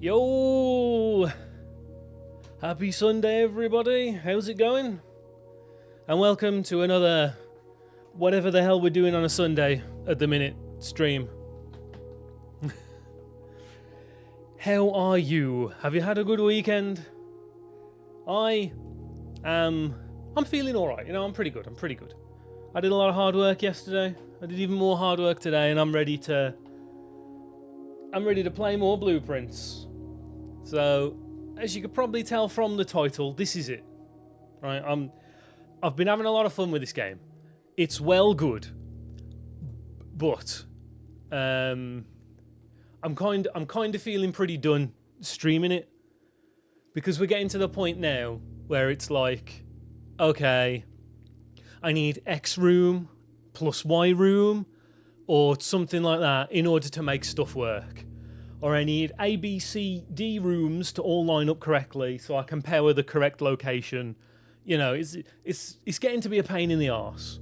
Yo! Happy Sunday, everybody. How's it going? And welcome to another whatever the hell we're doing on a Sunday at the minute stream. How are you? Have you had a good weekend? I'm feeling alright, I'm pretty good. I did a lot of hard work yesterday. I did even more hard work today, and I'm ready to play more BluePrince. So, as you could probably tell from the title, this is it. Right? I've been having a lot of fun with this game. It's well good, but I'm kind of feeling pretty done streaming it, because we're getting to the point now where it's like, okay, I need X room plus Y room or something like that in order to make stuff work. Or I need A, B, C, D rooms to all line up correctly so I can power the correct location. It's getting to be a pain in the arse,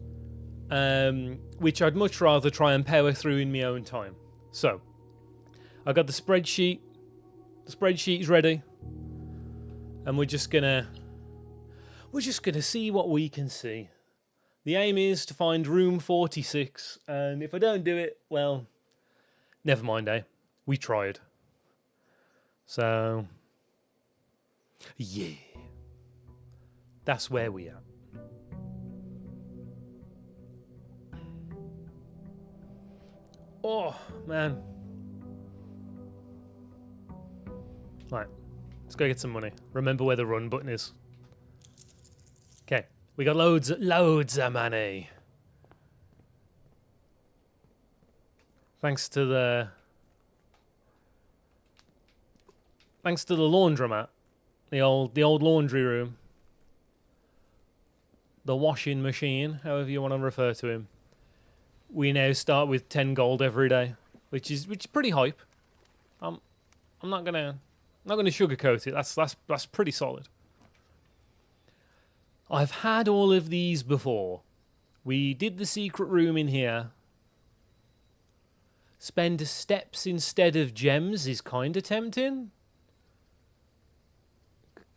which I'd much rather try and power through in my own time. So, I got the spreadsheet. The spreadsheet is ready. And we're just gonna see what we can see. The aim is to find room 46, and if I don't do it, well, never mind, eh? We tried. So, yeah. That's where we are. Oh, man. Right. Let's go get some money. Remember where the run button is. Okay. We got loads of money. Thanks to the laundromat. The old laundry room. The washing machine, however you want to refer to him. We now start with 10 gold every day, which is pretty hype. I'm not gonna sugarcoat it. That's pretty solid. I've had all of these before. We did the secret room in here. Spend steps instead of gems is kind of tempting.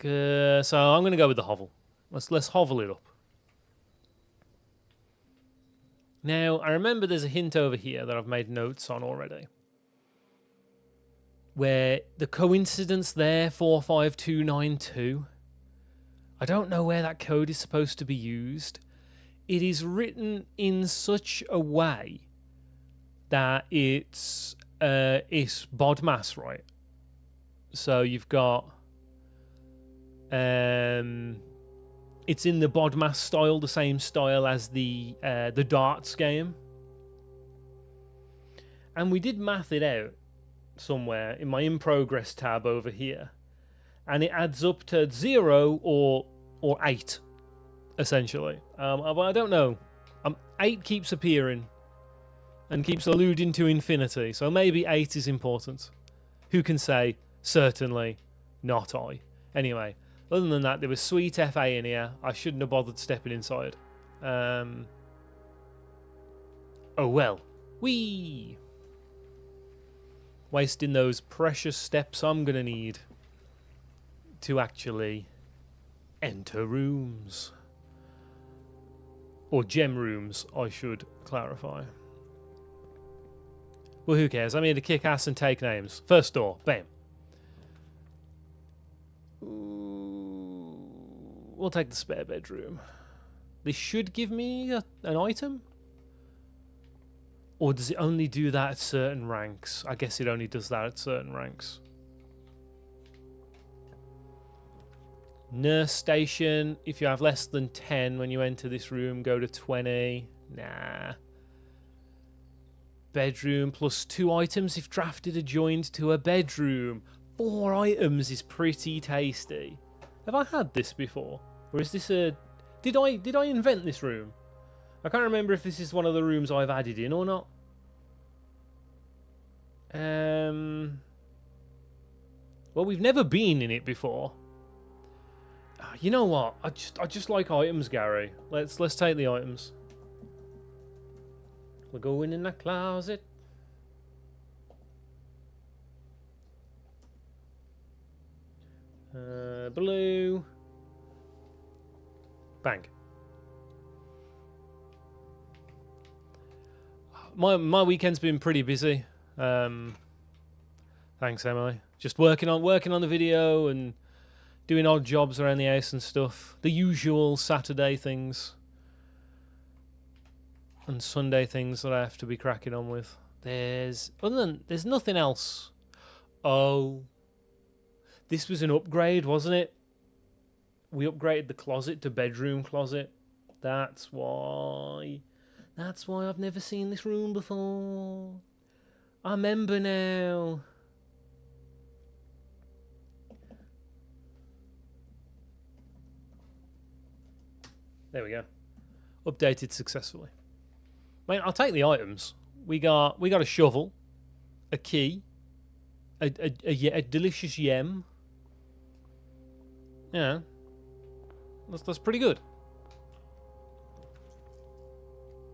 So I'm going to go with the hovel. Let's hovel it up. Now, I remember there's a hint over here that I've made notes on already, where the coincidence there, 45292, I don't know where that code is supposed to be used. It is written in such a way that it's BODMAS, right? So you've got it's in the BODMAS style, the same style as the darts game. And we did math it out somewhere in my in progress tab over here. And it adds up to 0 or 8, essentially. But I don't know. 8 keeps appearing and keeps alluding to infinity, so maybe 8 is important. Who can say? Certainly not I. Anyway, other than that, there was sweet FA in here. I shouldn't have bothered stepping inside. Oh well. Whee! Wasting those precious steps I'm going to need to actually enter rooms. Or gem rooms, I should clarify. Well, who cares? I'm here to kick ass and take names. First door. Bam. We'll take the spare bedroom. This should give me an item? Or does it only do that at certain ranks? I guess it only does that at certain ranks. Nurse station. If you have less than 10 when you enter this room, go to 20. Nah. Bedroom plus 2 items if drafted adjoined to a bedroom. 4 items is pretty tasty. Have I had this before? Or is this a... Did I invent this room? I can't remember if this is one of the rooms I've added in or not. Well, we've never been in it before. You know what? I just like items, Gary. Let's take the items. We're going in the closet. Blue. Bang. My weekend's been pretty busy. Thanks, Emily. Just working on the video and doing odd jobs around the house and stuff. The usual Saturday things and Sunday things that I have to be cracking on with. There's nothing else. Oh, this was an upgrade, wasn't it? We upgraded the closet to bedroom closet. That's why I've never seen this room before. I remember now. There we go. Updated successfully. Mate, I'll take the items. We got a shovel, a key, a delicious yem. Yeah, that's pretty good.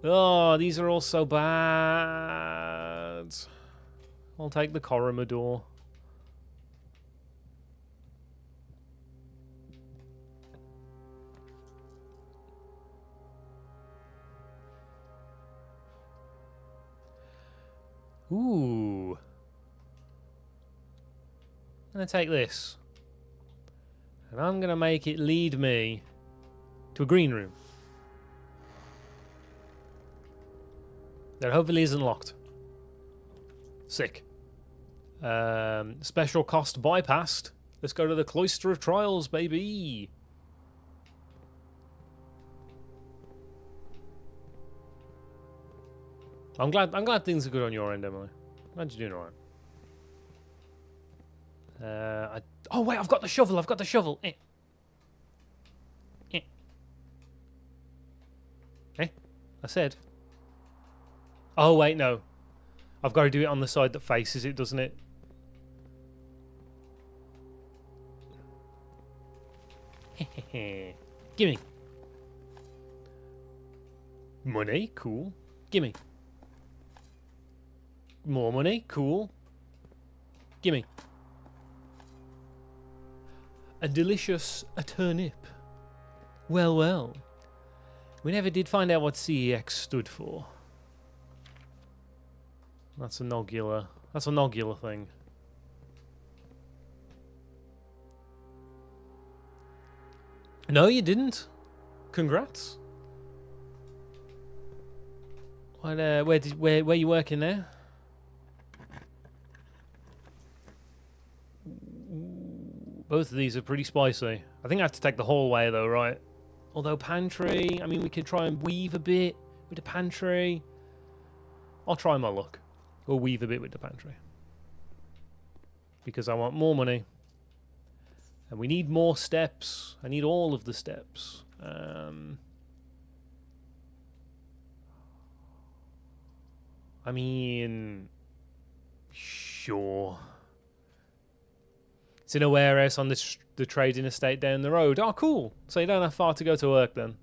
Oh, these are all so bad. I'll take the Coromodor. Ooh. I'm going to take this. And I'm going to make it lead me to a green room. That hopefully isn't locked. Sick. Special cost bypassed. Let's go to the Cloister of Trials, baby. I'm glad things are good on your end, Emily. Glad you're doing all right. Oh wait, I've got the shovel. Eh. I said. Oh wait, no. I've got to do it on the side that faces it, doesn't it? Gimme. Money, cool. Gimme. More money, cool. Gimme. A delicious turnip. Well, well. We never did find out what CEX stood for. That's a nogular thing. No, you didn't. Congrats. What? Where you working there? Both of these are pretty spicy. I think I have to take the hallway though, right? Although pantry, I mean, we could try and weave a bit with the pantry. I'll try my luck. We'll weave a bit with the pantry. Because I want more money. And we need more steps. I need all of the steps. I mean, sure. It's in a warehouse on the trading estate down the road. Oh, cool. So you don't have far to go to work then.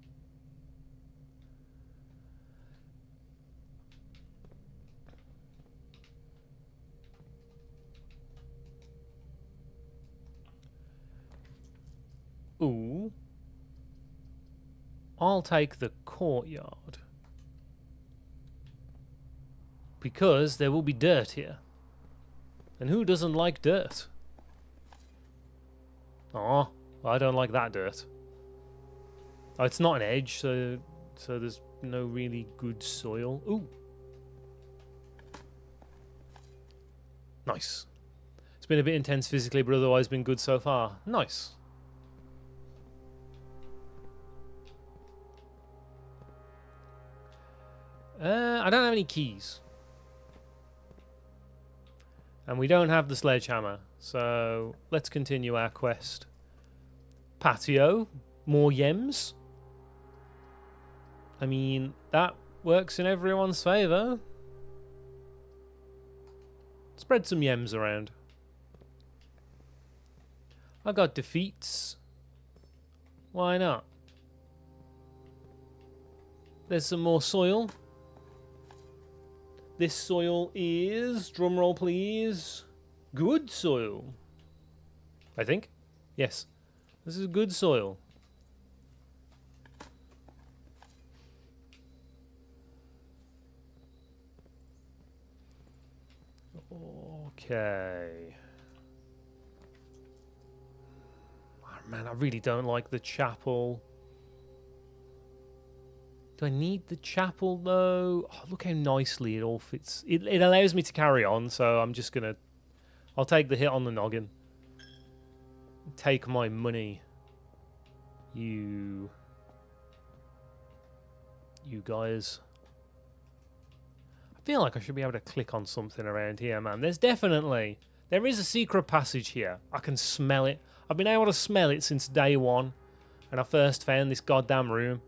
Ooh. I'll take the courtyard. Because there will be dirt here. And who doesn't like dirt? Oh, I don't like that dirt. Oh, it's not an edge, so there's no really good soil. Ooh. Nice. It's been a bit intense physically, but otherwise been good so far. Nice. I don't have any keys. And we don't have the sledgehammer, so let's continue our quest. Patio, more yems. I mean, that works in everyone's favour. Spread some yems around. I got defeats. Why not? There's some more soil. This soil is, drumroll please, good soil. I think. Yes. This is good soil. Okay. Oh, man, I really don't like the chapel. Do I need the chapel, though? Oh, look how nicely it all fits. It allows me to carry on, so I'm just going to... I'll take the hit on the noggin. Take my money. You guys. I feel like I should be able to click on something around here, man. There is a secret passage here. I can smell it. I've been able to smell it since day one, when I first found this goddamn room.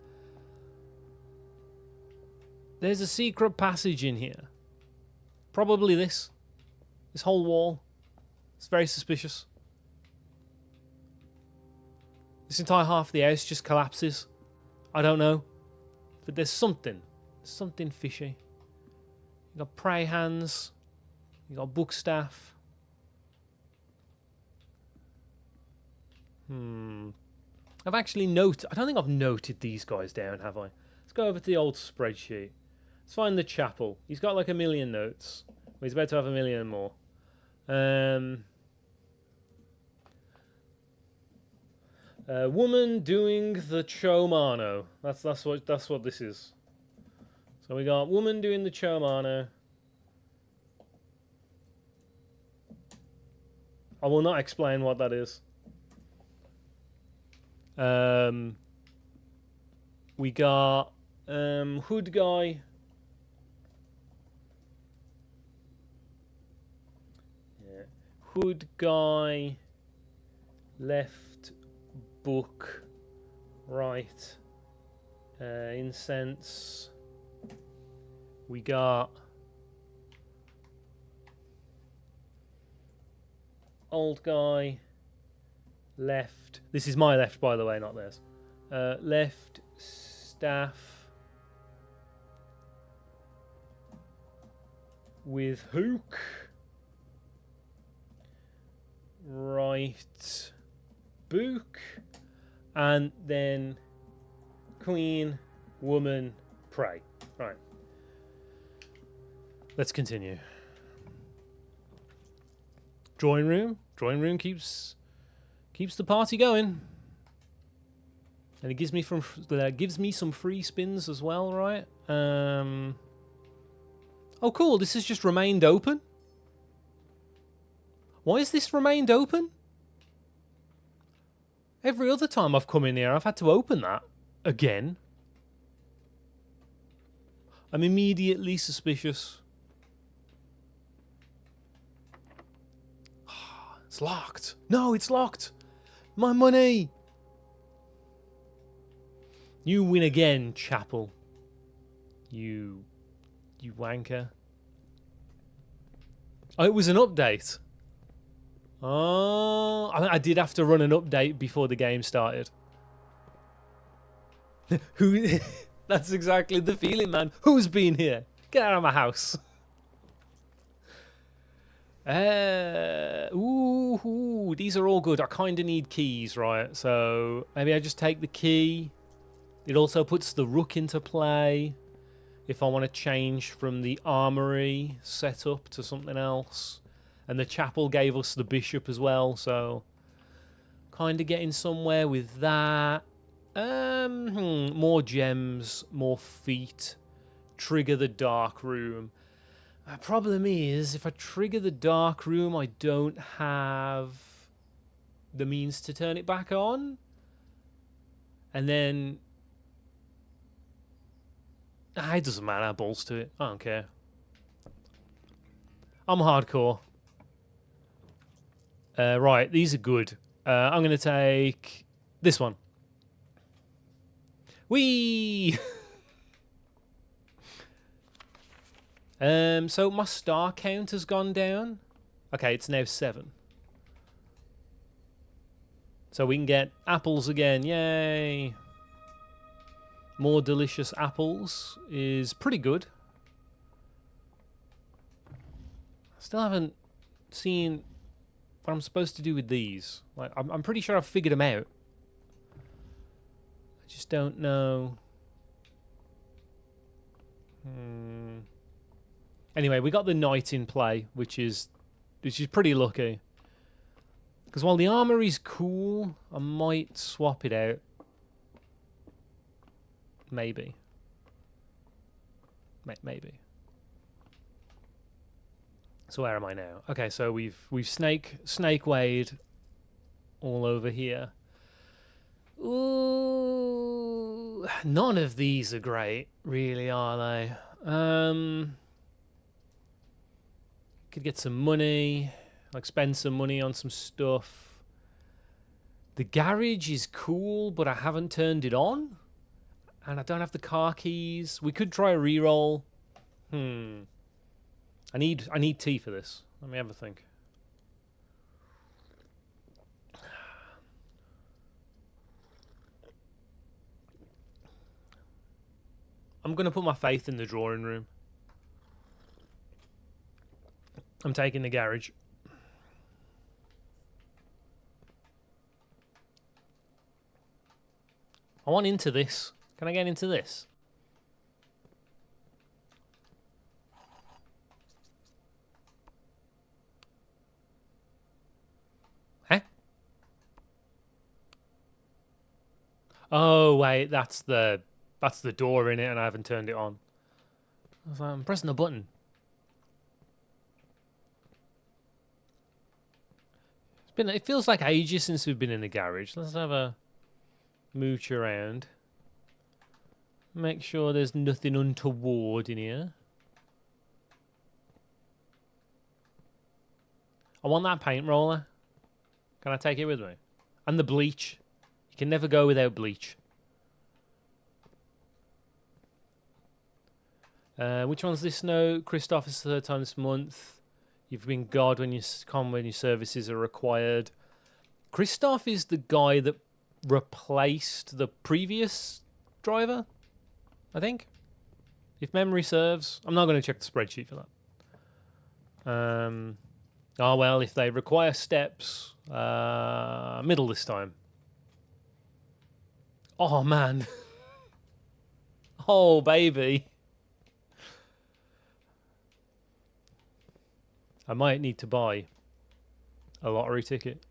There's a secret passage in here. Probably this whole wall. It's very suspicious. This entire half of the house just collapses. I don't know. But there's something fishy. You got prey hands. You got book staff. I've actually noted... I don't think I've noted these guys down, have I? Let's go over to the old spreadsheet. Let's find the chapel. He's got like 1 million notes. Well, he's about to have 1 million more. Woman doing the chomano. That's what this is. So we got woman doing the chomano. I will not explain what that is. We got hood guy. Yeah. Hood guy. Left book. Right. Incense. We got old guy. Left. This is my left, by the way, not theirs. Left staff with hook. Right book. And then queen, woman, pray. Right. Let's continue. Drawing room. Drawing room keeps the party going. And it gives me some free spins as well, right? Oh, cool. This has just remained open. Why has this remained open? Every other time I've come in here, I've had to open that again. I'm immediately suspicious. It's locked. No, it's locked. My money. You win again, chapel. You wanker. Oh, it was an update. Oh, I did have to run an update before the game started. Who? That's exactly the feeling, man. Who's been here? Get out of my house. Ooh, these are all good. I kind of need keys, right? So maybe I just take the key. It also puts the rook into play if I want to change from the armory setup to something else. And the chapel gave us the bishop as well, so kind of getting somewhere with that. More gems, more feet. Trigger the dark room. The problem is, if I trigger the dark room, I don't have the means to turn it back on. And then... it doesn't matter, balls to it. I don't care. I'm hardcore. Right, these are good. I'm going to take this one. Whee! So my star count has gone down. Okay, it's now 7. So we can get apples again. Yay! More delicious apples is pretty good. Still haven't seen what I'm supposed to do with these. Like, I'm pretty sure I've figured them out. I just don't know. Anyway, we got the knight in play, which is pretty lucky. Because while the armory's cool, I might swap it out. Maybe. Maybe. So where am I now? Okay, so we've snake wade all over here. Ooh, none of these are great, really, are they? Could get some money, like spend some money on some stuff. The garage is cool, but I haven't turned it on, and I don't have the car keys. We could try a reroll. I need tea for this. Let me have a think. I'm going to put my faith in the drawing room. I'm taking the garage. I want into this. Can I get into this? Huh? Oh wait, that's the door in it, and I haven't turned it on. I was like, I'm pressing the button. It feels like ages since we've been in the garage. Let's have a mooch around. Make sure there's nothing untoward in here. I want that paint roller. Can I take it with me? And the bleach. You can never go without bleach. Which one's this note? Christoph is the third time this month. You've been God when you come when your services are required. Christoph is the guy that replaced the previous driver, I think. If memory serves. I'm not going to check the spreadsheet for that. Oh, well, if they require steps, middle this time. Oh, man. Oh, baby. I might need to buy a lottery ticket.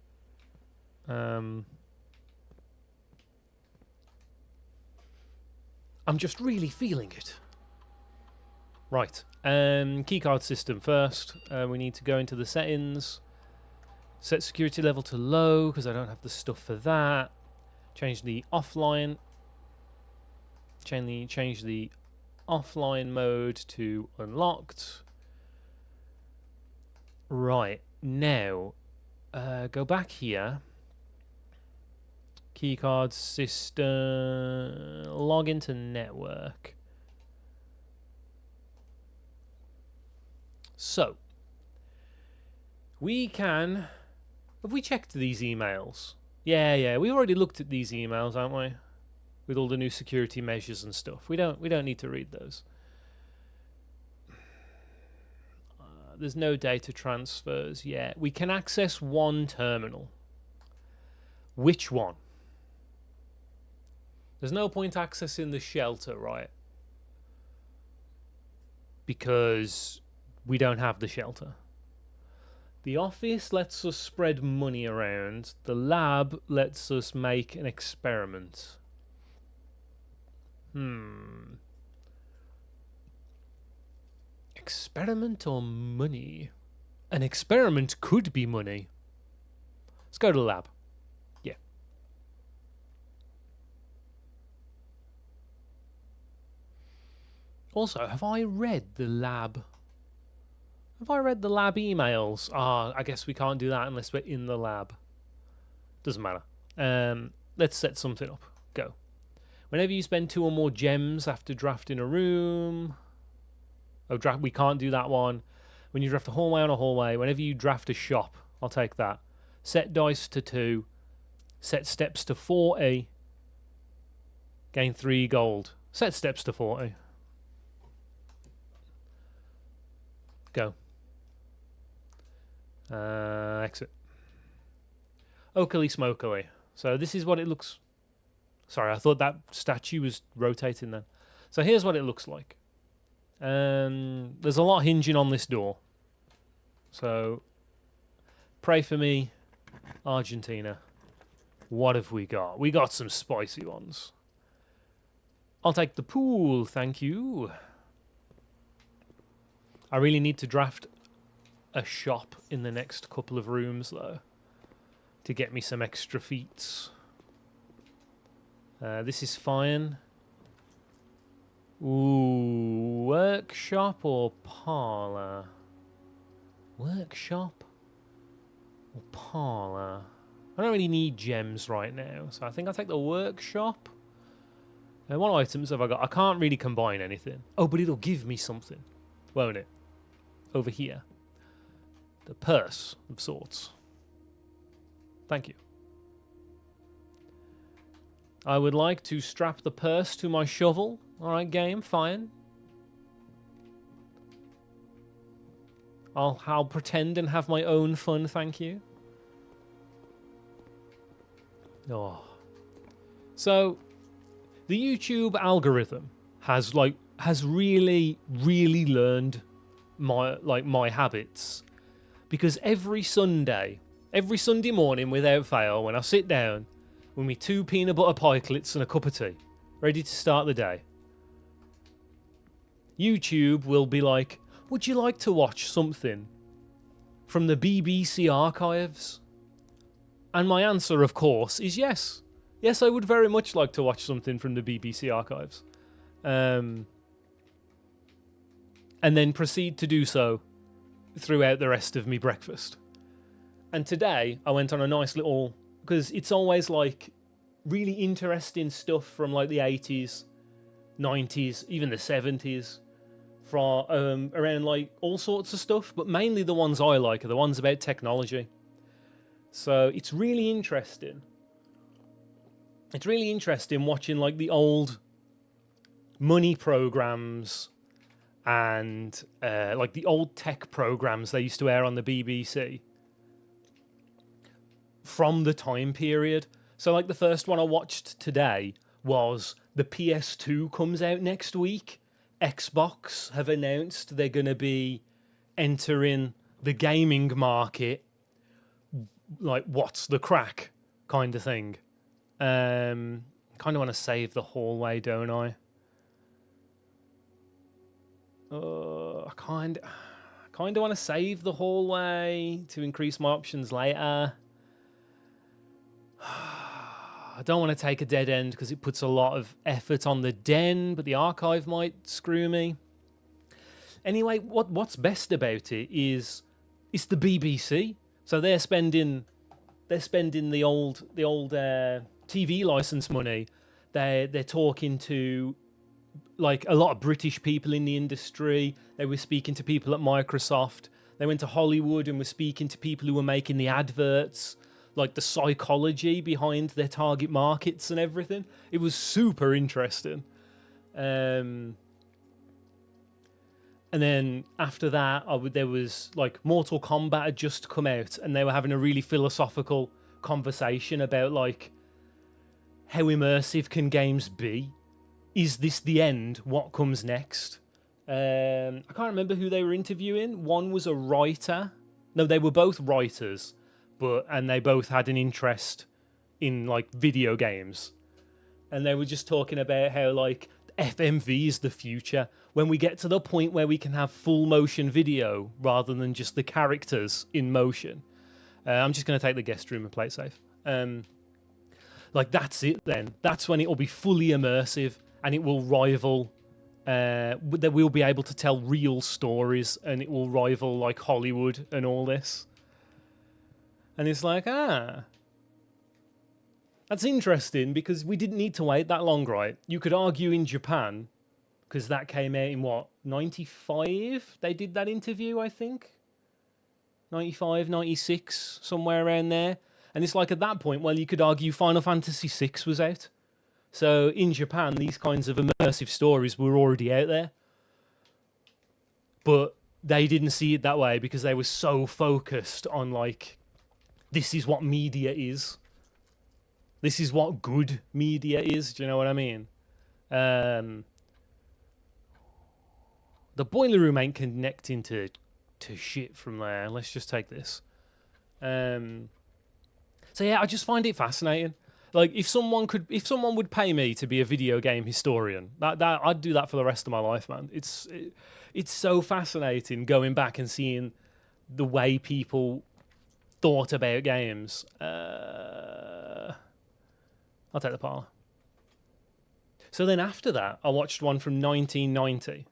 I'm just really feeling it. Right. Keycard system first. We need to go into the settings. Set security level to low because I don't have the stuff for that. Change the offline. Change the offline mode to unlocked. Right, now, go back here. Keycard system, log into network. So, we can, have we checked these emails? Yeah, we already looked at these emails, haven't we? With all the new security measures and stuff. We don't need to read those. There's no data transfers yet. We can access one terminal. Which one? There's no point accessing the shelter, right? Because we don't have the shelter. The office lets us spread money around. The lab lets us make an experiment. Experiment or money? An experiment could be money. Let's go to the lab. Yeah. Also, have I read the lab? Have I read the lab emails? I guess we can't do that unless we're in the lab. Doesn't matter. Let's set something up. Go. Whenever you spend 2 or more gems after drafting a room... we can't do that one. When you draft a hallway on a hallway, whenever you draft a shop, I'll take that. Set dice to 2. Set steps to 40. Gain 3 gold. Set steps to 40. Go. Exit. Oakley smokily. So this is what it looks... Sorry, I thought that statue was rotating then. So here's what it looks like. There's a lot hinging on this door. So pray for me, Argentina. What have we got? We got some spicy ones. I'll take the pool, thank you. I really need to draft a shop in the next couple of rooms, though, to get me some extra feats. This is fine. Ooh, workshop or parlour? Workshop or parlour? I don't really need gems right now, so I think I'll take the workshop. What items have I got? I can't really combine anything. Oh, but it'll give me something, won't it? Over here. The purse of sorts. Thank you. I would like to strap the purse to my shovel. Alright, game, fine. I'll pretend and have my own fun, thank you. Oh. So, the YouTube algorithm has really learned my habits, because every Sunday morning without fail, when I sit down with me 2 peanut butter pikelets and a cup of tea, ready to start the day, YouTube will be like, would you like to watch something from the BBC archives? And my answer, of course, is yes. Yes, I would very much like to watch something from the BBC archives. And then proceed to do so throughout the rest of me breakfast. And today, I went on a nice little... Because it's always, like, really interesting stuff from, like, the 80s, 90s, even the 70s. From around, like, all sorts of stuff. But mainly the ones I like are the ones about technology. So it's really interesting. It's really interesting watching, like, the old money programs and like the old tech programs they used to air on the BBC from the time period. So, like, the first one I watched today was the PS2 comes out next week. Xbox have announced they're going to be entering the gaming market. Like, what's the crack kind of thing. Kind of want to save the hallway, don't I? I kind of want to save the hallway to increase my options later. I don't want to take a dead end because it puts a lot of effort on the den, but the archive might screw me. Anyway, what's best about it is it's the BBC, so they're spending the old TV license money. They're talking to, like, a lot of British people in the industry. They were speaking to people at Microsoft. They went to Hollywood and were speaking to people who were making the adverts, like the psychology behind their target markets and everything. It was super interesting. And then after that, there was, like, Mortal Kombat had just come out, and they were having a really philosophical conversation about, like, how immersive can games be? Is this the end? What comes next? I can't remember who they were interviewing. One was a writer. No, they were both writers, and they both had an interest in, like, video games. And they were just talking about how, like, FMV is the future. When we get to the point where we can have full motion video rather than just the characters in motion. I'm just going to take the guest room and play it safe. Like, that's it then. That's when it will be fully immersive. And it will rival, that we'll be able to tell real stories, and it will rival, like, Hollywood and all this. And it's like, that's interesting, because we didn't need to wait that long, right? You could argue in Japan, because that came out in, what, 95? They did that interview, I think? 95, 96, somewhere around there. And it's like, at that point, well, you could argue Final Fantasy VI was out. So in Japan, these kinds of immersive stories were already out there. But they didn't see it that way because they were so focused on, like, this is what media is. This is what good media is. Do you know what I mean? The boiler room ain't connecting to shit from there. Let's just take this. So yeah, I just find it fascinating. Like if someone would pay me to be a video game historian, that I'd do that for the rest of my life, man. It's so fascinating going back and seeing the way people thought about games. I'll take the parlor. So then after that, I watched one from 1990,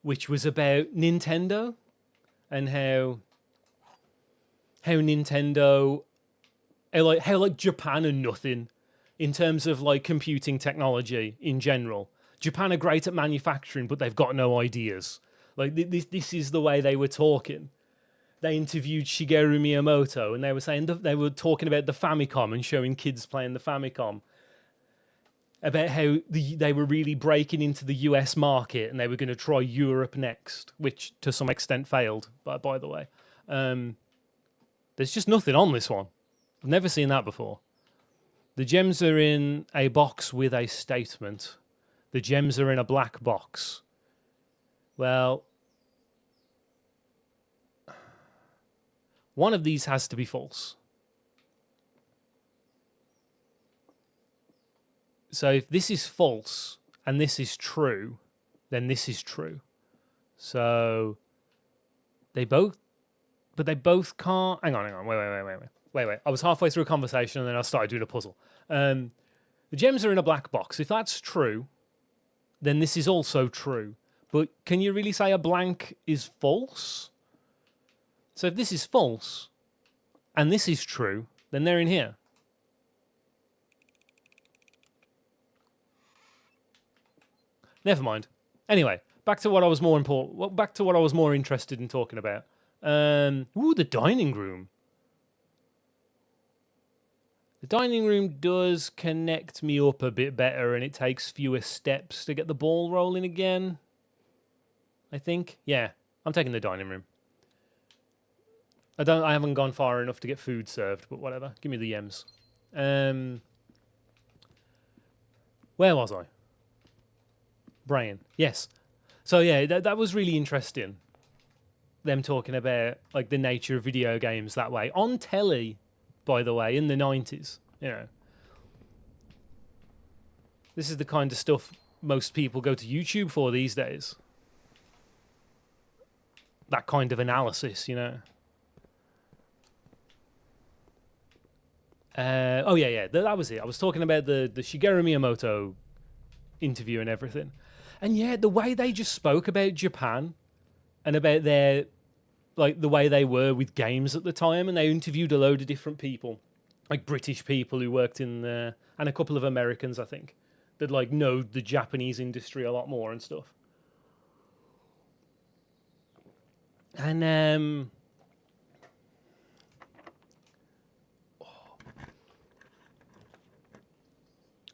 which was about Nintendo and how Nintendo, how Japan are nothing in terms of like computing technology in general. Japan are great at manufacturing, but they've got no ideas. Like this is the way they were talking. They interviewed Shigeru Miyamoto, and they were saying they were talking about the Famicom and showing kids playing the Famicom, about how they were really breaking into the US market and they were going to try Europe next, which to some extent failed, by the way. There's just nothing on this one. I've never seen that before. The gems are in a box with a statement. The gems are in a black box. Well, one of these has to be false. So if this is false and this is true, then this is true. So they both can't. Hang on. Wait. I was halfway through a conversation and then I started doing a puzzle. The gems are in a black box. If that's true, then this is also true. But can you really say a blank is false? So if this is false and this is true, then they're in here. Never mind. Anyway, back to what I was more interested in talking about. The dining room. The dining room does connect me up a bit better, and it takes fewer steps to get the ball rolling again. I think. Yeah, I'm taking the dining room. I haven't gone far enough to get food served, but whatever. Give me the yems. Where was I? Brain. Yes. So yeah, that was really interesting. Them talking about like the nature of video games that way on telly, by the way, in the 90s. You know, this is the kind of stuff most people go to YouTube for these days. That kind of analysis, you know. That was it. I was talking about the Shigeru Miyamoto interview and everything. And yeah, the way they just spoke about Japan and about their, like, the way they were with games at the time, and they interviewed a load of different people, like British people who worked in there, and a couple of Americans, I think, that like know the Japanese industry a lot more and stuff. And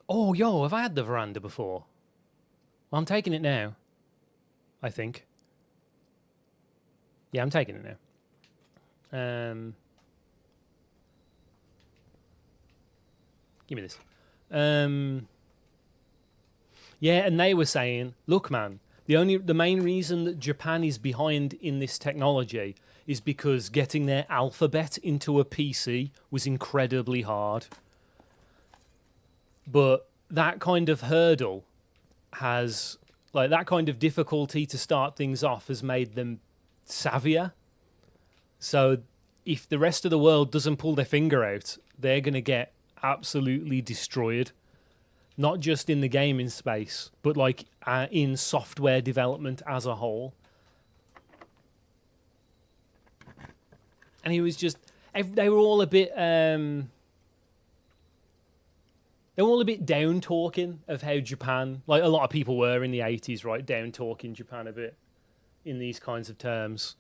have I had the veranda before? Well, I'm taking it now, I think. Yeah, I'm taking it now. Give me this. Yeah, and they were saying, look, man, the main reason that Japan is behind in this technology is because getting their alphabet into a PC was incredibly hard. But that kind of hurdle has, like, that kind of difficulty to start things off has made them savvier. So if the rest of the world doesn't pull their finger out, they're going to get absolutely destroyed. Not just in the gaming space, but like in software development as a whole. And he was just, they were all a bit down talking of how Japan, like a lot of people were in the 80s, right? Down talking Japan a bit in these kinds of terms.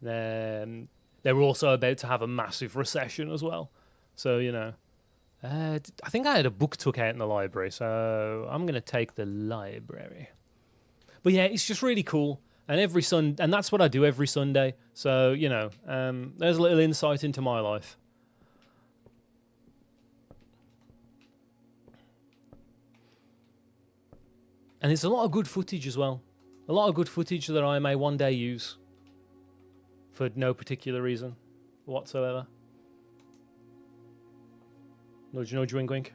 They were also about to have a massive recession as well. So, you know, I think I had a book took out in the library, so I'm going to take the library. But yeah, it's just really cool. And and that's what I do every Sunday. So, you know, there's a little insight into my life. And there's a lot of good footage as well. A lot of good footage that I may one day use for no particular reason whatsoever. Nudge, nudge, wink, wink.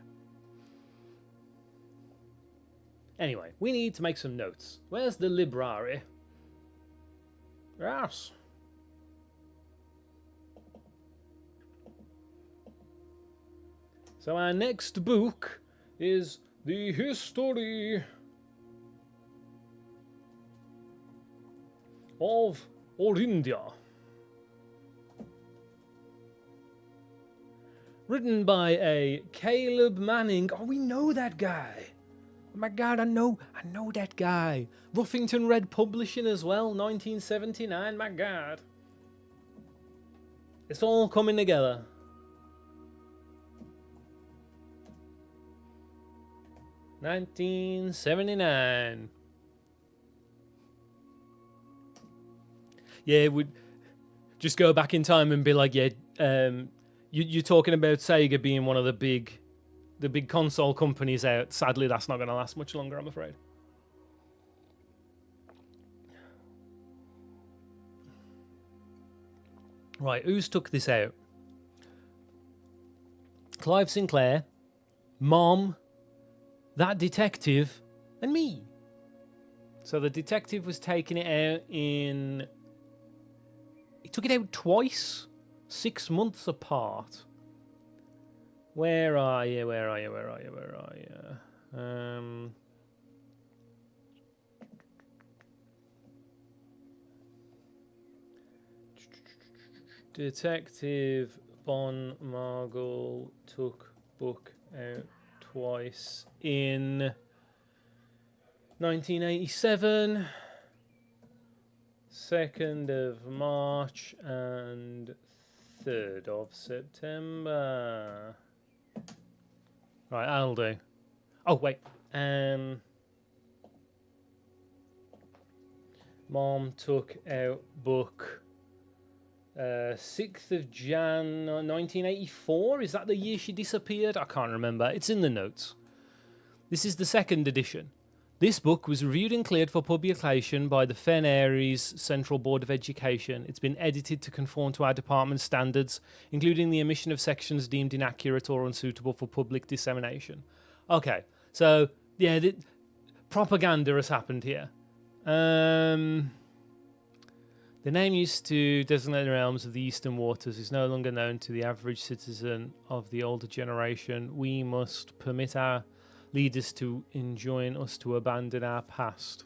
Anyway, we need to make some notes. Where's the library? Yes. So our next book is The History of Old India. Written by a Caleb Manning. Oh, we know that guy. Oh my God, I know that guy. Ruffington Red Publishing as well, 1979. My God, it's all coming together. $1979. Yeah, it would just go back in time and be like, yeah, you're talking about Sega being one of the big console companies out. Sadly, that's not going to last much longer, I'm afraid. Right, who's took this out? Clive Sinclair, Mom, that detective, and me. So the detective was taking it out in... He took it out twice, 6 months apart. Where are you? Detective Von Margle took book out twice in 1987, 2nd of March and 3rd of September. Right, I'll do. Oh, wait. Mom took out book 6th of Jan 1984. Is that the year she disappeared? I can't remember. It's in the notes. This is the 2nd edition. This book was reviewed and cleared for publication by the Fen Aires Central Board of Education. It's been edited to conform to our department's standards, including the omission of sections deemed inaccurate or unsuitable for public dissemination. Okay, so, yeah, propaganda has happened here. The name used to designate the realms of the Eastern Waters is no longer known to the average citizen of the older generation. We must permit our leaders to enjoin us to abandon our past.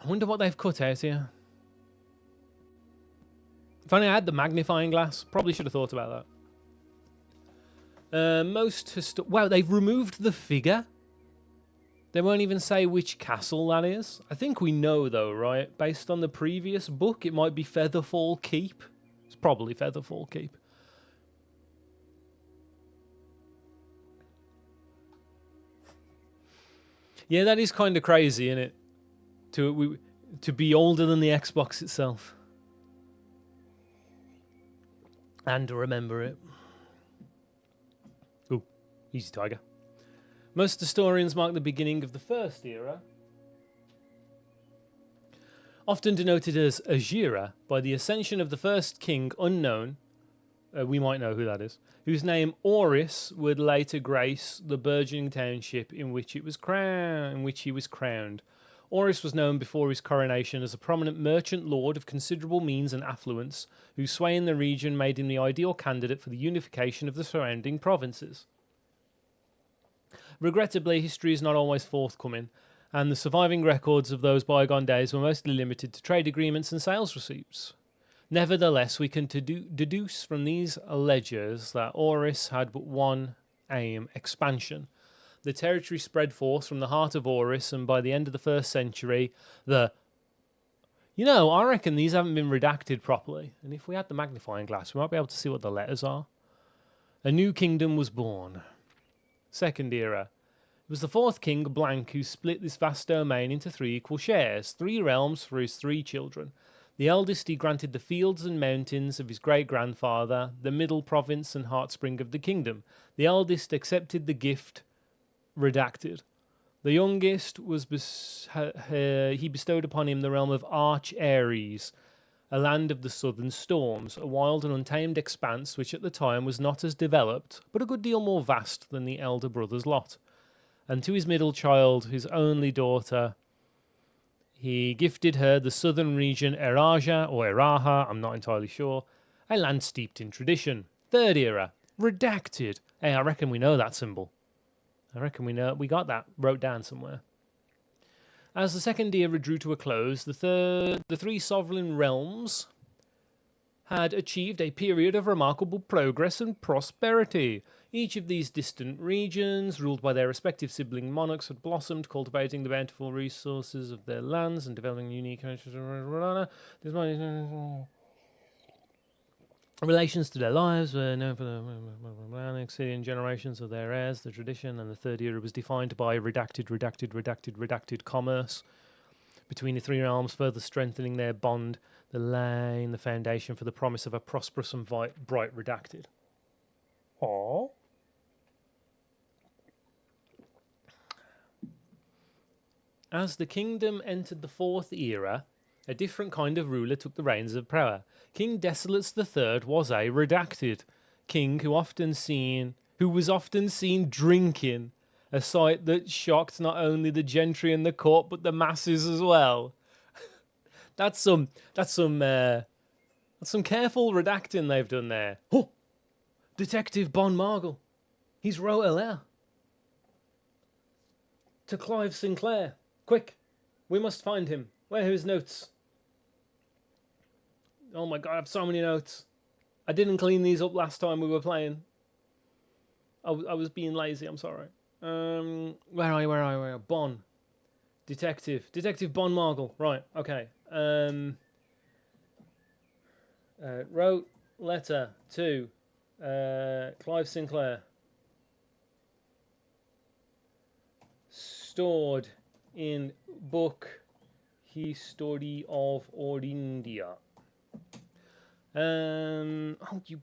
I wonder what they've cut out here. If only I had the magnifying glass. Probably should have thought about that. Wow, they've removed the figure. They won't even say which castle that is. I think we know though, right? Based on the previous book, it might be Featherfall Keep. It's probably Featherfall Keep. Yeah, that is kind of crazy, isn't it? To be older than the Xbox itself. And to remember it. Ooh, easy tiger. Most historians mark the beginning of the First Era, often denoted as Ajira, by the ascension of the first king unknown, we might know who that is, whose name Oris would later grace the burgeoning township in which he was crowned. Oris was known before his coronation as a prominent merchant lord of considerable means and affluence, whose sway in the region made him the ideal candidate for the unification of the surrounding provinces. Regrettably, history is not always forthcoming, and the surviving records of those bygone days were mostly limited to trade agreements and sales receipts. Nevertheless, we can deduce from these ledgers that Oris had but one aim: expansion. The territory spread forth from the heart of Oris, and by the end of the 1st century, I reckon these haven't been redacted properly, and if we had the magnifying glass, we might be able to see what the letters are. A new kingdom was born. 2nd Era. It was the 4th king, Blank, who split this vast domain into 3 equal shares, 3 realms for his 3 children. The eldest he granted the fields and mountains of his great-grandfather, the middle province and heartspring of the kingdom. The eldest accepted the gift redacted. The youngest was he bestowed upon him the realm of Arch Ares, a land of the southern storms, a wild and untamed expanse which at the time was not as developed, but a good deal more vast than the elder brother's lot. And to his middle child, his only daughter, he gifted her the southern region Eraja, or Eraha, I'm not entirely sure, a land steeped in tradition. Third era, redacted. Hey, I reckon we know that symbol. I reckon we got that wrote down somewhere. As the second era drew to a close, the three sovereign realms had achieved a period of remarkable progress and prosperity. Each of these distant regions, ruled by their respective sibling monarchs, had blossomed, cultivating the bountiful resources of their lands and developing unique relations to their lives were known for the succeeding generations of their heirs. The tradition and the third era was defined by redacted commerce between the three realms, further strengthening their bond, laying the foundation for the promise of a prosperous and bright redacted. Aww. As the kingdom entered the fourth era, a different kind of ruler took the reins of power. King Desolates III was a redacted king who was often seen drinking, a sight that shocked not only the gentry and the court but the masses as well. That's some careful redacting they've done there. Oh, Detective Bon Margle, he's wrote a letter to Clive Sinclair. Quick, we must find him. Where are his notes? Oh my god, I have so many notes. I didn't clean these up last time we were playing. I was being lazy, I'm sorry. Where are you? Bon. Detective Bon Margle. Right, okay. Wrote letter to Clive Sinclair. Stored in book History of Orindia. Thank you.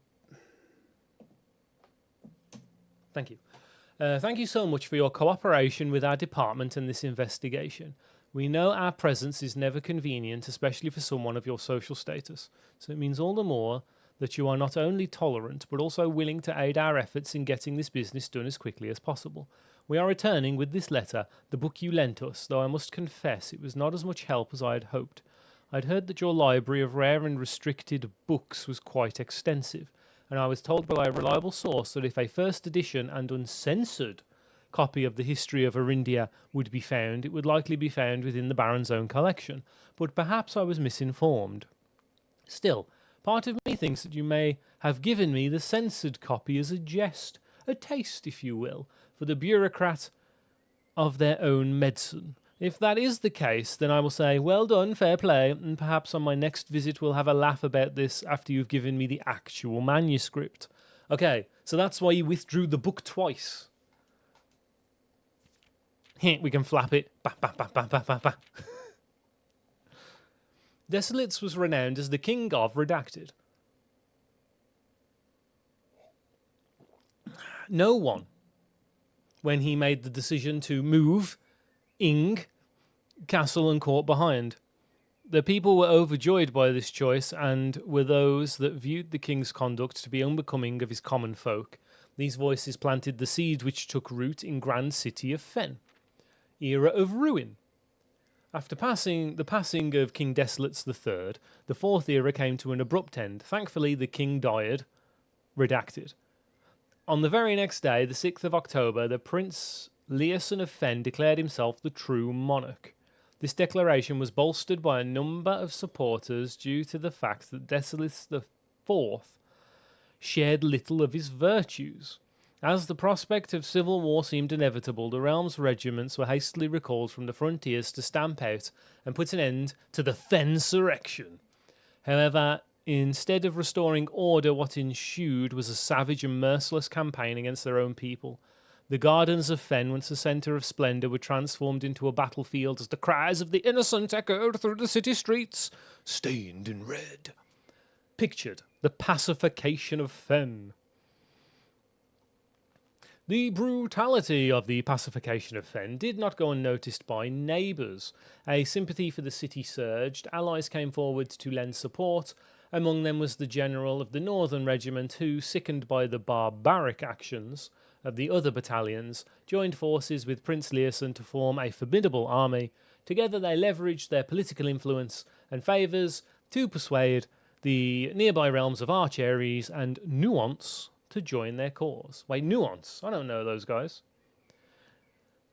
Thank you so much for your cooperation with our department in this investigation. We know our presence is never convenient, especially for someone of your social status, so it means all the more that you are not only tolerant, but also willing to aid our efforts in getting this business done as quickly as possible. We are returning with this letter, the book you lent us, though I must confess it was not as much help as I had hoped. I'd heard that your library of rare and restricted books was quite extensive, and I was told by a reliable source that if a first edition and uncensored copy of the history of Orindia would be found, it would likely be found within the Baron's own collection, but perhaps I was misinformed. Still, part of me thinks that you may have given me the censored copy as a jest, a taste, if you will, for the bureaucrat of their own medicine. If that is the case, then I will say, well done, fair play, and perhaps on my next visit we'll have a laugh about this after you've given me the actual manuscript. Okay, so that's why you withdrew the book twice. We can flap it. Bah, bah, bah, bah, bah, bah, bah. Desolates was renowned as the king of redacted. No one, when he made the decision to move Ing, castle and court behind. The people were overjoyed by this choice and were those that viewed the king's conduct to be unbecoming of his common folk. These voices planted the seed which took root in grand city of Fen. Era of ruin. After the passing of King Desolates III, the fourth era came to an abrupt end. Thankfully, the king died. Redacted. On the very next day, the 6th of October, the Prince Leoson of Fen declared himself the true monarch. This declaration was bolstered by a number of supporters due to the fact that Desolates IV shared little of his virtues. As the prospect of civil war seemed inevitable, the realm's regiments were hastily recalled from the frontiers to stamp out and put an end to the Fensurrection. However, instead of restoring order, what ensued was a savage and merciless campaign against their own people. The gardens of Fen, once a centre of splendour, were transformed into a battlefield as the cries of the innocent echoed through the city streets, stained in red. Pictured the pacification of Fen. The brutality of the pacification of Fen did not go unnoticed by neighbours. A sympathy for the city surged. Allies came forward to lend support. Among them was the general of the Northern Regiment who, sickened by the barbaric actions of the other battalions, joined forces with Prince Learson to form a formidable army. Together they leveraged their political influence and favours to persuade the nearby realms of Archeries and Nuance to join their cause. Wait, Nuance? I don't know those guys.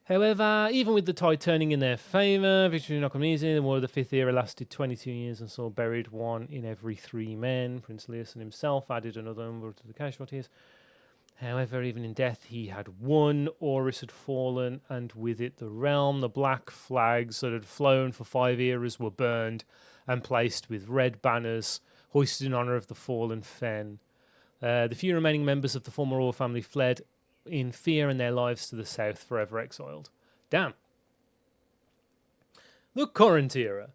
However, even with the tide turning in their favour, victory did not come easy. The War of the Fifth Era lasted 22 years and saw buried 1 in every 3 men. Prince Learson himself added another number to the casualties. However, even in death, he had won. Orus had fallen, and with it the realm. The black flags that had flown for 5 eras were burned and placed with red banners, hoisted in honour of the fallen Fen. The few remaining members of the former royal family fled in fear and their lives to the south, forever exiled. Damn. The current era.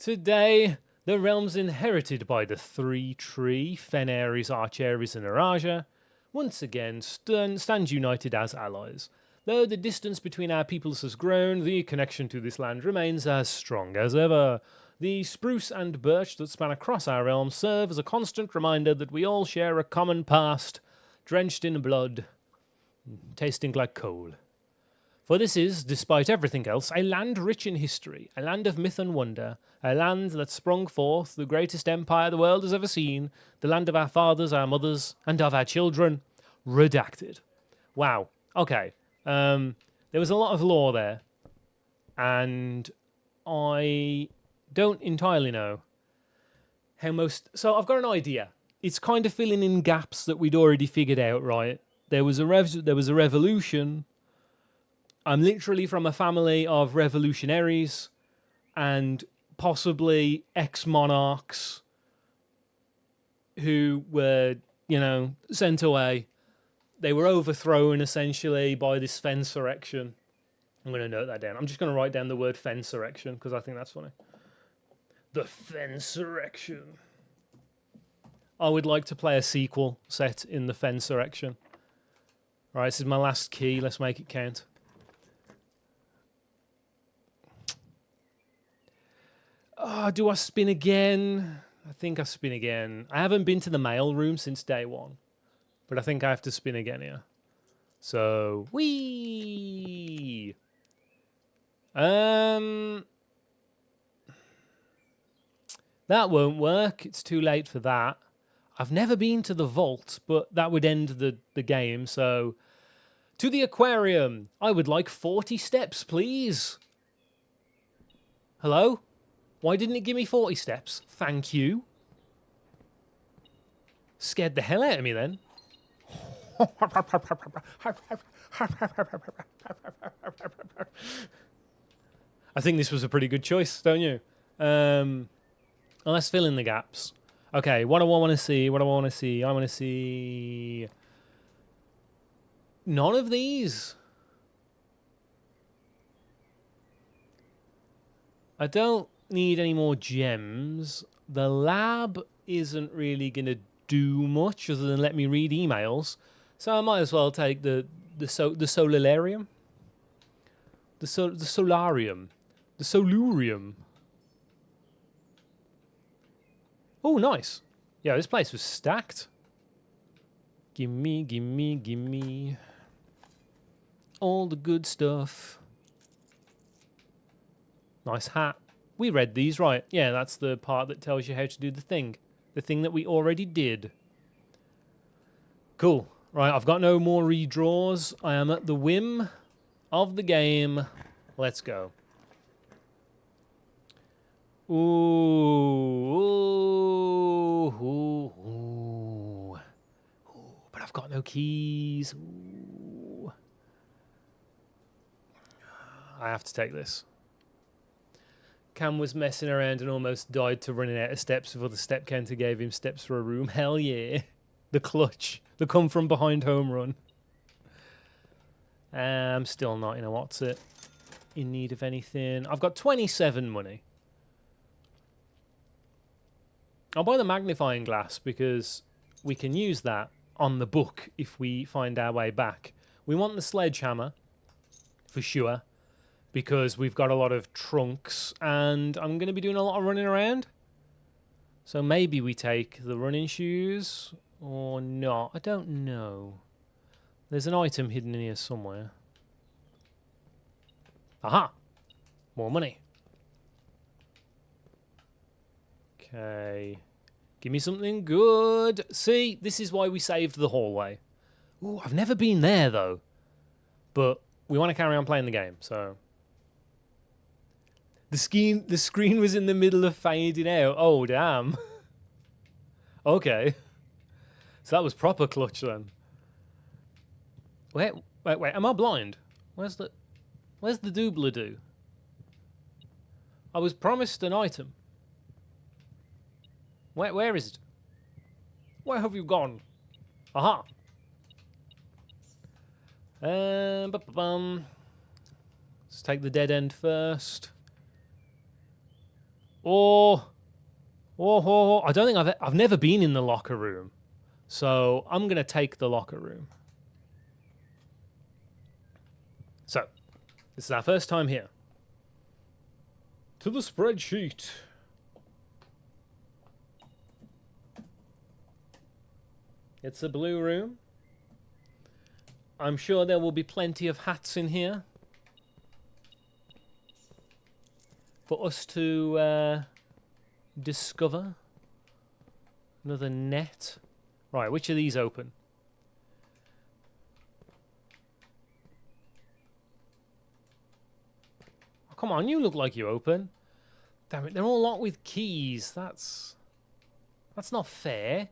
Today, the realms inherited by the 3 tree, Fen, Ares, Archeries and Araja, once again stand united as allies. Though the distance between our peoples has grown, the connection to this land remains as strong as ever. The spruce and birch that span across our realm serve as a constant reminder that we all share a common past, drenched in blood, tasting like coal. For this is, despite everything else, a land rich in history, a land of myth and wonder, a land that sprung forth, the greatest empire the world has ever seen, the land of our fathers, our mothers, and of our children. Redacted. Wow. Okay. There was a lot of lore there, and I don't entirely know how most... So I've got an idea. It's kind of filling in gaps that we'd already figured out, right? There was a revolution. I'm literally from a family of revolutionaries and possibly ex-monarchs who were, sent away. They were overthrown, essentially, by this Fensurrection. I'm going to note that down. I'm just going to write down the word Fensurrection because I think that's funny. The Fensurrection. I would like to play a sequel set in the Fensurrection. Right, this is my last key. Let's make it count. Oh, do I spin again? I think I spin again. I haven't been to the mail room since day 1. But I think I have to spin again here. So, whee! That won't work. It's too late for that. I've never been to the vault, but that would end the game. So, to the aquarium. I would like 40 steps, please. Hello? Why didn't it give me 40 steps? Thank you. Scared the hell out of me then. I think this was a pretty good choice, don't you? Let's fill in the gaps. Okay, what do I want to see? I want to see... None of these. I don't need any more gems. The lab isn't really going to do much other than let me read emails. So I might as well take the solarium. The solarium. The solurium. Oh, nice. Yeah, this place was stacked. Gimme all the good stuff. Nice hat. We read these, right? Yeah, that's the part that tells you how to do the thing. The thing that we already did. Cool. Right, I've got no more redraws. I am at the whim of the game. Let's go. Ooh. But I've got no keys. Ooh. I have to take this. Cam was messing around and almost died to running out of steps before the step counter gave him steps for a room. Hell yeah. The clutch. The come from behind home run. I'm still not, what's it? In need of anything. I've got 27 money. I'll buy the magnifying glass because we can use that on the book if we find our way back, We want the sledgehammer, for sure, because we've got a lot of trunks, and I'm going to be doing a lot of running around. So maybe we take the running shoes, or not. I don't know. There's an item hidden in here somewhere. Aha! More money. Okay. Give me something good. See, this is why we saved the hallway. Ooh, I've never been there, though. But we want to carry on playing the game, so... The screen was in the middle of fading out. Oh, damn. Okay. So that was proper clutch, then. Wait. Am I blind? Where's the doobly-doo? I was promised an item. Where is it? Where have you gone? Aha. Let's take the dead end first. I don't think I've never been in the locker room, so I'm gonna take the locker room. So, this is our first time here. To the spreadsheet. It's a blue room. I'm sure there will be plenty of hats in here for us to discover. Another net. Right, which of these open? Oh, come on, you look like you open. Damn it, they're all locked with keys. That's not fair.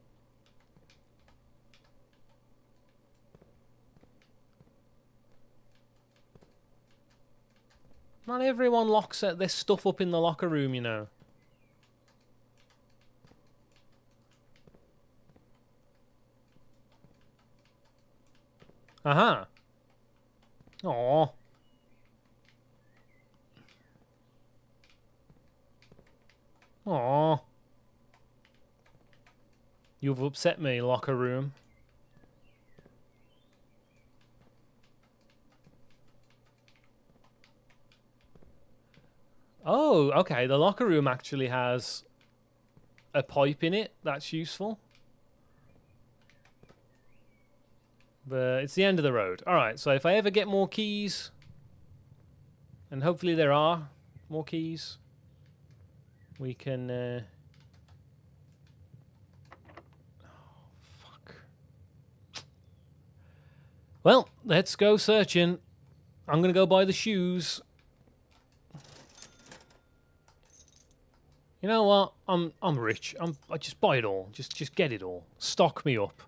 Not everyone locks their stuff up in the locker room, you know. Aha. Aww. Aww. You've upset me, locker room. Oh, okay. The locker room actually has a pipe in it. That's useful. But it's the end of the road. Alright, so if I ever get more keys, and hopefully there are more keys, we can... Oh, fuck. Well, let's go searching. I'm going to go buy the shoes. You know what? I'm rich. I just buy it all. Just get it all. Stock me up.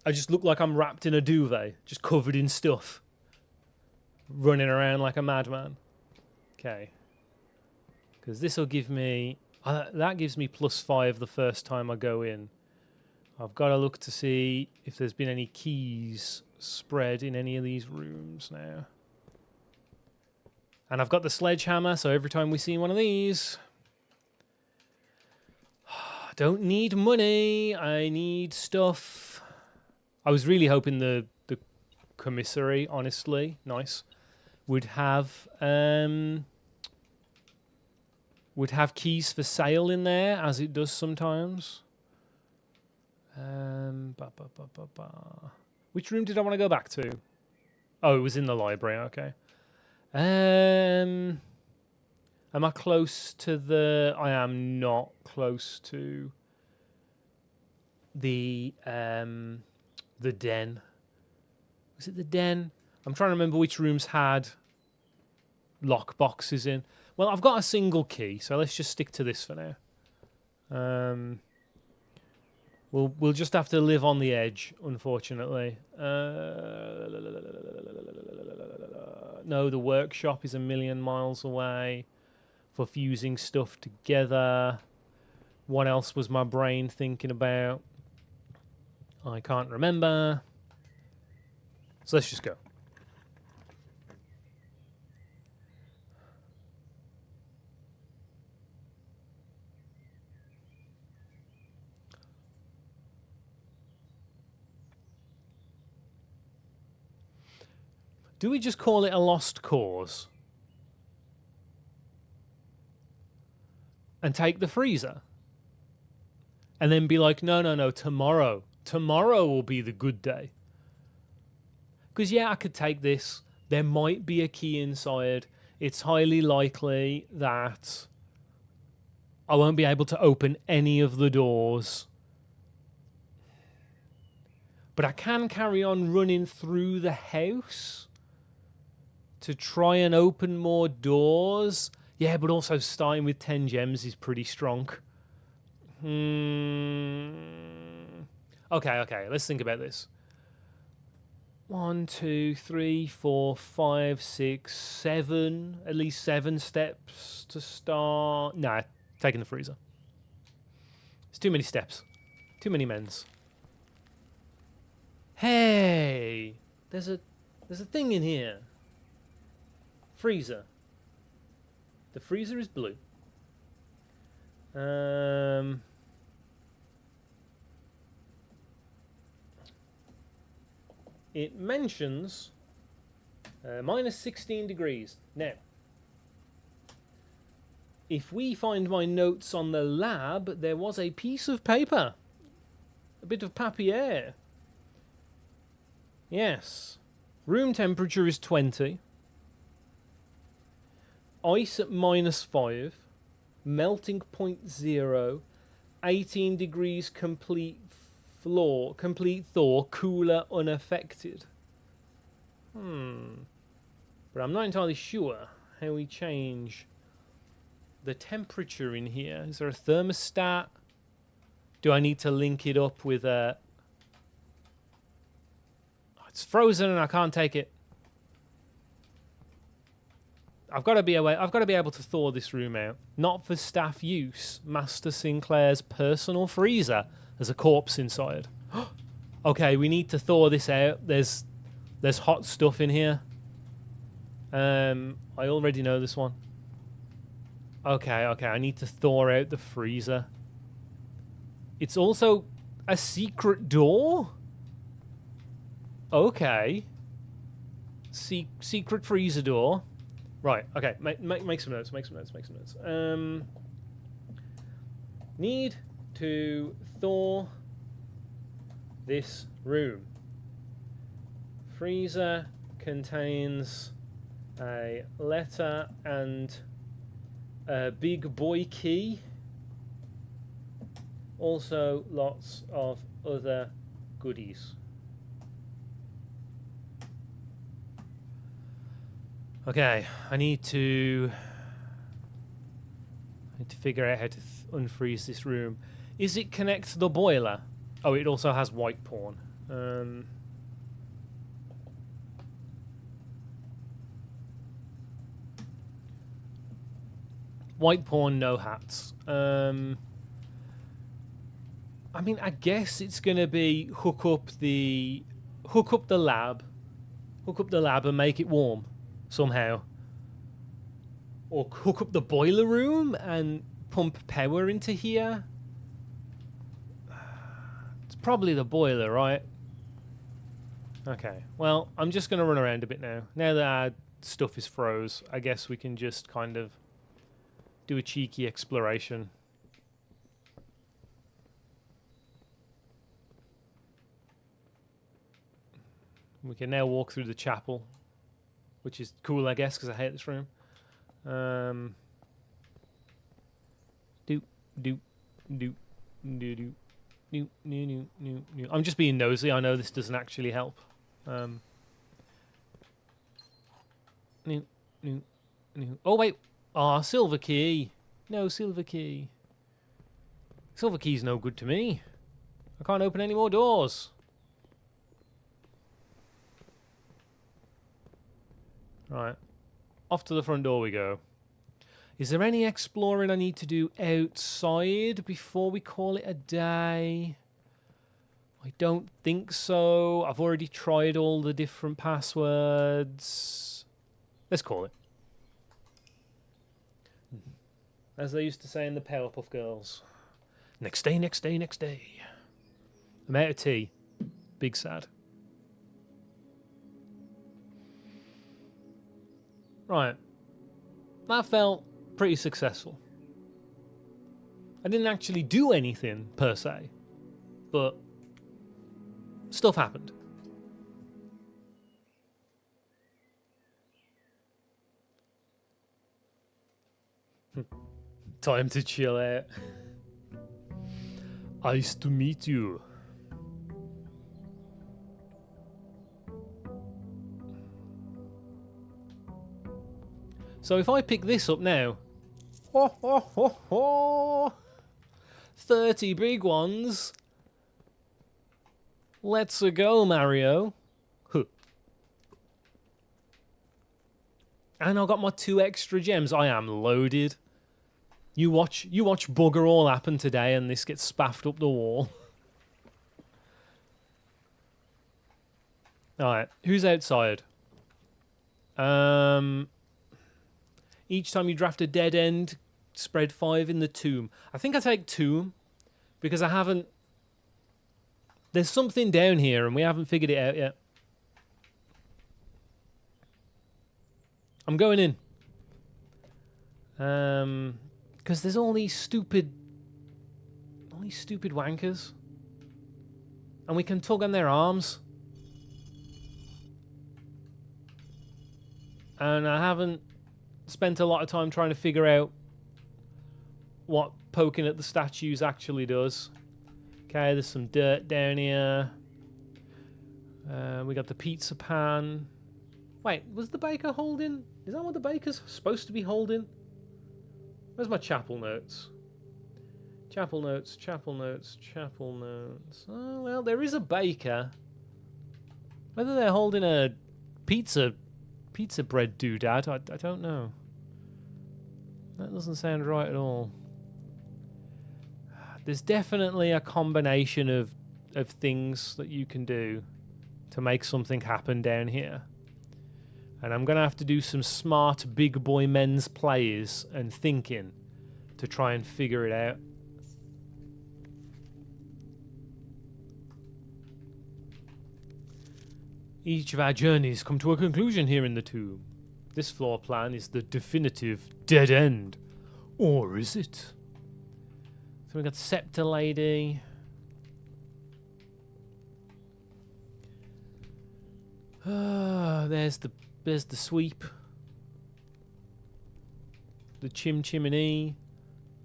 I just look like I'm wrapped in a duvet, just covered in stuff, running around like a madman. Okay. Because this will give me... that gives me +5 the first time I go in. I've got to look to see if there's been any keys spread in any of these rooms now. And I've got the sledgehammer, so every time we see one of these... I don't need money, I need stuff. I was really hoping the commissary, honestly, nice, would have keys for sale in there, as it does sometimes. Which room did I want to go back to? Oh, it was in the library. Okay. Am I close to the... I am not close to the den. Was it the den? I'm trying to remember which rooms had lock boxes in. Well, I've got a single key, so let's just stick to this for now. We'll just have to live on the edge, unfortunately. No, the workshop is a million miles away for fusing stuff together. What else was my brain thinking about? I can't remember. So let's just go. Do we just call it a lost cause? And take the freezer? And then be like, no, no, no, tomorrow. Tomorrow will be the good day. Because, yeah, I could take this. There might be a key inside. It's highly likely that I won't be able to open any of the doors. But I can carry on running through the house to try and open more doors. Yeah, but also starting with 10 gems is pretty strong. Okay, let's think about this. 1, 2, 3, 4, 5, 6, 7. At least 7 steps to start. Nah, taking the freezer. It's too many steps. Too many men's. Hey! There's a thing in here. Freezer. The freezer is blue. It mentions minus 16 degrees. Now, if we find my notes on the lab, there was a piece of paper. A bit of papier. Yes. Room temperature is 20. Ice at minus 5. Melting point 0. 18 degrees complete thaw, cooler unaffected. But I'm not entirely sure how we change the temperature in here. Is there a thermostat? Do I need to link it up with a... Oh, it's frozen and I can't take it. I've got to be able to thaw this room out. Not for staff use. Master Sinclair's personal freezer. There's a corpse inside. Okay, we need to thaw this out. There's hot stuff in here. I already know this one. Okay, I need to thaw out the freezer. It's also a secret door? Okay. Secret freezer door. Right, okay, make some notes, need to thaw this room. Freezer contains a letter and a big boy key. Also lots of other goodies. Okay, I need to figure out how to unfreeze this room. Is it connect to the boiler? Oh, it also has white pawn. White pawn, no hats. I mean, I guess it's gonna be hook up the lab and make it warm somehow, or hook up the boiler room and pump power into here. It's probably the boiler, right? Okay, well, I'm just gonna run around a bit now. Now that our stuff is froze, I guess we can just kind of do a cheeky exploration. We can now walk through the chapel, which is cool, I guess, because I hate this room. I'm just being nosy. I know this doesn't actually help. Oh, wait. Ah, silver key. No, silver key. Silver key's no good to me. I can't open any more doors. Right. Off to the front door we go. Is there any exploring I need to do outside before we call it a day? I don't think so. I've already tried all the different passwords. Let's call it. As they used to say in the Powerpuff Girls. Next day, next day, next day. I'm out of tea. Big sad. Right. That felt pretty successful. I didn't actually do anything, per se. But stuff happened. Time to chill out. Nice to meet you. So if I pick this up now, 30 big ones. Let's go, Mario. Huh. And I got my 2 extra gems. I am loaded. You watch bugger all happen today, and this gets spaffed up the wall. All right, who's outside? Each time you draft a dead end, spread 5 in the tomb. I think I take tomb because I haven't. There's something down here, and we haven't figured it out yet. I'm going in. Because there's all these stupid wankers, and we can tug on their arms. And I haven't spent a lot of time trying to figure out what poking at the statues actually does. Okay, there's some dirt down here. We got the pizza pan. Wait, was the baker holding? Is that what the baker's supposed to be holding? Where's my chapel notes? Chapel notes, chapel notes, chapel notes. Oh, well, there is a baker. Whether they're holding a pizza bread doodad, I don't know. That doesn't sound right at all. There's definitely a combination of things that you can do to make something happen down here. And I'm going to have to do some smart big boy men's plays and thinking to try and figure it out. Each of our journeys come to a conclusion here in the tomb. This floor plan is the definitive dead end. Or is it? So we've got Scepter Lady. There's the sweep. The chimney.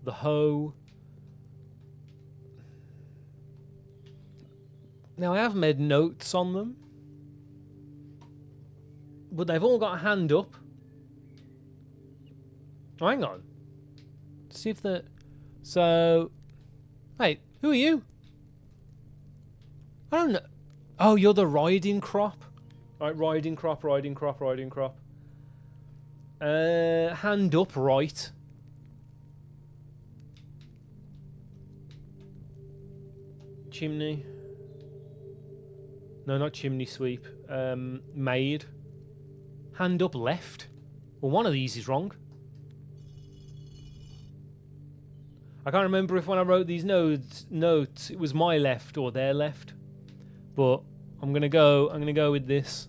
The hoe. Now I have made notes on them. But they've all got a hand up. Oh, hang on. See if the... So... Wait, who are you? I don't know. Oh, you're the riding crop. Right, riding crop, riding crop, riding crop. Hand up, right. Chimney. No, not chimney sweep. Maid. Hand up, left. Well, one of these is wrong. I can't remember if when I wrote these notes it was my left or their left. But I'm gonna go with this.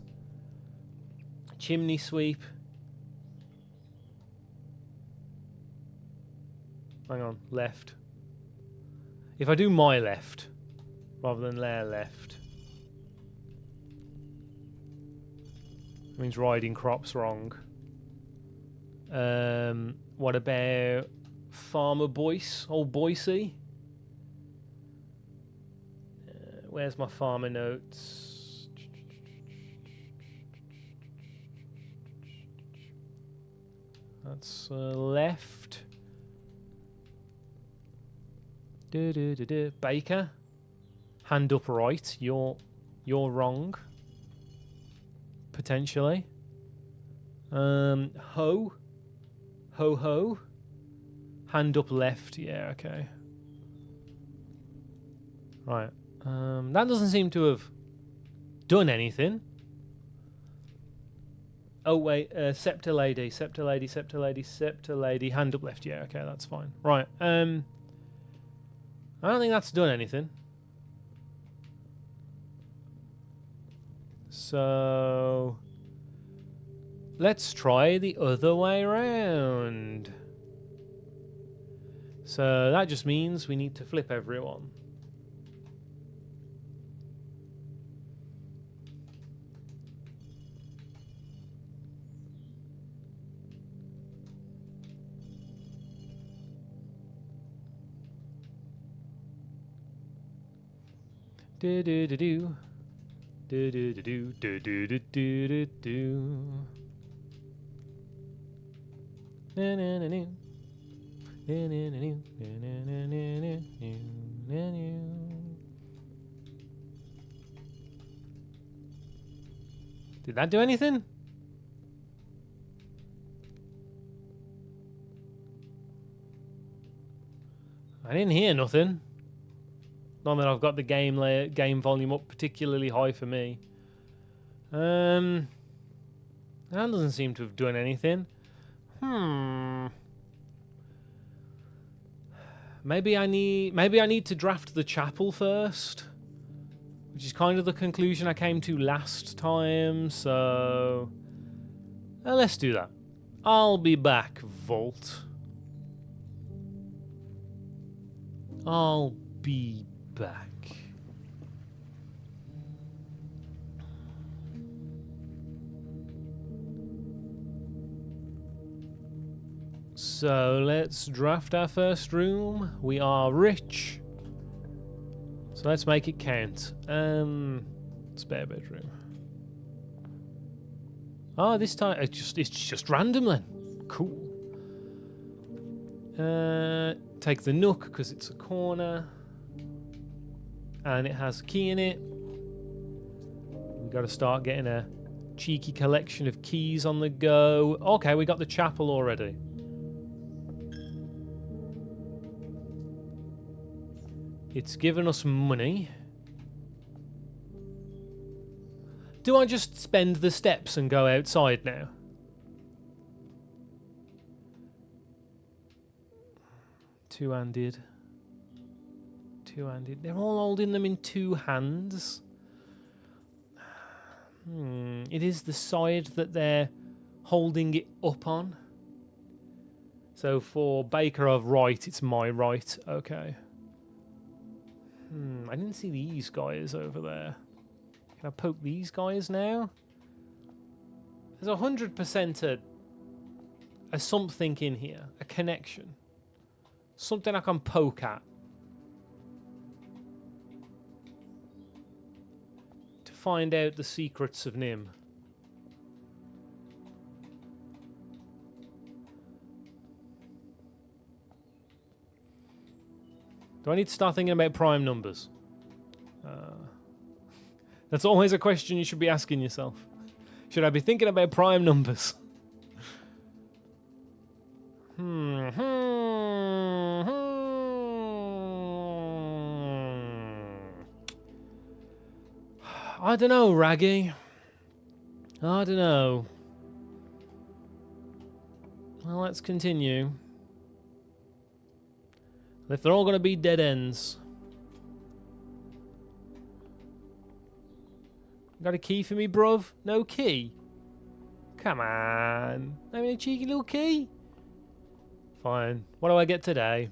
Chimney sweep. Hang on, left. If I do my left rather than their left, it means riding crop's wrong. What about Farmer Boyce? Old Boise? Where's my farmer notes? That's left. Baker. Hand up right. You're wrong. Potentially. Ho. Ho. Hand up left. Yeah, okay. Right. That doesn't seem to have done anything. Oh, wait. Scepter lady. Scepter lady. Scepter lady. Scepter lady. Hand up left. Yeah, okay, that's fine. Right. I don't think that's done anything. So... let's try the other way around. So that just means we need to flip everyone. Do do do do. Do do do do do do do do do. Na na na na. Na na na na na na na na na. Did that do anything? I didn't hear nothing. Not that I've got the game volume up particularly high for me. That doesn't seem to have done anything. Maybe I need to draft the chapel first, which is kind of the conclusion I came to last time. So let's do that. I'll be back, Vault. I'll be back. So let's draft our first room. We are rich, so let's make it count. Spare bedroom. Oh, this time it's just random then. Cool. Take the nook because it's a corner. And it has a key in it. We've got to start getting a cheeky collection of keys on the go. Okay, we got the chapel already. It's given us money. Do I just spend the steps and go outside now? Two-handed. Two-handed. They're all holding them in two hands. It is the side that they're holding it up on. So for Baker of right, it's my right. Okay. I didn't see these guys over there. Can I poke these guys now? There's 100% a something in here. A connection. Something I can poke at. Find out the secrets of Nim. Do I need to start thinking about prime numbers? That's always a question you should be asking yourself. Should I be thinking about prime numbers? I don't know, Raggy. I don't know. Well, let's continue. If they're all going to be dead ends. Got a key for me, bruv? No key? Come on. Having a cheeky little key? Fine. What do I get today?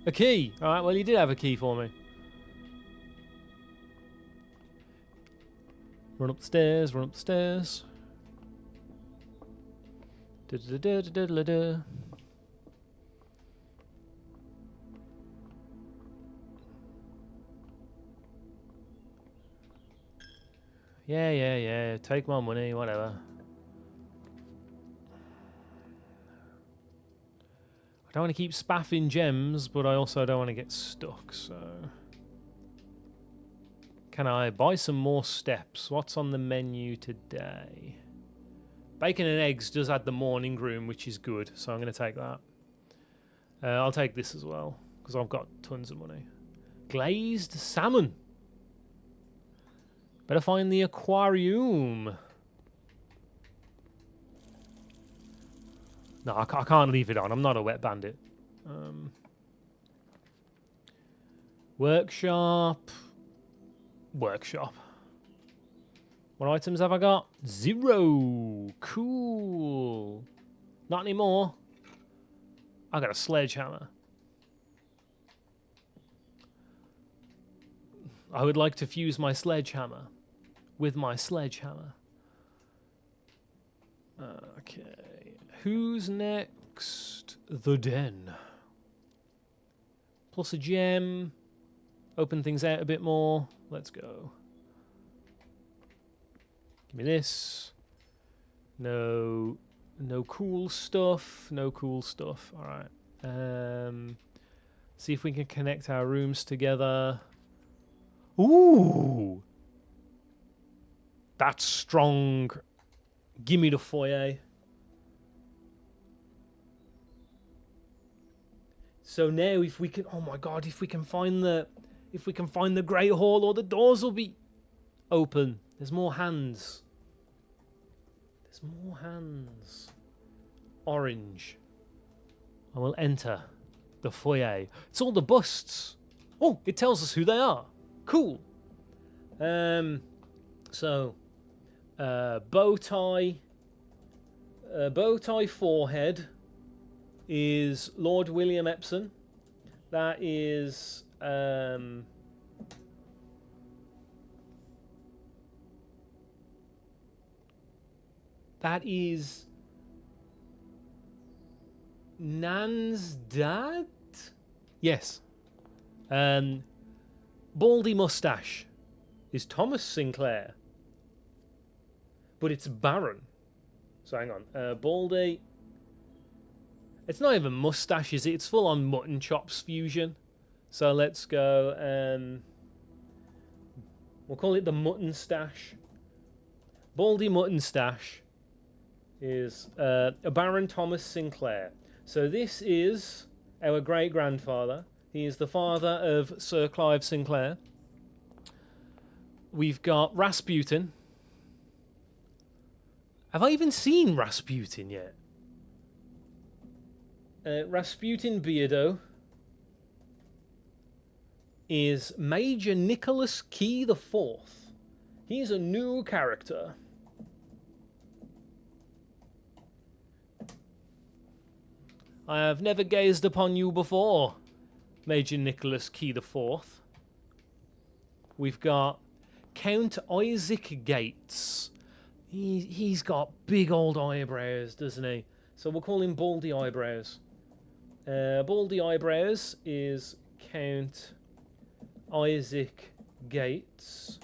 A key. Alright, well, you did have a key for me. Run up the stairs, run up the stairs. Da-da-da-da-da-da-da. Yeah. Take my money, whatever. I don't want to keep spaffing gems, but I also don't want to get stuck, so... Can I buy some more steps? What's on the menu today? Bacon and eggs does add the morning room, which is good, so I'm going to take that. I'll take this as well, because I've got tons of money. Glazed salmon. Better find the aquarium. No, I can't leave it on. I'm not a wet bandit. Workshop. What items have I got? 0. Cool. Not anymore. I got a sledgehammer. I would like to fuse my sledgehammer with my sledgehammer. Okay. Who's next? The Den. Plus a gem. Open things out a bit more. Let's go. Give me this. No cool stuff. No cool stuff. All right. See if we can connect our rooms together. Ooh. That's strong. Give me the foyer. So now if we can, oh my god, if we can find the Great Hall, all the doors will be open. There's more hands. There's more hands. Orange. I will enter the foyer. It's all the busts. Oh, it tells us who they are. Cool. So bow tie forehead is Lord William Epsom. That is Nan's dad? Yes. Baldy mustache is Thomas Sinclair. But it's Baron. So hang on. Baldy. It's not even mustache, is it? It's full on mutton chops fusion. So let's go. We'll call it the mutton stash. Baldy mutton stash is a Baron Thomas Sinclair. So this is our great-grandfather. He is the father of Sir Clive Sinclair. We've got Rasputin. Have I even seen Rasputin yet? Rasputin Beardo is Major Nicholas Key the Fourth. He's a new character. I have never gazed upon you before, Major Nicholas Key the Fourth. We've got Count Isaac Gates. He's got big old eyebrows, doesn't he? So we'll call him Baldy Eyebrows. Baldy Eyebrows is Count Isaac Gates.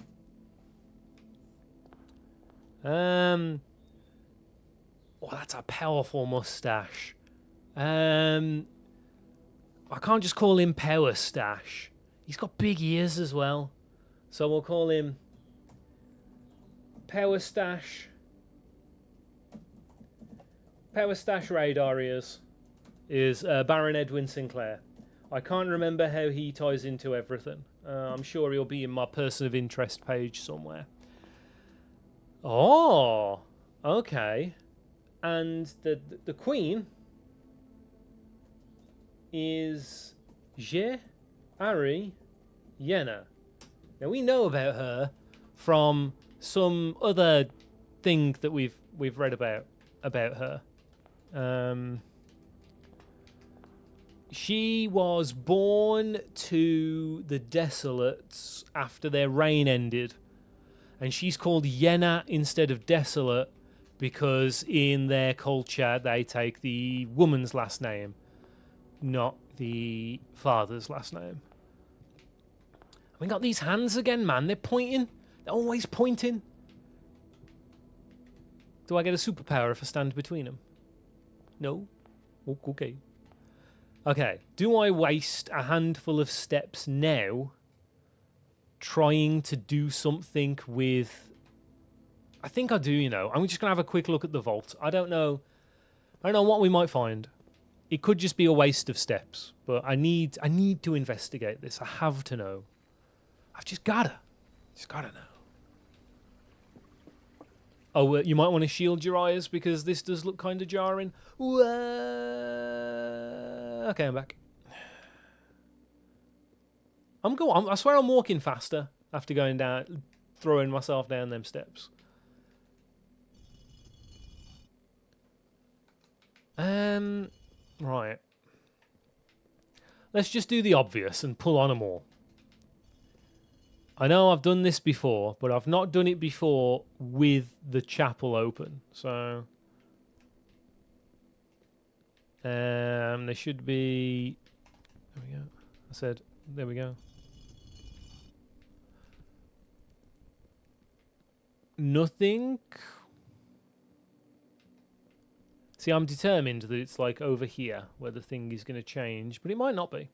Oh, that's a powerful mustache. I can't just call him Power Stash. He's got big ears as well. So we'll call him Power Stash. Power Stash radar ears is Baron Edwin Sinclair. I can't remember how he ties into everything. I'm sure he'll be in my person of interest page somewhere. Oh, okay. And the Queen is Ari Yenna. Now we know about her from some other thing that we've read about her. She was born to the Desolates after their reign ended, and she's called Yenna instead of Desolate because in their culture they take the woman's last name, not the father's last name. We got these hands again, man. They're pointing. They're always pointing. Do I get a superpower if I stand between them? No? Okay. Okay. Do I waste a handful of steps now trying to do something with... I think I do, you know. I'm just going to have a quick look at the vault. I don't know what we might find. It could just be a waste of steps, but I need to investigate this. I have to know. I've just gotta know. Oh, you might want to shield your eyes because this does look kind of jarring. Okay, I'm back. I swear I'm walking faster after going down, throwing myself down them steps. Right. Let's just do the obvious and pull on them all. I know I've done this before, but I've not done it before with the chapel open. So there should be. There we go. I said, there we go. Nothing. See, I'm determined that it's like over here where the thing is going to change, but it might not be.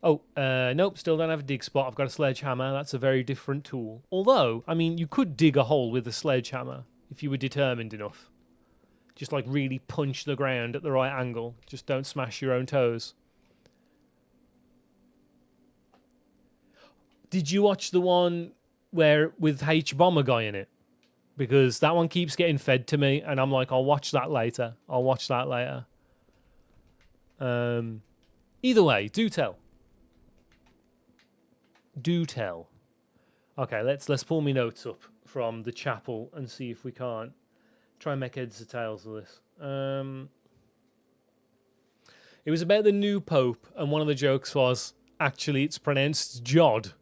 Oh, nope, still don't have a dig spot. I've got a sledgehammer. That's a very different tool. Although, I mean, you could dig a hole with a sledgehammer if you were determined enough. Just like really punch the ground at the right angle. Just don't smash your own toes. Did you watch the one where with H-Bomber guy in it? Because that one keeps getting fed to me, and I'm like, I'll watch that later. I'll watch that later. Either way, do tell. Do tell. Okay, let's pull me notes up from the chapel and see if we can't try and make heads or tails of this. It was about the new pope, and one of the jokes was, actually, it's pronounced Jod.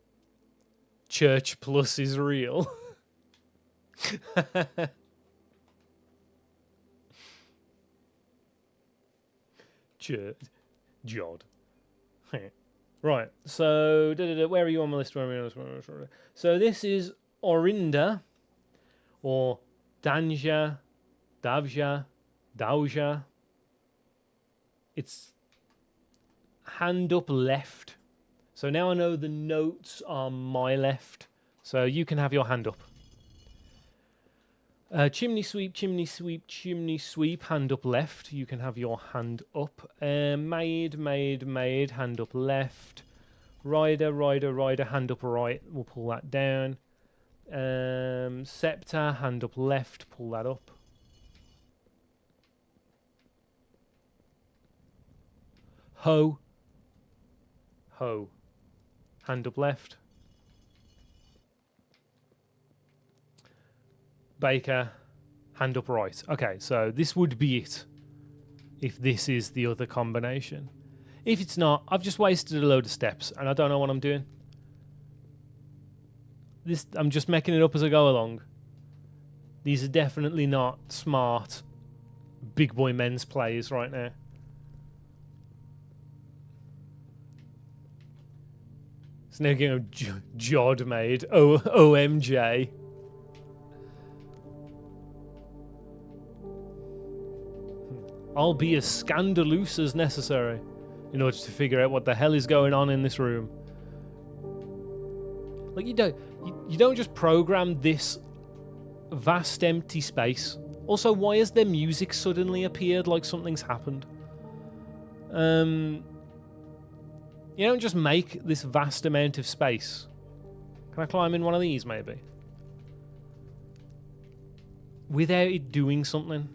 Church plus is real. Church. Jod. Right, so where are you on my list? So this is Orinda, or Danja, Davja, Dauja. It's hand up left. So now I know the notes are my left. So you can have your hand up. Chimney sweep, chimney sweep, chimney sweep, hand up left. You can have your hand up. Maid, maid, maid, hand up left. Rider, rider, rider, hand up right. We'll pull that down. Scepter, hand up left, pull that up. Hoe. Hoe. Hand up left. Baker, hand up right. Okay, so this would be it if this is the other combination. If it's not, I've just wasted a load of steps and I don't know what I'm doing. I'm just making it up as I go along. These are definitely not smart big boy men's plays right now. It's now getting a Jod made. OMJ. I'll be as scandalous as necessary in order to figure out what the hell is going on in this room. Like you don't just program this vast empty space. Also, why has their music suddenly appeared like something's happened? You don't just make this vast amount of space. Can I climb in one of these maybe? Without it doing something.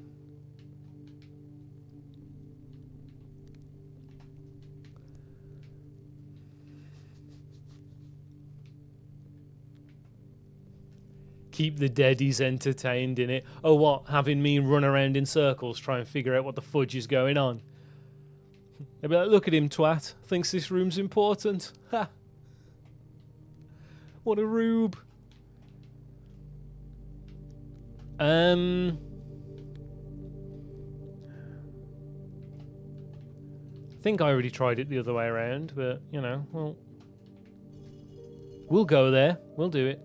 Keep the deadies entertained in it. Oh, what? Having me run around in circles trying to figure out what the fudge is going on. They'll be like, look at him, twat. Thinks this room's important. Ha! What a rube. I think I already tried it the other way around, but, you know, well... We'll go there. We'll do it.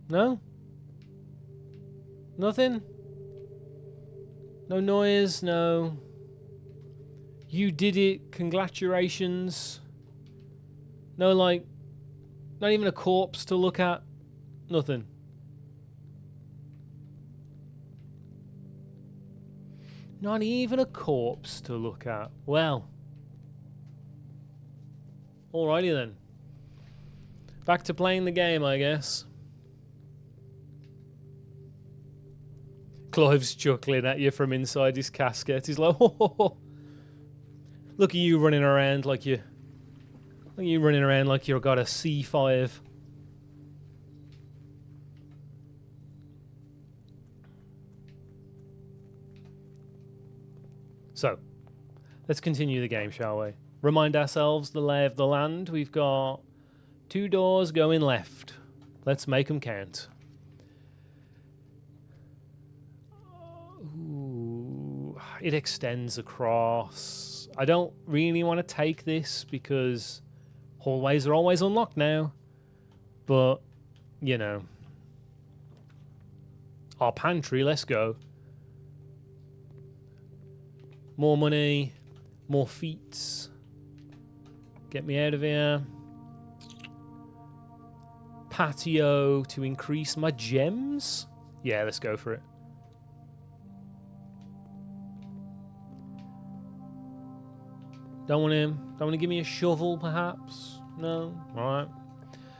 No? Nothing? No noise, no. You did it, congratulations. No, like, not even a corpse to look at. Nothing. Not even a corpse to look at. Well. Alrighty then. Back to playing the game, I guess. Clive's chuckling at you from inside his casket. He's like, oh, look at you running around like you. Look at you running around like you've got a C5. So, let's continue the game, shall we? Remind ourselves the lay of the land. We've got 2 doors going left. Let's make them count. Ooh, it extends across. I don't really want to take this because hallways are always unlocked now. But, you know. Our pantry, let's go. More money, more feats. Get me out of here. Patio to increase my gems? Yeah, let's go for it. Don't want him. Don't want to give me a shovel, perhaps? No? Alright.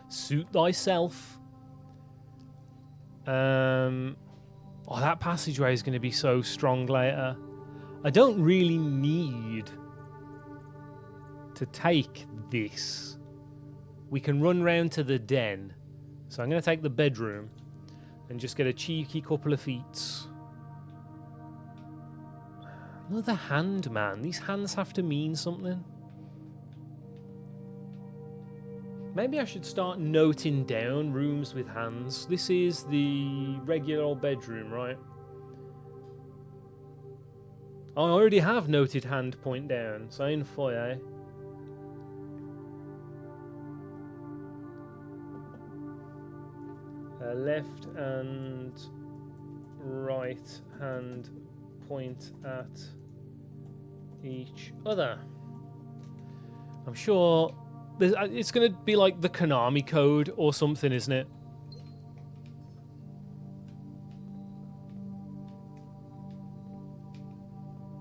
Suit thyself. Oh, that passageway is going to be so strong later. I don't really need to take this. We can run round to the den. So I'm going to take the bedroom and just get a cheeky couple of feats. Another hand, man. These hands have to mean something. Maybe I should start noting down rooms with hands. This is the regular old bedroom, right? I already have noted hand point down. So in foyer. Left and right hand point at each other. I'm sure it's going to be like the Konami code or something, isn't it?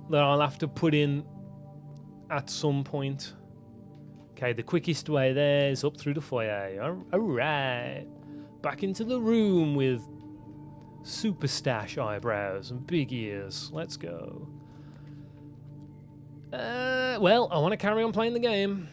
That I'll have to put in at some point. Okay, the quickest way there is up through the foyer. Alright. Back into the room with super stash eyebrows and big ears. Let's go. Well, I want to carry on playing the game.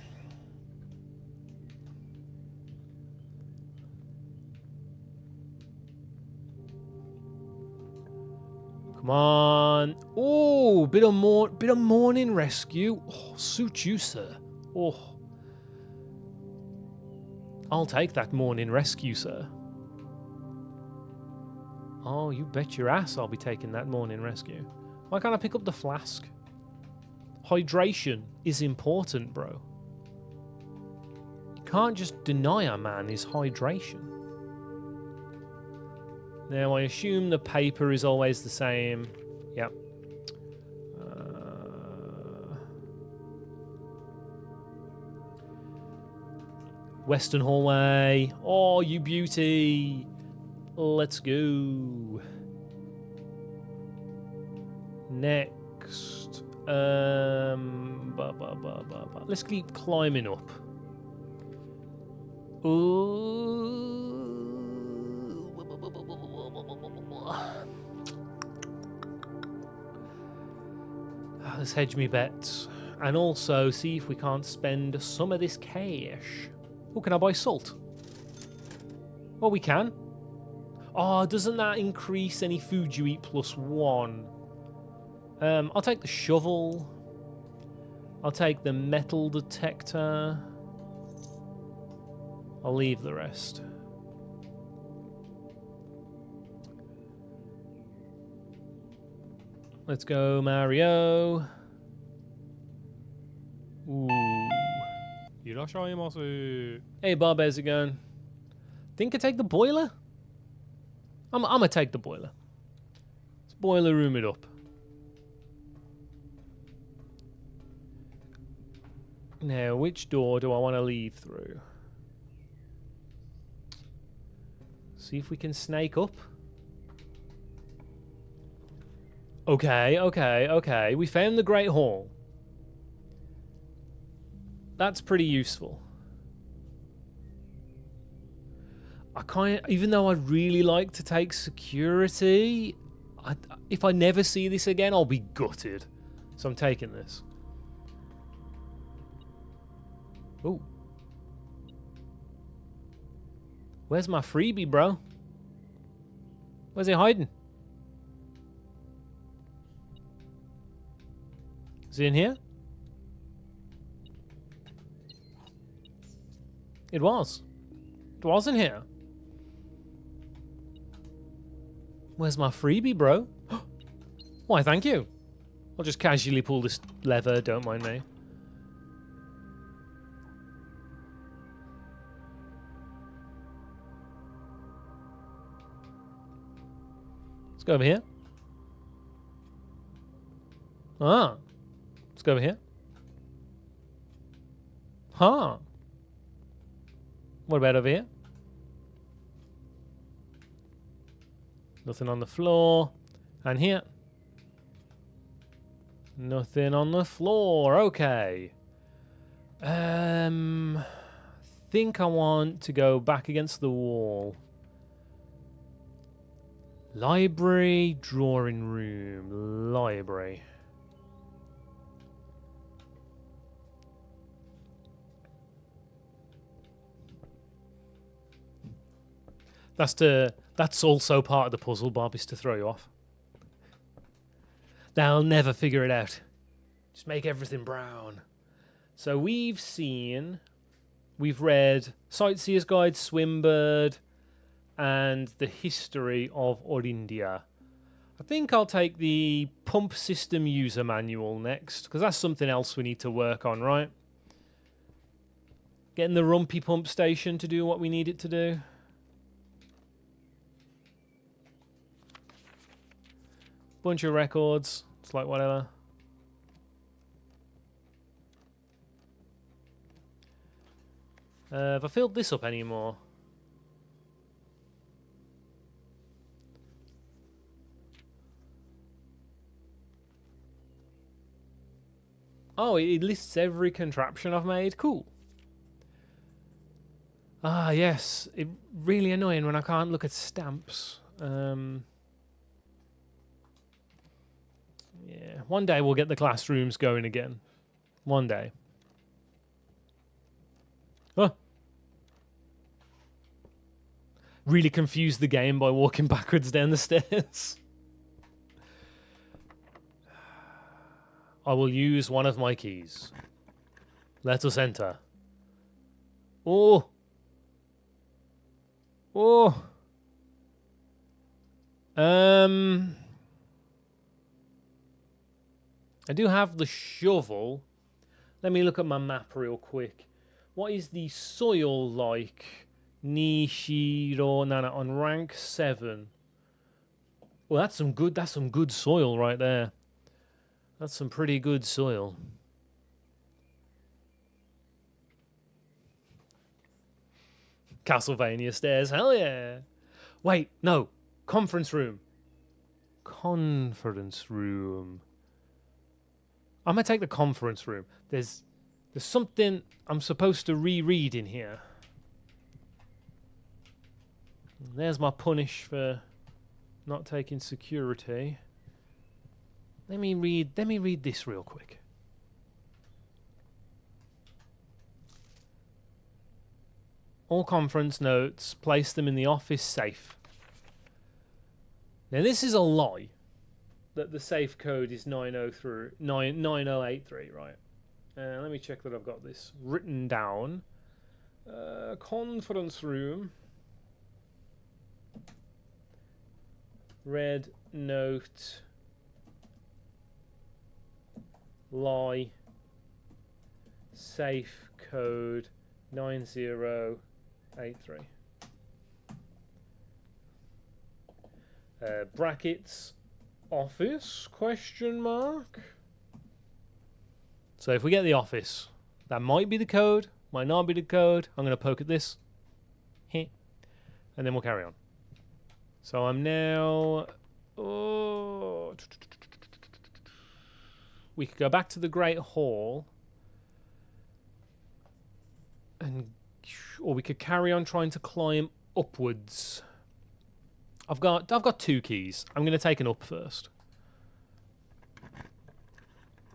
Come on. Oh, bit of morning rescue. Oh, suit you, sir. Oh. I'll take that morning rescue, sir. Oh, you bet your ass I'll be taking that morning rescue. Why can't I pick up the flask? Hydration is important, bro. You can't just deny a man his hydration. Now, I assume the paper is always the same. Yep. Western hallway. Oh, you beauty. Let's go. Next. Let's keep climbing up. Let's hedge me bets. And also see if we can't spend some of this cash. Oh, can I buy salt? Oh, we can. Oh, doesn't that increase any food you eat +1? I'll take the shovel. I'll take the metal detector. I'll leave the rest. Let's go, Mario. Ooh. Hey, Bob, how's it going? Think I take the boiler? I'm gonna take the boiler. Let's boiler room it up. Now, which door do I want to leave through? See if we can snake up. Okay. We found the Great Hall. That's pretty useful. Even though I'd really like to take security, If I never see this again, I'll be gutted. So I'm taking this. Ooh. Where's my freebie, bro? Where's he hiding? Is he in here? It was. It was in here. Where's my freebie, bro? Why, thank you. I'll just casually pull this lever, don't mind me. Let's go over here. Ah. Let's go over here. Huh. What about over here? Nothing on the floor. And here. Nothing on the floor. Okay. Think I want to go back against the wall. Library, drawing room, library. That's also part of the puzzle, Bob, is to throw you off. They'll never figure it out. Just make everything brown. So we've read Sightseer's Guide, Swimbird, and the history of Orindia. I think I'll take the pump system user manual next, because that's something else we need to work on, right? Getting the Rumpy pump station to do what we need it to do. Bunch of records. It's like whatever. Have I filled this up anymore? Oh, it lists every contraption I've made. Cool. Ah, yes. It's really annoying when I can't look at stamps. Yeah, one day we'll get the classrooms going again. One day. Huh. Really confused the game by walking backwards down the stairs. I will use one of my keys. Let us enter. Oh. Oh. I do have the shovel. Let me look at my map real quick. What is the soil like? Nishiro Nana on rank 7. Well, that's some good soil right there. That's some pretty good soil. Castlevania stairs, hell yeah. Wait, no. Conference room. Conference room. I'm going to take the conference room. There's something I'm supposed to reread in here. There's my punish for not taking security. Let me read this real quick. All conference notes, place them in the office safe. Now this is a lie that the safe code is 9083, right? Let me check that I've got this written down. Conference room. Red note. Lie. Safe code 9083. Brackets. Office, question mark. So if we get the office, that might be the code, might not be the code. I'm going to poke at this. And then we'll carry on. So I'm now... Oh, we could go back to the Great Hall. Or we could carry on trying to climb upwards. I've got 2 keys. I'm going to take an up first.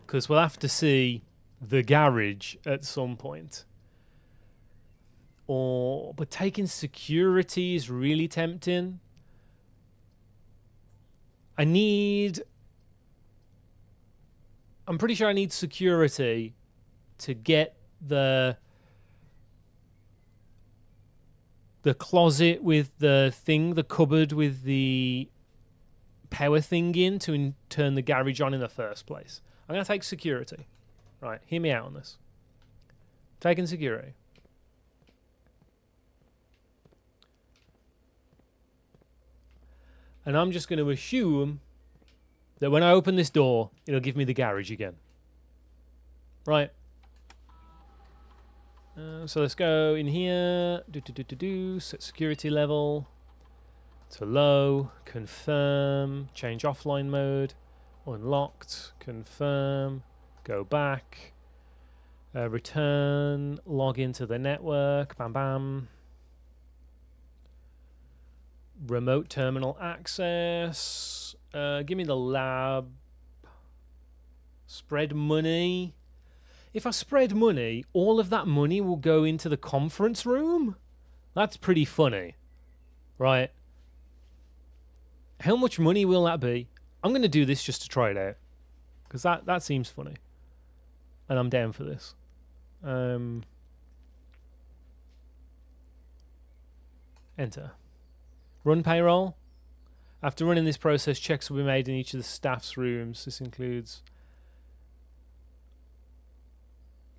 Because we'll have to see the garage at some point. But taking security is really tempting. I'm pretty sure I need security to get the closet with the cupboard with the power thing in to turn the garage on in the first place. I'm going to take security. Right, hear me out on this. Taking security. And I'm just going to assume that when I open this door, it'll give me the garage again. Right. So let's go in here. Set security level to low. Confirm. Change offline mode. Unlocked. Confirm. Go back. Return. Log into the network. Bam bam. Remote terminal access. Give me the lab. Spread money. If I spread money, all of that money will go into the conference room? That's pretty funny. Right. How much money will that be? I'm going to do this just to try it out. Because that seems funny. And I'm down for this. Enter. Run payroll. After running this process, checks will be made in each of the staff's rooms. This includes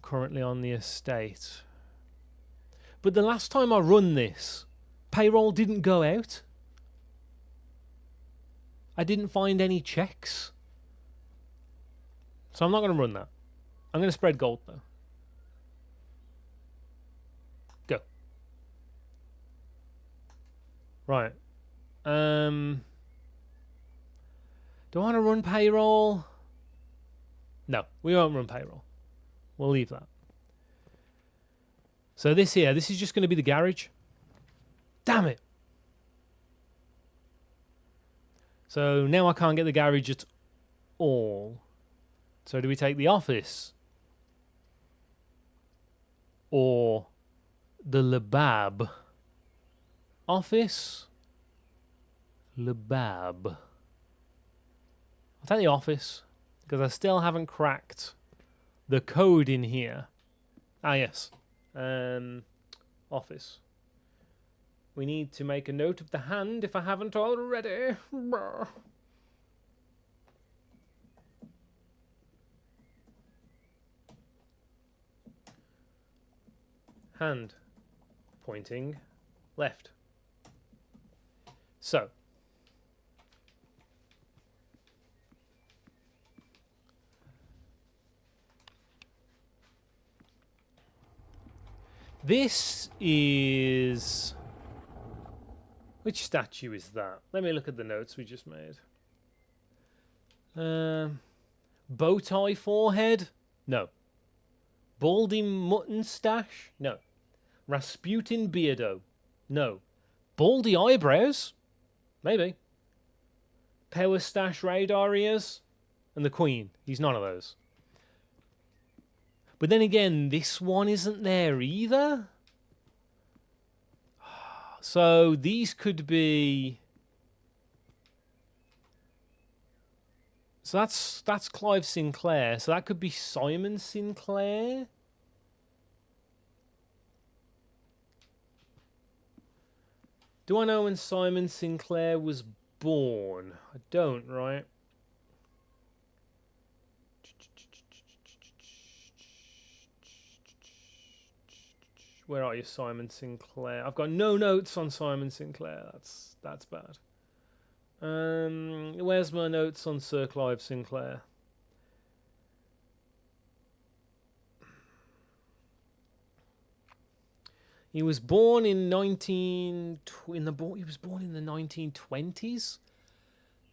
currently on the estate. But the last time I run this, payroll didn't go out. I didn't find any checks. So I'm not going to run that. I'm going to spread gold though. Go. Right. Do I want to run payroll? No, we won't run payroll. We'll leave that. So this is just going to be the garage. Damn it. So now I can't get the garage at all. So do we take the office? Or the Labab? Office? Labab. I'll take the office, because I still haven't cracked the code in here. Ah, yes. Office. We need to make a note of the hand if I haven't already. Hand. Pointing left. So. This is... Which statue is that? Let me look at the notes we just made. Bow tie forehead? No. Baldy mutton stash? No. Rasputin beardo? No. Baldy eyebrows? Maybe. Power stash radar ears? And the Queen. He's none of those. But then again, this one isn't there either. So these could be... So that's Clive Sinclair. So that could be Simon Sinclair. Do I know when Simon Sinclair was born? I don't, right? Where are you, Simon Sinclair? I've got no notes on Simon Sinclair. That's bad. Where's my notes on Sir Clive Sinclair? He was born in he was born in the 1920s.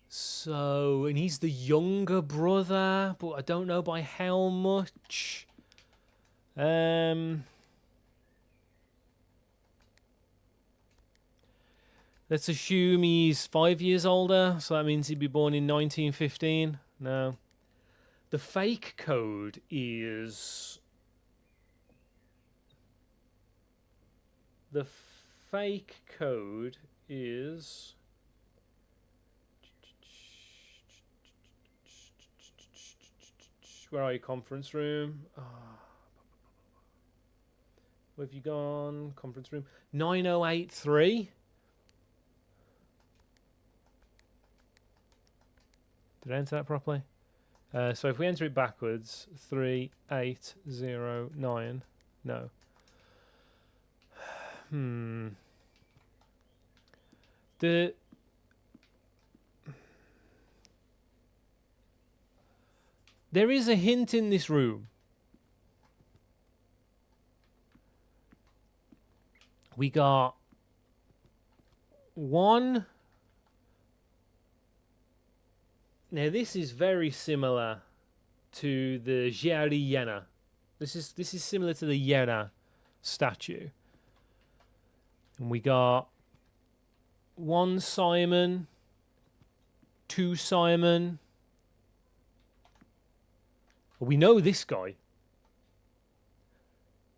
So, and he's the younger brother, but I don't know by how much. Let's assume he's 5 years older, so that means he'd be born in 1915. No. The fake code is... The fake code is... Where are you? Conference room. Oh. Where have you gone? Conference room. 9083. Did I enter that properly? So if we enter it backwards, 3809. No. There is a hint in this room. We got one. Now this is very similar to the Jiari Yena. This is similar to the Yena statue. And we got one Simon, two Simon. We know this guy.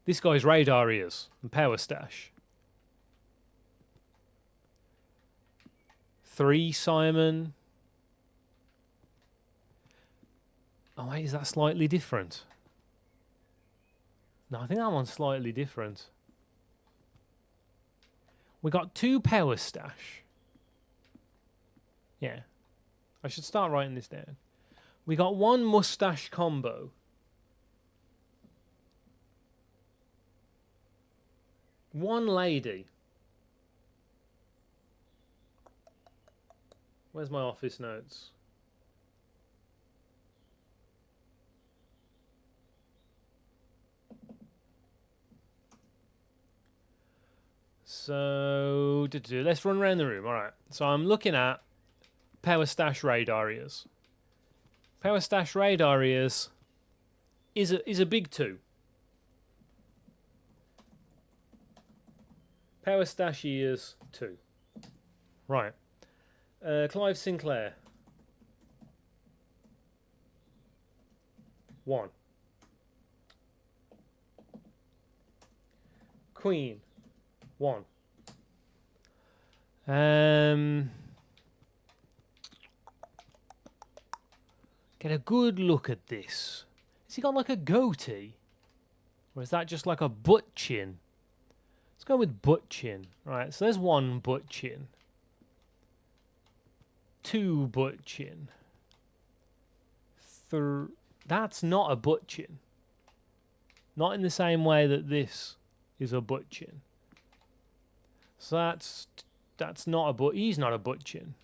This guy's radar ears and power stash. 3 Simon. Oh wait, is that slightly different? No, I think that one's slightly different. We got 2 power stash. Yeah. I should start writing this down. We got 1 mustache combo. One lady. Where's my office notes? So, let's run around the room. All right. So I'm looking at power stash radar ears. Power stash radar ears is a big 2. Power stash ears 2. Right. Clive Sinclair. 1. Queen. 1. Get a good look at this. Has he got like a goatee? Or is that just like a butt chin? Let's go with butt chin. Right, so there's 1 butt chin. 2 butt chin. That's not a butt chin. Not in the same way that this is a butt chin. So that's not a butt. He's not a butt chin.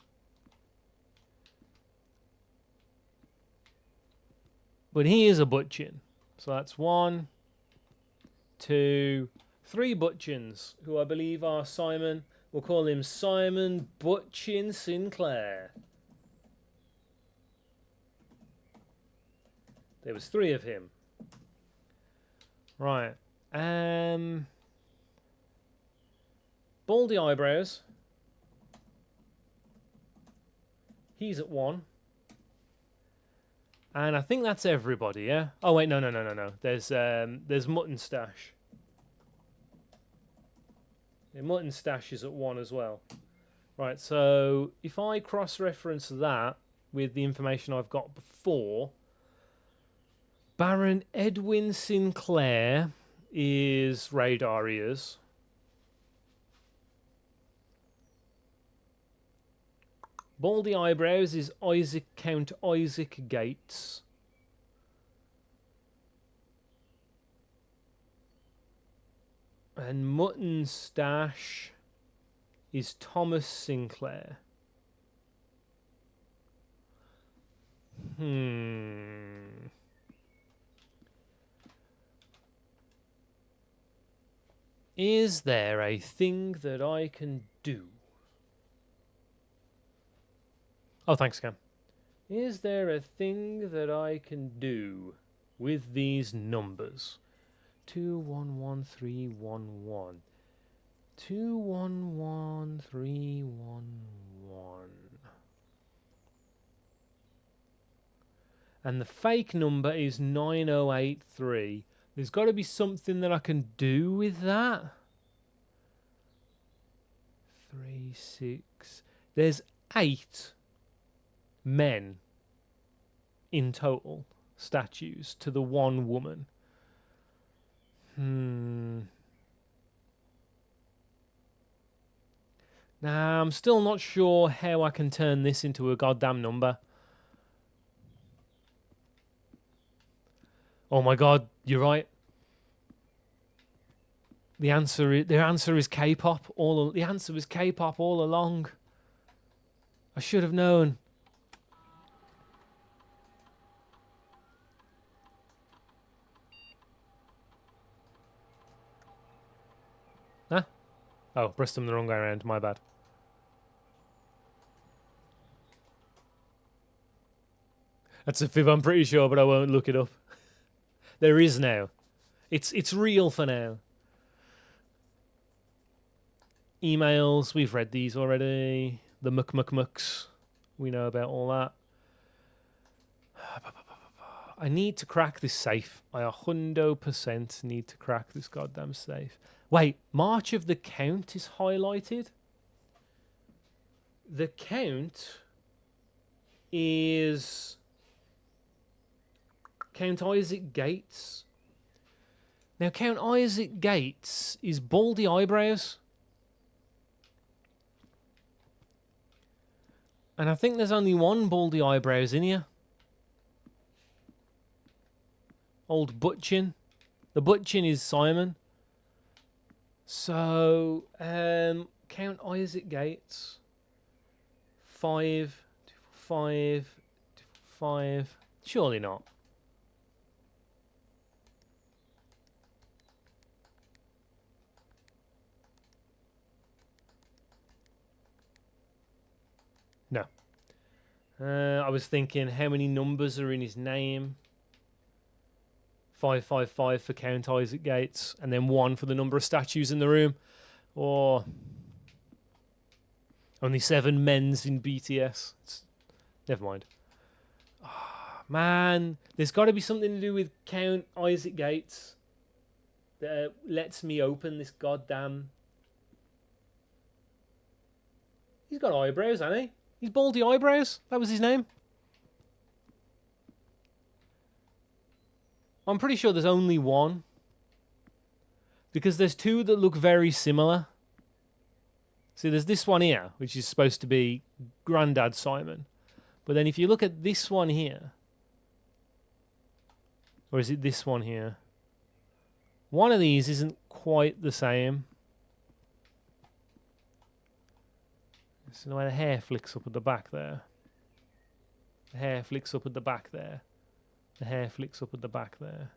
But he is a butt chin. So that's 1, 2, 3 butt chins, who I believe are Simon. We'll call him Simon Buttchin Sinclair. There was 3 of him. Right. Baldy eyebrows. He's at 1. And I think that's everybody, yeah? Oh wait, no. There's Mutton Stash. Yeah, Mutton Stash is at 1 as well. Right, so if I cross-reference that with the information I've got before, Baron Edwin Sinclair is radar ears. Baldy eyebrows is Count Isaac Gates. And Mutton Stash is Thomas Sinclair. Is there a thing that I can do? Oh, thanks, Cam. Is there a thing that I can do with these numbers? 211311. 211311. And the fake number is 9083. There's got to be something that I can do with that. 3, 6. There's 8 men in total, statues, to the one woman. Nah, I'm still not sure how I can turn this into a goddamn number. Oh my god, you're right. The answer is K-pop. The answer was K-pop all along. I should have known. Huh? Oh, pressed them the wrong way around. My bad. That's a fib, I'm pretty sure, but I won't look it up. There is now. It's real for now. Emails, we've read these already. The mucks, we know about all that. I need to crack this safe. I 100% need to crack this goddamn safe. Wait, March of the Count is highlighted? The Count is Count Isaac Gates. Now, Count Isaac Gates is baldy eyebrows. And I think there's only one baldy eyebrows in here. Old Butchin. The Butchin is Simon. So, Count Isaac Gates. 5, 5, 5. Surely not. No. I was thinking how many numbers are in his name. 555 for Count Isaac Gates, and then 1 for the number of statues in the room. Or only 7 men's in BTS. Never mind. Oh, man, there's got to be something to do with Count Isaac Gates that lets me open this goddamn... He's got eyebrows, hasn't he? He's baldy eyebrows. That was his name. I'm pretty sure there's only 1. Because there's 2 that look very similar. See, there's this one here, which is supposed to be Grandad Simon. But then if you look at this one here, or is it this one here? One of these isn't quite the same. So the way the hair flicks up at the back there. The hair flicks up at the back there. The hair flicks up at the back there.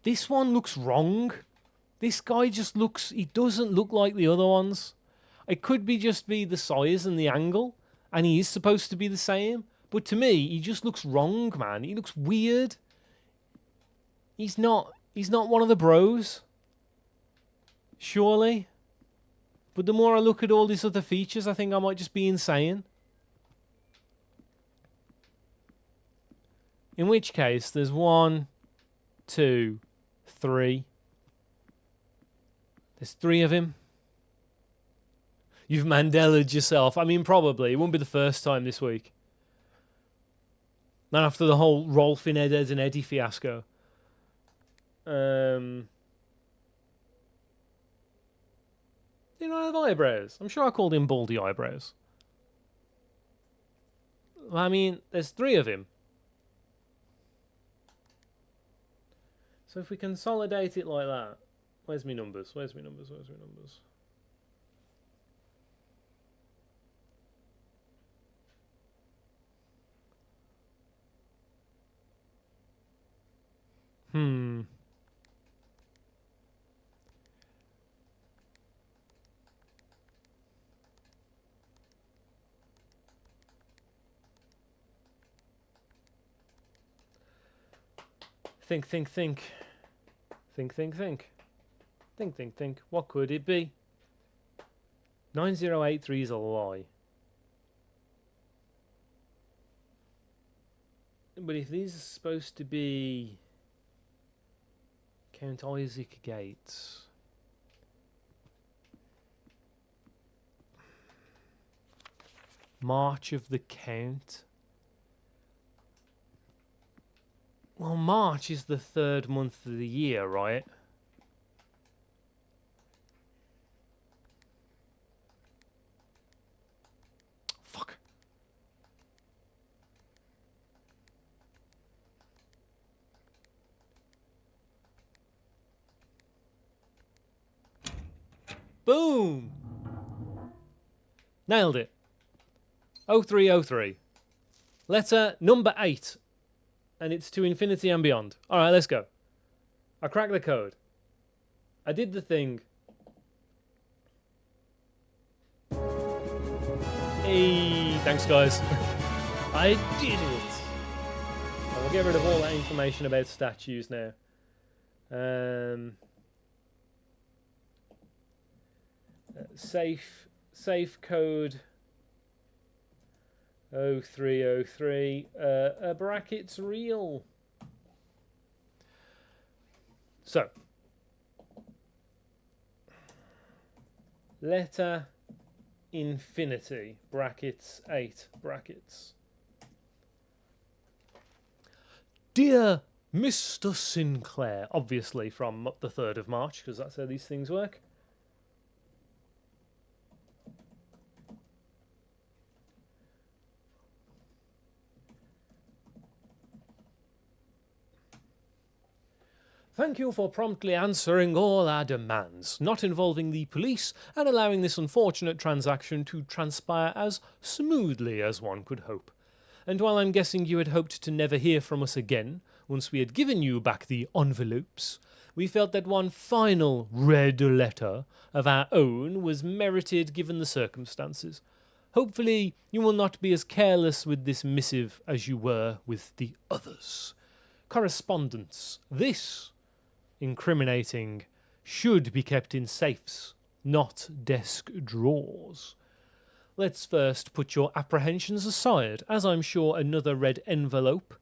This one looks wrong. This guy just looks... He doesn't look like the other ones. It could be just be the size and the angle. And he is supposed to be the same. But to me, he just looks wrong, man. He looks weird. He's not one of the bros. Surely. But the more I look at all these other features, I think I might just be insane. In which case, there's 1, 2, 3. There's 3 of him. You've Mandela'd yourself. I mean, probably. It won't be the first time this week. Not after the whole Rolf in Ed and Eddie fiasco. Do you not have eyebrows? I'm sure I called him baldy eyebrows. I mean, there's 3 of him. So if we consolidate it like that, where's my numbers? Where's my numbers? Where's my numbers? Think. Think. What could it be? 9083 is a lie. But if these are supposed to be Count Isaac Gates, March of the Count. Well, March is the third month of the year, right? Fuck. Boom! Nailed it. 0303. Letter number 8. And it's to infinity and beyond. Alright, let's go. I cracked the code. I did the thing. Hey, thanks guys. I did it. I'll get rid of all that information about statues now. Safe code 0303 brackets real. So letter infinity brackets 8 brackets. Dear Mr. Sinclair, obviously from the 3rd of March, because that's how these things work. Thank you for promptly answering all our demands, not involving the police, and allowing this unfortunate transaction to transpire as smoothly as one could hope. And while I'm guessing you had hoped to never hear from us again, once we had given you back the envelopes, we felt that one final red letter of our own was merited given the circumstances. Hopefully you will not be as careless with this missive as you were with the others. Correspondence. This incriminating should be kept in safes, not desk drawers. Let's first put your apprehensions aside, as I'm sure another red envelope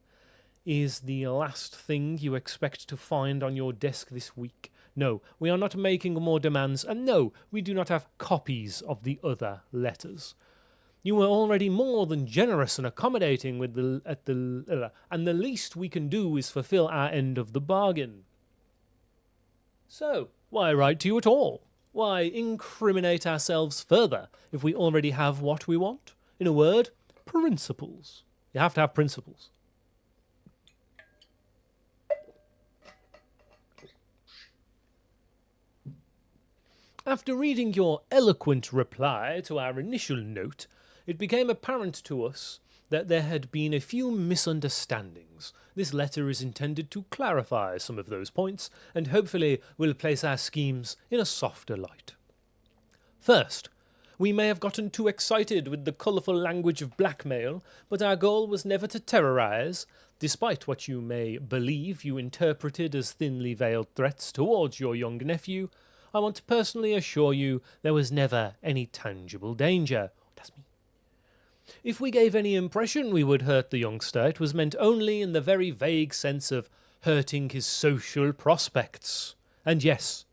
is the last thing you expect to find on your desk this week. No, we are not making more demands, and no, we do not have copies of the other letters. You were already more than generous and accommodating with and the least we can do is fulfill our end of the bargain. So, why write to you at all? Why incriminate ourselves further if we already have what we want? In a word, principles. You have to have principles. After reading your eloquent reply to our initial note, it became apparent to us that there had been a few misunderstandings. This letter is intended to clarify some of those points, and hopefully will place our schemes in a softer light. First, we may have gotten too excited with the colourful language of blackmail, but our goal was never to terrorise, despite what you may believe you interpreted as thinly veiled threats towards your young nephew. I want to personally assure you there was never any tangible danger. That's me. If we gave any impression we would hurt the youngster, it was meant only in the very vague sense of hurting his social prospects. And yes,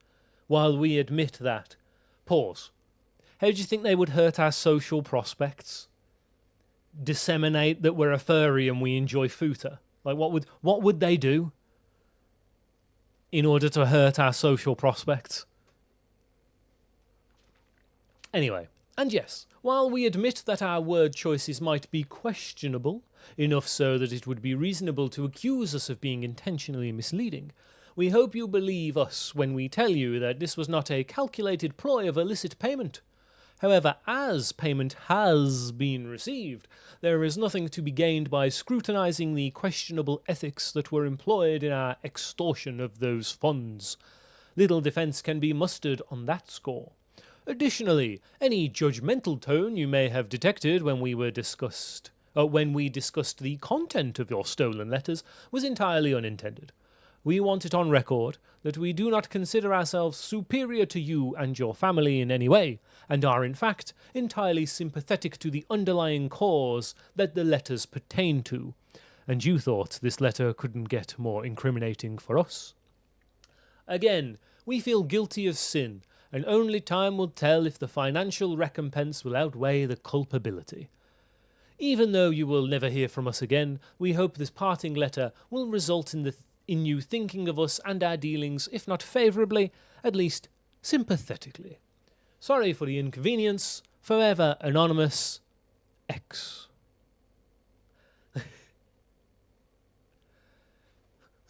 while we admit that... Pause. How do you think they would hurt our social prospects? Disseminate that we're a furry and we enjoy futa? Like, what would they do in order to hurt our social prospects? Anyway, and yes, while we admit that our word choices might be questionable, enough so that it would be reasonable to accuse us of being intentionally misleading, we hope you believe us when we tell you that this was not a calculated ploy of illicit payment. However, as payment has been received, there is nothing to be gained by scrutinising the questionable ethics that were employed in our extortion of those funds. Little defence can be mustered on that score. Additionally, any judgmental tone you may have detected when we discussed the content of your stolen letters was entirely unintended. We want it on record that we do not consider ourselves superior to you and your family in any way, and are in fact entirely sympathetic to the underlying cause that the letters pertain to. And you thought this letter couldn't get more incriminating for us? Again, we feel guilty of sin, and only time will tell if the financial recompense will outweigh the culpability. Even though you will never hear from us again, we hope this parting letter will result in you thinking of us and our dealings, if not favourably, at least sympathetically. Sorry for the inconvenience. Forever anonymous, X.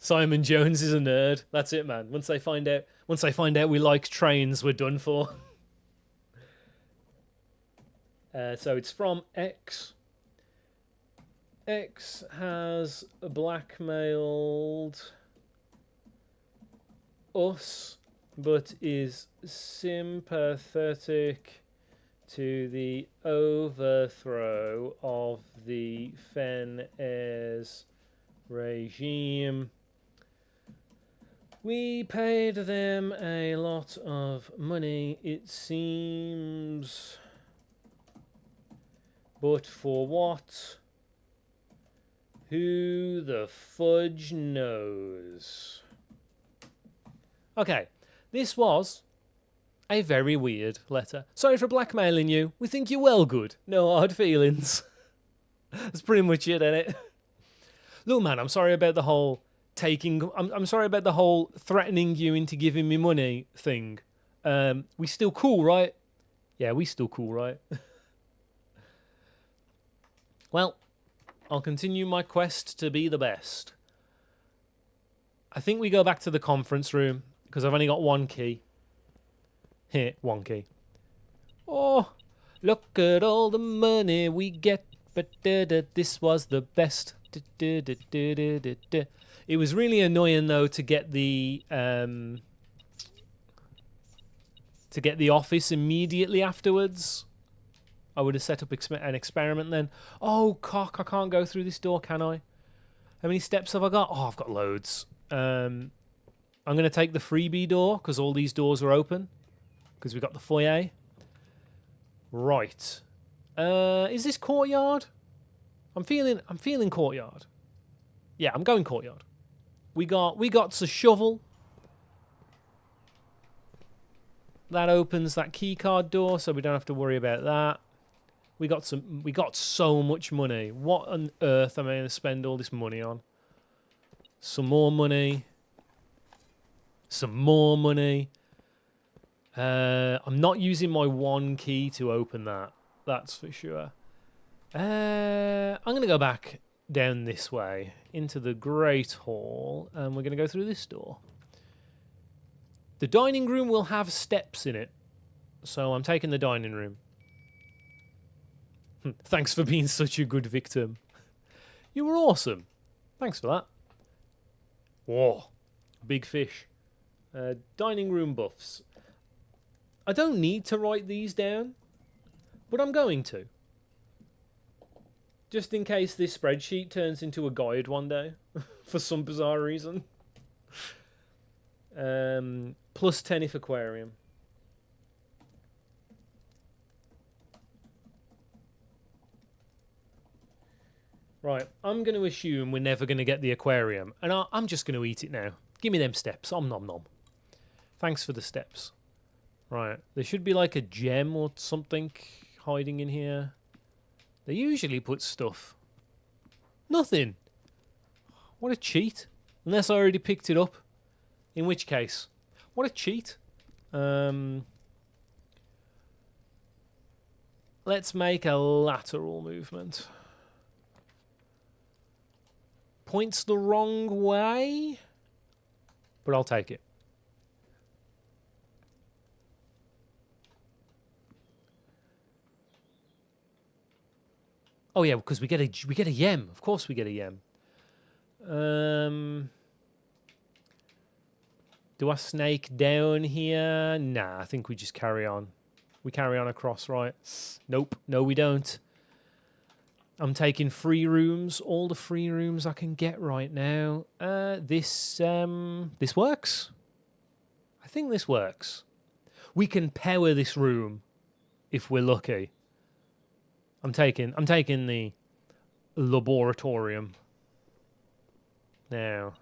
Simon Jones is a nerd. That's it, man. Once they find out we like trains, we're done for. So it's from X. X has blackmailed us, but is sympathetic to the overthrow of the Fenairs regime. We paid them a lot of money, it seems. But for what? Who the fudge knows? Okay, this was a very weird letter. Sorry for blackmailing you. We think you're well good. No hard feelings. That's pretty much it, ain't it? Look, man, I'm sorry about the whole I'm sorry about the whole threatening you into giving me money thing. We still cool, right? Yeah, we still cool, right? Well, I'll continue my quest to be the best. I think we go back to the conference room, because I've only got one key. Here, one key. Oh, look at all the money we get, but this was the best. It was really annoying though to get the office immediately afterwards. I would have set up an experiment then. Oh, cock, I can't go through this door, can I? How many steps have I got? Oh, I've got loads. I'm going to take the freebie door, because all these doors are open. Because we've got the foyer. Right. Is this courtyard? I'm feeling courtyard. Yeah, I'm going courtyard. We got a shovel. That opens that keycard door, so we don't have to worry about that. We got so much money. What on earth am I going to spend all this money on? Some more money. Some more money. I'm not using my one key to open that. That's for sure. I'm going to go back down this way into the Great Hall, and we're going to go through this door. The dining room will have steps in it, so I'm taking the dining room. Thanks for being such a good victim. You were awesome. Thanks for that. Whoa, big fish. Dining room buffs. I don't need to write these down, but I'm going to. Just in case this spreadsheet turns into a guide one day, for some bizarre reason. Plus 10 if aquarium. Right, I'm going to assume we're never going to get the aquarium, and I'm just going to eat it now. Give me them steps. Om nom nom. Thanks for the steps. Right, there should be like a gem or something hiding in here. They usually put stuff. Nothing. What a cheat. Unless I already picked it up. In which case, what a cheat. Let's make a lateral movement. Points the wrong way, but I'll take it. Oh yeah, because we get a yem. Of course we get a yem. Do I snake down here? Nah, I think we just carry on. We carry on across, right? Nope. No, we don't. I'm taking free rooms, all the free rooms I can get right now. This works. I think this works. We can power this room if we're lucky. I'm taking the laboratorium now.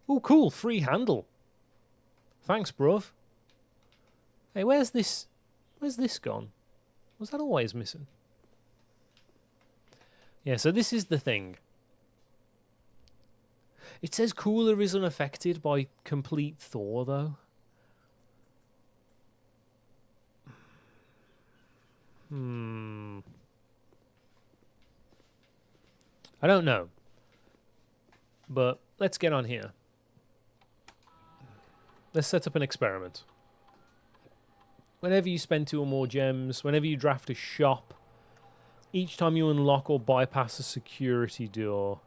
Oh, cool, free handle. Thanks, bruv. Hey, where's this gone? Was that always missing? Yeah, so this is the thing. It says cooler is unaffected by complete thaw, though. I don't know. But let's get on here. Let's set up an experiment. Whenever you spend 2 or more gems, whenever you draft a shop, each time you unlock or bypass a security door.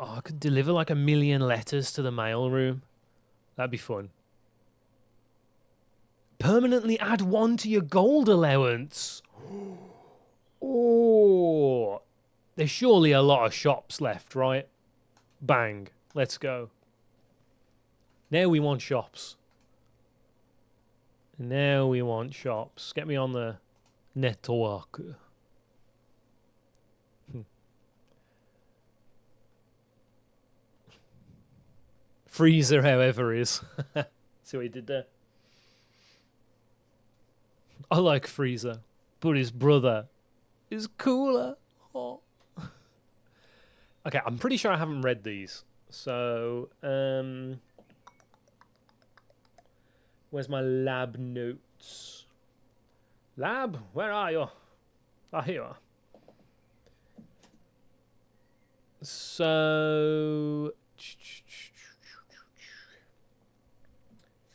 Oh, I could deliver like 1 million letters to the mail room. That'd be fun. Permanently add 1 to your gold allowance. Oh, there's surely a lot of shops left, right? Bang. Let's go. Now we want shops. Now we want shops. Get me on the network. Freezer, however, is. See what he did there? I like Freezer, but his brother is cooler. Oh. Okay, I'm pretty sure I haven't read these. So, where's my lab notes? Lab, where are you? Ah, here you are. So,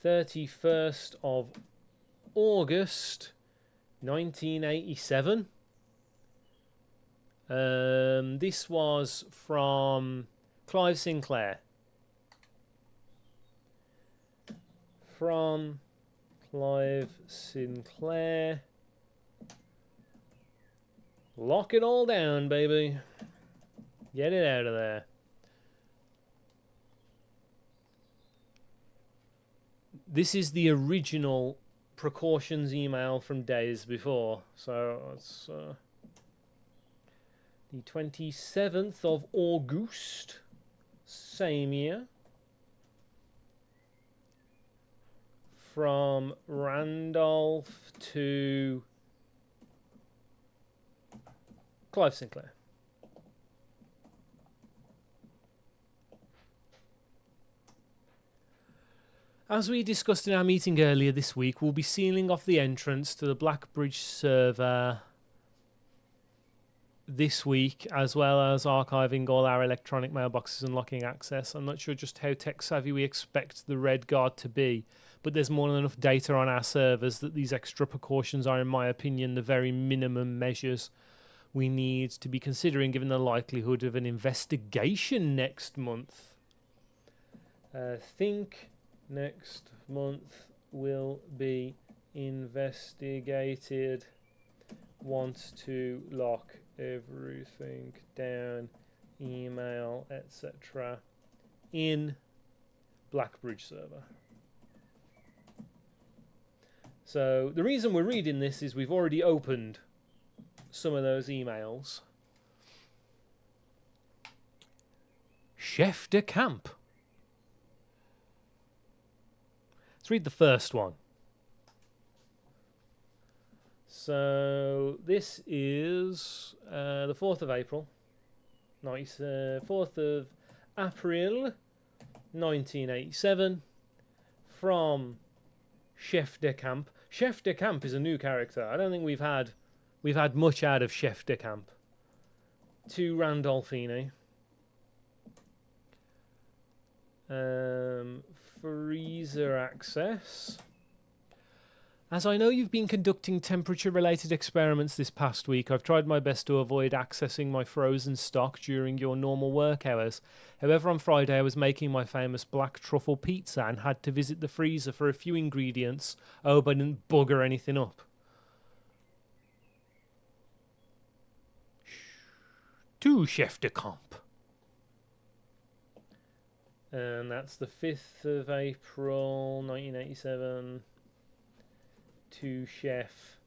31st of August, 1987. This was from Clive Sinclair. From Clive Sinclair. Lock it all down, baby. Get it out of there. This is the original precautions email from days before. So it's the 27th of August, same year. From Randolph to Clive Sinclair. As we discussed in our meeting earlier this week, we'll be sealing off the entrance to the Blackbridge server this week, as well as archiving all our electronic mailboxes and locking access. I'm not sure just how tech-savvy we expect the Red Guard to be, but there's more than enough data on our servers that these extra precautions are, in my opinion, the very minimum measures we need to be considering given the likelihood of an investigation next month. Think next month will be investigated. Want to lock everything down, email, etc. in Blackbridge server. So the reason we're reading this is we've already opened some of those emails. Chef de camp. Let's read the first one. So this is the 4th of April. Nice. 4th of April 1987 from Chef de Camp. Chef de Camp is a new character. I don't think we've had much out of Chef de Camp. To Randolphini. Freezer access. As I know you've been conducting temperature-related experiments this past week, I've tried my best to avoid accessing my frozen stock during your normal work hours. However, on Friday I was making my famous black truffle pizza and had to visit the freezer for a few ingredients. Oh, but I didn't bugger anything up. to chef de camp. And that's the 5th of April, 1987. To chef.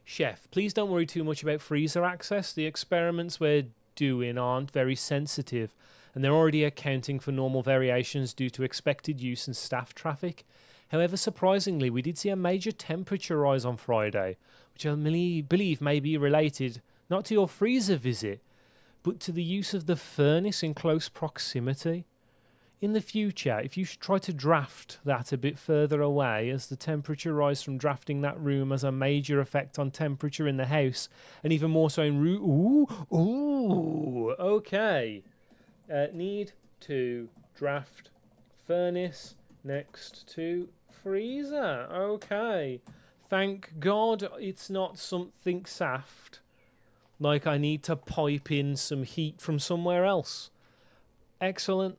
Chef, please don't worry too much about freezer access. The experiments we're doing aren't very sensitive, and they're already accounting for normal variations due to expected use and staff traffic. However, surprisingly, we did see a major temperature rise on Friday, which I believe may be related not to your freezer visit, but to the use of the furnace in close proximity. In the future, if you try to draft that a bit further away, as the temperature rise from drafting that room has a major effect on temperature in the house, and even more so in room. Ooh, okay. Need to draft furnace next to freezer. Okay. Thank God it's not something saft, like I need to pipe in some heat from somewhere else. Excellent.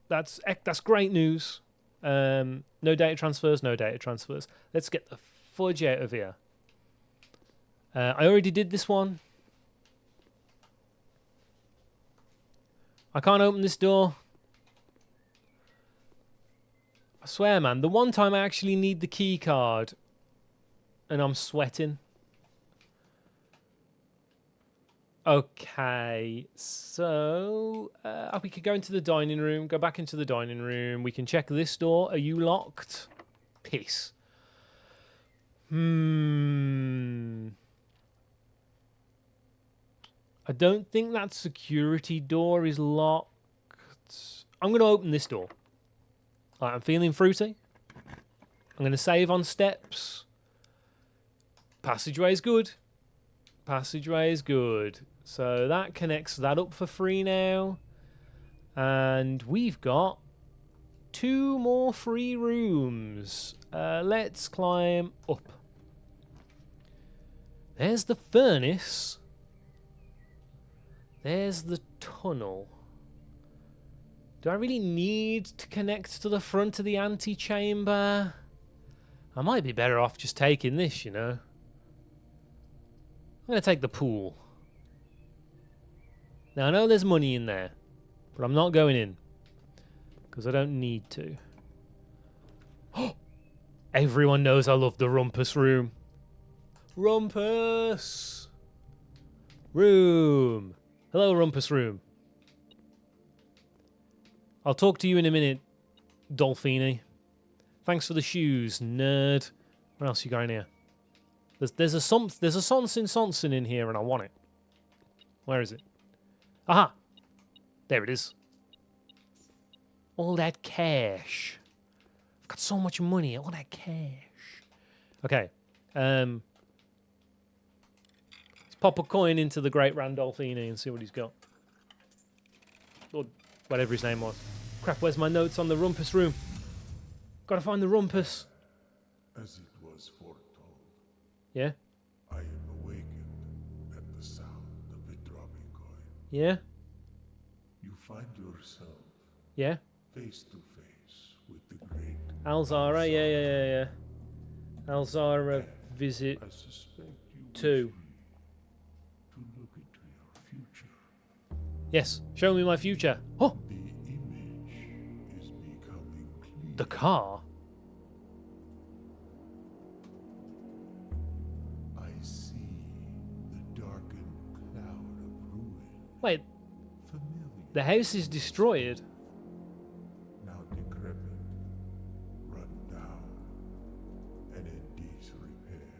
That's great news. No data transfers, no data transfers. Let's get the fudge out of here. I already did this one. I can't open this door. I swear, man, the one time I actually need the key card and I'm sweating. Okay, so we could go into the dining room, go back into the dining room. We can check this door. Are you locked? Peace. I don't think that security door is locked. I'm going to open this door. All right, I'm feeling fruity. I'm going to save on steps. Passageway is good. Passageway is good. So that connects that up for free now. And we've got 2 more free rooms. Let's climb up. There's the furnace. There's the tunnel. Do I really need to connect to the front of the antechamber? I might be better off just taking this, you know. I'm going to take the pool. Now, I know there's money in there, but I'm not going in because I don't need to. Everyone knows I love the rumpus room. Rumpus room. Hello, rumpus room. I'll talk to you in a minute, Dolphini. Thanks for the shoes, nerd. What else you got in here? There's a Sonsin in here, and I want it. Where is it? Aha! There it is. All that cash. I've got so much money. All that cash. Okay. Let's pop a coin into the great Randolphini and see what he's got. Or whatever his name was. Crap, where's my notes on the rumpus room? Gotta find the rumpus. As it was foretold. Yeah? I am awakened at the sound of a dropping coin. Yeah? You find yourself Yeah? face to face with the great Alzara, yeah. Alzara visit I suspect you 2. wish to look into your future. Yes, show me my future. Oh! The image is becoming clear. The car? I see the darkened cloud of ruin. Wait, Familiar. the house is destroyed. Now decrepit, run down, and in disrepair.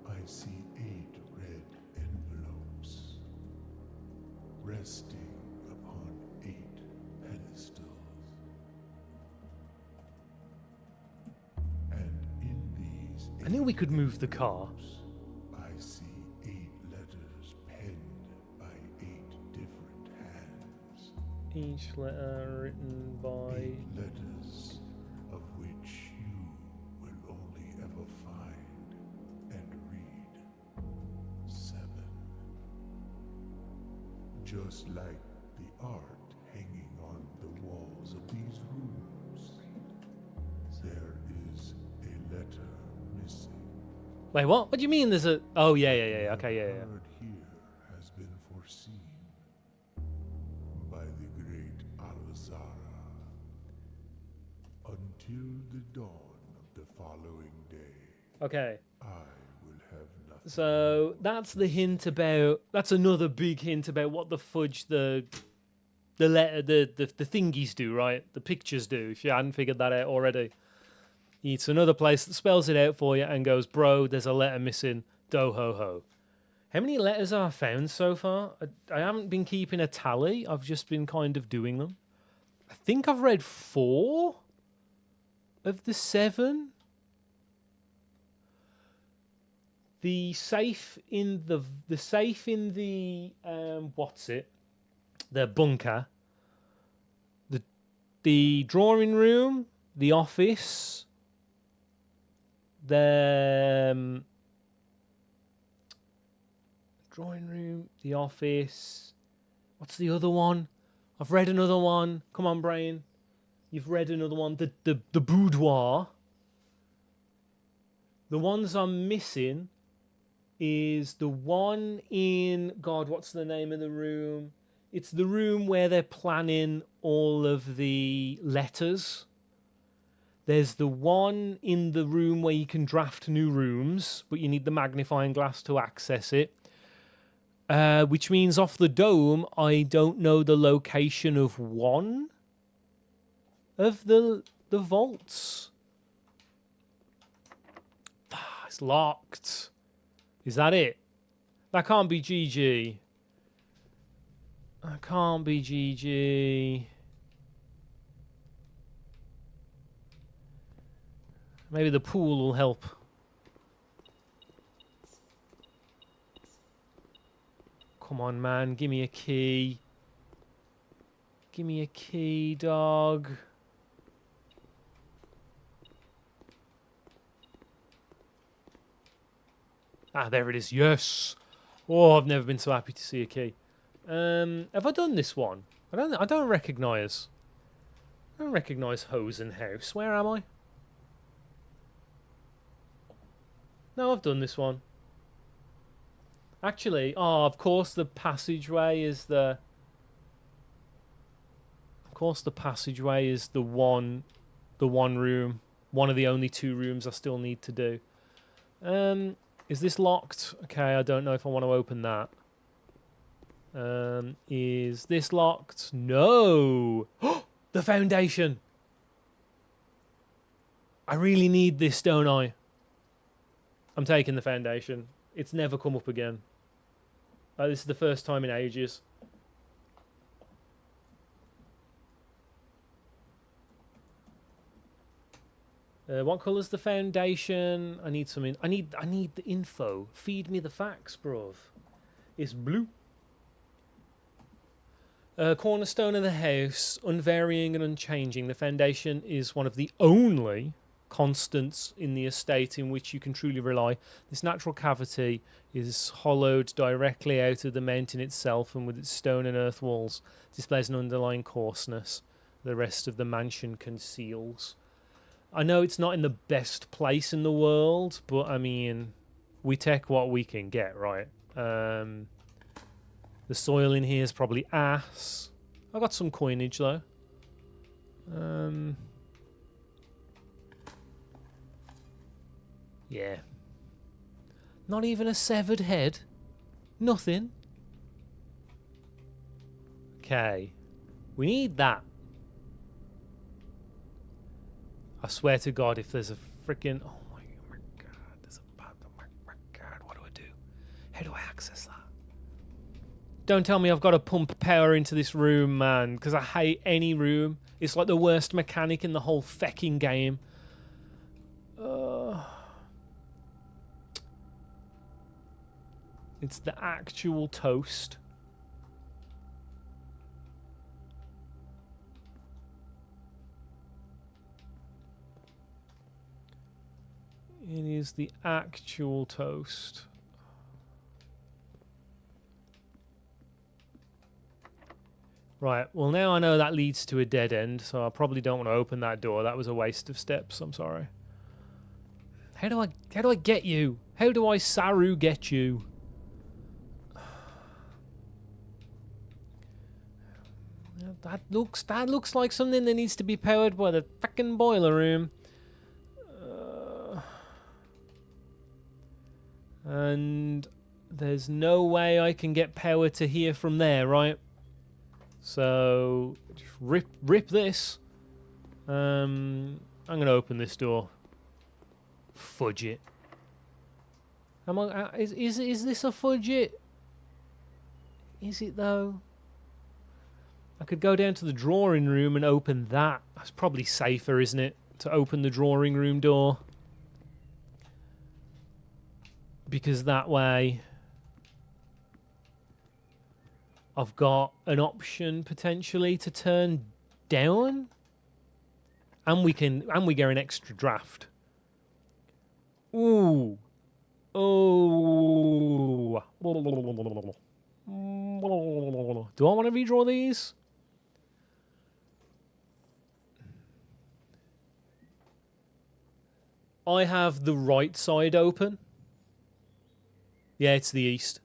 I see 8 red envelopes resting upon 8 pedestals. And in these I knew we 8 could move the car. envelopes, I see 8 letters penned by 8 different hands. Each letter written by... 8 letters of which you will only ever find and read 7. Just like the art hanging on the walls of these rooms, there is a letter missing. Wait, what? What do you mean there's a... Oh, yeah. Okay, yeah. Word here Until the dawn of the following day, Okay. I will have nothing. So that's the hint about. That's another big hint about what the fudge the letter the thingies do, right? The pictures do. If you hadn't figured that out already, it's another place that spells it out for you and goes, "Bro, there's a letter missing. Do ho ho." How many letters have I found so far? I haven't been keeping a tally. I've just been kind of doing them. I think I've read 4 of the 7. The safe in the what's it? The bunker. The drawing room, the office, the drawing room, the office. What's the other one? I've read another one. Come on, brain. You've read another one. The boudoir. The ones I'm missing is the one in... God, what's the name of the room? It's the room where they're planning all of the letters. There's the one in the room where you can draft new rooms, but you need the magnifying glass to access it. Which means off the dome, I don't know the location of one of the vaults. It's locked. Is that it? That can't be GG. That can't be GG. Maybe the pool will help. Come on, man. Give me a key. Give me a key, dog. Ah, there it is. Yes. Oh, I've never been so happy to see a key. Have I done this one? I don't recognise. I don't recognise Hosen House. Where am I? No, I've done this one. Actually, oh, of course the passageway is the... Of course the passageway is the one room. One of the only 2 rooms I still need to do. Is this locked? Okay, I don't know if I want to open that. Is this locked? No! The foundation! I really need this, don't I? I'm taking the foundation. It's never come up again. This is the first time in ages. What colour's the foundation? I need something. I need the info. Feed me the facts, bruv. It's blue. Cornerstone of the house, unvarying and unchanging. The foundation is one of the only constants in the estate in which you can truly rely. This natural cavity is hollowed directly out of the mountain itself, and with its stone and earth walls displays an underlying coarseness the rest of the mansion conceals. I know it's not in the best place in the world, but I mean, we take what we can get, right? The soil in here is probably ass. I got some coinage though. Yeah. Not even a severed head. Nothing. Okay. We need that. I swear to God, if there's a freaking... Oh my God. There's a... Oh my God. What do I do? How do I access that? Don't tell me I've got to pump power into this room, man. Because I hate any room. It's like the worst mechanic in the whole fecking game. It's the actual toast. It is the actual toast. Right, well now I know that leads to a dead end, so I probably don't want to open that door. That was a waste of steps, I'm sorry. How do I get you? How do I Saru get you? That looks like something that needs to be powered by the fucking boiler room. And there's no way I can get power to here from there, right? So just rip this. I'm gonna open this door. Fudge it. Is this a fudge it? Is it though? I could go down to the drawing room and open that. That's probably safer, isn't it? To open the drawing room door. Because that way I've got an option potentially to turn down. And we get an extra draft. Ooh. Oh. Do I want to redraw these? I have the right side open. Yeah, it's the east.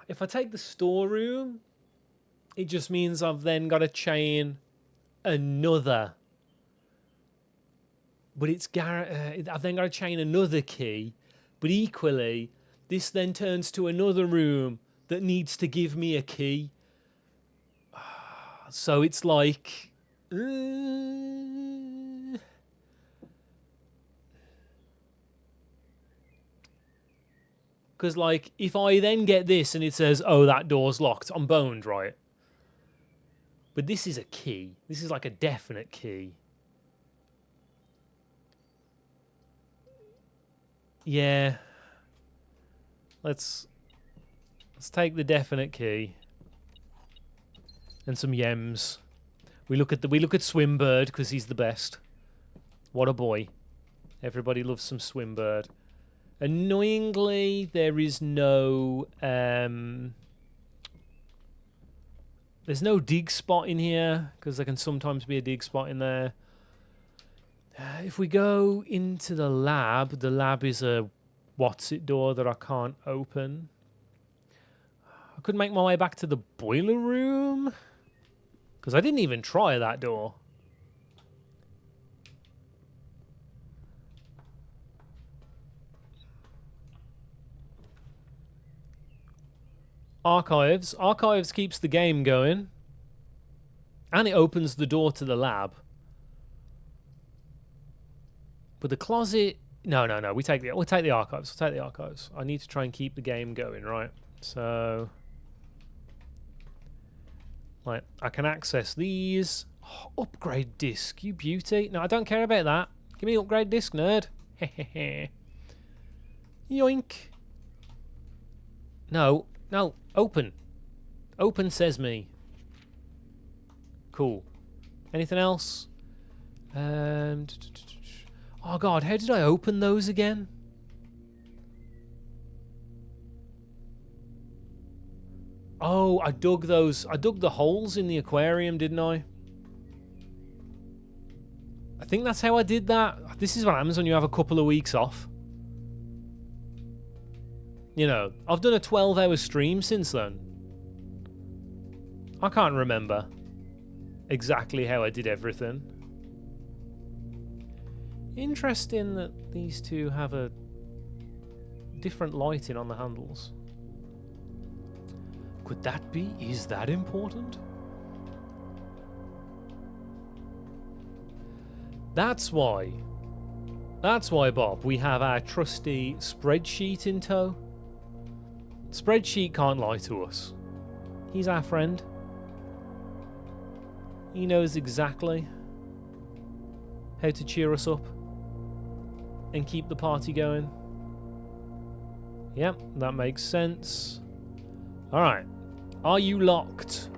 If I take the storeroom, it just means I've then got to chain another. But I've then got to chain another key. But equally, this then turns to another room that needs to give me a key. So it's like... Because, like, if I then get this and it says, oh, that door's locked, I'm boned, right? But this is a key. This is like a definite key. Yeah. Let's take the definite key. And some yems. We look at Swimbird because he's the best. What a boy. Everybody loves some Swimbird. Annoyingly, there is no there's no dig spot in here because there can sometimes be a dig spot in there. If we go into the lab is a what's it door that I can't open. I could make my way back to the boiler room because I didn't even try that door. Archives. Archives keeps the game going. And it opens the door to the lab. But the closet... No. We'll take the archives. We'll take the archives. I need to try and keep the game going, right? So... Right, I can access these. Oh, upgrade disc, you beauty. No, I don't care about that. Give me upgrade disc, nerd. Hehehe. Yoink. No, open. Open sesame. Cool. Anything else? Oh god, how did I open those again? Oh, I dug the holes in the aquarium, didn't I? I think that's how I did that. This is what happens when you have a couple of weeks off. You know, I've done a 12-hour stream since then. I can't remember exactly how I did everything. Interesting that these two have a different lighting on the handles. Could that be? Is that important? That's why, Bob, we have our trusty spreadsheet in tow. Spreadsheet can't lie to us. He's our friend. He knows exactly how to cheer us up and keep the party going. Yep, that makes sense. Alright. Are you locked?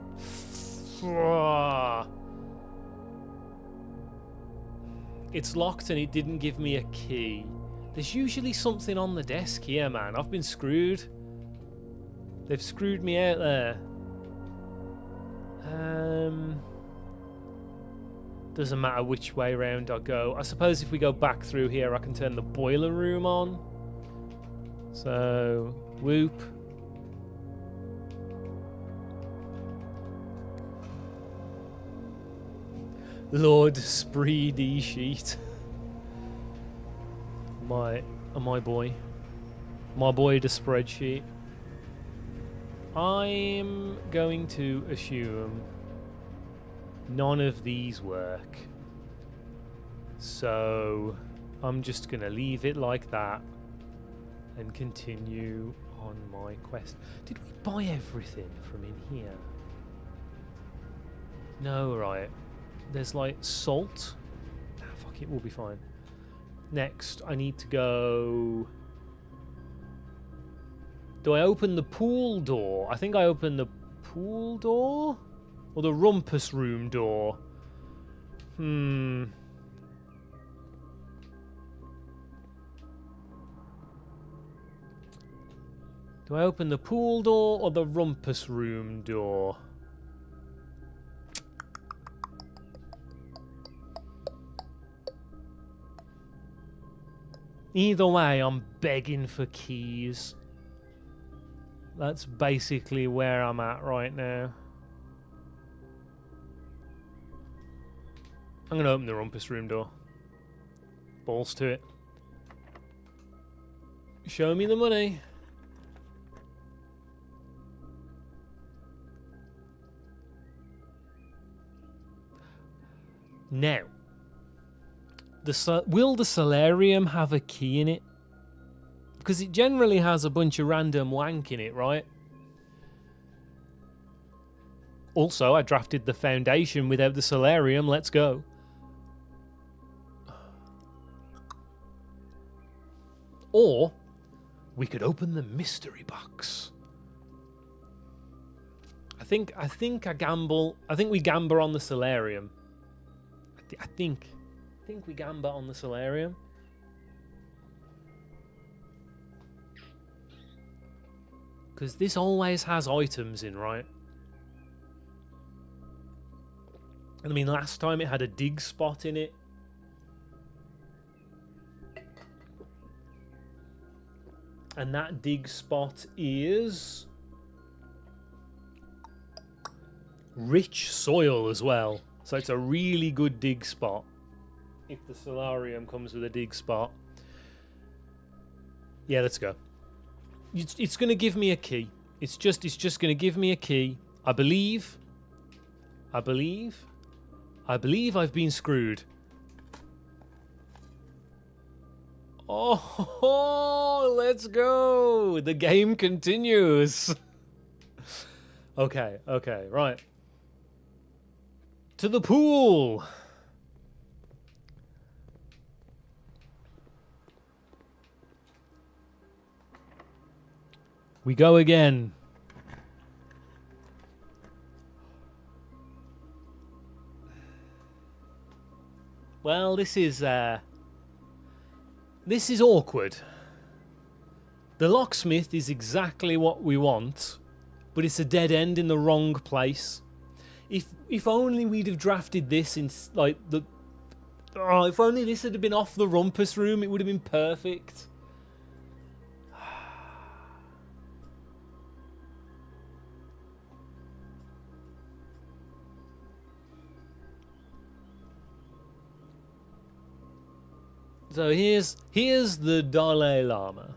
It's locked and it didn't give me a key. There's usually something on the desk here, man. I've been screwed. They've screwed me out there. Doesn't matter which way round I go. I suppose if we go back through here, I can turn the boiler room on. So, whoop. Lord Spreedy Sheet. My boy. My boy, the spreadsheet. I'm going to assume none of these work. So I'm just going to leave it like that and continue on my quest. Did we buy everything from in here? No, right. There's like salt. Ah, fuck it, we'll be fine. Next, I need to go... Do I open the pool door? I think I open the pool door? Or the rumpus room door? Do I open the pool door or the rumpus room door? Either way, I'm begging for keys. That's basically where I'm at right now. I'm going to open the rumpus room door. Balls to it. Show me the money. Now, will the solarium have a key in it? Because it generally has a bunch of random wank in it, right? Also, I drafted the foundation without the solarium. Let's go. Or we could open the mystery box. I think I gamble. I think we gamble on the solarium. I think we gamble on the solarium. Because this always has items in, right? I mean, last time it had a dig spot in it. And that dig spot is rich soil as well. So it's a really good dig spot. If the solarium comes with a dig spot. Yeah, let's go. It's going to give me a key. It's just going to give me a key. I believe I've been screwed. Oh, let's go. The game continues. Okay, right. To the pool. We go again. Well, this is awkward. The locksmith is exactly what we want, but it's a dead end in the wrong place. If only we'd have drafted this in like the. Oh, if only this had been off the rumpus room, it would have been perfect. So here's the Dalai Lama.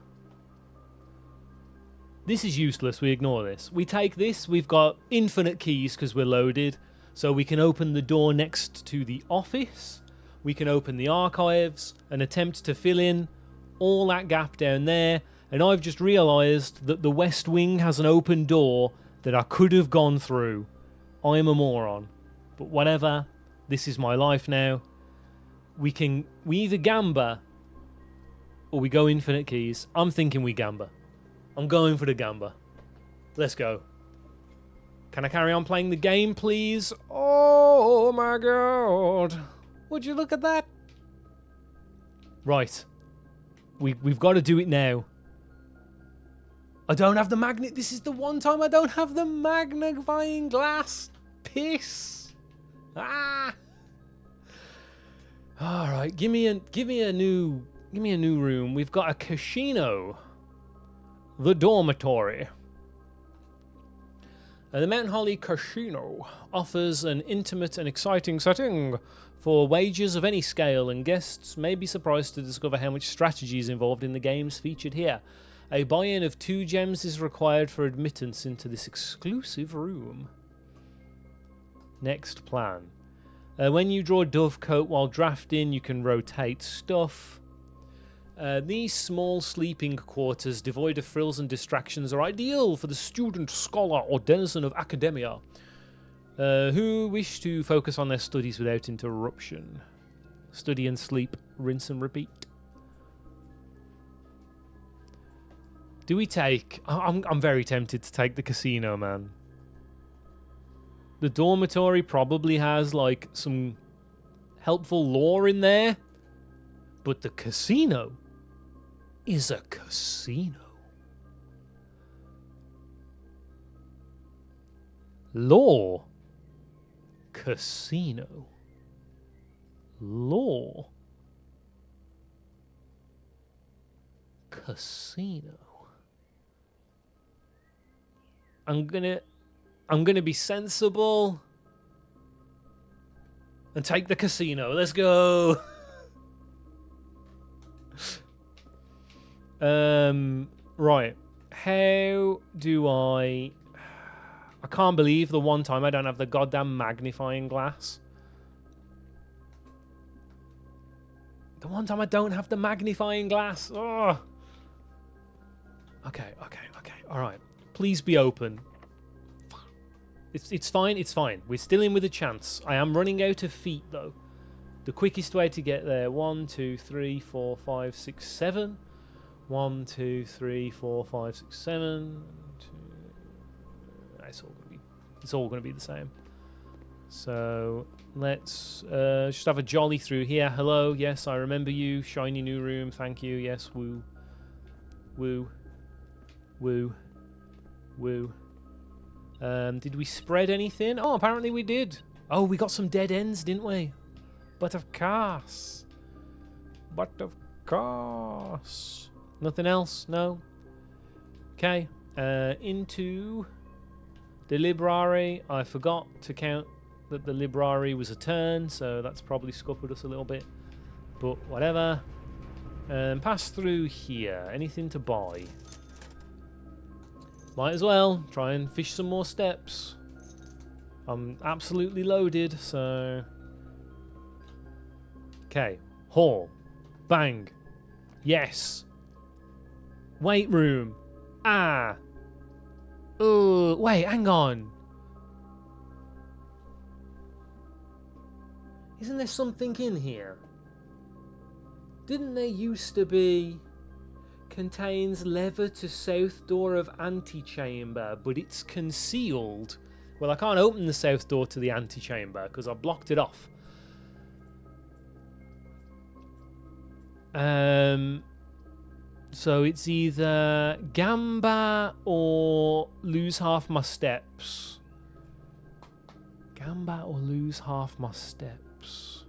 This is useless, we ignore this. We take this, we've got infinite keys because we're loaded. So we can open the door next to the office. We can open the archives and attempt to fill in all that gap down there. And I've just realised that the West Wing has an open door that I could have gone through. I'm a moron. But whatever, this is my life now. We either gamba or we go infinite keys. I'm thinking we gamba. I'm going for the gamba. Let's go. Can I carry on playing the game, please? Oh my god. Would you look at that? Right. We've got to do it now. I don't have the magnet. This is the one time I don't have the magnifying glass. Piss. Ah. Right, give me a new room. We've got a casino. The dormitory. The Mountain Holly Casino offers an intimate and exciting setting for wagers of any scale, and guests may be surprised to discover how much strategy is involved in the games featured here. A buy-in of 2 gems is required for admittance into this exclusive room. Next plan. When you draw Dovecoat while drafting, you can rotate stuff. These small sleeping quarters, devoid of frills and distractions, are ideal for the student, scholar, or denizen of academia who wish to focus on their studies without interruption. Study and sleep, rinse and repeat. Do we take... I'm very tempted to take the casino, man. The dormitory probably has, like, some helpful lore in there. But the casino is a casino. Lore. Casino. Lore. Casino. I'm gonna be sensible and take the casino. Let's go. Right. How do I can't believe the one time I don't have the goddamn magnifying glass. The one time I don't have the magnifying glass. Oh. Okay. All right. Please be open. It's fine. It's fine. We're still in with a chance. I am running out of feet though. The quickest way to get there. 1, 2, 3, 4, 5, 6, 7. 1, 2, 3, 4, 5, 6, 7. It's all gonna be the same. So let's just have a jolly through here. Hello, yes, I remember you. Shiny new room, thank you. Yes, woo, woo, woo, woo. Did we spread anything? Oh, apparently we did. Oh, we got some dead ends, didn't we? But of course. But of course. Nothing else? No? Okay. Into the library. I forgot to count that the library was a turn, so that's probably scuppered us a little bit. But whatever. Pass through here. Anything to buy? Might as well try and fish some more steps. I'm absolutely loaded, so... Okay. Hall. Bang. Yes. Weight room. Ah. Oh, wait, hang on. Isn't there something in here? Didn't there used to be... Contains lever to south door of antechamber, but it's concealed. Well, I can't open the south door to the antechamber because I blocked it off. So it's either Gamba or lose half my steps. Gamba or lose half my steps.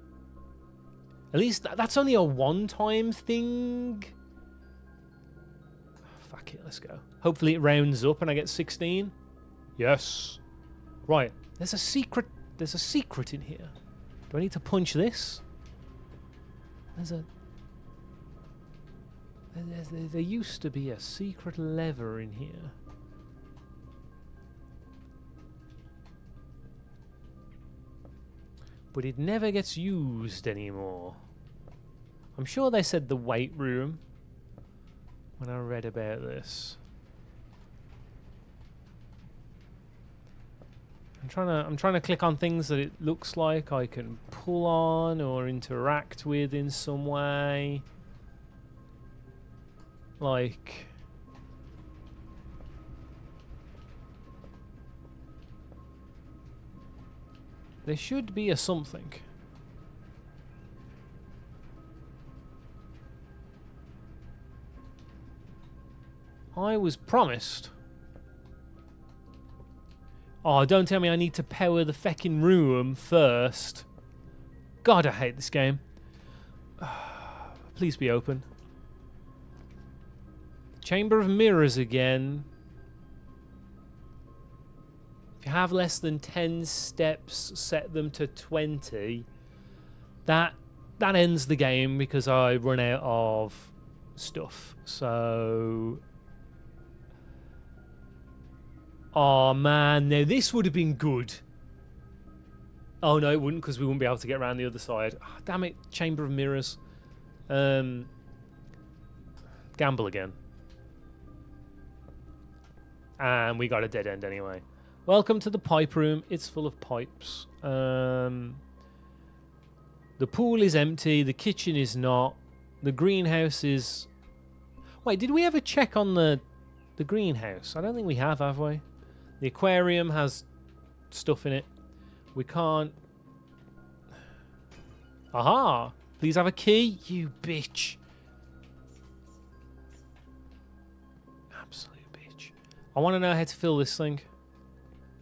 At least that's only a one-time thing. Fuck it, let's go. Hopefully it rounds up and I get 16. Yes. Right, there's a secret in here. Do I need to punch this? There used to be a secret lever in here. But it never gets used anymore. I'm sure they said the weight room when I read about this. I'm trying to click on things that it looks like I can pull on or interact with in some way. Like... There should be a something. I was promised. Oh, don't tell me I need to power the feckin' room first. God, I hate this game. Please be open. Chamber of Mirrors again. If you have less than 10 steps, set them to 20. That ends the game because I run out of stuff. So... Oh man, now this would have been good. Oh no, it wouldn't because we wouldn't be able to get around the other side. Oh, damn it, Chamber of Mirrors. Gamble again. And we got a dead end anyway. Welcome to the pipe room. It's full of pipes. The pool is empty. The kitchen is not. The greenhouse is... Wait, did we ever check on the greenhouse? I don't think we have we? The aquarium has stuff in it. We can't... Aha! Please have a key, you bitch. Absolute bitch. I want to know how to fill this thing.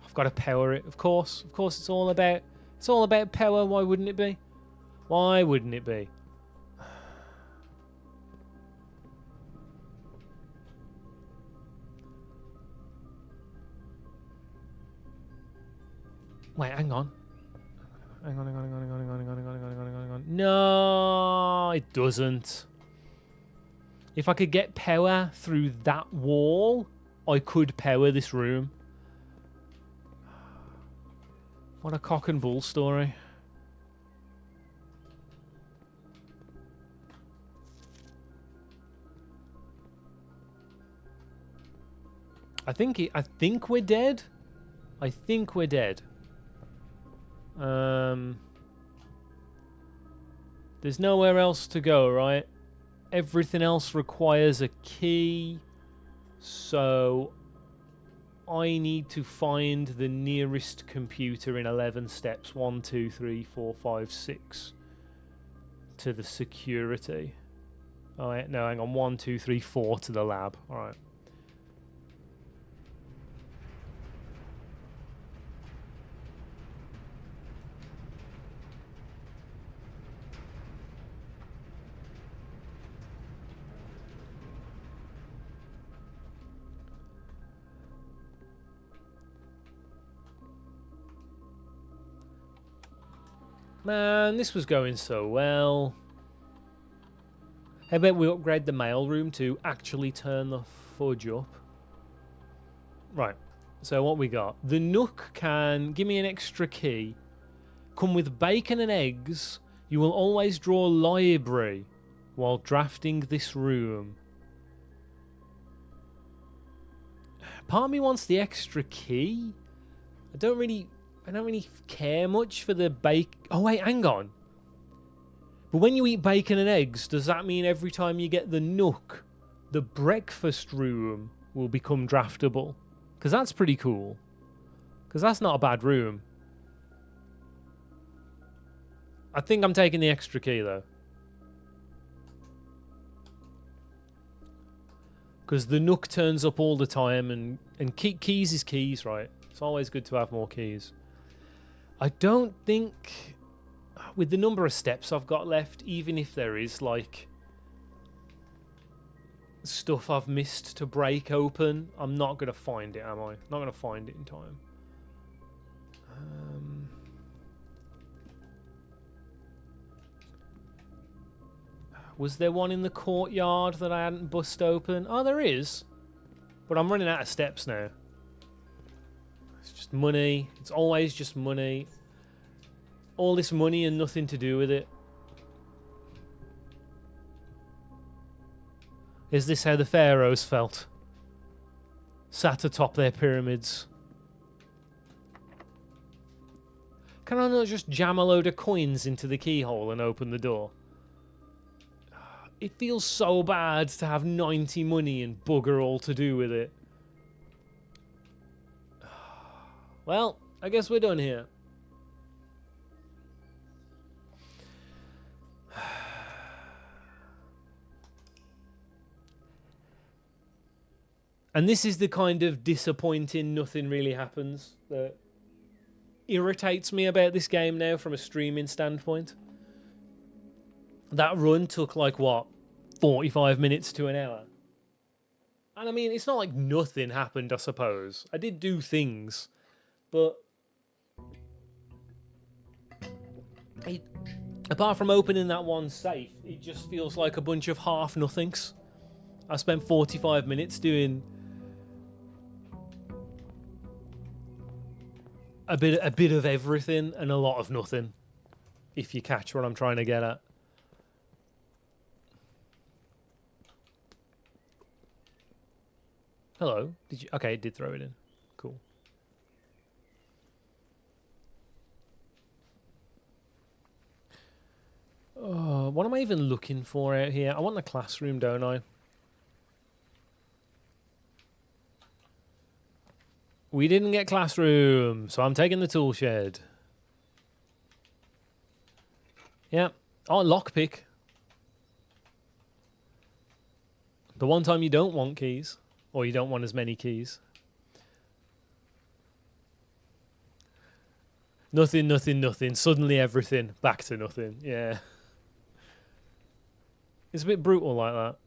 I've got to power it, of course. Of course, it's all about power. Why wouldn't it be? Why wouldn't it be? Wait, hang on. Hang on. No, it doesn't. If I could get power through that wall, I could power this room. What a cock and bull story. I think we're dead. I think we're dead. There's nowhere else to go, right? Everything else requires a key. So I need to find the nearest computer in 11 steps. 1, 2, 3, 4, 5, 6 to the security. Oh, no, hang on. 1, 2, 3, 4 to the lab. All right. Man, this was going so well. How about we upgrade the mailroom to actually turn the fudge up? Right, so what we got? The Nook can give me an extra key. Come with bacon and eggs. You will always draw library while drafting this room. Part of me wants the extra key. I don't really care much for the bacon. Oh, wait, hang on. But when you eat bacon and eggs, does that mean every time you get the Nook, the breakfast room will become draftable? Because that's pretty cool. Because that's not a bad room. I think I'm taking the extra key, though. Because the Nook turns up all the time, and keys is keys, right? It's always good to have more keys. I don't think, with the number of steps I've got left, even if there is, like, stuff I've missed to break open, I'm not going to find it, am I? Not going to find it in time. Was there one in the courtyard that I hadn't bust open? Oh, there is. But I'm running out of steps now. It's just money. It's always just money. All this money and nothing to do with it. Is this how the pharaohs felt? Sat atop their pyramids. Can I not just jam a load of coins into the keyhole and open the door? It feels so bad to have 90 money and bugger all to do with it. Well, I guess we're done here. And this is the kind of disappointing nothing really happens that irritates me about this game now from a streaming standpoint. That run took like what, 45 minutes to an hour. And I mean, it's not like nothing happened, I suppose. I did do things, but apart from opening that one safe, it just feels like a bunch of half nothings. I spent 45 minutes doing a bit of everything and a lot of nothing, if you catch what I'm trying to get at. Hello. Did you? Okay, it did throw it in. Cool. Oh, what am I even looking for out here? I want the classroom, don't I? We didn't get classroom, so I'm taking the tool shed. Yeah. Oh, lockpick. The one time you don't want keys. Or you don't want as many keys. Nothing, nothing, nothing. Suddenly everything. Back to nothing. Yeah. It's a bit brutal like that.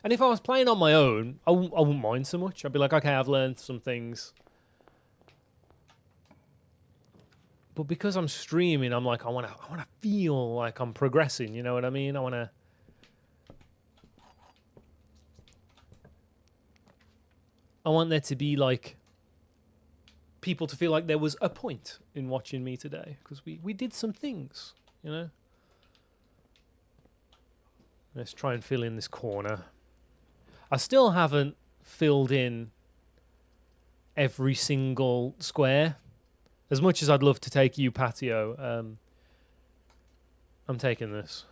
And if I was playing on my own, I wouldn't mind so much. I'd be like, okay, I've learned some things. But because I'm streaming, I'm like, I wanna feel like I'm progressing, you know what I mean? I want there to be like people to feel like there was a point in watching me today, because we did some things, you know. Let's try and fill in this corner. I still haven't filled in every single square. As much as I'd love to take you patio, I'm taking this.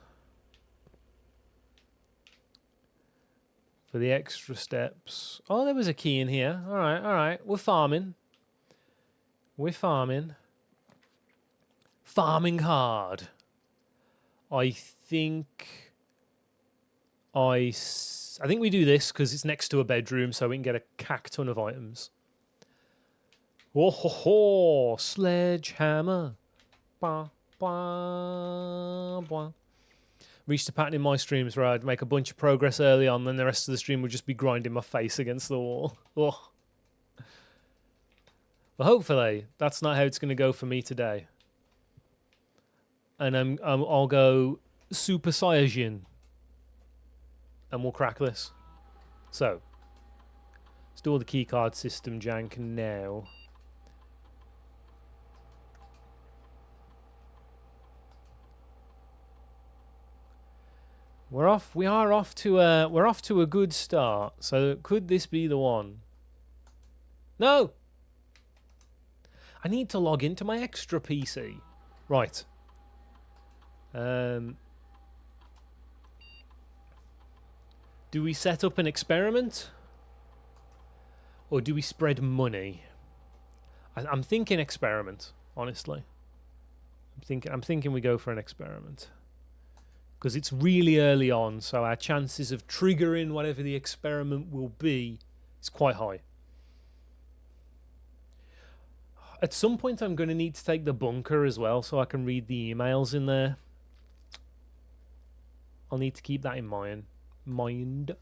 For the extra steps. Oh, there was a key in here. All right. We're farming. We're farming. Farming hard. I think we do this because it's next to a bedroom, so we can get a cack ton of items. Oh ho ho! Sledgehammer. Ba ba ba. Reached a pattern in my streams where I'd make a bunch of progress early on, then the rest of the stream would just be grinding my face against the wall. Oh. Well, hopefully that's not how it's going to go for me today. And I'll go Super Saiyajin, and we'll crack this. So, let's do all the keycard system jank now. We're off. We're off to a good start. So could this be the one? No. I need to log into my extra PC. Right. Do we set up an experiment, or do we spread money? I'm thinking experiment. Honestly, I'm thinking we go for an experiment. Because it's really early on, so our chances of triggering whatever the experiment will be is quite high. At some point, I'm going to need to take the bunker as well, so I can read the emails in there. I'll need to keep that in mind.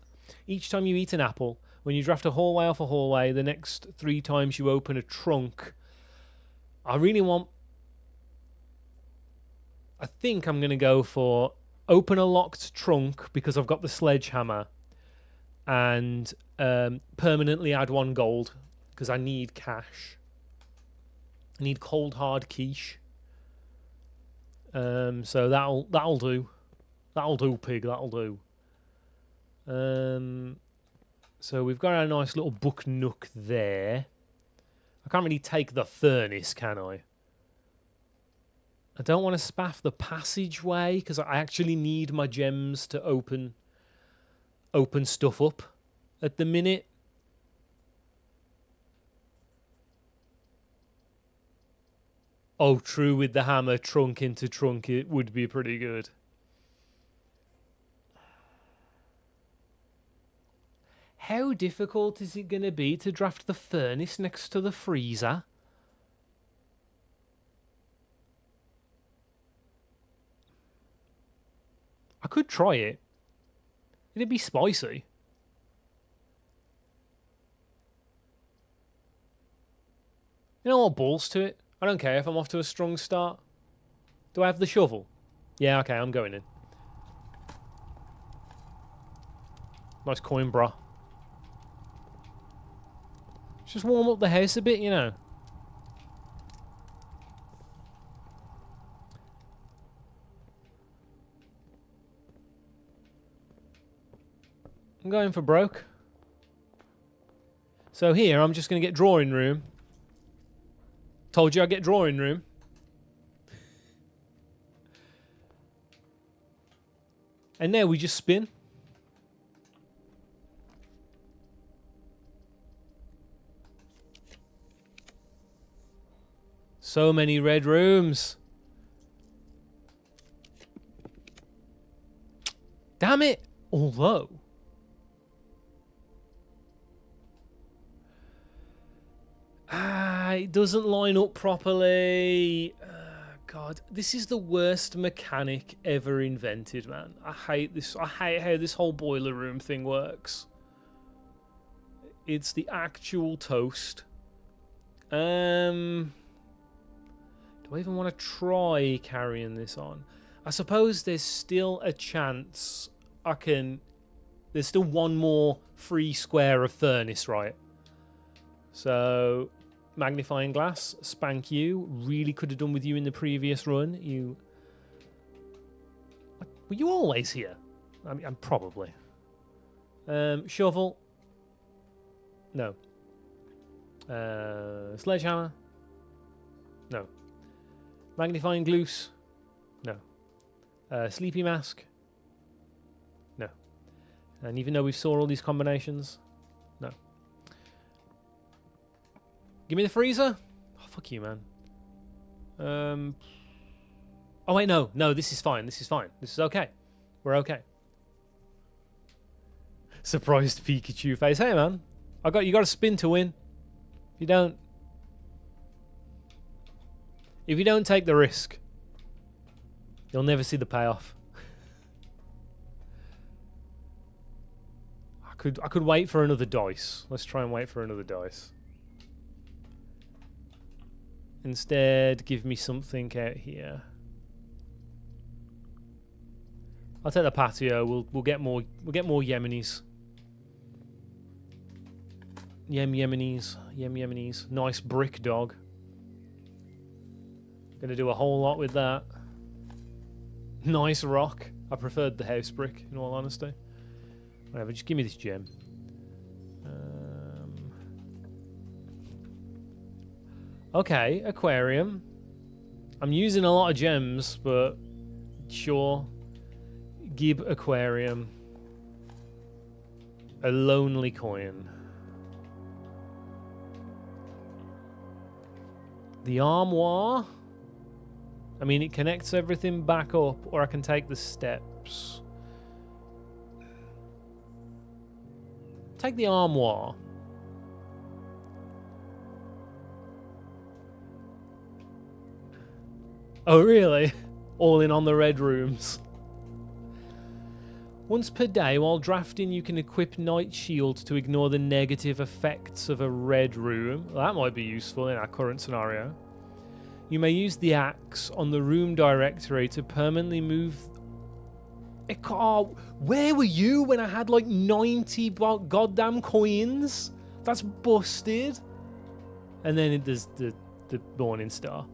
Each time you eat an apple, when you draft a hallway off a hallway, the next 3 times you open a trunk, I think I'm going to go for open a locked trunk because I've got the sledgehammer, and permanently add 1 gold because I need cash. I need cold hard quiche. So that'll do. That'll do, pig. That'll do. So we've got our nice little book nook there. I can't really take the furnace, can I? I don't want to spaff the passageway because I actually need my gems to open stuff up at the minute. Oh, true, with the hammer, trunk into trunk, it would be pretty good. How difficult is it going to be to draft the furnace next to the freezer? I could try it. It'd be spicy. You know what? Balls to it. I don't care if I'm off to a strong start. Do I have the shovel? Yeah, okay, I'm going in. Nice coin, bruh. Just warm up the house a bit, you know. I'm going for broke. So here, I'm just going to get drawing room. Told you I'd get drawing room. And now we just spin. So many red rooms. Damn it. Although. It doesn't line up properly. God, this is the worst mechanic ever invented, man. I hate this. I hate how this whole boiler room thing works. It's the actual toast. Do I even want to try carrying this on? I suppose there's still a chance I can... There's still one more free square of furnace, right? So... Magnifying glass, spank you. Really could have done with you in the previous run. You... Were you always here? I mean, I'm probably. Shovel. No. Sledgehammer. No. Magnifying gloose. No. Sleepy mask. No. And even though we saw all these combinations, no. Give me the freezer. Oh, fuck you, man. Oh, wait, no. No, this is fine. This is fine. This is okay. We're okay. Surprised Pikachu face. Hey, man. You got to spin to win. If you don't take the risk, you'll never see the payoff. I could wait for another dice. Let's try and wait for another dice. Instead, give me something out here. I'll take the patio. We'll get more Yemenis. Yemenis. Nice brick dog. Gonna do a whole lot with that. Nice rock. I preferred the house brick, in all honesty. Whatever, just give me this gem. Okay, aquarium. I'm using a lot of gems, but sure. Gib aquarium. A lonely coin. The armoire. I mean, it connects everything back up, or I can take the steps. Take the armoire. Oh, really? All in on the red rooms. Once per day, while drafting, you can equip Night Shield to ignore the negative effects of a red room. Well, that might be useful in our current scenario. You may use the axe on the room directory to permanently move... Where were you when I had like 90 goddamn coins? That's busted. And then there's the Morning Star.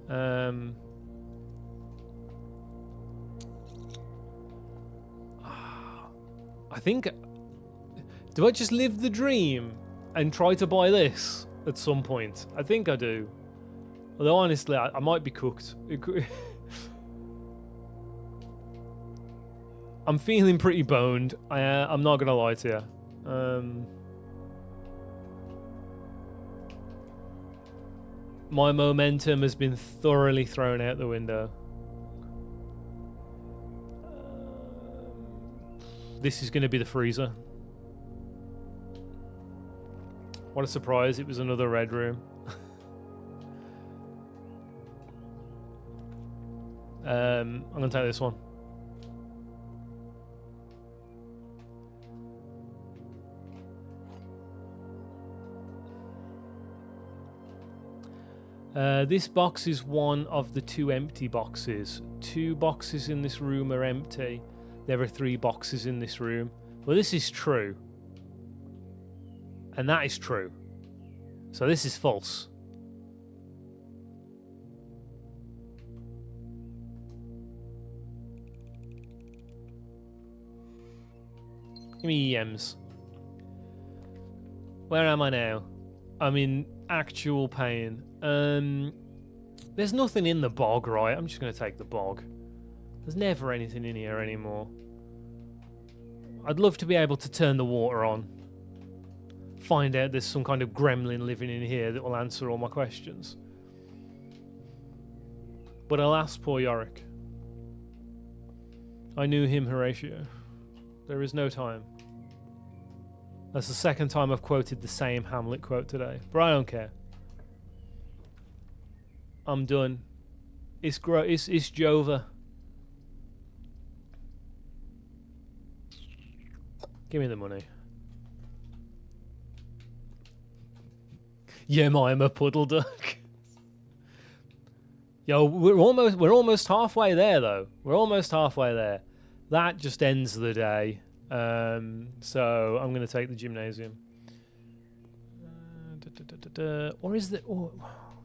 I think... Do I just live the dream and try to buy this at some point? I think I do. Although honestly, I might be cooked. I'm feeling pretty boned. I'm not going to lie to you. My momentum has been thoroughly thrown out the window. This is going to be the freezer. What a surprise, it was another red room. I'm going to take this one. This box is one of the 2 empty boxes. 2 boxes in this room are empty. There are 3 boxes in this room. Well, this is true. And that is true. So this is false. Give me EMs. Where am I now? I'm in actual pain. There's nothing in the bog, right? I'm just going to take the bog. There's never anything in here anymore. I'd love to be able to turn the water on. Find out there's some kind of gremlin living in here that will answer all my questions. But alas, poor Yorick. I knew him, Horatio. There is no time. That's the 2nd time I've quoted the same Hamlet quote today. But I don't care. I'm done. It's Jova. Give me the money. Yeah, I'm a puddle duck. Yo, we're almost halfway there though. We're almost halfway there. That just ends the day. So I'm going to take the gymnasium. Or is there? Oh,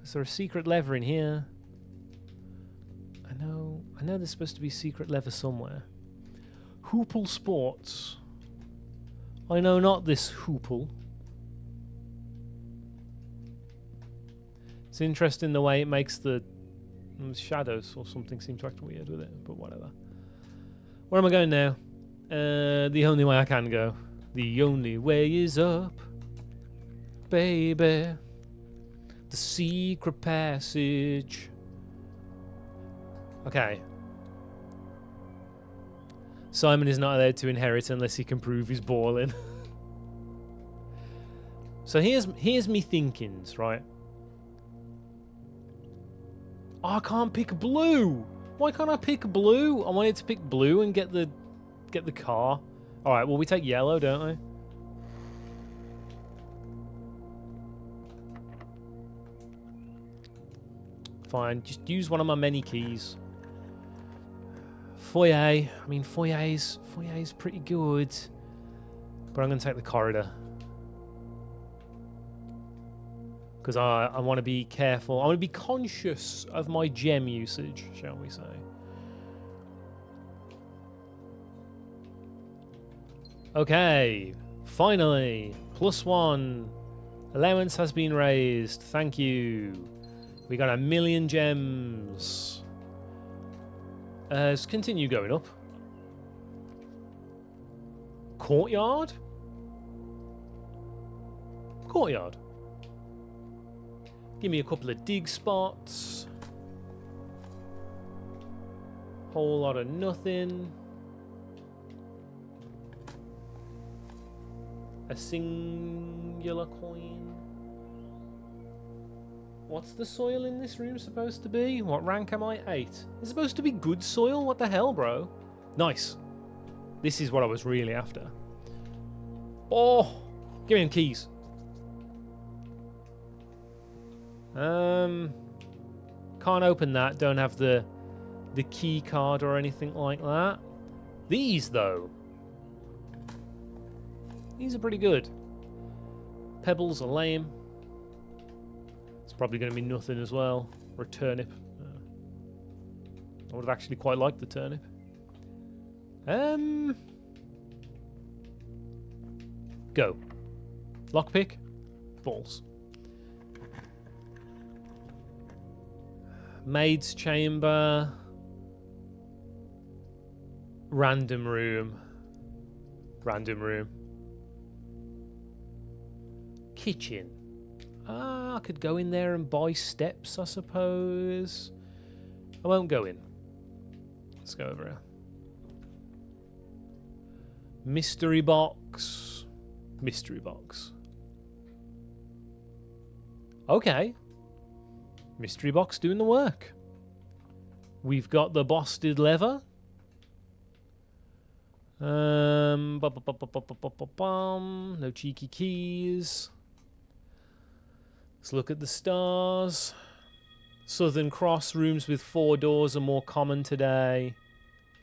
is there a secret lever in here? I know there's supposed to be a secret lever somewhere. Hoople Sports. I know not this Hoople. It's interesting the way it makes the shadows or something seem to act weird with it, but whatever. Where am I going now? The only way I can go. The only way is up, baby. The secret passage. Okay. Simon is not allowed to inherit unless he can prove he's balling. So here's me thinkings, right? Oh, I can't pick blue. Why can't I pick blue? I wanted to pick blue and get the car. All right, well we take yellow, don't we? Fine, just use one of my many keys. Foyer. I mean, foyer's pretty good, but I'm gonna take the corridor because I want to be careful. I want to be conscious of my gem usage, shall we say? Okay, finally, +1. Allowance has been raised. Thank you. We got 1,000,000 gems. Let's continue going up. Courtyard? Courtyard. Give me a couple of dig spots. Whole lot of nothing. A singular coin. What's the soil in this room supposed to be? What rank am I? 8. It's supposed to be good soil? What the hell, bro? Nice. This is what I was really after. Oh! Give me them keys. Can't open that. Don't have the key card or anything like that. These, though. These are pretty good. Pebbles are lame. It's probably going to be nothing as well. Or a turnip. I would have actually quite liked the turnip. Go. Lockpick. Balls. Maid's chamber. Random room. Random room. Kitchen. Ah, I could go in there and buy steps, I suppose. I won't go in. Let's go over here. Mystery box. Mystery box. Okay. Mystery box doing the work. We've got the busted lever. No cheeky keys. Let's look at the stars. Southern Cross rooms with 4 doors are more common today.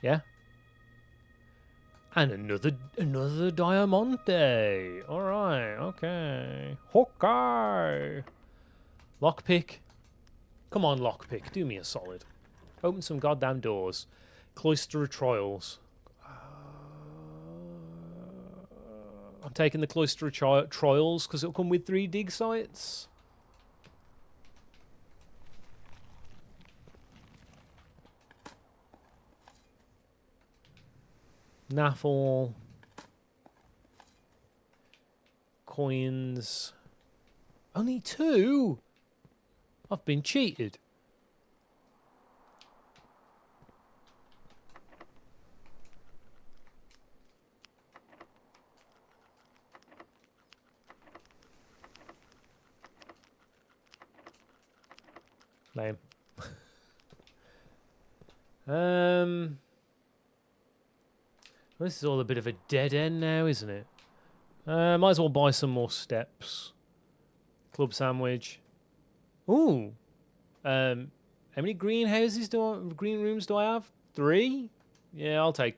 Yeah. And another Diamante. All right. Okay. Hawkeye. Lockpick. Come on, lockpick. Do me a solid. Open some goddamn doors. Cloister of Trials. I'm taking the Cloister of Trials because it'll come with 3 dig sites. Naffle. Coins. Only 2? I've been cheated. Lame. This is all a bit of a dead end now, isn't it? Might as well buy some more steps. Club sandwich. Ooh. How many greenhouses green rooms do I have? 3? Yeah, I'll take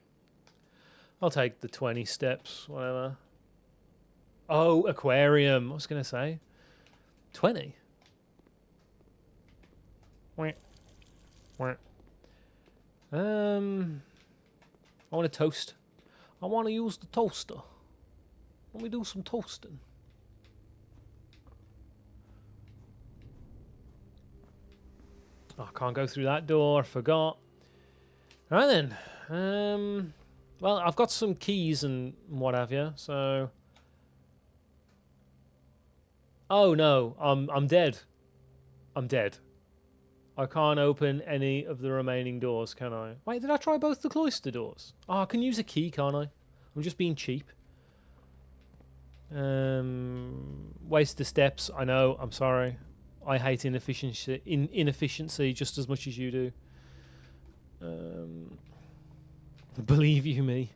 the 20 steps, whatever. Oh, aquarium. I was gonna say 20. I want a toast. I want to use the toaster. Let me do some toasting. Oh, I can't go through that door. Forgot. All right then. Well, I've got some keys and what have you. So. Oh no, I'm dead. I'm dead. I can't open any of the remaining doors, can I? Wait, did I try both the cloister doors? Oh, I can use a key, can't I? I'm just being cheap. Waste the steps. I know. I'm sorry. I hate inefficiency just as much as you do. Believe you me.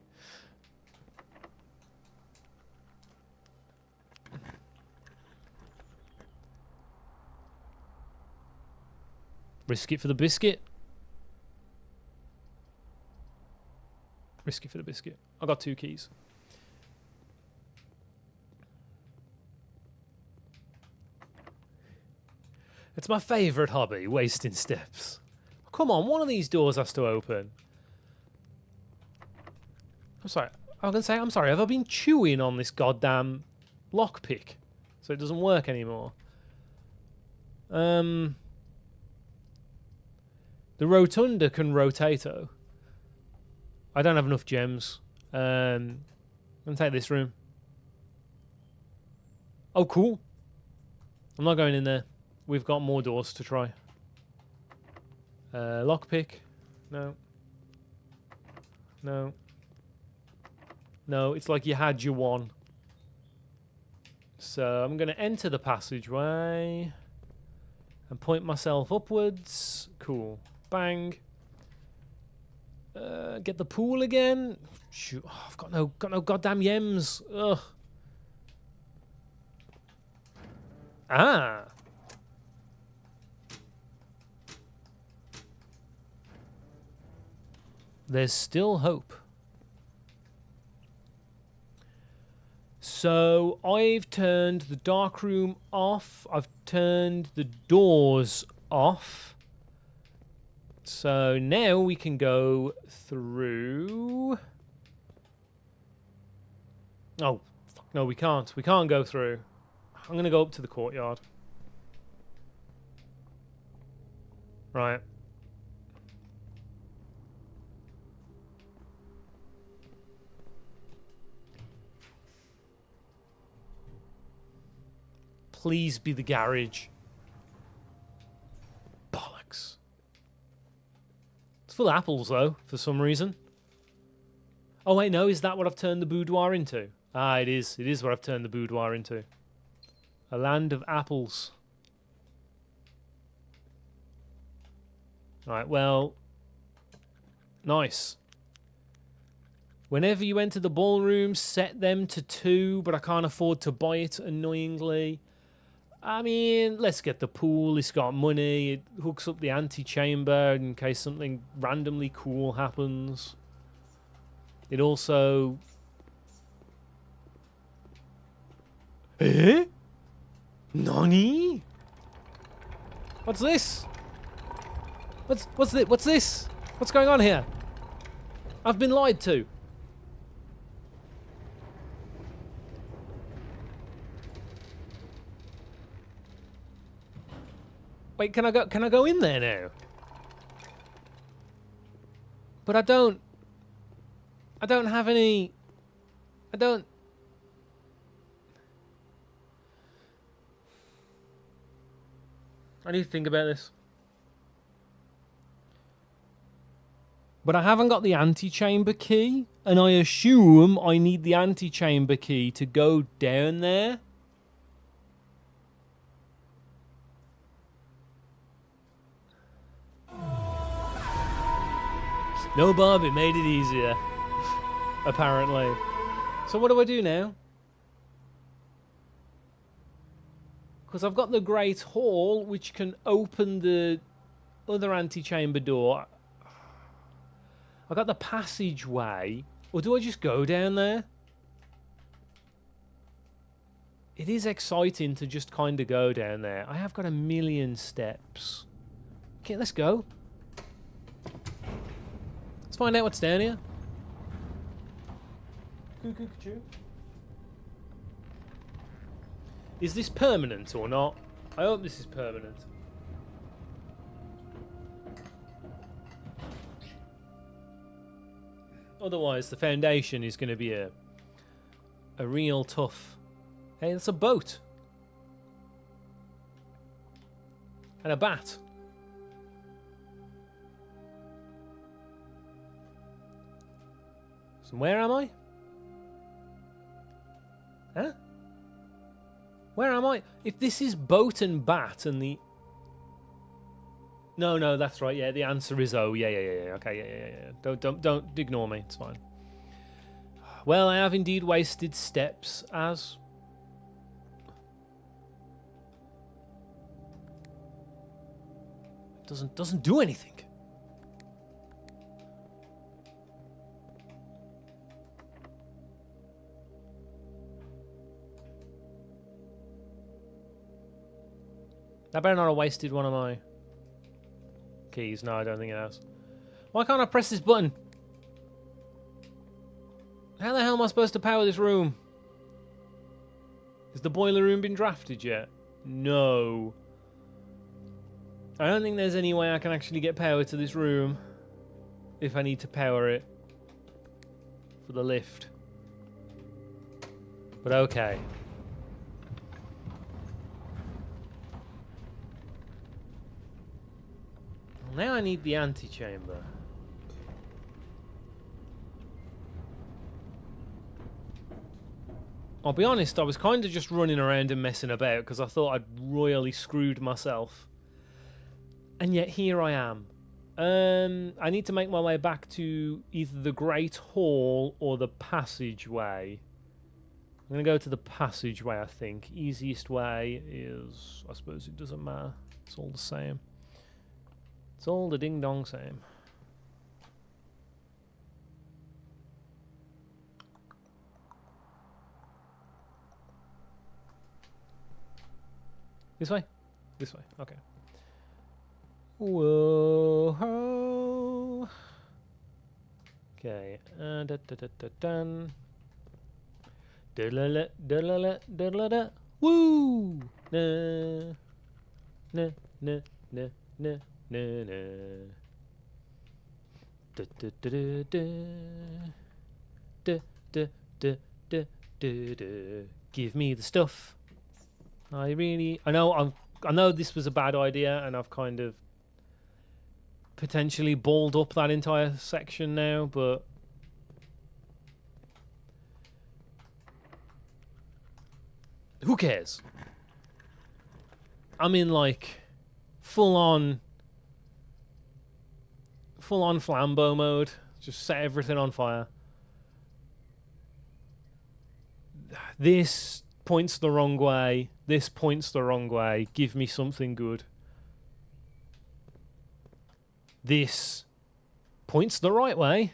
Risk it for the biscuit. Risk it for the biscuit. I got 2 keys. It's my favourite hobby, wasting steps. Come on, one of these doors has to open. I'm sorry. I'm going to say, I'm sorry. Have I been chewing on this goddamn lockpick so it doesn't work anymore? The rotunda can rotato. I don't have enough gems. I'm going to take this room. Oh, cool. I'm not going in there. We've got more doors to try. Lockpick. No. No. No, it's like you had your one. So I'm going to enter the passageway and point myself upwards. Cool. Bang. Get the pool again. Shoot. Oh, I've got no goddamn yems. Ugh. Ah. There's still hope. So I've turned the dark room off. I've turned the doors off. So now we can go through. Oh, fuck, no, we can't. We can't go through. I'm going to go up to the courtyard. Right. Please be the garage. Bollocks. It's full of apples, though, for some reason. Oh, wait, no. Is that what I've turned the boudoir into? Ah, it is. It is what I've turned the boudoir into. A land of apples. Right, well. Nice. Whenever you enter the ballroom, set them to 2, but I can't afford to buy it, annoyingly. I mean, let's get the pool. It's got money. It hooks up the antechamber in case something randomly cool happens. It also... Eh? Nani? What's this? What's this? What's this? What's going on here? I've been lied to. Wait, can I go in there now? But I don't have any... I need to think about this. But I haven't got the antechamber key, and I assume I need the antechamber key to go down there. No, Bob, it made it easier. Apparently. So what do I do now? Because I've got the Great Hall, which can open the other antechamber door. I've got the passageway. Or do I just go down there? It is exciting to just kind of go down there. I have got a million steps. Okay, let's go. Let's find out what's down here. Is this permanent or not? I hope this is permanent. Otherwise, the foundation is going to be a real tough... Hey, that's a boat. And a bat. So where am I? Huh? Where am I? If this is boat and bat and the... No, that's right. Yeah, the answer is O. Yeah. Okay, yeah. Don't ignore me. It's fine. Well, I have indeed wasted steps as... Doesn't do anything. That better not have wasted one of my keys. No, I don't think it has. Why can't I press this button? How the hell am I supposed to power this room? Has the boiler room been drafted yet? No. I don't think there's any way I can actually get power to this room if I need to power it for the lift. But okay. Now I need the antechamber. I'll be honest, I was kind of just running around and messing about because I thought I'd royally screwed myself. And yet here I am. I need to make my way back to either the Great Hall or the passageway. I'm going to go to the passageway, I think. Easiest way is... I suppose it doesn't matter. It's all the same. It's all the ding-dong same. This way? This way, okay. Whoa. Okay. Da-da-da-da-dun. Da-la-la-da-la-la-da-la-da. Woo! Na. Na, na, na, na. Na, na. Da, da, da, da, da. Da, da, da, da, da. Give me the stuff. I know this was a bad idea, and I've kind of potentially balled up that entire section now, but who cares? I'm in like full on flambeau mode. Just set everything on fire. This points the wrong way. This points the wrong way. Give me something good. This points the right way.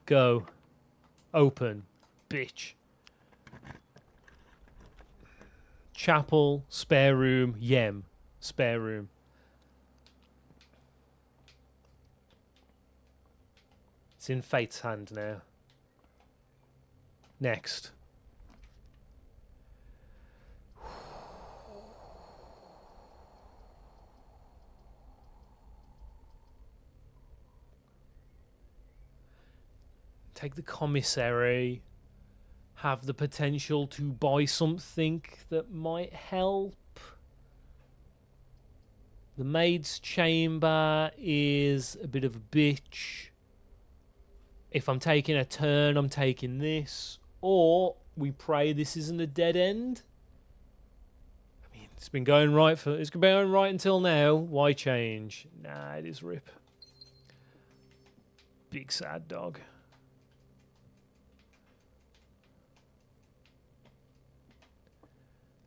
Go. Open. Bitch. Chapel. Spare room. Yem. Spare room. It's in Fate's hand now. Next. Take the commissary. Have the potential to buy something that might help. The maid's chamber is a bit of a bitch. If I'm taking a turn, I'm taking this. Or we pray this isn't a dead end. I mean, it's been going right until now. Why change? Nah, it is rip. Big sad dog.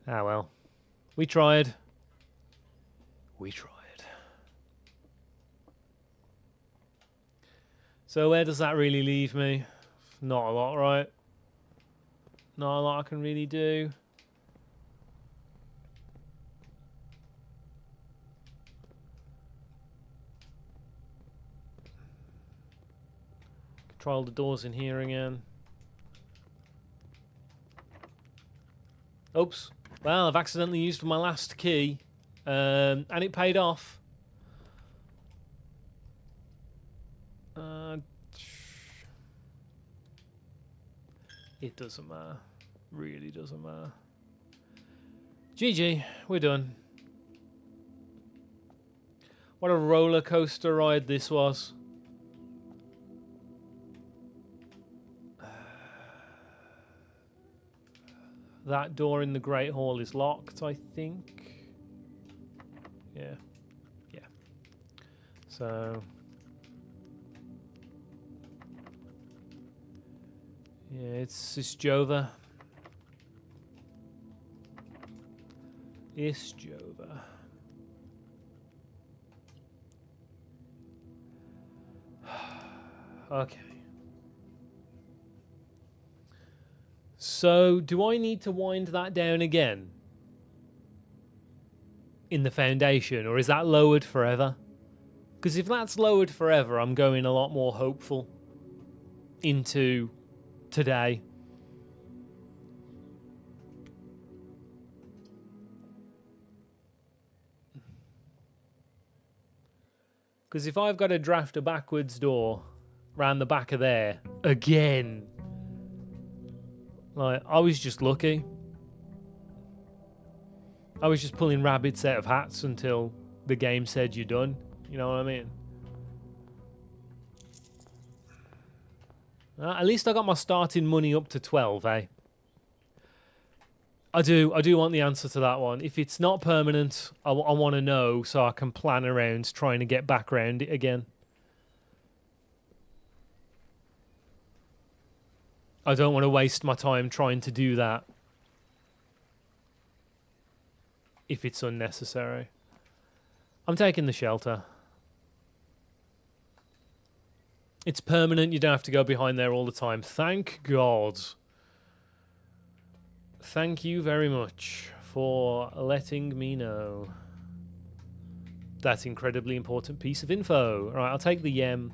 Ah well. We tried. We tried. So where does that really leave me? Not a lot, right? Not a lot I can really do. Control the doors in here again. Oops. Well, I've accidentally used my last key. And it paid off. It doesn't matter. Really doesn't matter. GG, we're done. What a roller coaster ride this was. That door in the Great Hall is locked, I think. Yeah. Yeah. So... yeah, it's Jova. It's Jova. Okay. So, do I need to wind that down again? In the foundation, or is that lowered forever? Because if that's lowered forever, I'm going a lot more hopeful into today. Because if I've got to draft a backwards door round the back of there again, like, I was just lucky. I was just pulling rabbits out of hats until the game said you're done. You know what I mean? At least I got my starting money up to 12, eh? I do want the answer to that one. If it's not permanent, I want to know so I can plan around trying to get back around it again. I don't want to waste my time trying to do that if it's unnecessary. I'm taking the shelter. It's permanent. You don't have to go behind there all the time. Thank God. Thank you very much for letting me know that incredibly important piece of info. All right, I'll take the Yem.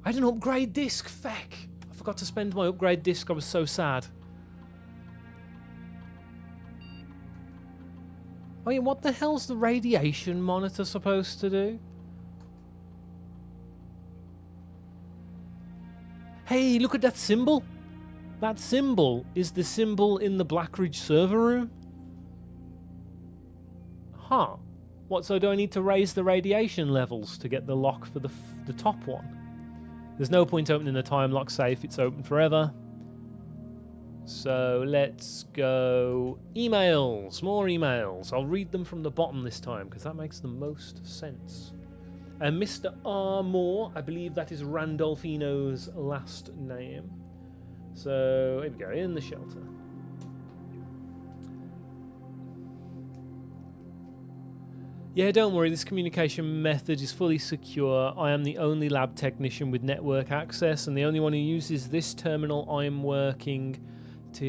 I had an upgrade disc. Feck. I forgot to spend my upgrade disc. I was so sad. Oh yeah, what the hell's the radiation monitor supposed to do? Hey, look at that symbol. That symbol is the symbol in the Blackridge server room. Huh. What, so do I need to raise the radiation levels to get the lock for the top one? There's no point opening the time lock safe. It's open forever. So let's go emails. More emails. I'll read them from the bottom this time because that makes the most sense. Mr. R. Moore, I believe that is Randolphino's last name, So here we go, in the shelter. Yeah, don't worry, this communication method is fully secure. I am the only lab technician with network access and the only one who uses this terminal. I'm working to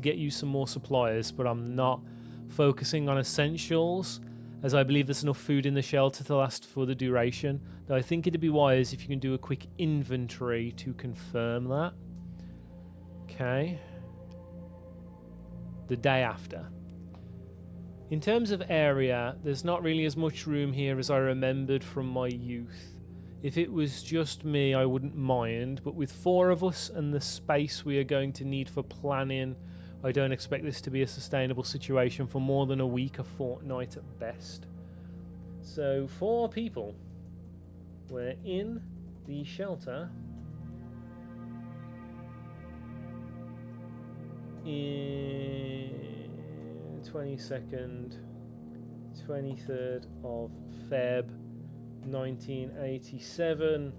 get you some more suppliers, but I'm not focusing on essentials, as I believe there's enough food in the shelter to last for the duration. Though I think it'd be wise if you can do a quick inventory to confirm that. Okay. The day after. In terms of area, there's not really as much room here as I remembered from my youth. If it was just me, I wouldn't mind, but with 4 of us and the space we are going to need for planning, I don't expect this to be a sustainable situation for more than a week, a fortnight at best. So 4 people. We're in the shelter. In 22nd, 23rd of Feb 1987.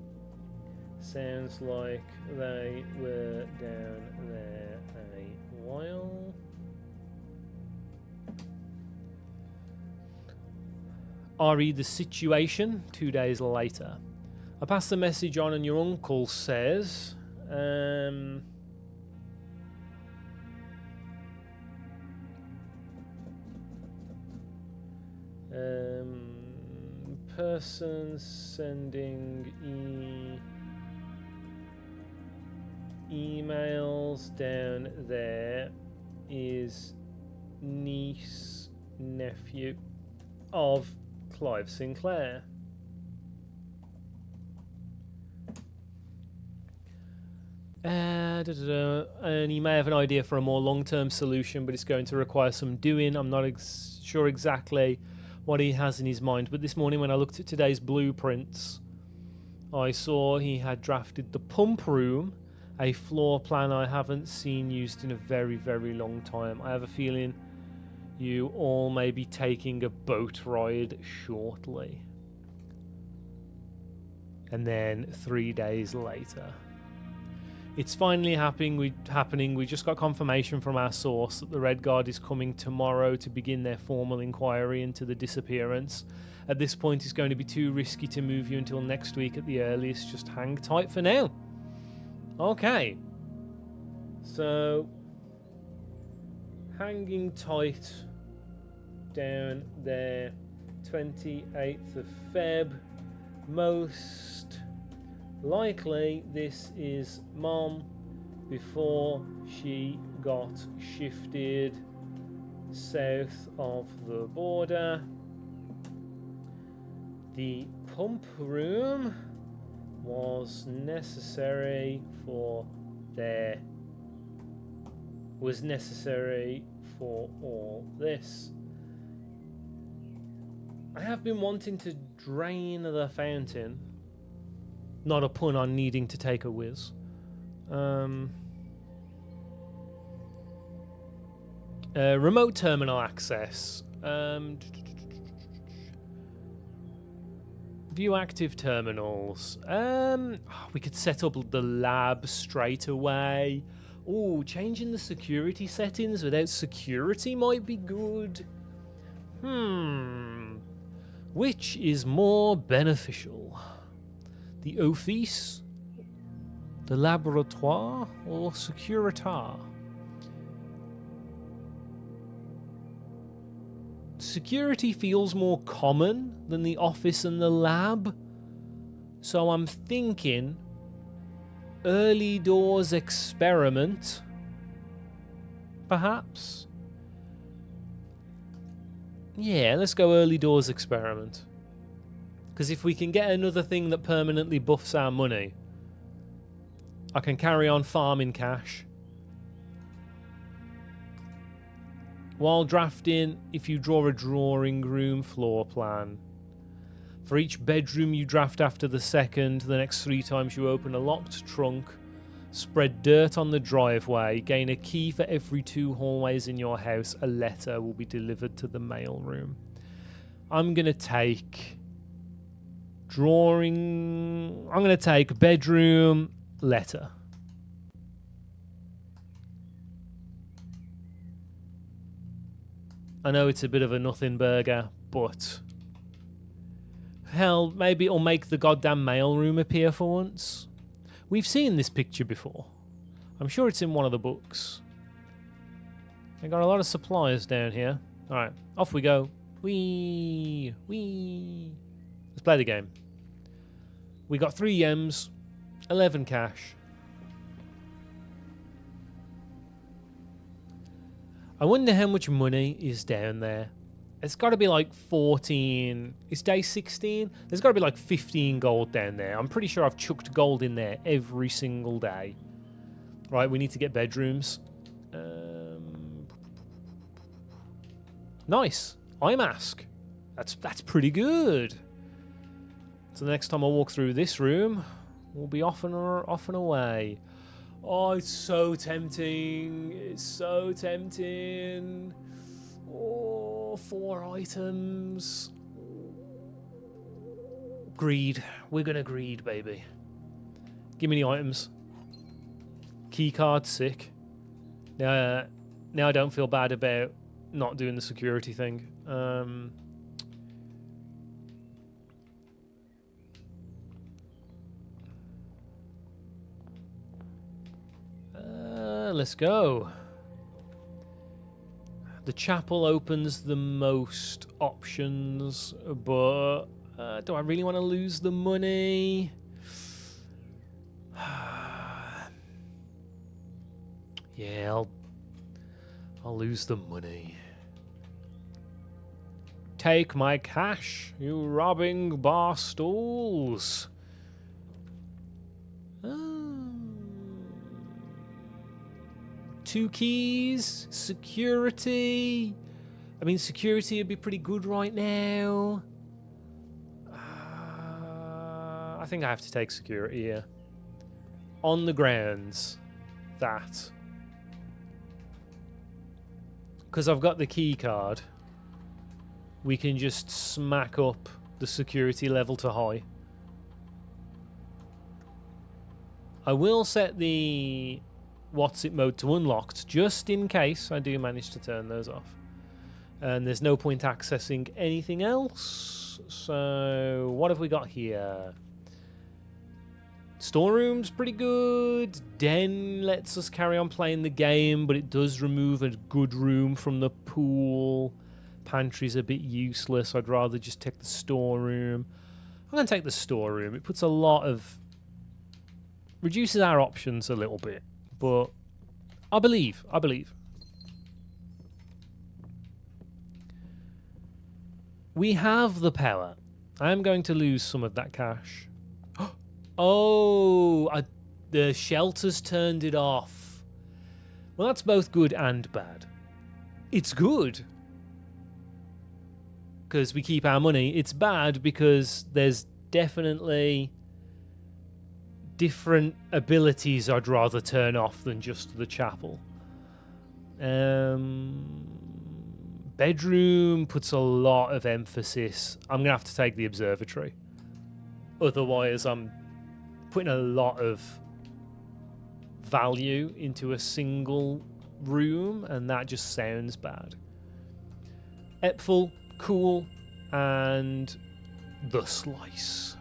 Sounds like they were down there a while. I read the situation 2 days later. I pass the message on and your uncle says, person sending emails down there is niece, nephew of Clive Sinclair. And he may have an idea for a more long-term solution, but it's going to require some doing. I'm not sure exactly what he has in his mind, but this morning when I looked at today's blueprints, I saw he had drafted the pump room, a floor plan I haven't seen used in a very, very long time. I have a feeling you all may be taking a boat ride shortly. And then 3 days later. It's finally happening. We just got confirmation from our source that the Red Guard is coming tomorrow to begin their formal inquiry into the disappearance. At this point, it's going to be too risky to move you until next week at the earliest. Just hang tight for now. Okay. So, hanging tight down there. 28th of Feb. Most likely this is Mom before she got shifted south of the border. The pump room was necessary for all this. I have been wanting to drain the fountain. Not a pun on needing to take a whiz. Remote terminal access. View active terminals. We could set up the lab straight away. Oh, changing the security settings without security might be good. Which is more beneficial? The office, the laboratoire, or securitar? Security feels more common than the office and the lab, so I'm thinking early doors experiment, perhaps? Yeah, let's go early doors experiment. Because if we can get another thing that permanently buffs our money, I can carry on farming cash. While drafting, if you draw a drawing room floor plan, for each bedroom you draft after the second, the next 3 times you open a locked trunk, spread dirt on the driveway, gain a key for every 2 hallways in your house, a letter will be delivered to the mail room. I'm going to take bedroom, letter. I know it's a bit of a nothing burger, but hell, maybe it'll make the goddamn mailroom appear for once. We've seen this picture before. I'm sure it's in one of the books. I got a lot of supplies down here. Alright, off we go. Whee! Whee! Let's play the game. We got 3 yems, 11 cash. I wonder how much money is down there. It's got to be like 14. It's day 16. There's got to be like 15 gold down there. I'm pretty sure I've chucked gold in there every single day. Right, we need to get bedrooms. Nice. Eye mask. That's pretty good. So the next time I walk through this room, we'll be off and away. Oh, it's so tempting. It's so tempting. Oh, 4 items. Greed. We're gonna greed, baby. Give me the items. Keycard, sick. Now I don't feel bad about not doing the security thing. Let's go. The chapel opens the most options, but do I really want to lose the money? Yeah, I'll lose the money. Take my cash, you robbing bar stools. 2 keys, security. I mean, security would be pretty good right now. I think I have to take security here. On the grounds that, because I've got the key card, we can just smack up the security level to high. I will set the what's it mode to unlocked just in case I do manage to turn those off. And there's no point accessing anything else. So what have we got here? Storeroom's pretty good. Den lets us carry on playing the game, but it does remove a good room from the pool. Pantry's a bit useless. I'd rather just take the storeroom. I'm going to take the storeroom. It puts a lot of... reduces our options a little bit. But I believe. We have the power. I am going to lose some of that cash. Oh, the shelter's turned it off. Well, that's both good and bad. It's good because we keep our money. It's bad because there's definitely different abilities I'd rather turn off than just the chapel. Bedroom puts a lot of emphasis. I'm going to have to take the observatory. Otherwise, I'm putting a lot of value into a single room, and that just sounds bad. Epful, cool, and the slice.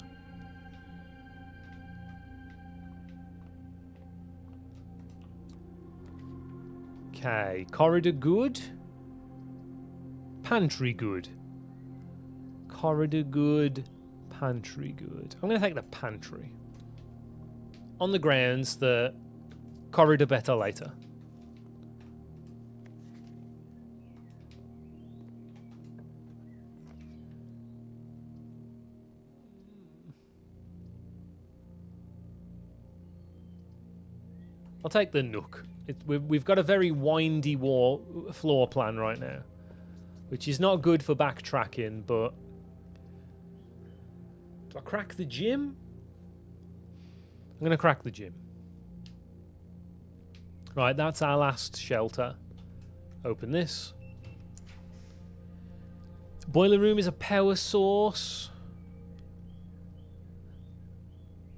Okay, corridor good. Pantry good. Corridor good. Pantry good. I'm going to take the pantry. On the grounds that corridor better later. I'll take the nook. We've got a very windy floor plan right now, which is not good for backtracking, but... do I crack the gym? I'm going to crack the gym. Right, that's our last shelter. Open this. Boiler room is a power source.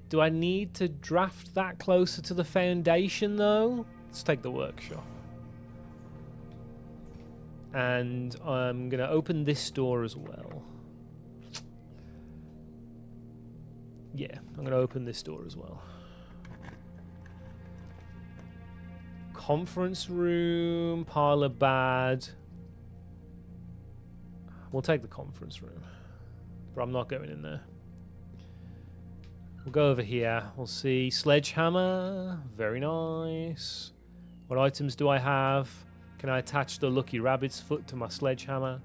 Do I need to draft that closer to the foundation, though? Let's take the workshop. And I'm going to open this door as well. Yeah, I'm going to open this door as well. Conference room, parlor bad. We'll take the conference room. But I'm not going in there. We'll go over here. We'll see sledgehammer. Very nice. What items do I have? Can I attach the lucky rabbit's foot to my sledgehammer?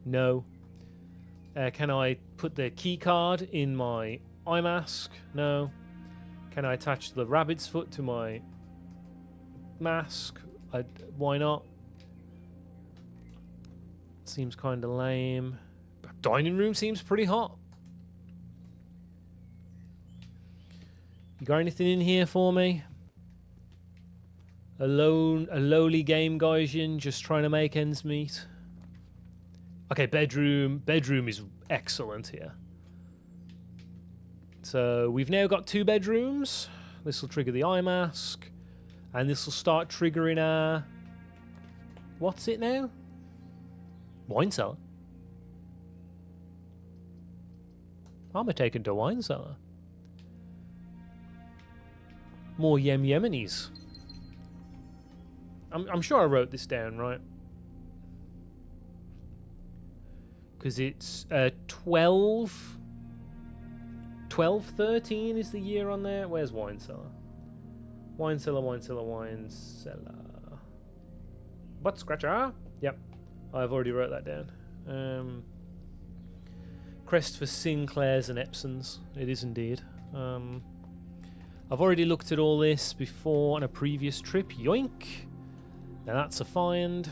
No. Can I put the key card in my eye mask? No. Can I attach the rabbit's foot to my mask? Why not? Seems kind of lame. Dining room seems pretty hot. You got anything in here for me? A lowly game gaijin just trying to make ends meet. Okay, bedroom. Bedroom is excellent here. So we've now got 2 bedrooms. This will trigger the eye mask. And this will start triggering our... What's it now? Wine cellar. I'm taken to wine cellar. More Yemenis. I'm sure I wrote this down, right? Because it's 12, 13 is the year on there. Where's wine cellar? Wine cellar, wine cellar, wine cellar. What, scratcher? Yep. I've already wrote that down. Crest for Sinclairs and Epsons. It is indeed. I've already looked at all this before on a previous trip. Yoink! Now that's a find.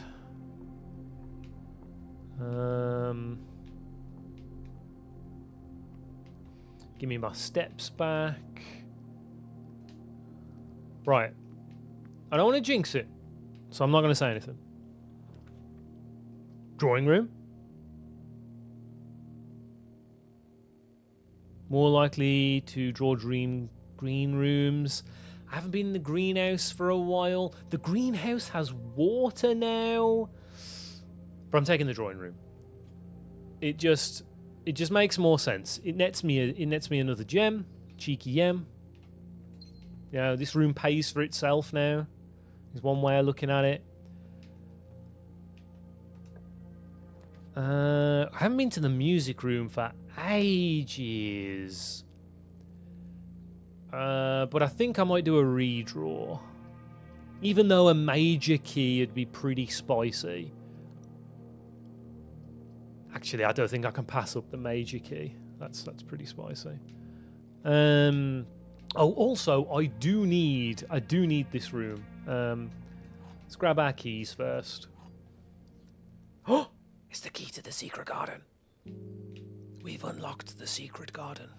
Give me my steps back. Right. I don't want to jinx it, so I'm not going to say anything. Drawing room. More likely to draw green rooms. I haven't been in the greenhouse for a while. The greenhouse has water now. But I'm taking the drawing room. It just makes more sense. It nets me another gem. Cheeky yem. You know, this room pays for itself now. Is one way of looking at it. I haven't been to the music room for ages. But I think I might do a redraw. Even though a major key would be pretty spicy. Actually, I don't think I can pass up the major key. That's pretty spicy. Oh, also, I do need this room. Let's grab our keys first. Oh, it's the key to the secret garden. We've unlocked the secret garden.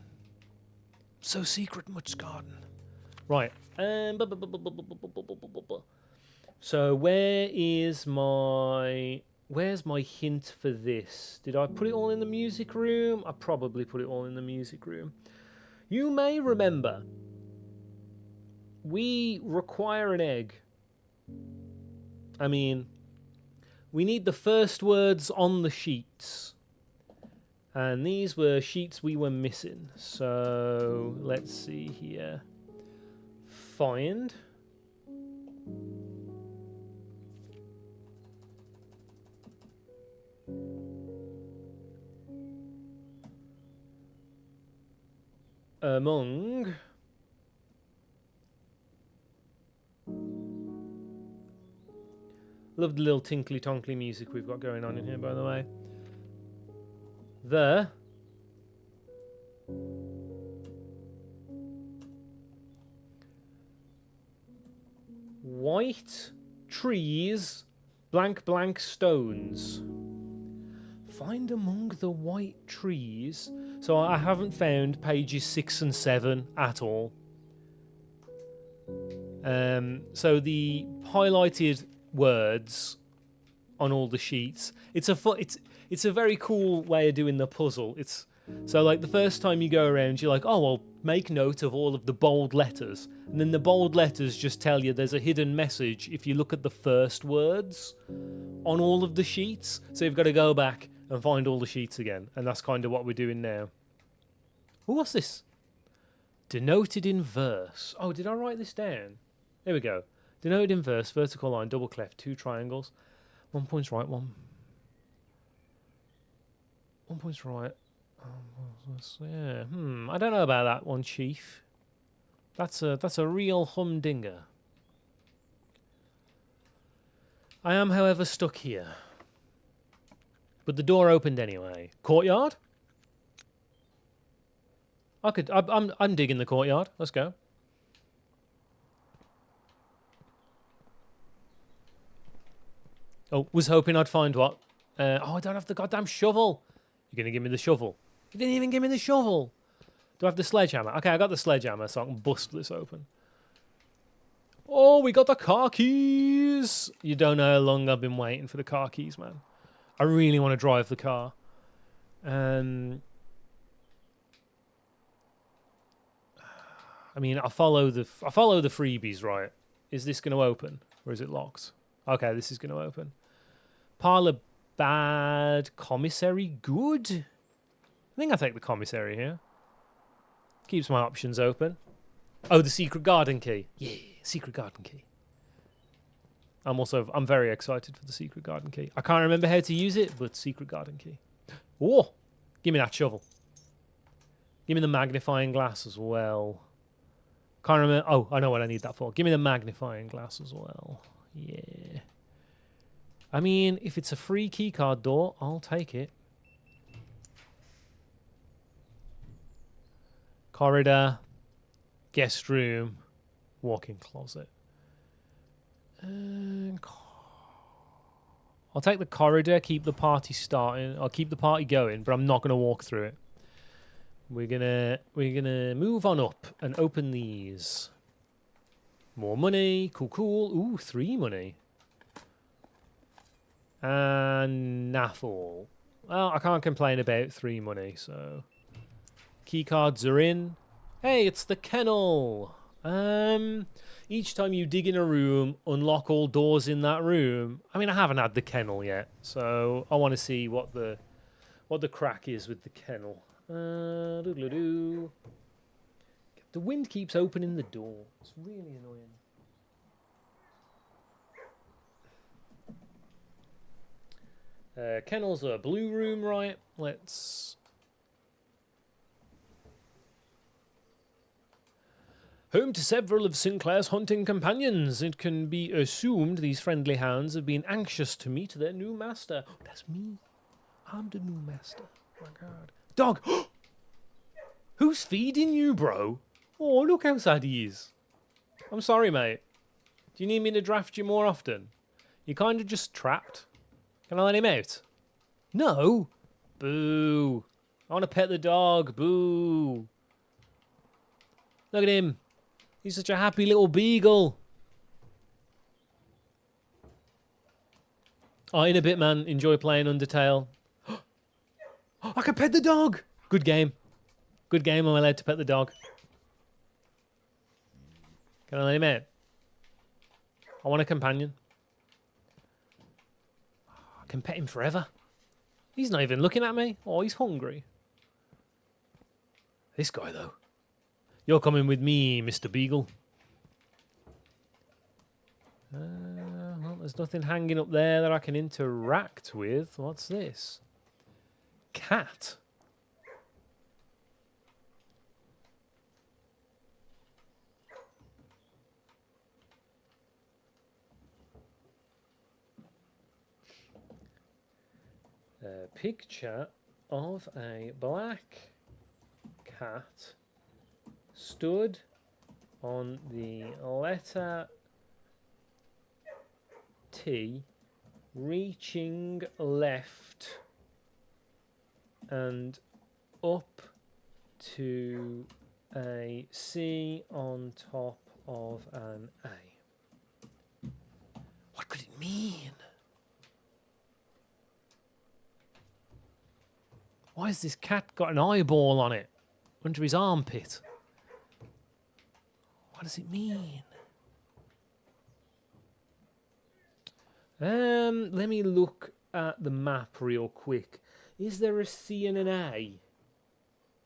So secret, much garden. Right. So where's my hint for this? Did I put it all in the music room? I probably put it all in the music room. You may remember we require an egg. I mean, we need the first words on the sheets. And these were sheets we were missing. So let's see here. Find. Among. Love the little tinkly tonkly music we've got going on in here, by the way. The white trees, blank blank stones. Find among the white trees. So I haven't found pages 6 and 7 at all. So the highlighted words on all the sheets. It's a very cool way of doing the puzzle. So like the first time you go around, you're like, oh, well, make note of all of the bold letters. And then the bold letters just tell you there's a hidden message if you look at the first words on all of the sheets. So you've got to go back and find all the sheets again. And that's kind of what we're doing now. Ooh, what's this? Denoted in verse. Oh, did I write this down? There we go. Denoted in verse, vertical line, double cleft, 2 triangles. 1 point's right, 1 point's right. Yeah, I don't know about that one, Chief. That's a real humdinger. I am, however, stuck here. But the door opened anyway. Courtyard? I'm digging the courtyard. Let's go. Oh, was hoping I'd find what? I don't have the goddamn shovel. You're going to give me the shovel? You didn't even give me the shovel. Do I have the sledgehammer? Okay, I got the sledgehammer so I can bust this open. Oh, we got the car keys. You don't know how long I've been waiting for the car keys, man. I really want to drive the car. I mean, I follow the freebies, right? Is this going to open or is it locked? Okay, this is going to open. Parlour bad, commissary good. I think I'll take the commissary here. Keeps my options open. Oh, the secret garden key. Yeah, secret garden key. I'm very excited for the secret garden key. I can't remember how to use it, but secret garden key. Oh, give me that shovel. Give me the magnifying glass as well. Can't remember. Oh, I know what I need that for. Give me the magnifying glass as well. Yeah. I mean, if it's a free keycard door, I'll take it. Corridor, guest room, walk-in closet. I'll take the corridor, keep the party starting. I'll keep the party going, but I'm not going to walk through it. We're gonna move on up and open these. More money, cool. Ooh, 3 money. And naffle. Well, I can't complain about 3 money, so key cards are in. Hey, it's the kennel. Each time you dig in a room, unlock all doors in that room. I mean, I haven't had the kennel yet, so I want to see what the crack is with the kennel. The wind keeps opening the door. It's really annoying. Kennel's a blue room, right? Let's... Home to several of Sinclair's hunting companions. It can be assumed these friendly hounds have been anxious to meet their new master. Oh, that's me. I'm the new master. Oh my God. Dog! Who's feeding you, bro? Oh, look how sad he is. I'm sorry, mate. Do you need me to draft you more often? You're kind of just trapped. Can I let him out? No. Boo. I want to pet the dog. Boo. Look at him. He's such a happy little beagle. Oh, in a bit, man. Enjoy playing Undertale. I can pet the dog. Good game. Good game. I'm allowed to pet the dog. Can I let him out? I want a companion. I can pet him forever. He's not even looking at me. Oh, he's hungry. This guy, though. You're coming with me, Mr. Beagle. Well, there's nothing hanging up there that I can interact with. What's this? Cat. A picture of a black cat stood on the letter T, reaching left and up to a C on top of an A. What could it mean? Why has this cat got an eyeball on it? Under his armpit? What does it mean? Let me look at the map real quick. Is there a C and an A?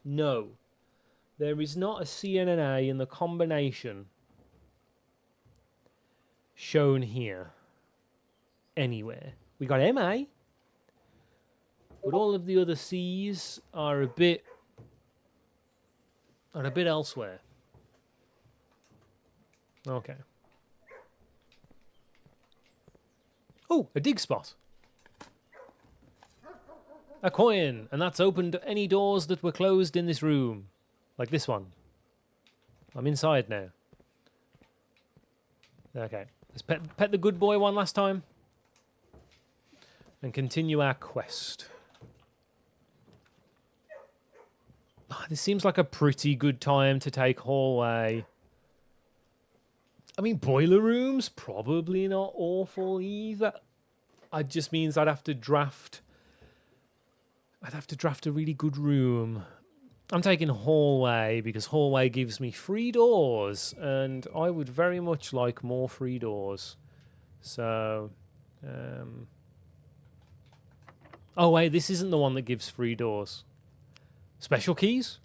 No. There is not a C and an A in the combination shown here anywhere. We got MA, but all of the other C's are a bit elsewhere. Okay. Oh, a dig spot. A coin, and that's opened any doors that were closed in this room. Like this one. I'm inside now. Okay. Let's pet the good boy one last time. And continue our quest. Oh, this seems like a pretty good time to take hallway. I mean, boiler rooms, probably not awful either. It just means I'd have to draft a really good room. I'm taking hallway because hallway gives me free doors, and I would very much like more free doors. So, oh wait, this isn't the one that gives free doors. Special keys?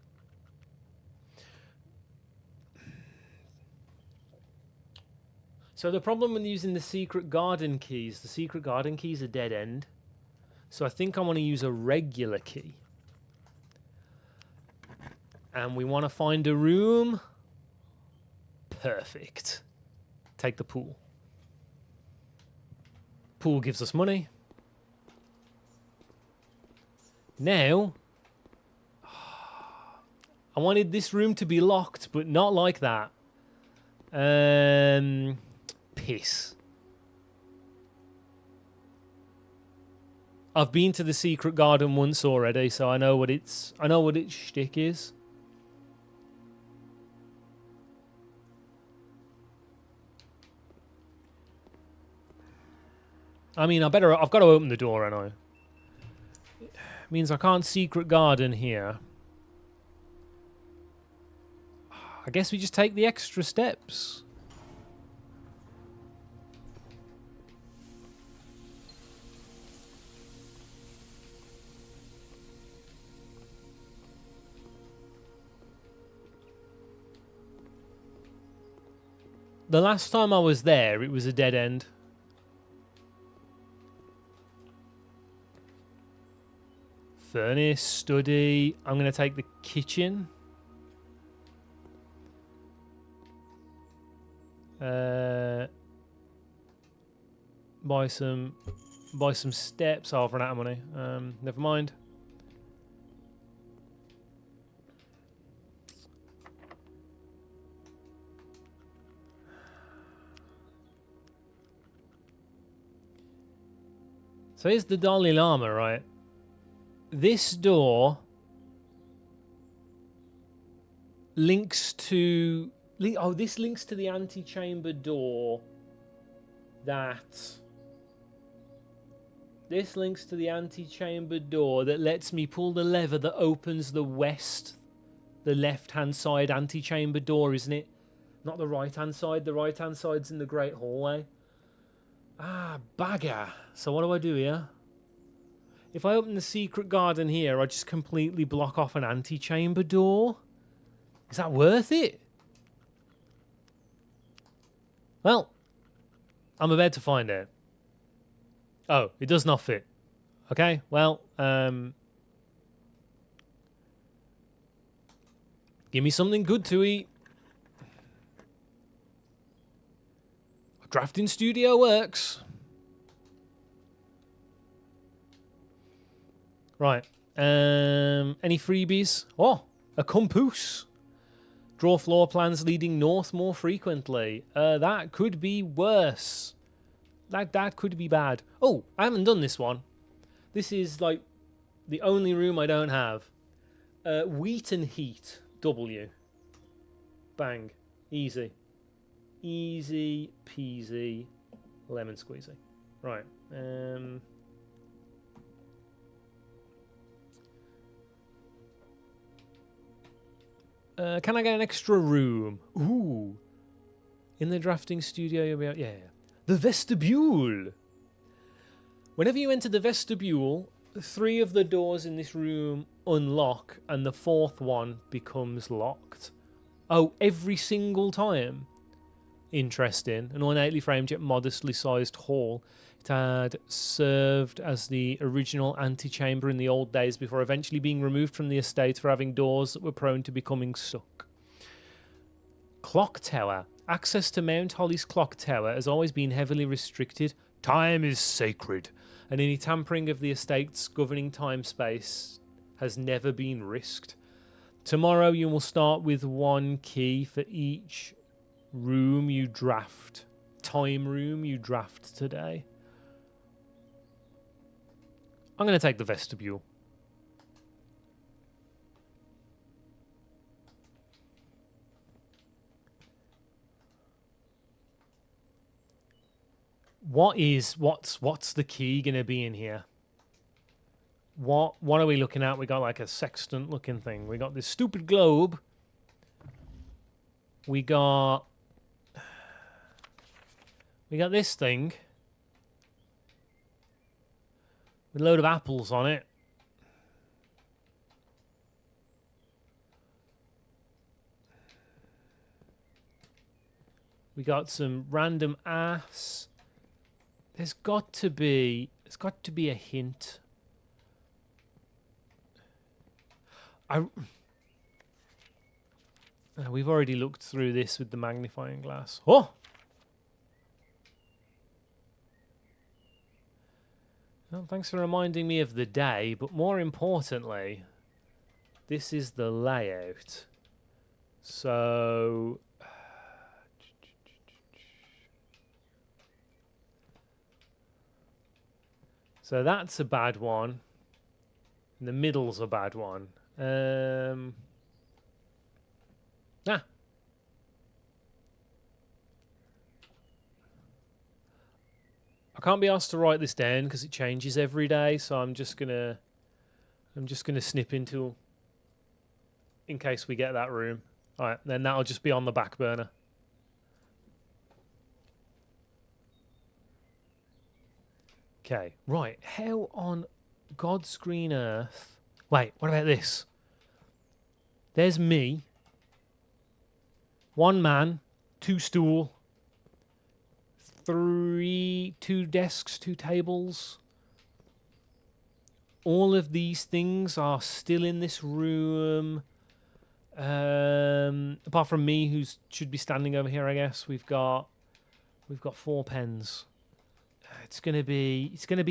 So the problem with using the secret garden keys are dead end. So I think I want to use a regular key. And we want to find a room. Perfect. Take the pool. Pool gives us money. Now, I wanted this room to be locked, but not like that. Piss. I've been to the secret garden once already, so I know what its shtick is. I mean, I've got to open the door, haven't I? It means I can't secret garden here. I guess we just take the extra steps. The last time I was there, it was a dead end. Furnace, study. I'm going to take the kitchen. Buy some steps. Oh, I've run out of money. Never mind. So here's the Dalai Lama, right? This door links to... Oh, this links to the antechamber door that... This links to the antechamber door that lets me pull the lever that opens the left-hand side antechamber door, isn't it? Not the right-hand side. The right-hand side's in the Great Hallway. Ah, bagger. So what do I do here? If I open the secret garden here, I just completely block off an antechamber door. Is that worth it? Well, I'm about to find out. Oh, it does not fit. Okay, well, give me something good to eat. Drafting studio works. Right. Any freebies? Oh, a compass. Draw floor plans leading north more frequently. That could be worse. That could be bad. Oh, I haven't done this one. This is like the only room I don't have. Wheat and heat. W. Bang. Easy. Easy peasy lemon squeezy. Right. Can I get an extra room? Ooh. In the drafting studio, you'll be able... Yeah. The vestibule. Whenever you enter the vestibule, 3 of the doors in this room unlock and the 4th one becomes locked. Oh, every single time. Interesting. An ornately framed yet modestly sized hall. It had served as the original antechamber in the old days before eventually being removed from the estate for having doors that were prone to becoming stuck. Clock tower. Access to Mount Holly's clock tower has always been heavily restricted. Time is sacred, and any tampering of the estate's governing time-space has never been risked. Tomorrow you will start with 1 key for each room you draft. Time room you draft today. I'm going to take the vestibule. What's the key going to be in here? What are we looking at? We got like a sextant looking thing. We got this stupid globe. We got this thing with a load of apples on it. We got some random ass. There's got to be a hint. We've already looked through this with the magnifying glass. Oh! Well, thanks for reminding me of the day, but more importantly, this is the layout. So that's a bad one. And the middle's a bad one. I can't be asked to write this down because it changes every day, so I'm just gonna snip into in case we get that room. Alright, then that'll just be on the back burner. Okay, right. How on God's green earth... Wait, what about this? There's me. 1 man, 2 stool, 2 desks, 2 tables. All of these things are still in this room. Apart from me, who should be standing over here, I guess. We've got 4 pens. It's gonna be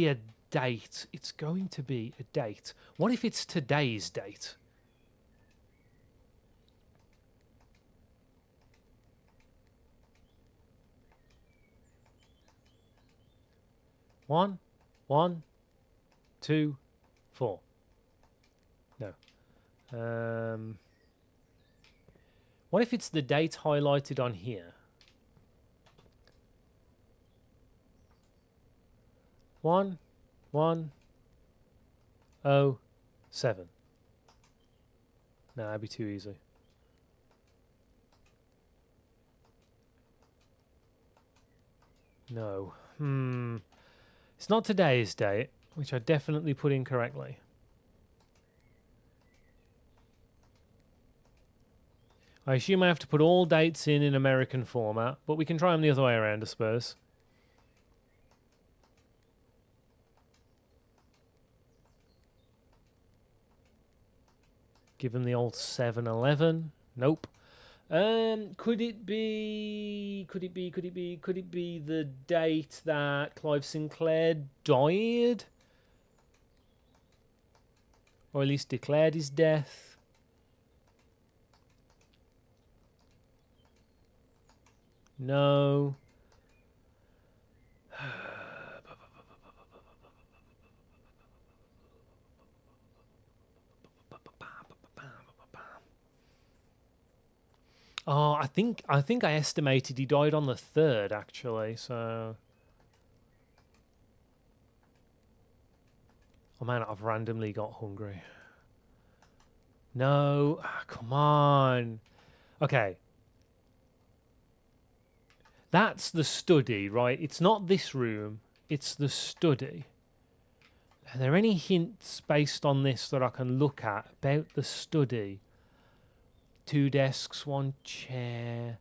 a date. It's going to be a date. What if it's today's date? One, 2, 4. No. What if it's the date highlighted on here? 1-1-0-7. No, that'd be too easy. No. It's not today's date, which I definitely put incorrectly. I assume I have to put all dates in American format, but we can try them the other way around, I suppose. Give them the old 7-11. Nope. Could it be the date that Clive Sinclair died? Or at least declared his death? No. Oh, I think I estimated he died on the 3rd, actually, so... Oh man, I've randomly got hungry. No. Come on. Okay. That's the study, right? It's not this room. It's the study. Are there any hints based on this that I can look at about the study? 2 desks, 1 chair.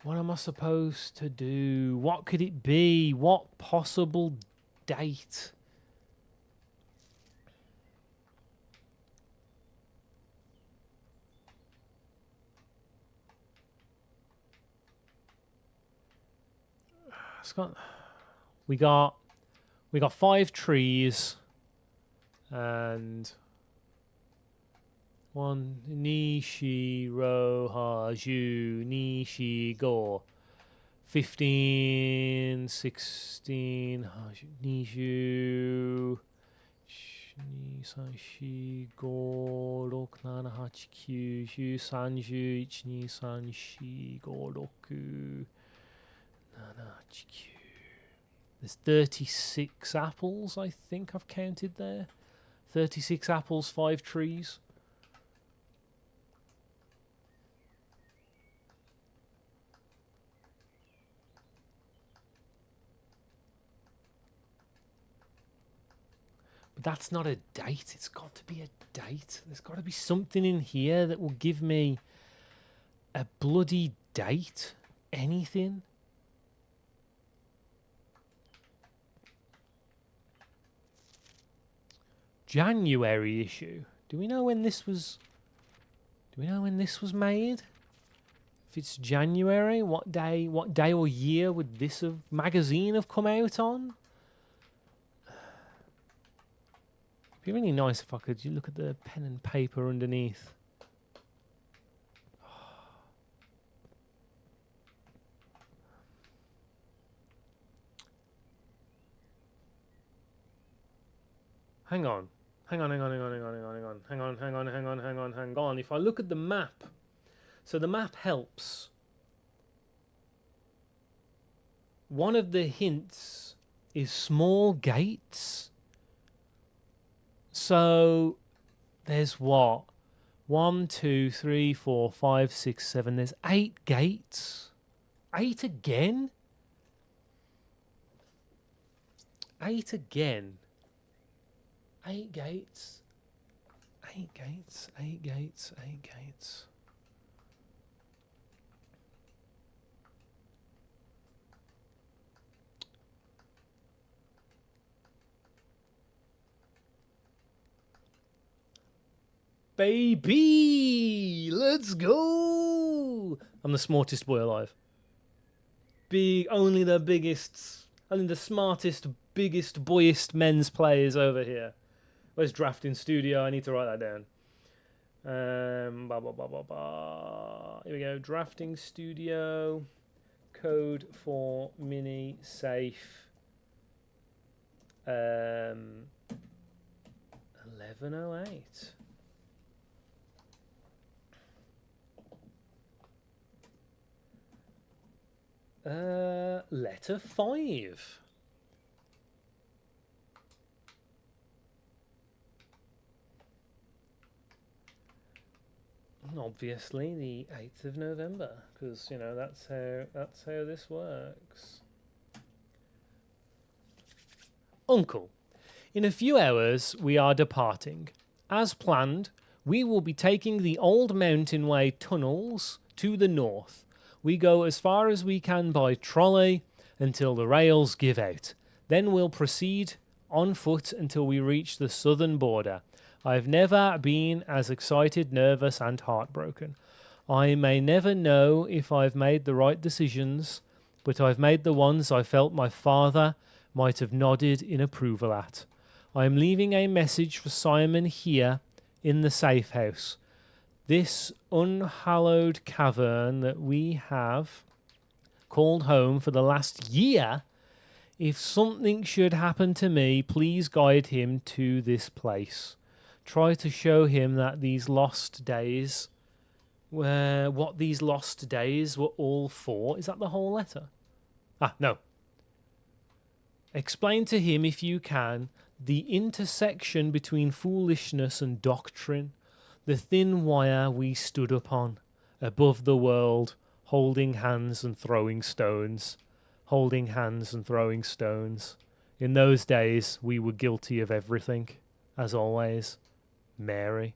What am I supposed to do? What could it be? What possible date? We got 5 trees and 1 Nishi Roha Ju Nishi Go 15 16 Nishu Nisan Shi Go 6 7 8 9 10 30 1 2 3 4 5 6 7 8 9 There's 36 apples, I think I've counted there. 36 apples, 5 trees. But that's not a date. It's got to be a date. There's got to be something in here that will give me a bloody date. Anything. January issue. Do we know when this was made? If it's January, what day or year would this magazine have come out on? It'd be really nice if I could look at the pen and paper underneath. Hang on. Hang on. If I look at the map, so the map helps. One of the hints is small gates. So there's what? 1, 2, 3, 4, 5, 6, 7. There's 8 gates. 8 again? 8 again. 8 gates. 8 gates. 8 gates. 8 gates. Baby, let's go. I'm the smartest boy alive. Only the smartest, biggest, boyiest men's players over here. Where's drafting studio? I need to write that down. Here we go. Drafting studio. Code for mini safe. 1108. Letter 5. Obviously the 8th of November, because that's how this works. Uncle, in a few hours we are departing. As planned, we will be taking the old mountain way tunnels to the north. We go as far as we can by trolley until the rails give out. Then we'll proceed on foot until we reach the southern border. I've never been as excited, nervous, and heartbroken. I may never know if I've made the right decisions, but I've made the ones I felt my father might have nodded in approval at. I am leaving a message for Simon here in the safe house. This unhallowed cavern that we have called home for the last year, if something should happen to me, please guide him to this place. Try to show him that these lost days where what these lost days were all for. Is that the whole letter? Ah, no. Explain to him, if you can, the intersection between foolishness and doctrine, the thin wire we stood upon, above the world, holding hands and throwing stones, holding hands and throwing stones. In those days, we were guilty of everything, as always. Mary.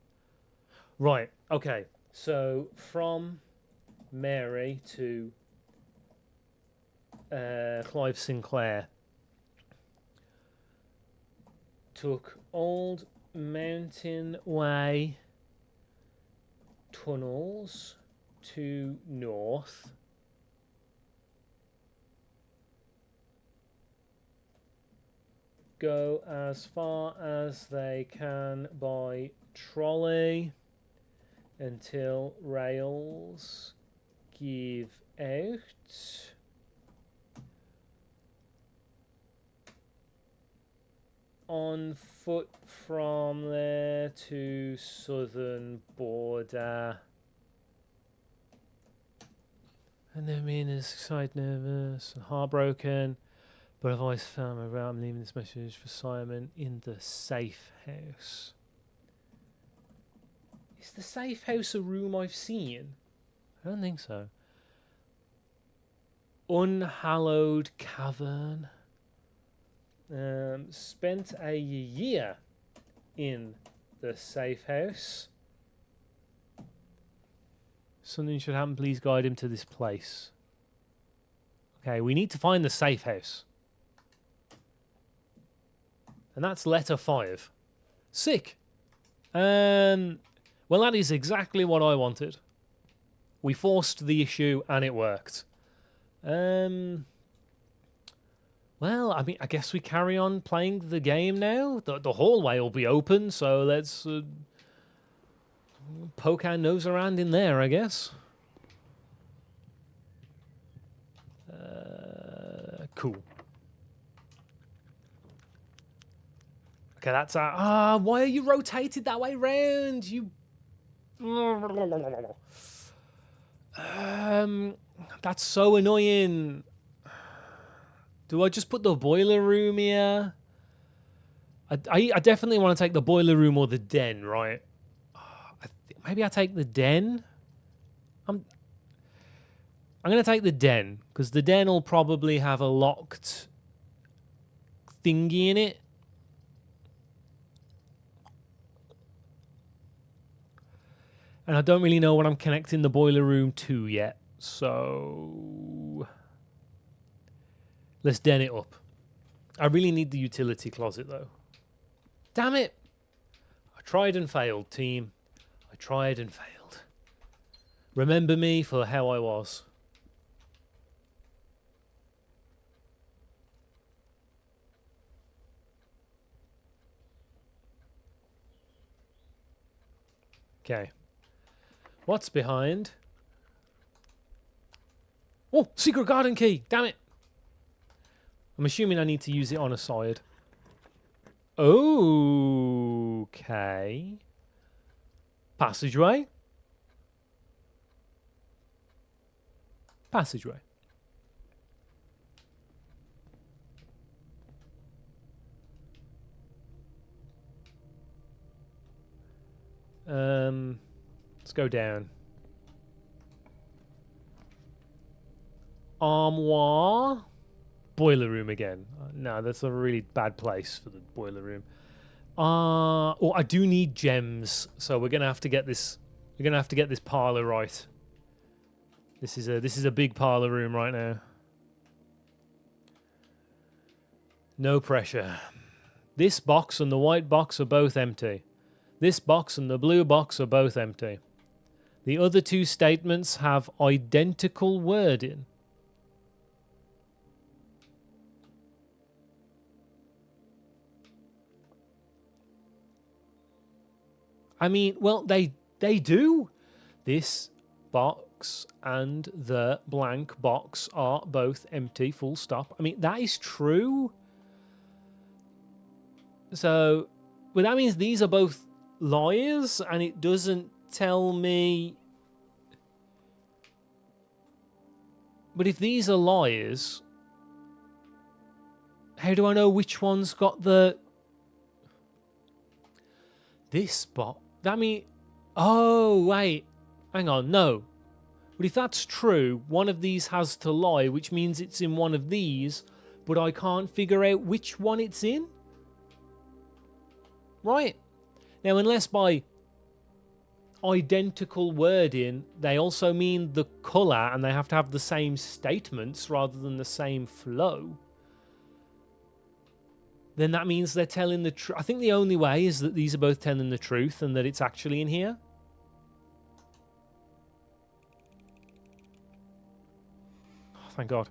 Right, okay. So, from Mary to Clive Sinclair. Took old mountain way tunnels to north. Go as far as they can by trolley until rails give out. On foot from there to southern border. And the mean is excited, nervous, and heartbroken. But I've always found my route. I'm leaving this message for Simon in the safe house. Is the safe house a room I've seen? I don't think so. Unhallowed cavern. Spent a year in the safe house. Something should happen. Please guide him to this place. Okay, we need to find the safe house. And that's letter 5. Sick. Well, that is exactly what I wanted. We forced the issue and it worked. Well, I mean, I guess we carry on playing the game now. The hallway will be open, so let's poke our nose around in there, I guess. Cool. Okay, that's our... why are you rotated that way round? You... That's so annoying. Do I just put the boiler room here? I definitely want to take the boiler room or the den, right? Maybe I take the den. I'm going to take the den, because the den will probably have a locked thingy in it. And I don't really know what I'm connecting the boiler room to yet, so... Let's den it up. I really need the utility closet, though. Damn it! I tried and failed, team. I tried and failed. Remember me for how I was. Okay. What's behind? Oh, secret garden key! Damn it! I'm assuming I need to use it on a side. Okay. Passageway. Passageway. Let's go down. Armoire. Boiler room again. No, that's a really bad place for the boiler room. Oh, I do need gems, so we're gonna have to get this. We're gonna have to get this parlor right. This is a big parlor room right now. No pressure. This box and the white box are both empty. This box and the blue box are both empty. The other two statements have identical wording. I mean, well, they do. This box and the blank box are both empty, full stop. I mean, that is true. So, well, that means these are both liars, and it doesn't tell me But if these are liars, how do I know which one's got the... This spot? That mean... Oh, wait. Hang on, no. But if that's true, one of these has to lie, which means it's in one of these, but I can't figure out which one it's in? Right. Now, unless by identical wording, they also mean the colour and they have to have the same statements rather than the same flow, then that means they're telling the truth. I think the only way is that these are both telling the truth and that it's actually in here. Oh, thank God.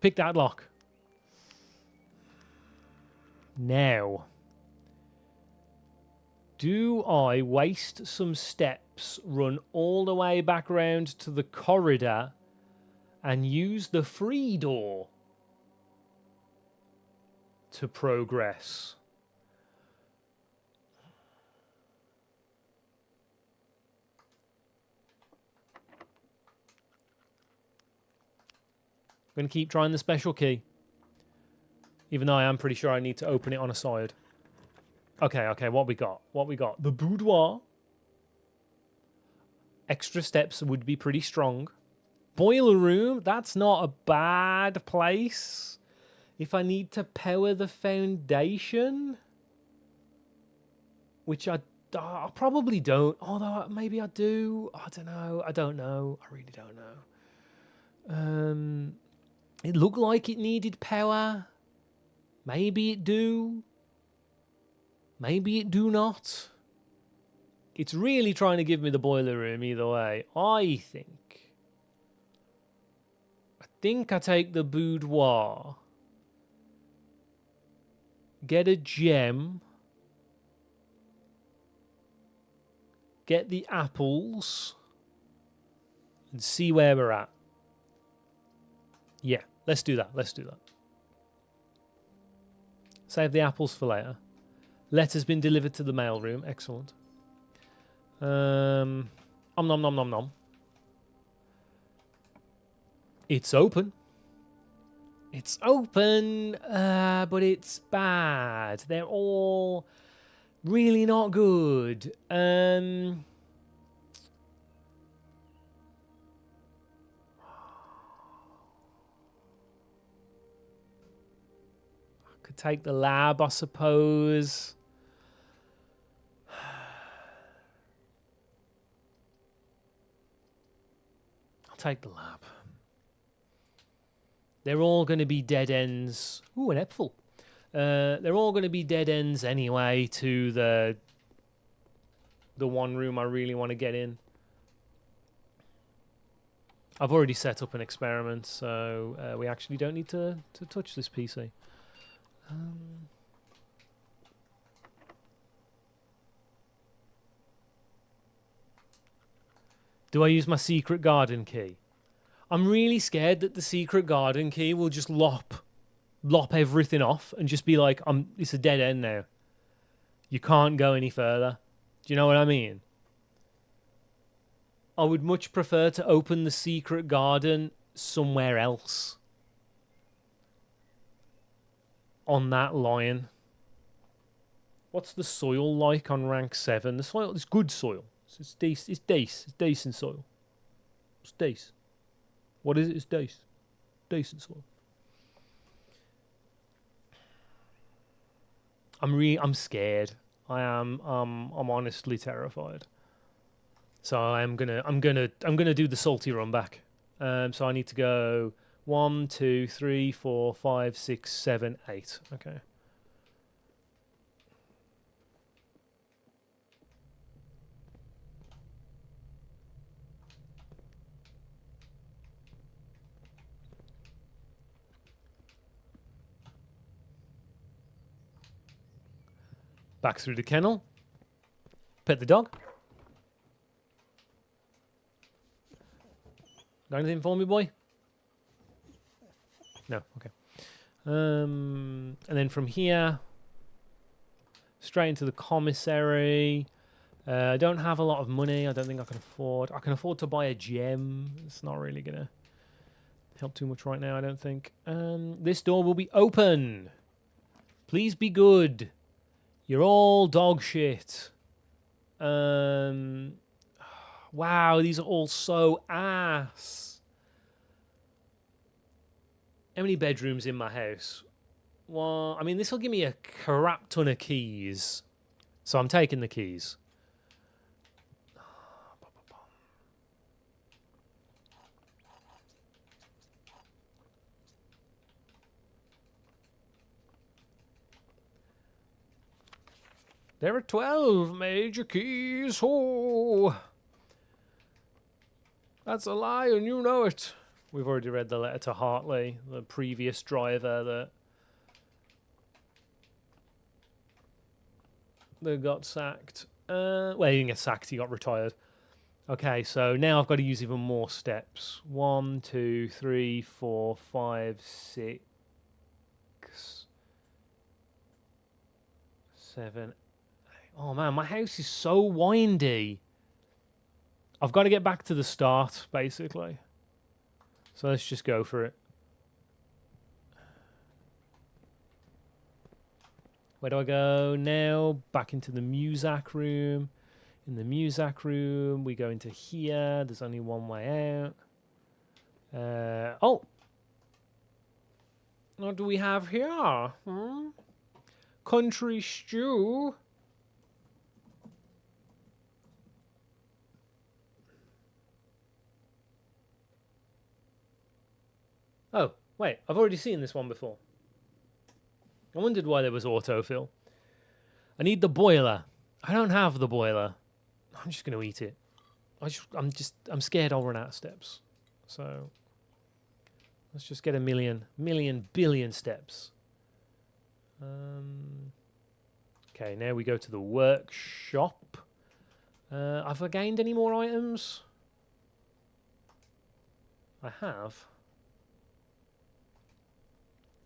Pick that lock. Now, do I waste some steps, run all the way back around to the corridor and use the free door to progress? I'm going to keep trying the special key. Even though I am pretty sure I need to open it on a side. Okay, what we got? What we got? The boudoir. Extra steps would be pretty strong. Boiler room, that's not a bad place. If I need to power the foundation, which I probably don't, although maybe I do. I don't know. I really don't know. It looked like it needed power. Maybe it do. Maybe it do not. It's really trying to give me the boiler room either way. I think I take the boudoir. Get a gem. Get the apples. And see where we're at. Yeah, let's do that. Save the apples for later. Letter's been delivered to the mailroom. Excellent. Nom nom nom nom nom. It's open. It's open, but it's bad. They're all really not good. Take the lab, I suppose. I'll take the lab. They're all going to be dead ends. Ooh, an apple. They're all going to be dead ends anyway to the one room I really want to get in. I've already set up an experiment, so we actually don't need to touch this PC. Do I use my secret garden key? I'm really scared that the secret garden key will just lop everything off and just be like, it's a dead end now. You can't go any further. Do you know what I mean? I would much prefer to open the secret garden somewhere else. On that line. What's the soil like on rank 7? The soil is good soil. It's decent soil. It's decent. What is it? It's decent. Decent soil. I'm scared. I'm honestly terrified. So I'm gonna do the salty run back. So I need to go 1, 2, 3, 4, 5, 6, 7, 8. Okay. Back through the kennel. Pet the dog. Got anything for me, boy? No, okay. And then from here, straight into the commissary. I don't have a lot of money. I don't think I can afford. I can afford to buy a gem. It's not really going to help too much right now, I don't think. This door will be open. Please be good. You're all dog shit. Wow, these are all so ass. How many bedrooms in my house? Well, I mean, this will give me a crap ton of keys. So I'm taking the keys. There are 12 major keys. Oh, that's a lie and you know it. We've already read the letter to Hartley, the previous driver that got sacked. Well, he didn't get sacked, he got retired. Okay, so now I've got to use even more steps. 1, 2, 3, 4, 5, 6, 7. Oh man, my house is so windy. I've got to get back to the start, basically. So let's just go for it. Where do I go now? Back into the Muzak room. In the Muzak room, we go into here. There's only one way out. Oh! What do we have here? Country stew. Oh, wait, I've already seen this one before. I wondered why there was autofill. I need the boiler. I don't have the boiler. I'm just going to eat it. I'm scared I'll run out of steps. So let's just get a million, billion steps. Okay, now we go to the workshop. Have I gained any more items? I have.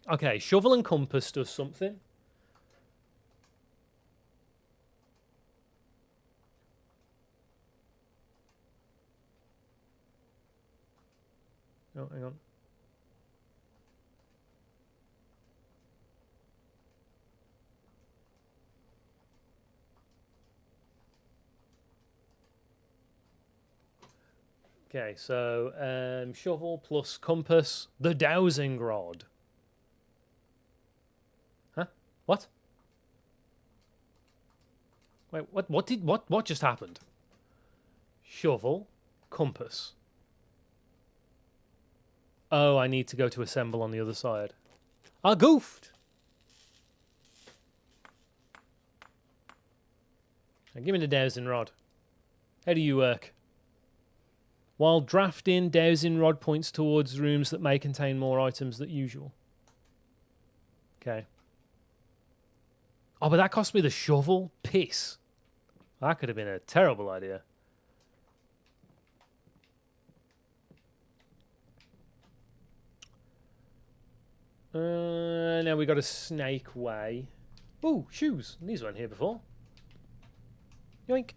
Okay, shovel and compass does something. Oh, hang on. Okay, so shovel plus compass, the dowsing rod. Huh? What? Wait, what just happened? Shovel, compass. Oh, I need to go to assemble on the other side. I goofed. Now, give me the dowsing rod. How do you work? While drafting, dowsing rod points towards rooms that may contain more items than usual. Okay. Oh, but that cost me the shovel? Piss. That could have been a terrible idea. Now we got a snake way. Ooh, shoes. These weren't here before. Yoink.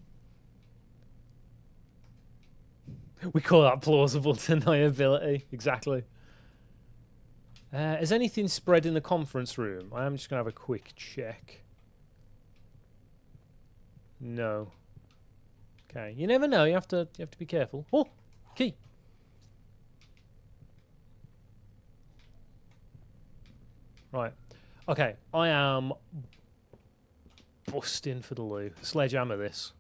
We call that plausible deniability. Exactly. Is anything spread in the conference room? I am just going to have a quick check. No. Okay. You never know. You have to be careful. Oh, key. Right. Okay. I am busting for the loo. Sledgehammer this.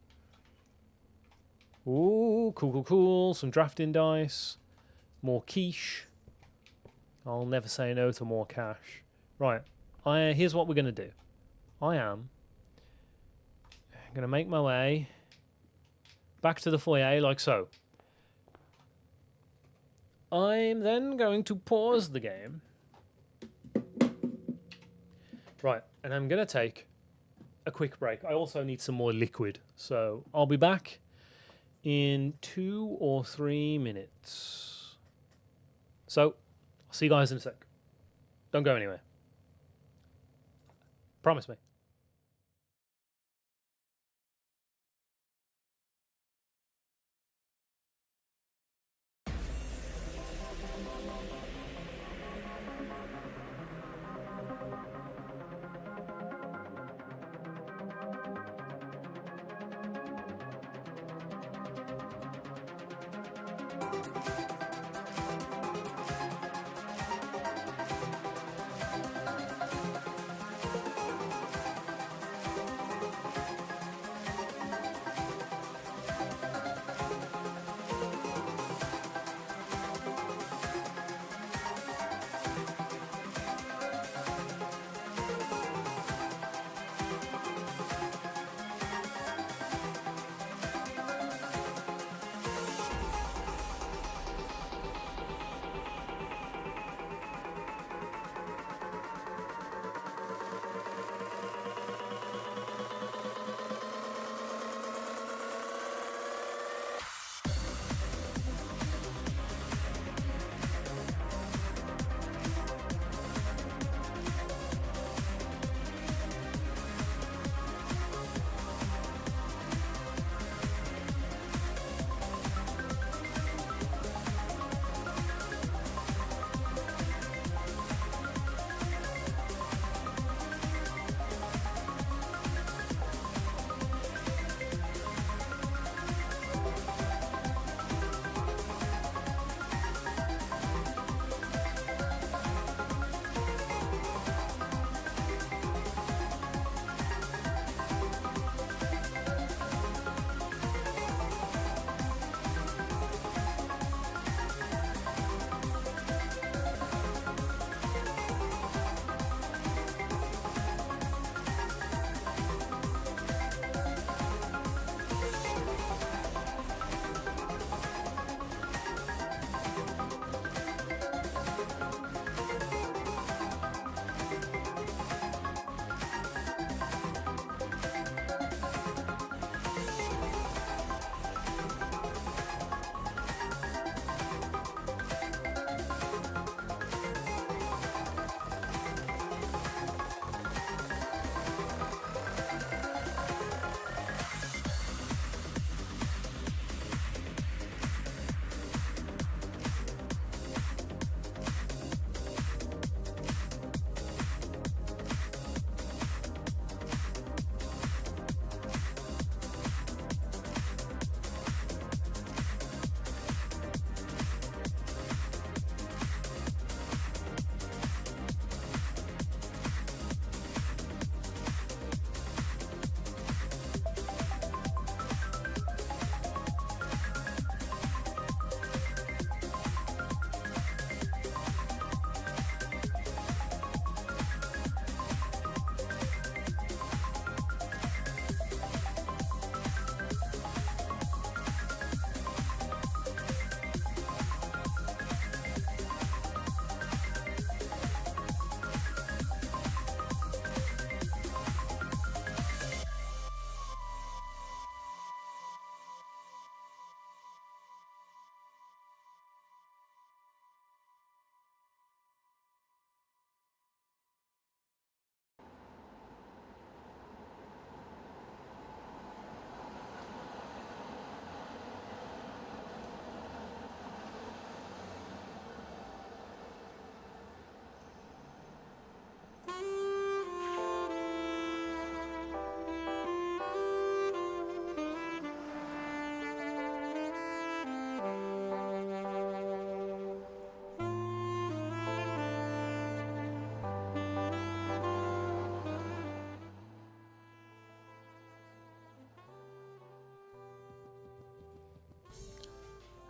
Ooh, cool. Some drafting dice. More quiche. I'll never say no to more cash. Right. Here's what we're going to do. I am going to make my way back to the foyer like so. I'm then going to pause the game. Right. And I'm going to take a quick break. I also need some more liquid. So I'll be back in 2 or 3 minutes. So, I'll see you guys in a sec. Don't go anywhere. Promise me.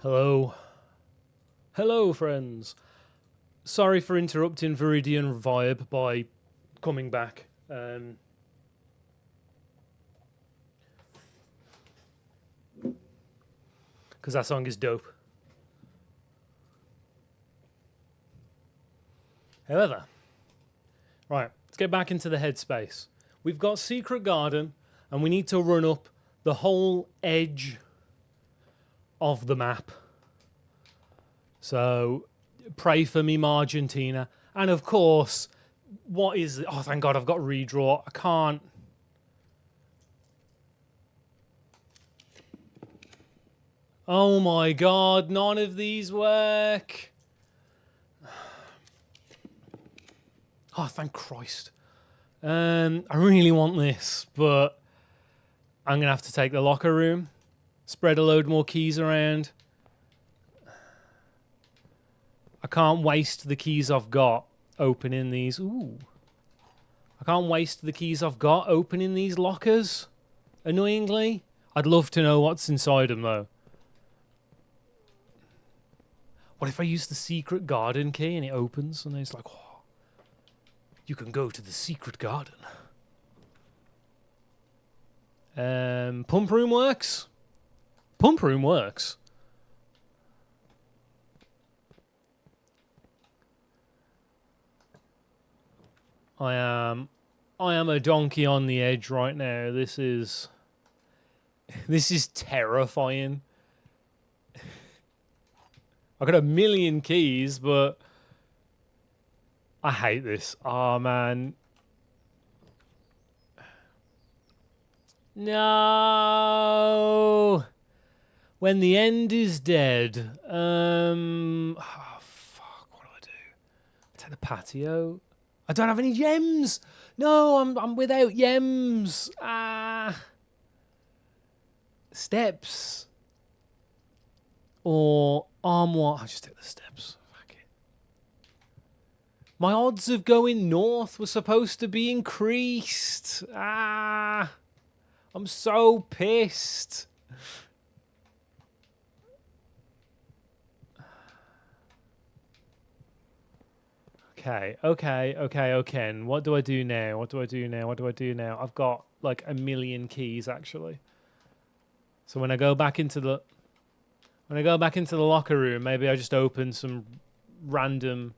Hello. Hello, friends. Sorry for interrupting Viridian Vibe by coming back. Because that song is dope. However, right, let's get back into the headspace. We've got Secret Garden, and we need to run up the whole edge of the map. So, pray for me, Margentina. And of course, what is... Oh, thank God, I've got redraw. I can't... Oh my God, none of these work. Oh, thank Christ. I really want this, but I'm going to have to take the locker room, spread a load more keys around. I can't waste the keys I've got opening these. Ooh. I can't waste the keys I've got opening these lockers. Annoyingly. I'd love to know what's inside them, though. What if I use the secret garden key and it opens and it's like, oh, you can go to the secret garden. Pump room works. Pump room works. I am a donkey on the edge right now. This is terrifying. I got a million keys, but I hate this. Oh man. No. When the end is dead. Oh fuck, what do? Take the patio. I don't have any gems. No, I'm without gems. Steps. Or armoire. I'll just take the steps. Fuck it. My odds of going north were supposed to be increased. I'm so pissed. Okay. What do I do now? What do I do now? I've got like a million keys actually. So when I go back into the locker room, maybe I just open some random.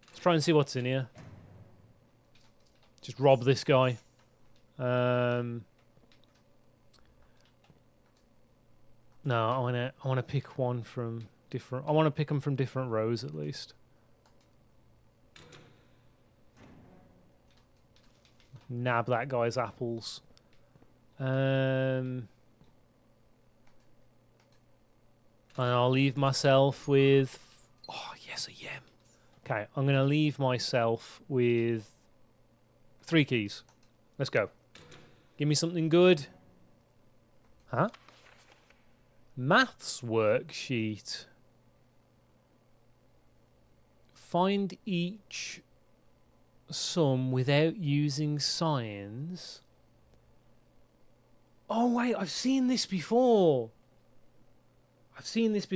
Let's try and see what's in here. Just rob this guy. No, I wanna pick one from different. I want to pick them from different rows at least. Nab that guy's apples. And I'll leave myself with. Oh yes, a yem. Okay, I'm gonna leave myself with 3 keys. Let's go. Give me something good. Huh? Maths worksheet. Find each sum without using signs. Oh wait, I've seen this before. Tomate.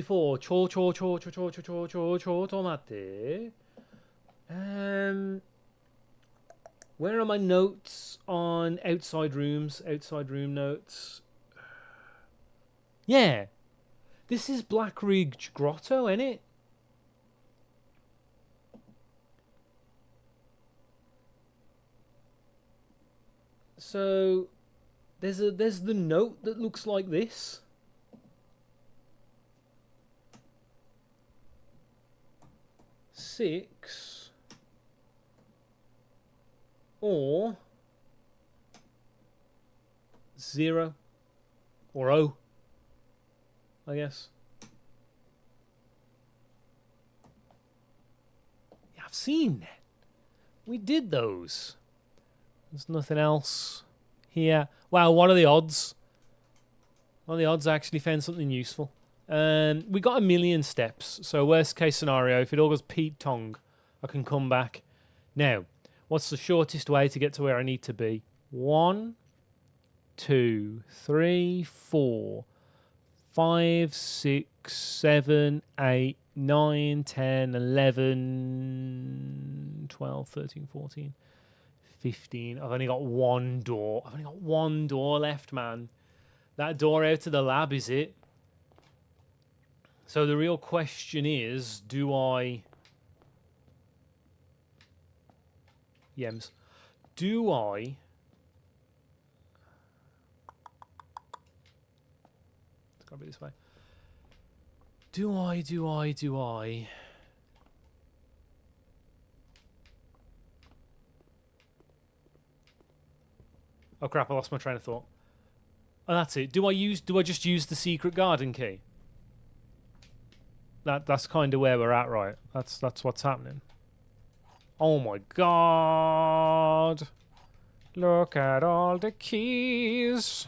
Where are my notes on outside rooms? Outside room notes. Yeah. This is Black Ridge Grotto, ain't it? So there's the note that looks like this. Six or 0 or O, I guess. Yeah, I've seen that. We did those. There's nothing else here. Wow, what are the odds? What are the odds I actually found something useful? We got 1,000,000 steps. So worst case scenario, if it all goes Pete Tong, I can come back. Now, what's the shortest way to get to where I need to be? 1, 2, 3, 4, 5, 6, 7, 8, 9, 10, 11, 12, 13, 14, 15. I've only got one door. I've only got one door left, man. That door out to the lab, is it? So the real question is, do I... Yems. Do I... It's got to be this way. Do I... Oh crap, I lost my train of thought. Oh, that's it. Do I just use the secret garden key? That's kind of where we're at, right? That's what's happening. Oh my god. Look at all the keys.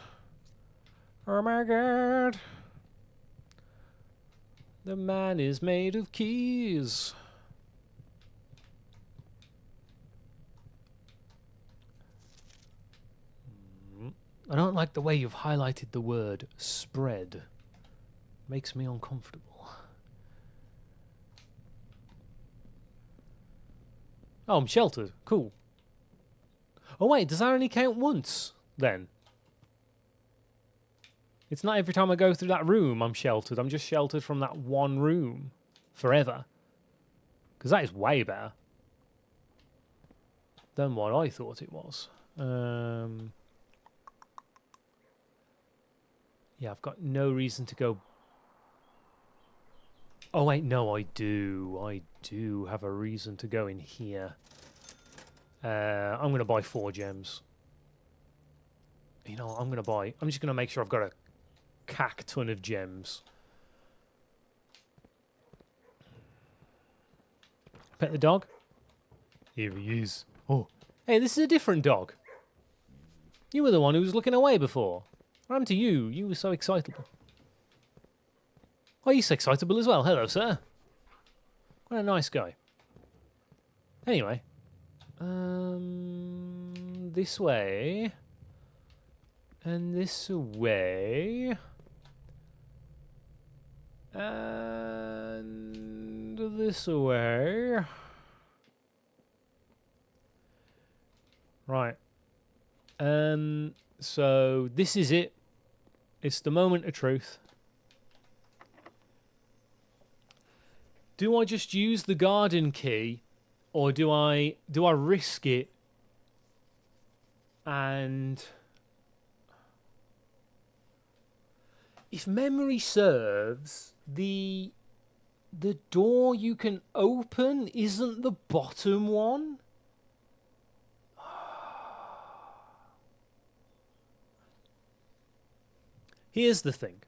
Oh my god. The man is made of keys. I don't like the way you've highlighted the word spread. Makes me uncomfortable. Oh, I'm sheltered. Cool. Oh wait, does that only count once then? It's not every time I go through that room I'm sheltered. I'm just sheltered from that one room forever. Because that is way better than what I thought it was. Yeah, I've got no reason to go. Oh wait, no, I do. I do have a reason to go in here. I'm going to buy 4 gems. You know what I'm just going to make sure I've got a cack ton of gems. Pet the dog. Here he is. Oh, hey, this is a different dog. You were the one who was looking away before. What happened to you? You were so excitable. Oh, you're so excitable as well. Hello, sir. What a nice guy. Anyway. This way. And this way. And this way. Right. So this is it. It's the moment of truth. Do I just use the garden key, or do I risk it? And if memory serves, the door you can open isn't the bottom one. Here's the thing.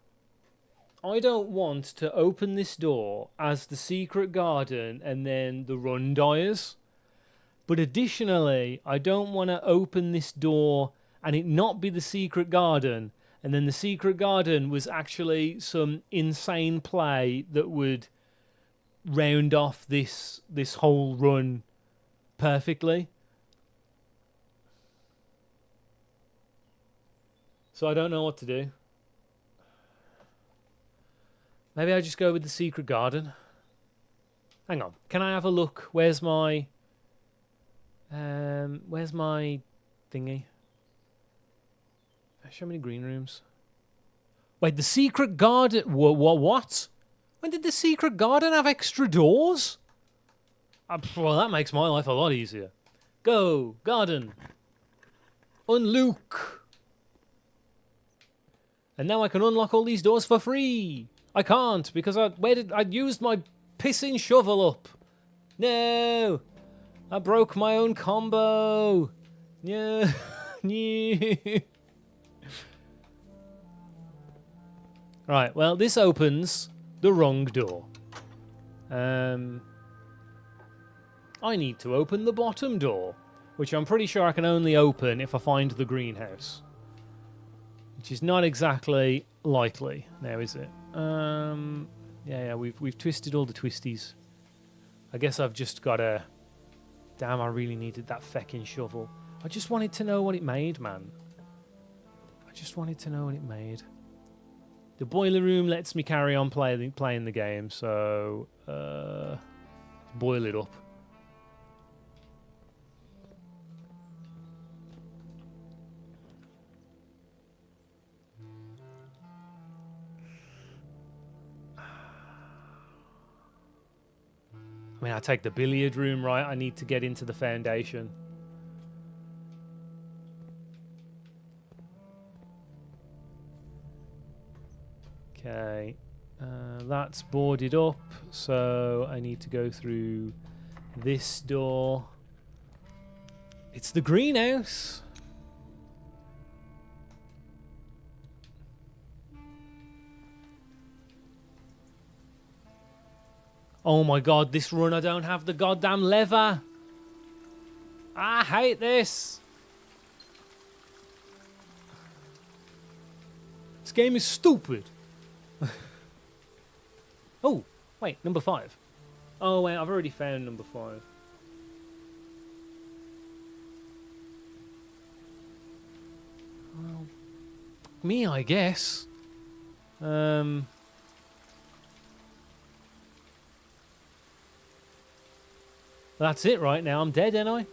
I don't want to open this door as the secret garden and then the run dies. But additionally, I don't want to open this door and it not be the secret garden, and then the secret garden was actually some insane play that would round off this whole run perfectly. So I don't know what to do. Maybe I just go with the secret garden. Hang on. Can I have a look? Where's my thingy? Show me the green rooms. Wait, the secret garden. What? When did the secret garden have extra doors? Well, that makes my life a lot easier. Go, garden. Unlock. And now I can unlock all these doors for free. I can't because I used my pissing shovel up. No, I broke my own combo. Yeah, Right. Well, this opens the wrong door. I need to open the bottom door, which I'm pretty sure I can only open if I find the greenhouse, which is not exactly likely now, is it? Yeah, we've twisted all the twisties. I guess I've just got to... Damn, I really needed that feckin' shovel. I just wanted to know what it made, man. I just wanted to know what it made. The boiler room lets me carry on playing the game, so... boil it up. I mean, I take the billiard room, right? I need to get into the foundation. Okay. That's boarded up, so I need to go through this door. It's the greenhouse. Oh my god, this run I don't have the goddamn lever. I hate this. This game is stupid. Oh, wait, number 5. Oh, wait, I've already found number 5. Well, me, I guess. That's it right now. I'm dead, ain't I?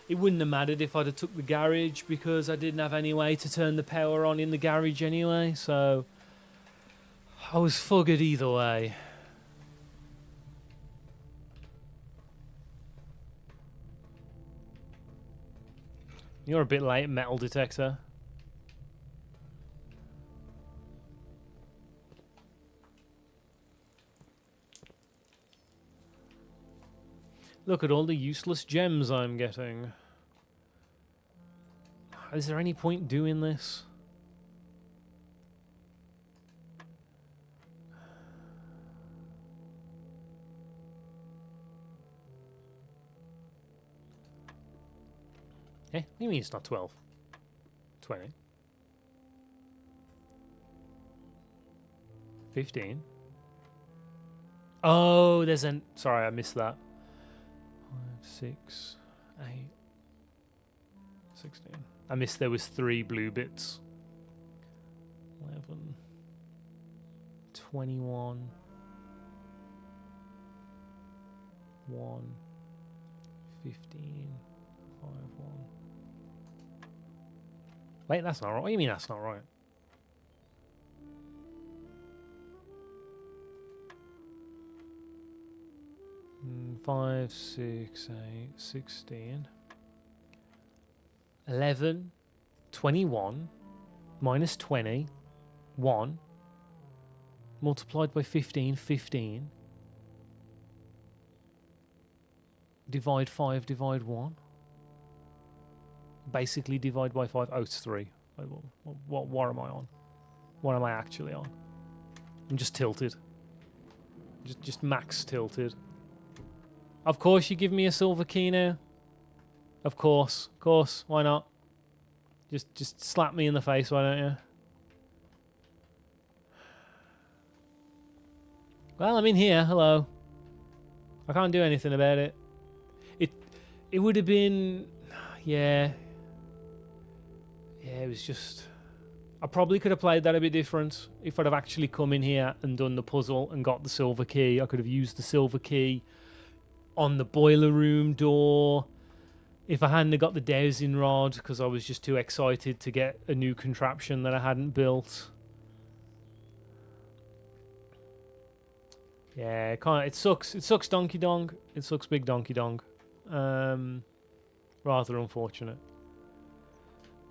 It wouldn't have mattered if I'd have took the garage because I didn't have any way to turn the power on in the garage anyway, so I was fuggered either way. You're a bit late, metal detector. Look at all the useless gems I'm getting. Is there any point doing this? Eh? What do you mean it's not 12? 20. 15. Oh, there's an... Sorry, I missed that. 5, 6, 8, 16. I missed there was 3 blue bits. 11, 21, 1, 15, 5, 1. Wait, that's not right. What do you mean that's not right? Mm, 5, 6, 8, 16. 11, 21, minus 20, 1, multiplied by 15, 15. Divide 5, divide 1. Basically divide by 5. Oh, it's 3. What am I on? What am I actually on? I'm just tilted. Just max tilted. Of course you give me a silver key now. Of course, why not? Just slap me in the face, why don't you? Well, I'm in here, hello. I can't do anything about it. It would have been... Yeah. Yeah, it was just... I probably could have played that a bit different. If I'd have actually come in here and done the puzzle and got the silver key, I could have used the silver key on the boiler room door. If I hadn't have got the dowsing rod, because I was just too excited to get a new contraption that I hadn't built. Yeah, it sucks. It sucks, Donkey Dong. It sucks, big Donkey Dong. Rather unfortunate.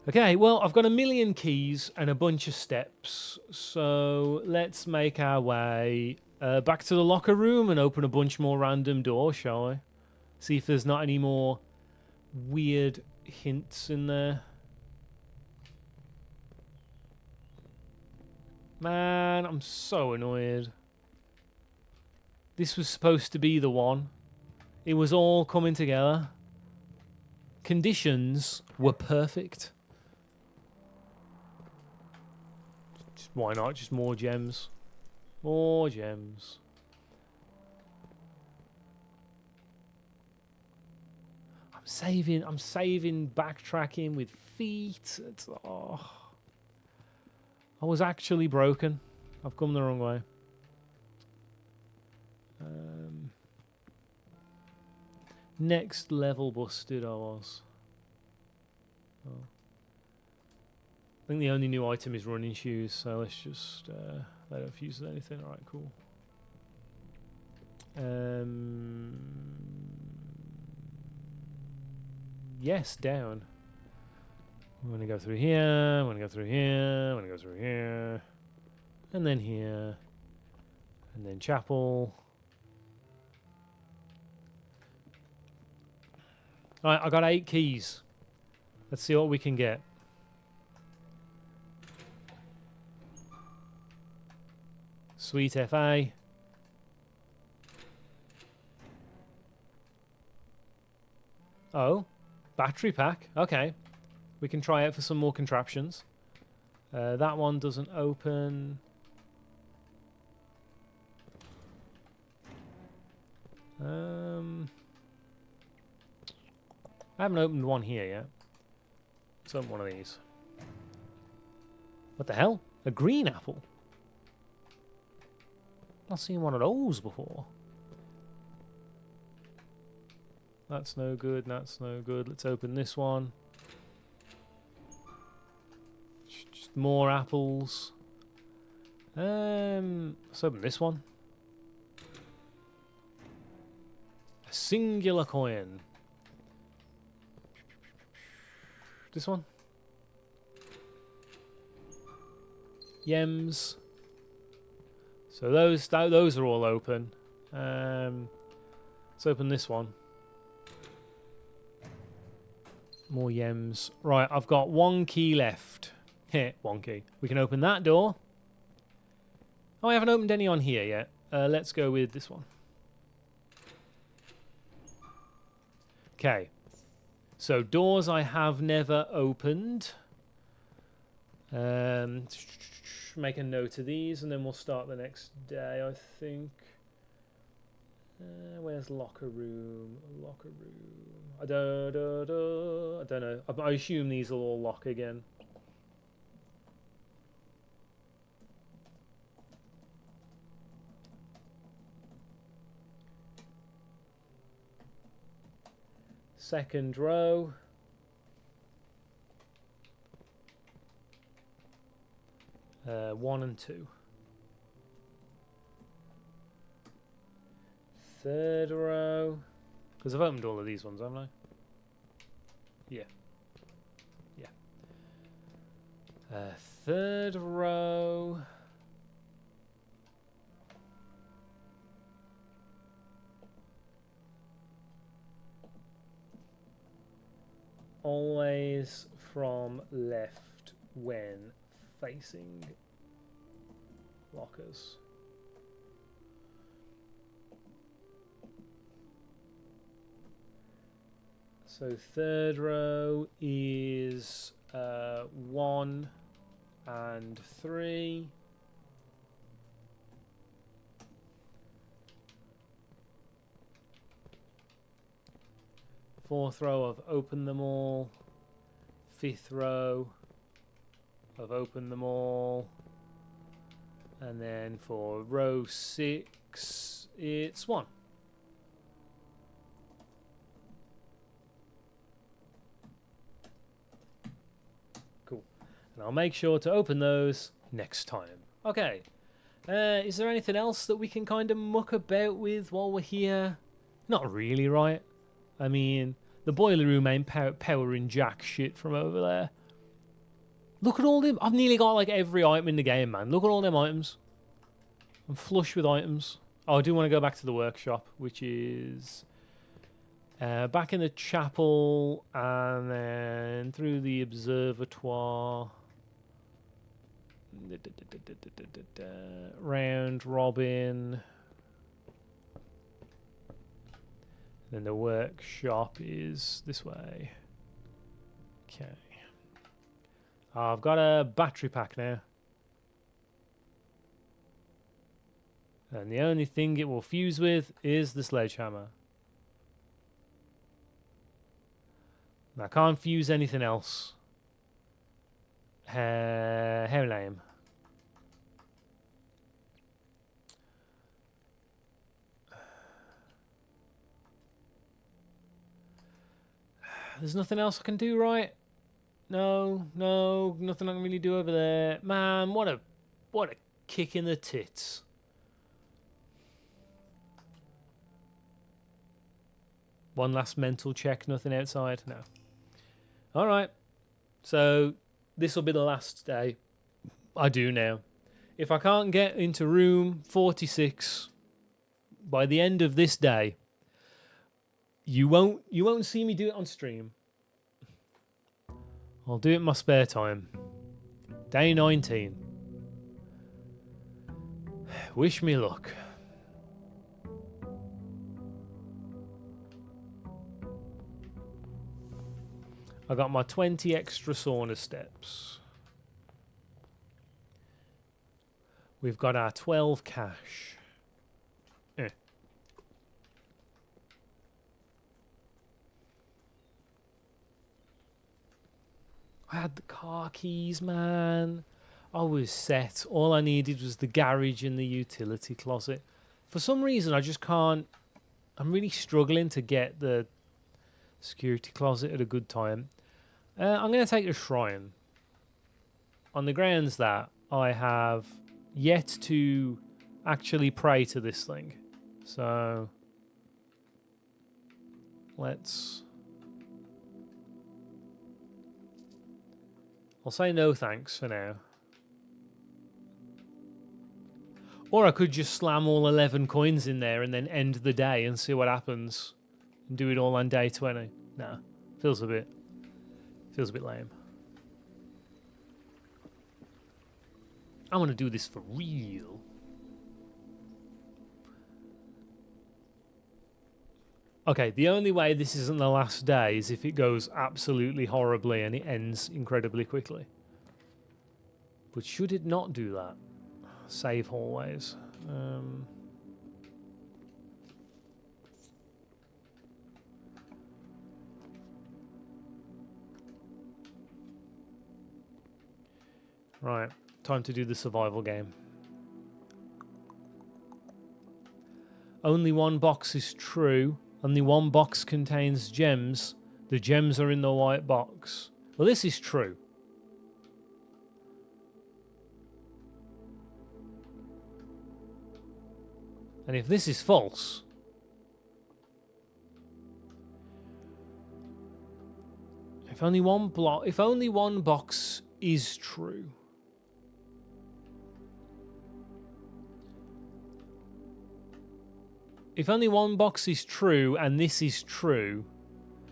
Okay, well, I've got a million keys and a bunch of steps, so let's make our way back to the locker room and open a bunch more random doors, shall we? See if there's not any more weird hints in there. Man, I'm so annoyed. This was supposed to be the one. It was all coming together. Conditions were perfect. Just, why not? Just more gems. More gems. I'm saving backtracking with feet. It's, oh. I was actually broken. I've come the wrong way. Next level busted I was. Oh. I think the only new item is running shoes, so let's just they don't fuse with anything. Alright, cool. Yes, down. I'm gonna go through here, I'm gonna go through here, I'm gonna go through here. And then here. And then chapel. Alright, I got 8 keys. Let's see what we can get. Sweet FA. Oh. Battery pack. Okay. We can try out for some more contraptions. That one doesn't open. I haven't opened one here yet. Let's open one of these. What the hell? A green apple? Not seen one of those before. That's no good, that's no good. Let's open this one. Just more apples. Let's open this one. A singular coin. This one. Yems. So those are all open. Let's open this one. More yems. Right, I've got one key left. Here, one key. We can open that door. Oh, I haven't opened any on here yet. Let's go with this one. Okay. So doors I have never opened. Make a note of these, and then we'll start the next day, I think. Where's locker room? Locker room. I don't know. I assume these will all lock again. Second row. One and two. Third row. Because I've opened all of these ones, haven't I? Yeah. Yeah. Third row. Always from left when facing lockers. So third row is 1 and 3. Fourth row, I've opened them all. Fifth row, I've opened them all. And then for row 6, it's 1. Cool. And I'll make sure to open those next time. Okay. Is there anything else that we can kind of muck about with while we're here? Not really, right? I mean, the boiler room ain't powering jack shit from over there. Look at all them. I've nearly got like every item in the game, man. Look at all them items. I'm flush with items. Oh, I do want to go back to the workshop, which is back in the chapel and then through the observatoire. Round robin. Then the workshop is this way. Okay. I've got a battery pack now. And the only thing it will fuse with is the sledgehammer. And I can't fuse anything else. How lame. There's nothing else I can do, right? No, nothing I can really do over there. Man, what a kick in the tits. One last mental check, nothing outside? No. Alright. So, this will be the last day. I do now. If I can't get into room 46 by the end of this day, you won't see me do it on stream. I'll do it in my spare time. Day 19. Wish me luck. I got my 20 extra sauna steps. We've got our 12 cash. I had the car keys, man. I was set. All I needed was the garage and the utility closet. For some reason, I just can't... I'm really struggling to get the security closet at a good time. I'm going to take the shrine. On the grounds that I have yet to actually pray to this thing. So... let's... I'll say no thanks for now. Or I could just slam all 11 coins in there and then end the day and see what happens. And do it all on day 20. Nah, feels a bit lame. I want to do this for real. Okay, the only way this isn't the last day is if it goes absolutely horribly and it ends incredibly quickly. But should it not do that? Save hallways. Right, time to do the survival game. Only one box is true. Only one box contains gems. The gems are in the white box. Well, this is true. And if this is false... If only one box is true... If only one box is true and this is true,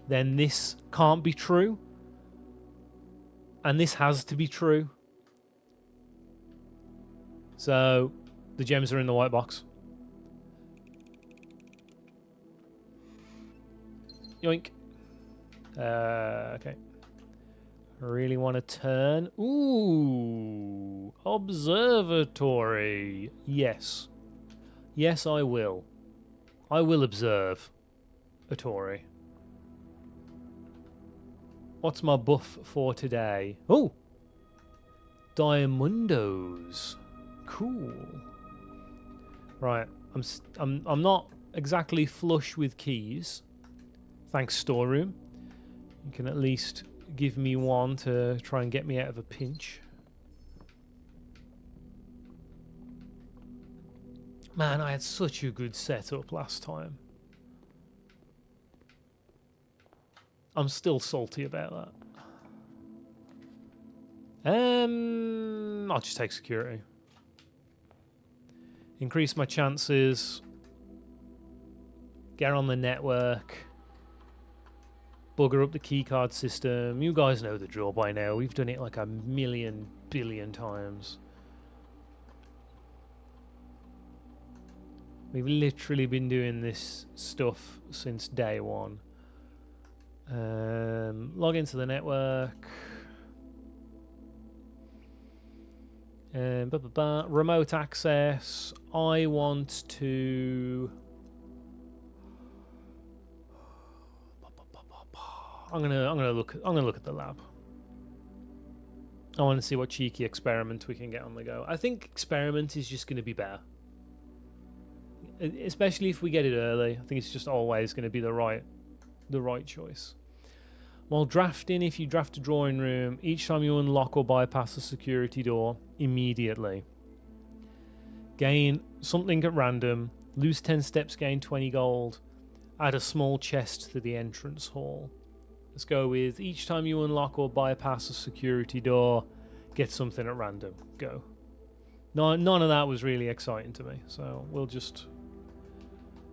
then this can't be true. And this has to be true. So, the gems are in the white box. Yoink. Okay. I really want to turn. Ooh. Observatory. Yes. Yes, I will. I will observe a Tory. What's my buff for today? Oh! Diamondos. Cool. Right. I'm not exactly flush with keys. Thanks, storeroom. You can at least give me one to try and get me out of a pinch. Man, I had such a good setup last time. I'm still salty about that. I'll just take security. Increase my chances. Get on the network. Bugger up the keycard system. You guys know the drill by now. We've done it like a million billion times. We've literally been doing this stuff since day one. Log into the network. Remote access. I want to... I'm gonna look at the lab. I want to see what cheeky experiment we can get on the go. I think experiment is just going to be better. Especially if we get it early. I think it's just always going to be the right choice. While drafting, if you draft a drawing room, each time you unlock or bypass a security door, immediately gain something at random, lose 10 steps, gain 20 gold, add a small chest to the entrance hall. Let's go with each time you unlock or bypass a security door, get something at random. Go. No, none of that was really exciting to me, so we'll just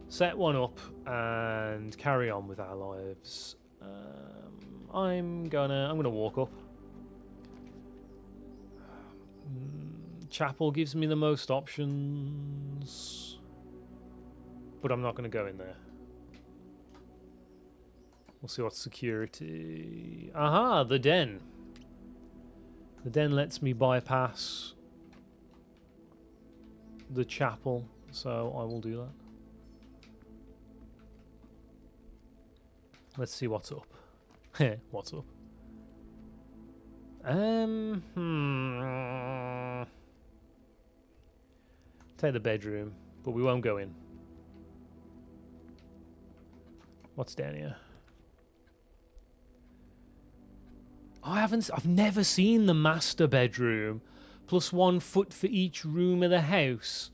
set one up and carry on with our lives. I'm gonna walk up. Chapel gives me the most options, but I'm not gonna go in there. We'll see what security... Aha, the den. The den lets me bypass the chapel, so I will do that. Let's see what's up. What's up? Take the bedroom, but we won't go in. What's down here? I've never seen the master bedroom. Plus 1 foot for each room of the house.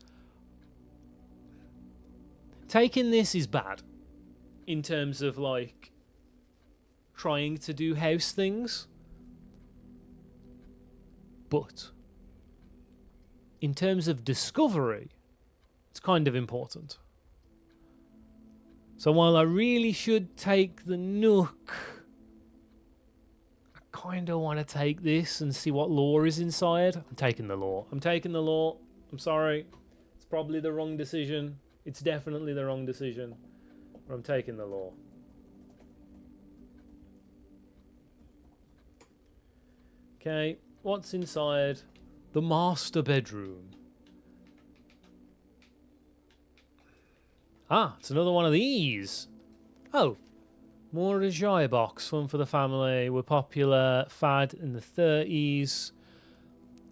Taking this is bad. In terms of, like, trying to do house things. But, in terms of discovery, it's kind of important. So while I really should take the nook, I kind of want to take this and see what lore is inside. I'm taking the lore. I'm taking the lore. I'm sorry. It's probably the wrong decision. It's definitely the wrong decision. But I'm taking the lore. Okay, what's inside the master bedroom? Ah, it's another one of these. Oh, more a Jai box, one for the family. Were popular fad in the 30s.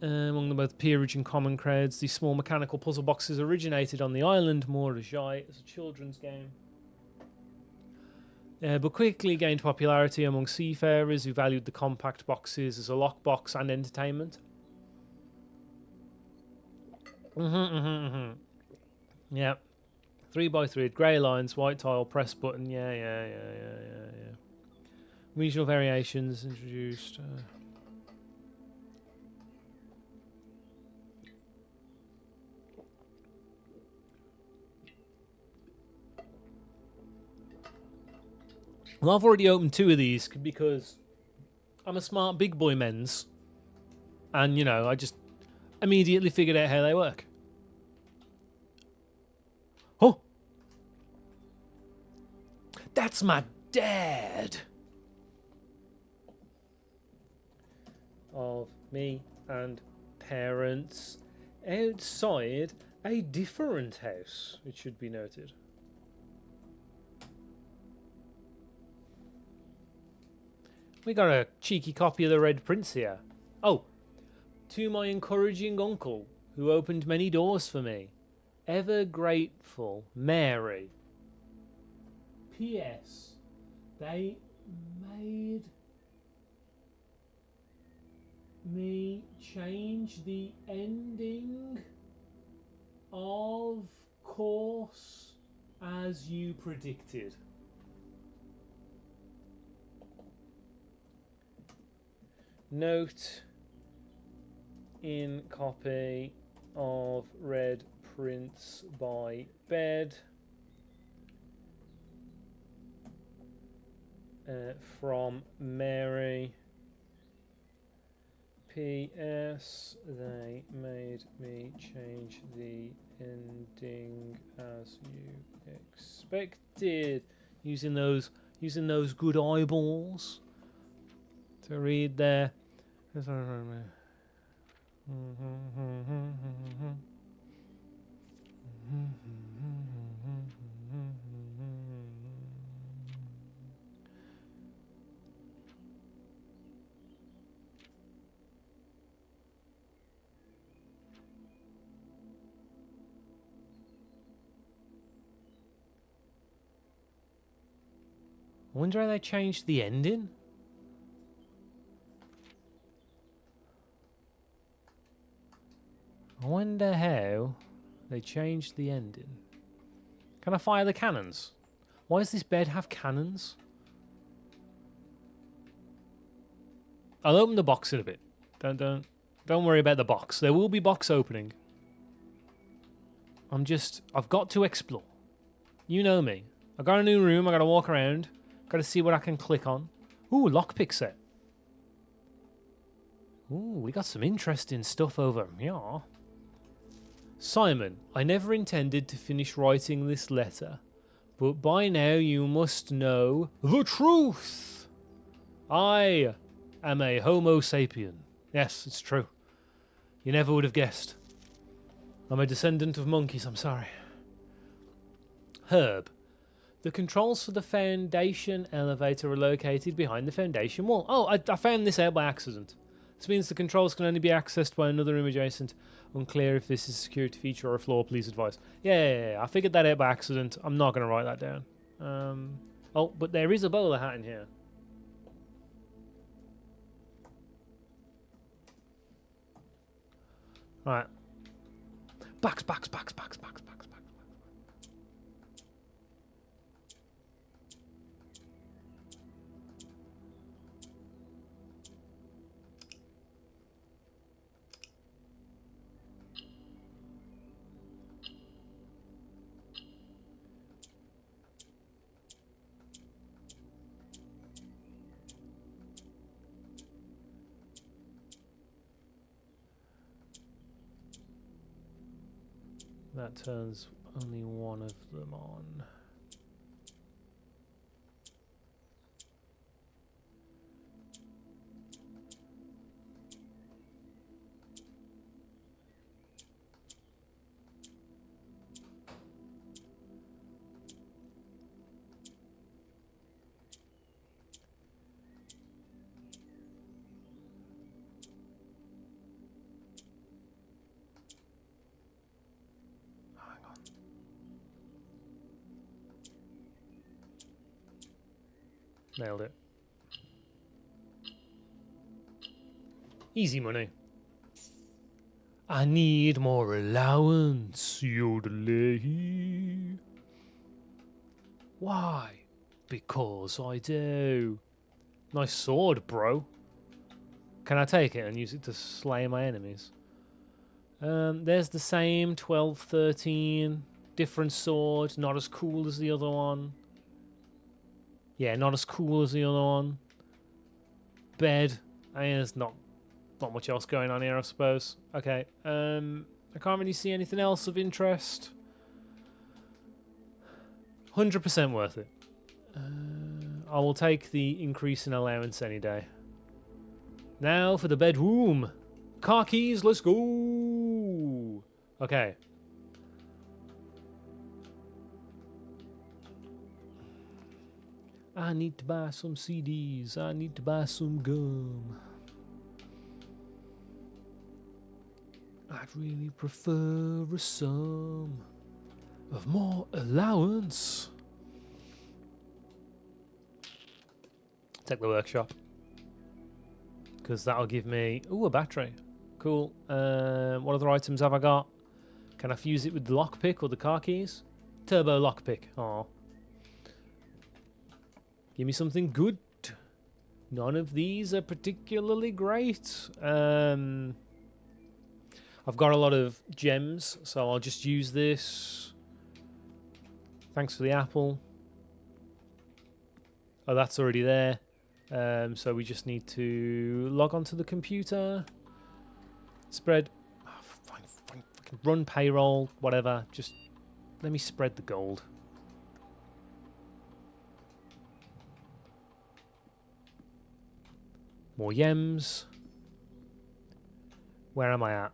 Among the both peerage and common crowds, these small mechanical puzzle boxes originated on the island More Jai as a children's game. But quickly gained popularity among seafarers who valued the compact boxes as a lockbox and entertainment. Yeah. 3x3, grey lines, white tile, press button. Yeah. Regional variations introduced. Well, I've already opened 2 of these because I'm a smart big boy menz. And, you know, I just immediately figured out how they work. Oh! That's my dad! Of me and parents outside a different house, it should be noted. We got a cheeky copy of the Red Prince here. Oh, to my encouraging uncle, who opened many doors for me. Ever grateful, Mary. P.S. They made me change the ending, of course, as you predicted. Note in copy of Red Prince by bed from Mary. P.S. They made me change the ending as you expected. Using those good eyeballs to read there. I wonder how they changed the ending. I wonder how they changed the ending. Can I fire the cannons? Why does this bed have cannons? I'll open the box in a bit. Don't worry about the box. There will be box opening. I've got to explore. You know me. I got a new room. I got to walk around. Got to see what I can click on. Ooh, lockpick set. Ooh, we got some interesting stuff over here. Simon, I never intended to finish writing this letter, But by now you must know the truth. I am a Homo sapien. Yes, it's true. You never would have guessed. I'm a descendant of monkeys, I'm sorry. Herb. The controls for the Foundation elevator are located behind the Foundation wall. Oh, I found this out by accident. This means the controls can only be accessed by another room adjacent. Unclear if this is a security feature or a flaw, please advise. Yeah, I figured that out by accident. I'm not going to write that down. Oh, but there is a bowler hat in here. Right. Backs. That turns only one of them on. Nailed it. Easy money. I need more allowance, yodelay. Why? Because I do. Nice sword, bro. Can I take it and use it to slay my enemies? There's the same 12, 13. Different sword. Not as cool as the other one. Yeah, not as cool as the other one. Bed. I mean, there's not much else going on here, I suppose. Okay. I can't really see anything else of interest. 100% worth it. I will take the increase in allowance any day. Now for the bedroom. Car keys, let's go. Okay. I need to buy some CDs. I need to buy some gum. I'd really prefer a sum of more allowance. Take the workshop. Because that'll give me... Ooh, a battery. Cool. What other items have I got? Can I fuse it with the lockpick or the car keys? Turbo lockpick. Aw. Give me something good. None of these are particularly great. I've got a lot of gems, so I'll just use this. Thanks for the apple. Oh, that's already there. So we just need to log onto the computer. Spread. Oh, fine. Run payroll, whatever. Just let me spread the gold. More yems. Where am I at?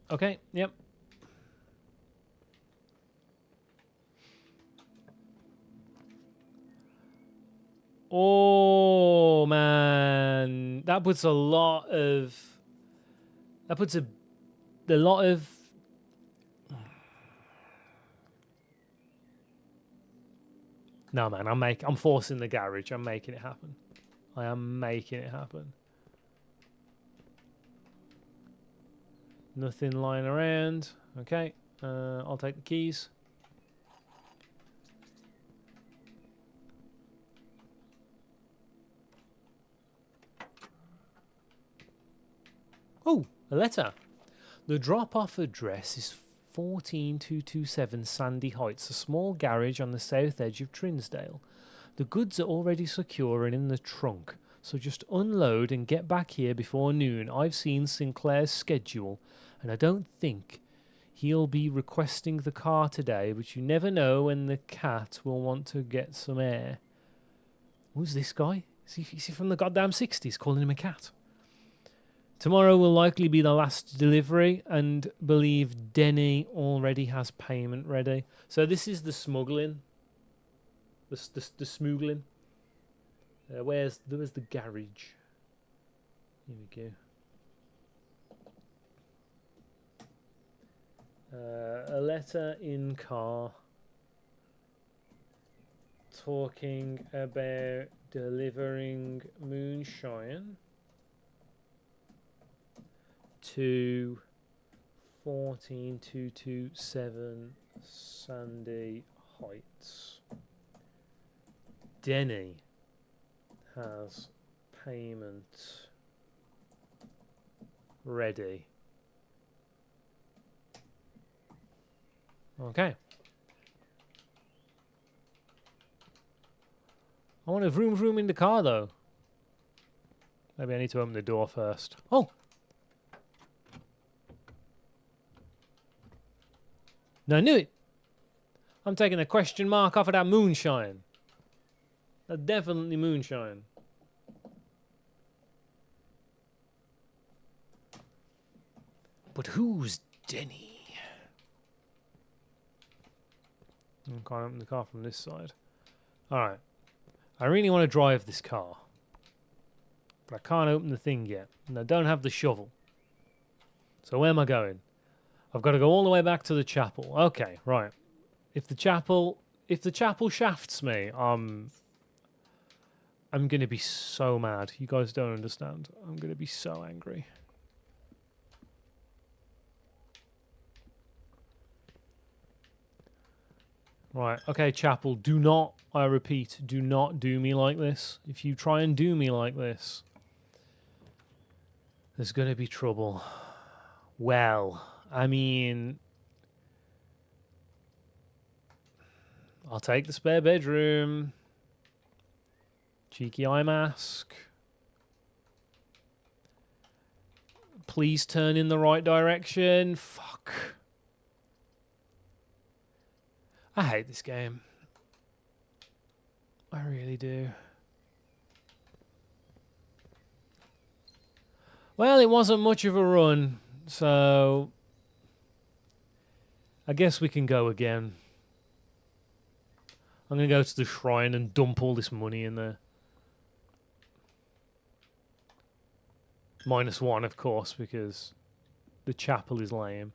Okay, yep. Oh, man. That puts a lot of... That puts a lot of... No, man, I'm forcing the garage. I'm making it happen. I am making it happen. Nothing lying around. Okay, I'll take the keys. Oh, a letter. The drop-off address is 14227 Sandy Heights, a small garage on the south edge of Trinsdale. The goods are already secure and in the trunk, so just unload and get back here before noon. I've seen Sinclair's schedule, and I don't think He'll be requesting the car today, but you never know when the cat will want to get some air. Who's this guy? Is he from the goddamn 60s calling him a cat? Tomorrow will likely be the last delivery, and believe Denny already has payment ready. So this is the smuggling. The smuggling. Where's the garage? Here we go. A letter in car talking about delivering moonshine to 14227 Sandy Heights. Denny has payment ready. Okay. I want to vroom in the car though. Maybe I need to open the door first. Oh! No, I knew it! I'm taking a question mark off of that moonshine. That's definitely moonshine. But who's Denny? I can't open the car from this side. Alright. I really want to drive this car. But I can't open the thing yet. And I don't have the shovel. So where am I going? I've got to go all the way back to the chapel. Okay, right. If the chapel shafts me, I'm going to be so mad. You guys don't understand. I'm going to be so angry. Right, okay, chapel, do not, I repeat, do not do me like this. If you try and do me like this, there's going to be trouble. Well, I mean, I'll take the spare bedroom. Cheeky eye mask. Please turn in the right direction. Fuck. I hate this game. I really do. Well, it wasn't much of a run, so I guess we can go again. I'm going to go to the shrine and dump all this money in there. -1, of course, because the chapel is lame.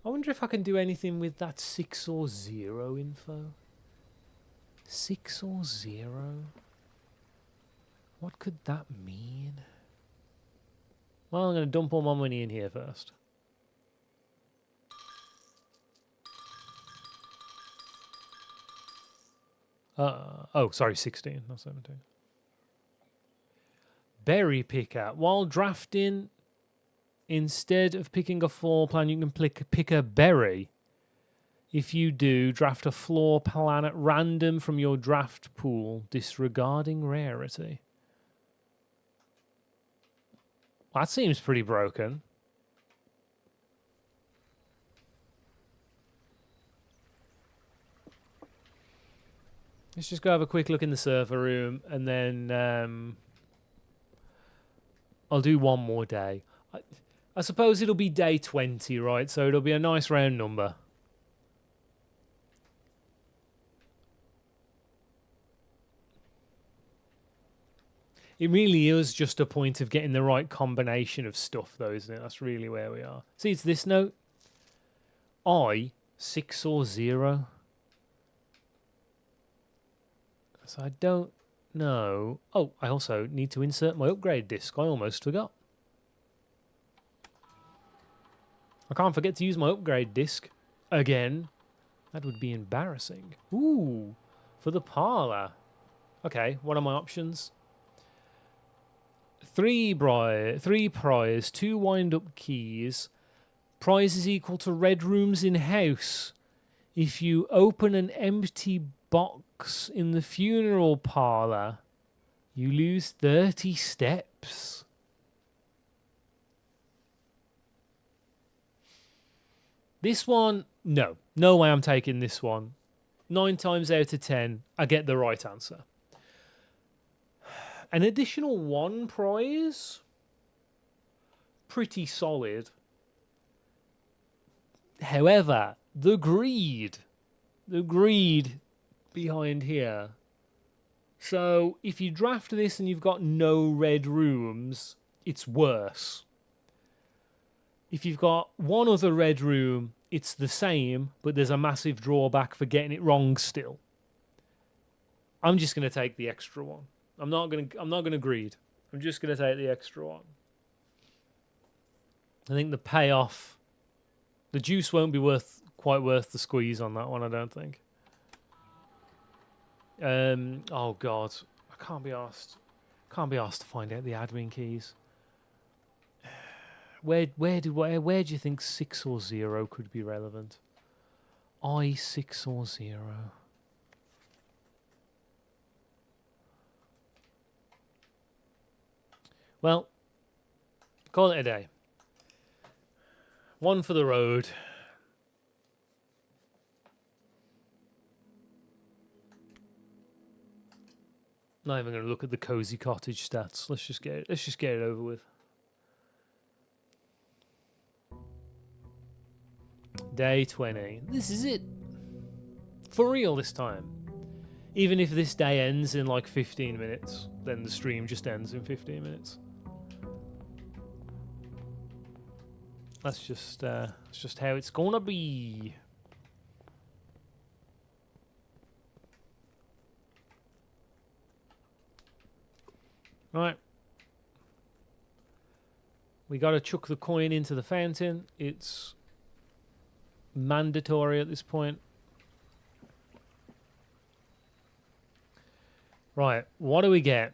I wonder if I can do anything with that 6 or 0 info. 6 or 0? What could that mean? Well, I'm going to dump all my money in here first. Oh, sorry, 16, not 17. Berry picker. While drafting, instead of picking a floor plan, you can pick a berry. If you do, draft a floor plan at random from your draft pool, disregarding rarity. That seems pretty broken. Let's just go have a quick look in the server room, and then I'll do one more day. I suppose it'll be day 20, right? So it'll be a nice round number. It really is just a point of getting the right combination of stuff, though, isn't it? That's really where we are. See, it's this note. 6 or 0. So I don't know. Oh, I also need to insert my upgrade disc. I almost forgot. I can't forget to use my upgrade disc again. That would be embarrassing. Ooh, for the parlour. Okay, what are my options? 3 prize, 2 wind-up keys. Prize is equal to red rooms in house. If you open an empty box box in the funeral parlor, you lose 30 steps. This one, no. No way I'm taking this one. 9 times out of 10, I get the right answer. An additional 1 prize? Pretty solid. However, the greed behind here. So if you draft this and you've got no red rooms, it's worse. If you've got one other red room, it's the same, but there's a massive drawback for getting it wrong still. I'm just going to take the extra one. I'm not going to greed. I'm just going to take the extra one. I think the payoff, the juice won't be quite worth the squeeze on that one, I don't think. Oh god, I can't be asked to find out the admin keys. Where do you think 6 or 0 could be relevant? 6 or 0. Well, call it a day. 1 for the road. Not even going to look at the cozy cottage stats. Let's just get it over with. Day 20. This is it. For real this time. Even if this day ends in like 15 minutes, then the stream just ends in 15 minutes. That's just how it's gonna be. Right. We gotta chuck the coin into the fountain. It's mandatory at this point. Right, what do we get?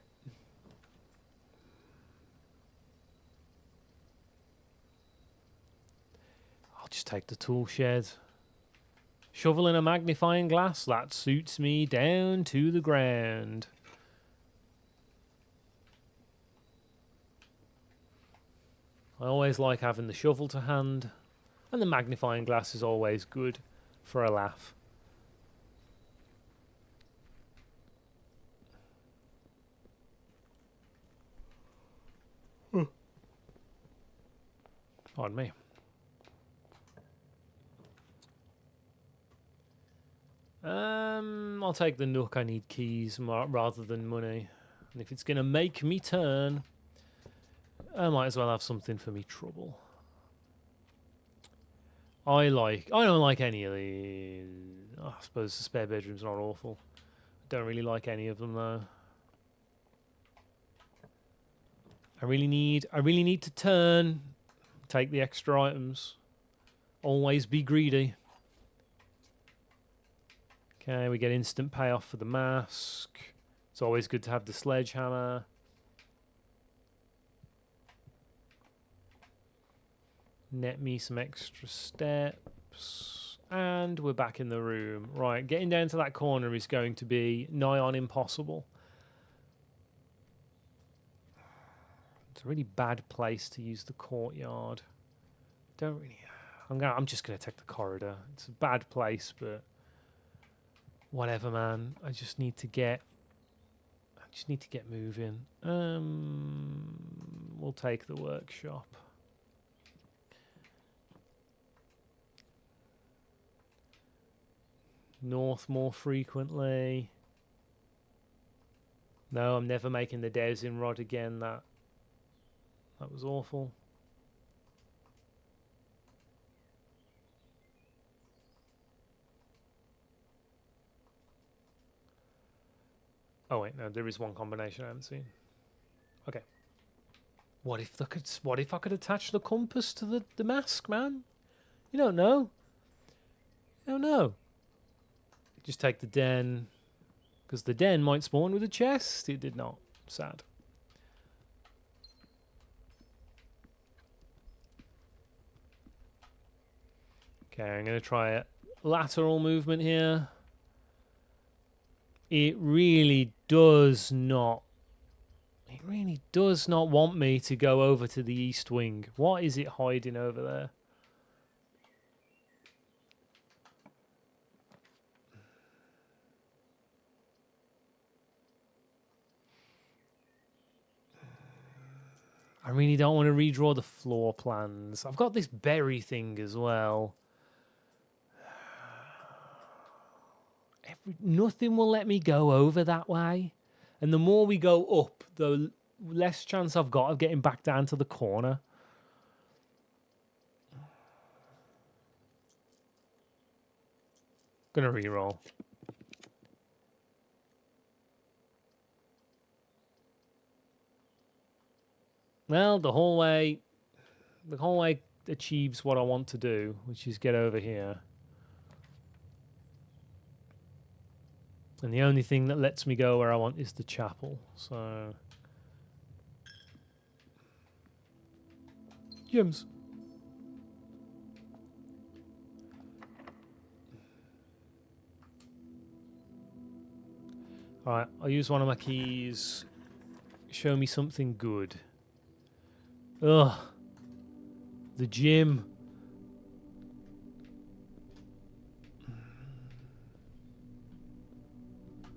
I'll just take the tool shed. Shovel and a magnifying glass. That suits me down to the ground. I always like having the shovel to hand. And the magnifying glass is always good for a laugh. Pardon me. I'll take the nook. I need keys rather than money. And if it's going to make me turn, I might as well have something for me trouble. I don't like any of the... I suppose the spare bedroom's not awful. Don't really like any of them though. I really need to turn. Take the extra items. Always be greedy. Okay, we get instant payoff for the mask. It's always good to have the sledgehammer. Net me some extra steps. And we're back in the room. Right, getting down to that corner is going to be nigh on impossible. It's a really bad place to use the courtyard. I'm just gonna take the corridor. It's a bad place, but whatever, man. I just need to get moving. We'll take the workshop. North more frequently. No, I'm never making the dowsing rod again. That was awful. Oh wait, no, there is one combination I haven't seen. Okay. What if I could attach the compass to the mask, man? You don't know. You don't know. Just take the den, because the den might spawn with a chest. It did not. Sad. Okay, I'm going to try a lateral movement here. It really does not. It really does not want me to go over to the east wing. What is it hiding over there? I really don't want to redraw the floor plans. I've got this berry thing as well. Nothing will let me go over that way. And the more we go up, the less chance I've got of getting back down to the corner. Gonna reroll. Well, the hallway achieves what I want to do, which is get over here. And the only thing that lets me go where I want is the chapel. So gems. Alright, I'll use one of my keys. Show me something good. Ugh. The gym.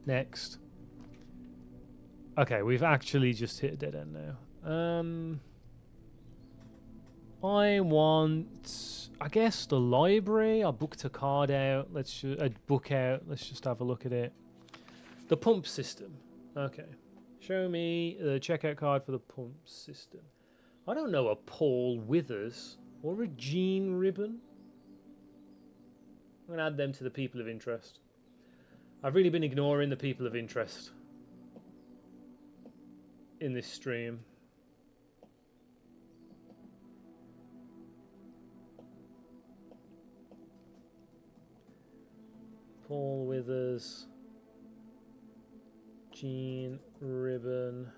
Next. Okay, we've actually just hit a dead end now. I want, I guess, the library. I booked a card out. A book out. Let's just have a look at it. The pump system. Okay. Show me the checkout card for the pump system. I don't know a Paul Withers or a Gene Ribbon. I'm going to add them to the people of interest. I've really been ignoring the people of interest in this stream. Paul Withers, Gene Ribbon,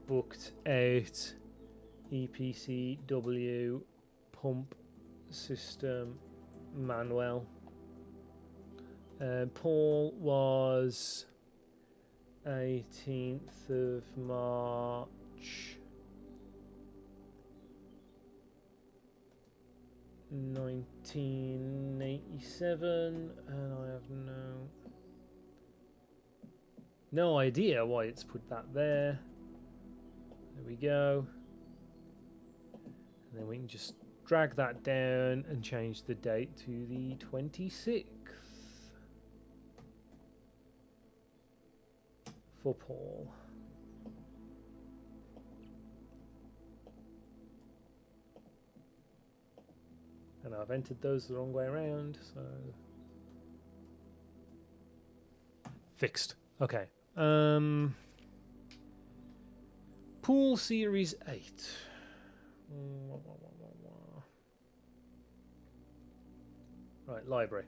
booked out, EPCW, pump system, Manuel. Paul was 18th of March 1987, and I have no idea why it's put that there. There we go. And then we can just drag that down and change the date to the 26th for Paul. And I've entered those the wrong way around, so fixed. Okay. Pool Series 8. Right, library.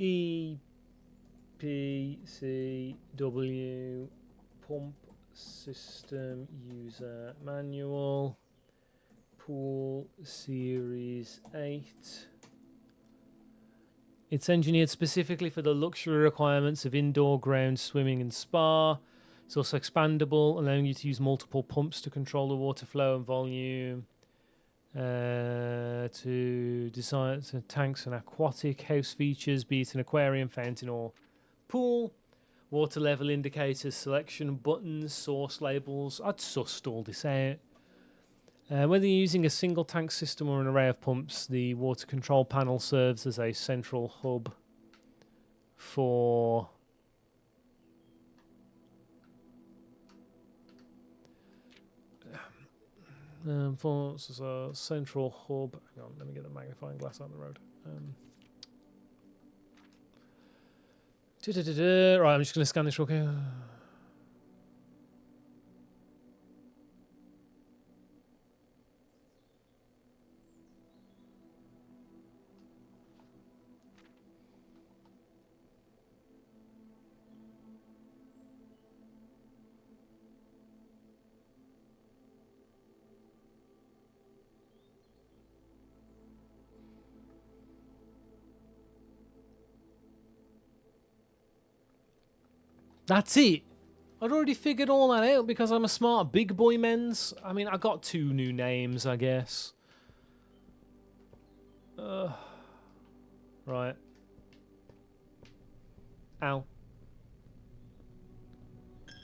EPCW pump system user manual. Pool Series 8. It's engineered specifically for the luxury requirements of indoor ground swimming and spa. It's also expandable, allowing you to use multiple pumps to control the water flow and volume. To design tanks and aquatic house features, be it an aquarium, fountain, or pool. Water level indicators, selection buttons, source labels. I'd sussed all this out. Whether you're using a single tank system or an array of pumps, the water control panel serves as a central hub for central hub. Hang on, let me get the magnifying glass on the road. Right, I'm just going to scan this real quick. That's it. I'd already figured all that out because I'm a smart big boy menz. I mean, I got 2 new names, I guess. Right. Ow.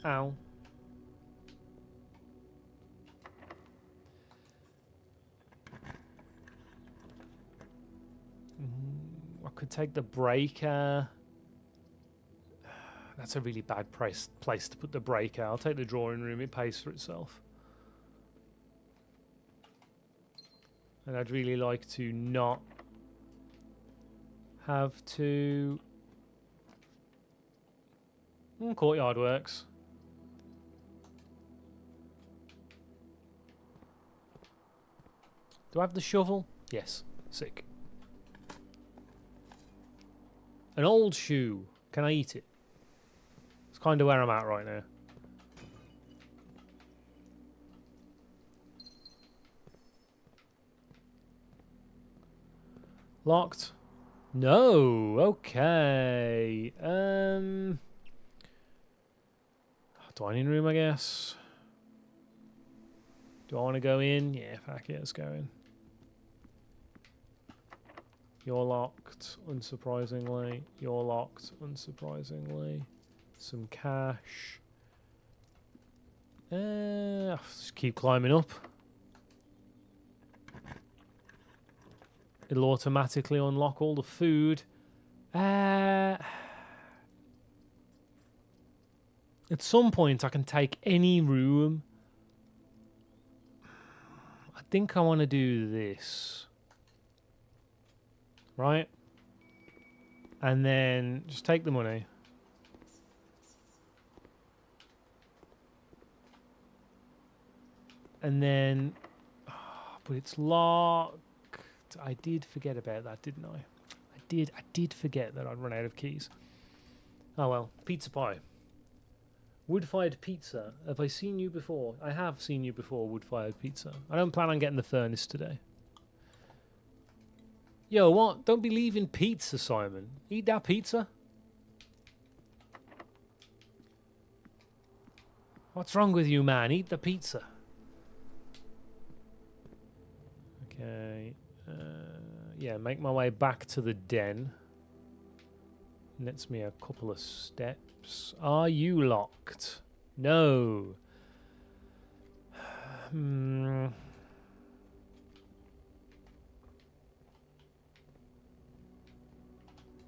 Ow. I could take the breaker. That's a really bad place to put the breaker. I'll take the drawing room. It pays for itself. And I'd really like to not have to... courtyard works. Do I have the shovel? Yes. Sick. An old shoe. Can I eat it? It's kind of where I'm at right now. Locked. No. Okay. Dining room, I guess. Do I want to go in? Yeah, fuck it, let's go in. You're locked, unsurprisingly. You're locked, unsurprisingly. Some cash. I'll just keep climbing up. It'll automatically unlock all the food. At some point, I can take any room. I think I want to do this. Right? And then just take the money. And then... but it's locked. I did forget about that, didn't I? I did forget that I'd run out of keys. Oh well. Pizza pie. Wood-fired pizza. Have I seen you before? I have seen you before, wood-fired pizza. I don't plan on getting the furnace today. Yo, what? Don't be leaving pizza, Simon. Eat that pizza. What's wrong with you, man? Eat the pizza. Okay. Yeah, make my way back to the den. Nets me a couple of steps. Are you locked? No.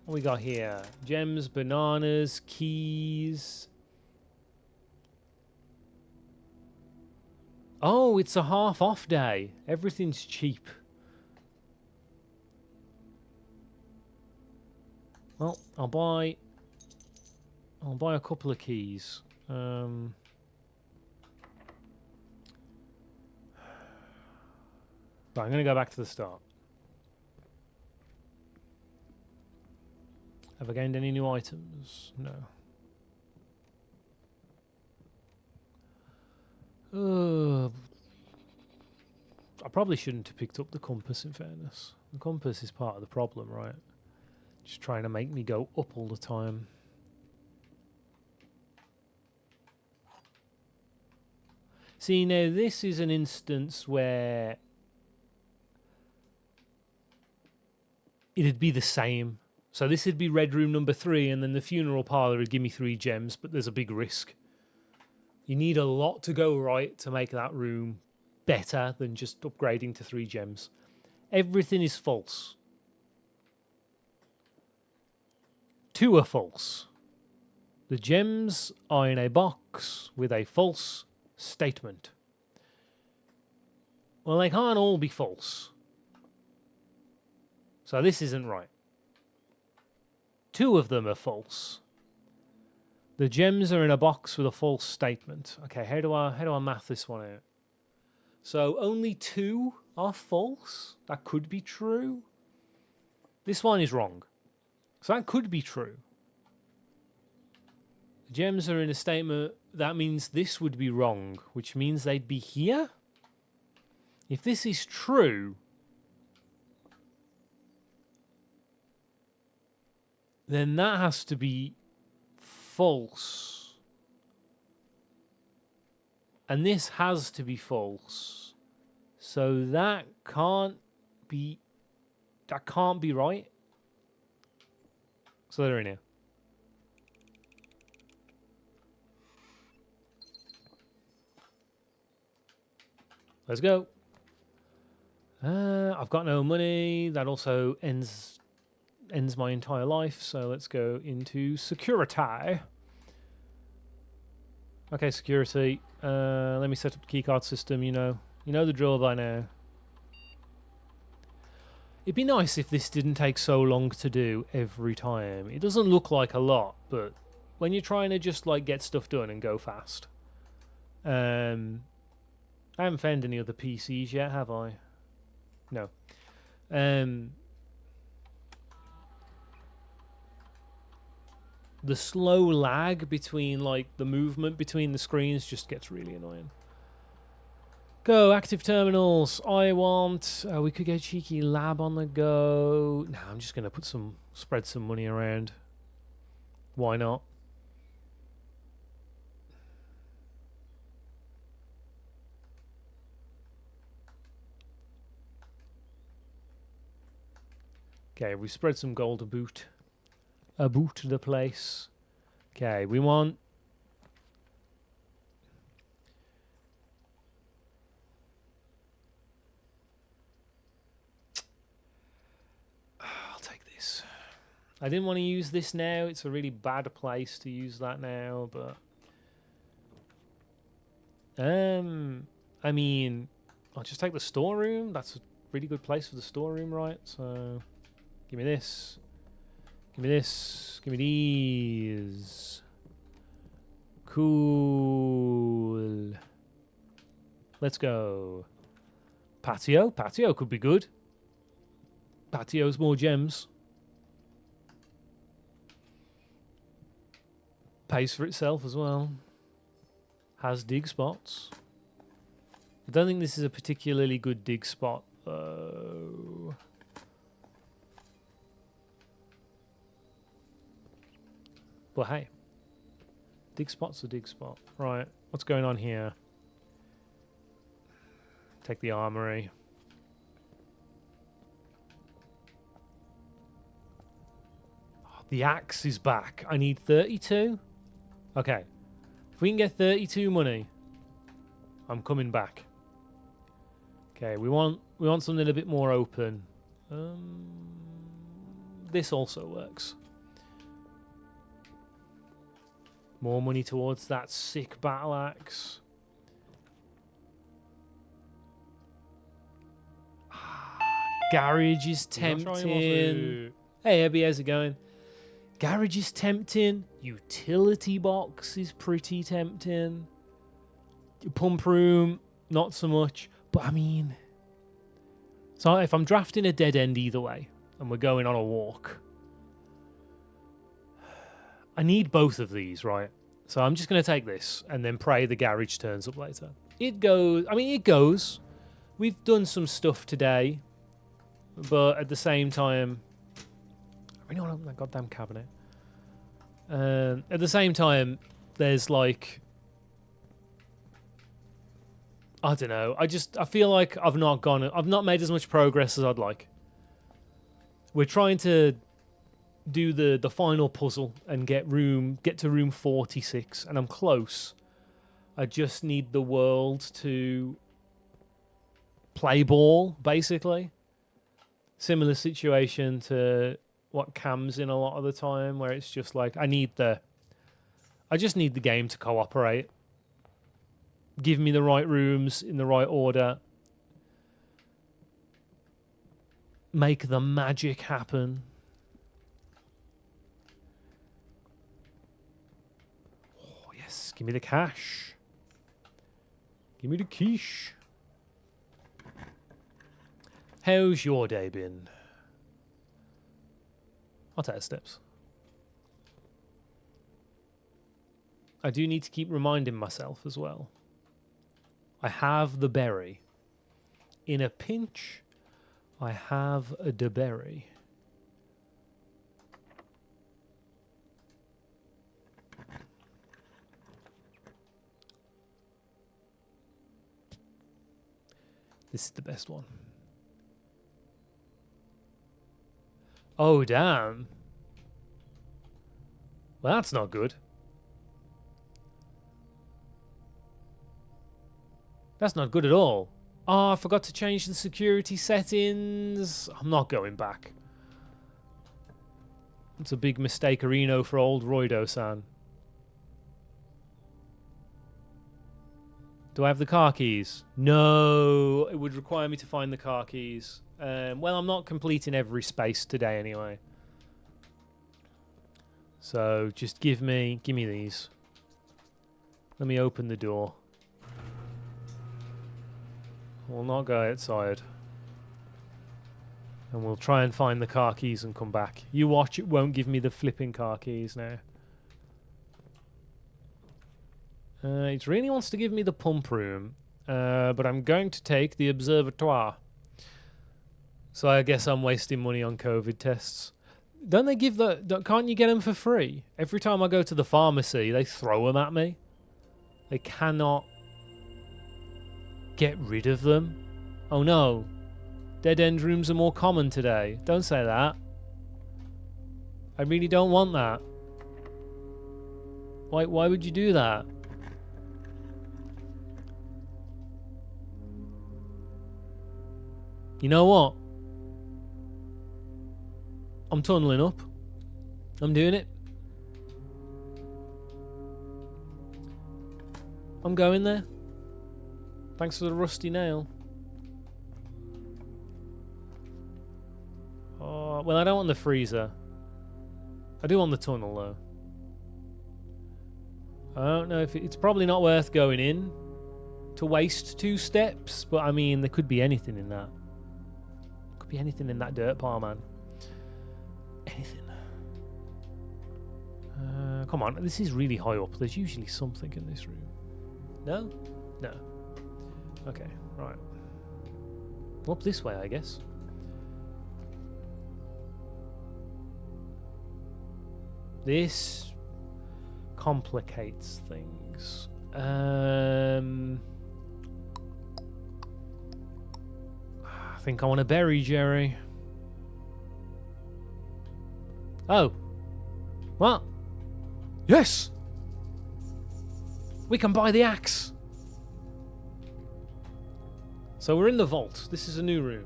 What we got here? Gems, bananas, keys. Oh, it's a half off day. Everything's cheap. Well, I'll buy a couple of keys. I'm going to go back to the start. Have I gained any new items? No. I probably shouldn't have picked up the compass, in fairness. The compass is part of the problem, right? Just trying to make me go up all the time. See, now this is an instance where it'd be the same. So this would be red room number 3, and then the funeral parlour would give me 3 gems, but there's a big risk. You need a lot to go right to make that room better than just upgrading to 3 gems. Everything is false. 2 are false. The gems are in a box with a false statement. Well, they can't all be false. So this isn't right. 2 of them are false. The gems are in a box with a false statement. Okay, how do I math this one out? So only 2 are false? That could be true. This one is wrong. So that could be true. The gems are in a statement. That means this would be wrong, which means they'd be here? If this is true, then that has to be false. And this has to be false. So that can't be right. So they're in here. Let's go. I've got no money. That also ends my entire life. So let's go into security. Okay, security. Let me set up the keycard system. You know the drill by now. It'd be nice if this didn't take so long to do every time. It doesn't look like a lot, but when you're trying to just like get stuff done and go fast. I haven't found any other PCs yet, have I? No. The slow lag between like the movement between the screens just gets really annoying. Go, active terminals. I want... we could get cheeky lab on the go. No, I'm just going to spread some money around. Why not? Okay, we spread some gold about the place. Okay, we want... I'll take this. I didn't want to use this now. It's a really bad place to use that now, but... I mean, I'll just take the storeroom. That's a really good place for the storeroom, right? So, give me this. Give me this. Give me these. Cool. Let's go. Patio. Patio could be good. Patio's more gems. Pays for itself as well. Has dig spots. I don't think this is a particularly good dig spot, though. But hey, dig spot's a dig spot. Right, what's going on here? Take the armory. Oh, the axe is back. I need 32. Okay, if we can get 32 money, I'm coming back. Okay, we want something a bit more open. This also works. More money towards that sick battle axe. Garage is tempting. Hey, Abby, how's it going? Garage is tempting. Utility box is pretty tempting. Pump room, not so much. But I mean, so if I'm drafting a dead end either way, and we're going on a walk, I need both of these, right? So I'm just going to take this and then pray the garage turns up later. It goes. I mean, it goes. We've done some stuff today, but at the same time, I really want to open that goddamn cabinet. At the same time, there's like, I don't know. I feel like I've not made as much progress as I'd like. We're trying to do the final puzzle and get to room 46, and I'm close. I just need the world to play ball, basically. Similar situation to what Cam's in a lot of the time, where it's just like I just need the game to cooperate. Give me the right rooms in the right order. Make the magic happen. Oh, yes. Give me the cash. Give me the quiche. How's your day been? I'll take the steps. I do need to keep reminding myself as well. I have the berry. In a pinch, I have a berry. This is the best one. Oh, damn. Well, that's not good. That's not good at all. Oh, I forgot to change the security settings. I'm not going back. It's a big mistake-erino for old Roido-san. Do I have the car keys? No, it would require me to find the car keys. Well, I'm not completing every space today anyway. So just give me these. Let me open the door. We'll not go outside. And we'll try and find the car keys and come back. You watch, it won't give me the flipping car keys now. It really wants to give me the pump room. But I'm going to take the observatoire. So I guess I'm wasting money on COVID tests. Don't they give can't you get them for free? Every time I go to the pharmacy, they throw them at me. They cannot get rid of them. Oh no. Dead end rooms are more common today. Don't say that. I really don't want that. Why would you do that? You know what? I'm tunneling up. I'm doing it. I'm going there. Thanks for the rusty nail. Oh, well, I don't want the freezer. I do want the tunnel, though. I don't know if it's probably not worth going in to waste 2 steps, but I mean, there could be anything in that. Could be anything in that dirt pile, man. Anything. Come on, this is really high up. There's usually something in this room. No? No. Okay, right. Up this way, I guess. This complicates things. I think I want a berry, Jerry. Oh. What? Yes! We can buy the axe. So we're in the vault. This is a new room.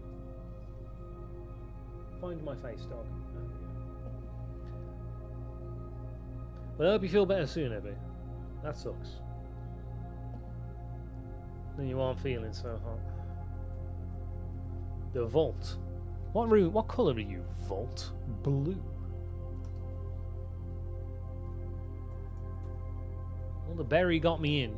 Find my face, dog. Well, I hope you feel better soon, Ebby. That sucks. Then you aren't feeling so hot. The vault. What room? What colour are you? Vault? Blue. Well, the berry got me in.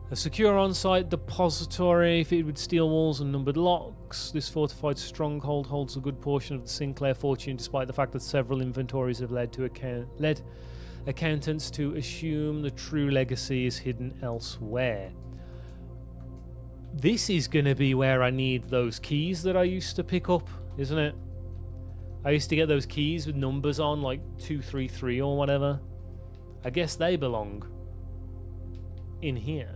A secure on-site depository fitted with steel walls and numbered locks. This fortified stronghold holds a good portion of the Sinclair fortune, despite the fact that several inventories have led accountants to assume the true legacy is hidden elsewhere. This is going to be where I need those keys that I used to pick up, isn't it? I used to get those keys with numbers on, like 233 or whatever. I guess they belong in here.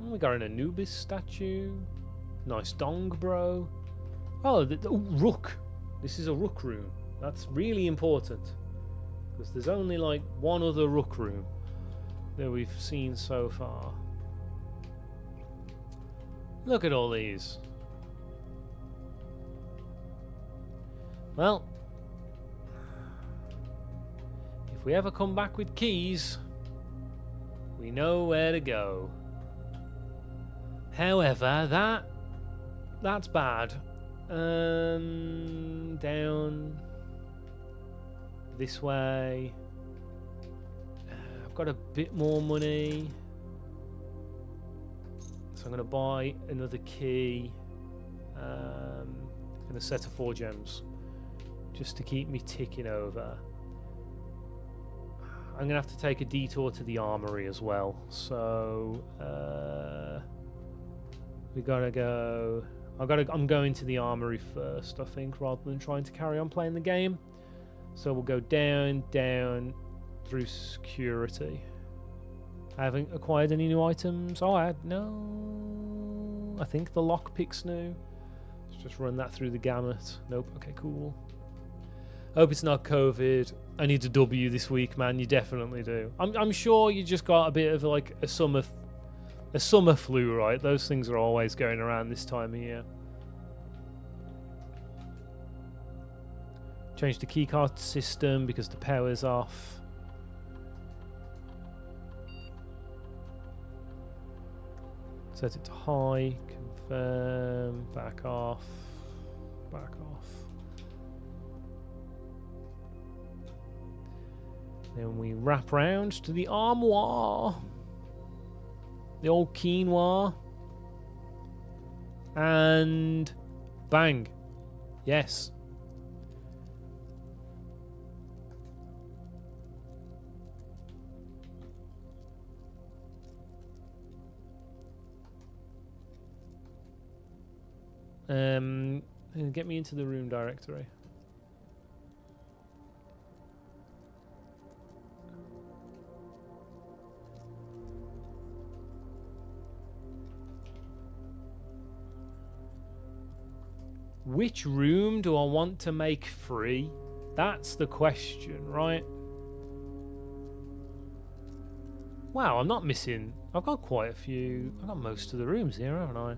Oh, we got an Anubis statue. Nice dong, bro. Oh, rook. This is a rook room. That's really important. Because there's only like one other rook room that we've seen so far. Look at all these. Well, if we ever come back with keys, we know where to go. However, that's bad. Down this way. I've got a bit more money, so I'm going to buy another key and a set of 4 gems just to keep me ticking over. I'm going to have to take a detour to the armory as well, so we gotta go. I'm going to the armory first, I think, rather than trying to carry on playing the game. So we'll go down through security. I haven't acquired any new items. Oh, no. I think the lockpick's new. Let's just run that through the gamut. Nope. Okay, cool. Hope it's not COVID. I need a W this week, man. You definitely do. I'm sure you just got a bit of like a summer flu, right? Those things are always going around this time of year. Change the keycard system because the power's off. Set it to high. Confirm. Back off. Back off. Then we wrap round to the armoire. The old quinoa. And bang. Yes. Get me into the room directory. Which room do I want to make free? That's the question, right? Wow, I'm not missing. I've got quite a few. I've got most of the rooms here, haven't I?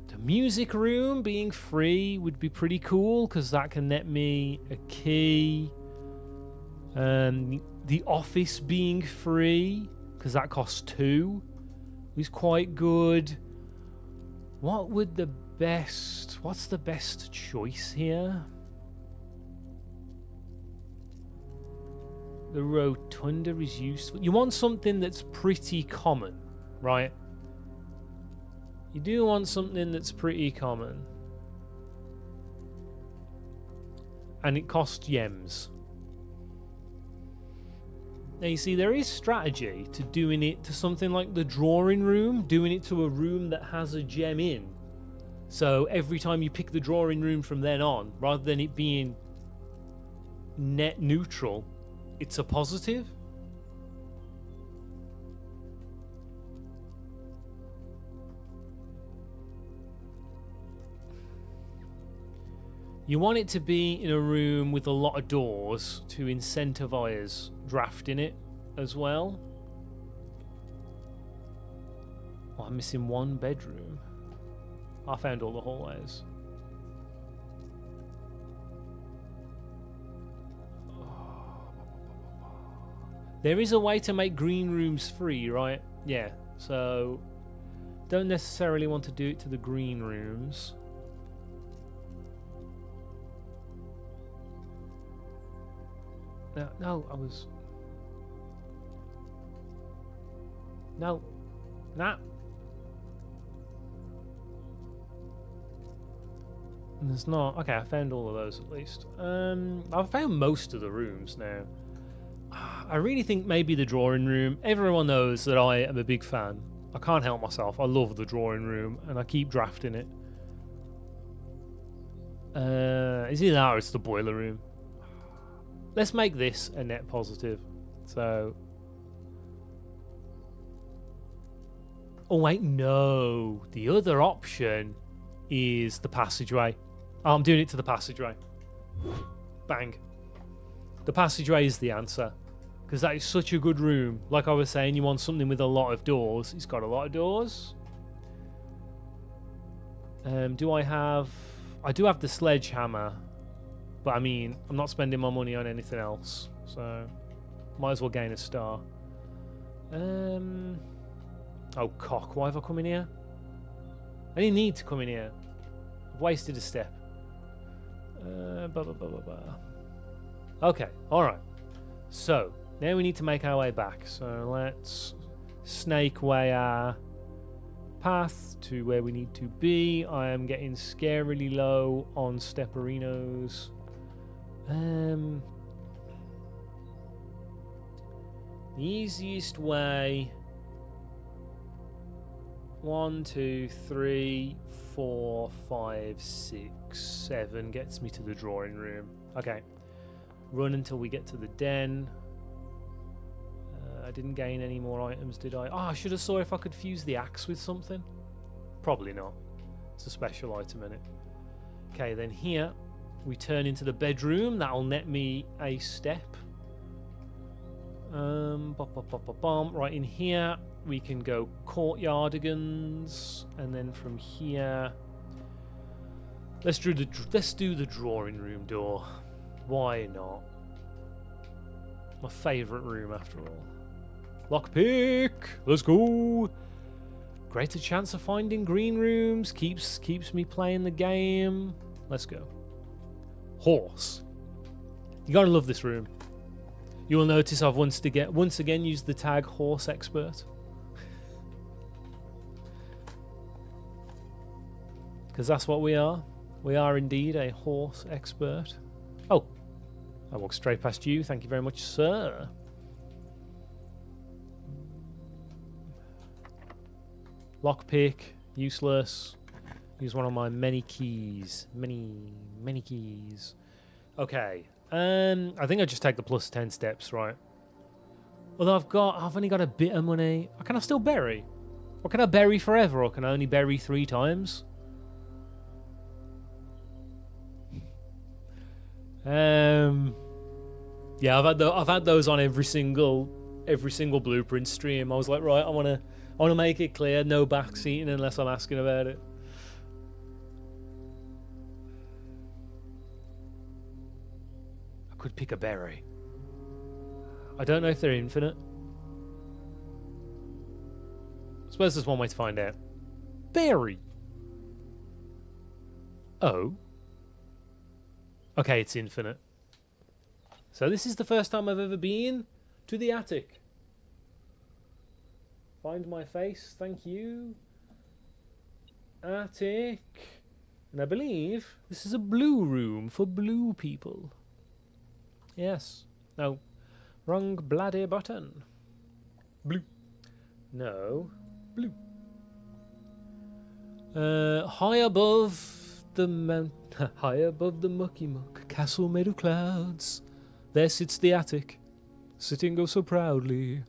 The music room being free would be pretty cool because that can net me a key. The office being free because that costs 2 is quite good. What would the best? What's the best choice here? The rotunda is useful. You want something that's pretty common, right? You do want something that's pretty common. And it costs yems. Now you see, there is strategy to doing it to something like the drawing room, doing it to a room that has a gem in. So every time you pick the drawing room from then on, rather than it being net neutral, it's a positive. You want it to be in a room with a lot of doors to incentivize drafting it as well. Oh, I'm missing one bedroom. I found all the hallways. There is a way to make green rooms free, right? Yeah, so don't necessarily want to do it to the green rooms. No, I was... No. Nah. There's not... Okay, I found all of those at least. I've found most of the rooms now. I really think maybe the drawing room. Everyone knows that I am a big fan. I can't help myself. I love the drawing room, and I keep drafting it. Is it that or it's the boiler room? Let's make this a net positive. So... Oh, wait, no. The other option is the passageway. Oh, I'm doing it to the passageway. Bang. The passageway is the answer. Because that is such a good room. Like I was saying, you want something with a lot of doors. It's got a lot of doors. Do I have... I do have the sledgehammer. But I mean, I'm not spending my money on anything else. So, might as well gain a star. Oh, cock. Why have I come in here? I didn't need to come in here. I've wasted a step. Okay, alright. So, now we need to make our way back. So, let's snake way our path to where we need to be. I am getting scarily low on stepperinos. The easiest way... 1, 2, 3, 4, 5, 6, 7 gets me to the drawing room. Okay. Run until we get to the den. I didn't gain any more items, did I? Oh, I should have saw if I could fuse the axe with something. Probably not. It's a special item in it. Okay, then here we turn into the bedroom. That'll net me a step. Right in here we can go courtyardigans, and then from here let's do the drawing room door. Why not? My favourite room after all. Lockpick! Let's go! Greater chance of finding green rooms. Keeps me playing the game. Let's go. Horse. You gotta love this room. You will notice I've once again used the tag horse expert. Because that's what we are. We are indeed a horse expert. Oh, I walked straight past you. Thank you very much, sir. Lockpick, useless. Use one of my many keys. Many keys. Okay. I think I just take the plus 10 steps, right? Although I've only got a bit of money. Can I still berry? Or can I berry forever? Or can I only berry 3 times? Yeah, I've had those on every single BluePrince stream. I was like, right, I wanna make it clear, no backseating unless I'm asking about it. I could pick a berry. I don't know if they're infinite. I suppose there's one way to find out. Berry. Oh. Okay, it's infinite. So this is the first time I've ever been to the attic. Find my face, thank you. Attic. And I believe this is a blue room for blue people. Yes. No. Wrong bloody button. Blue. No. Blue. High above the high above the mucky muck castle made of clouds, there sits the attic, sitting oh so proudly.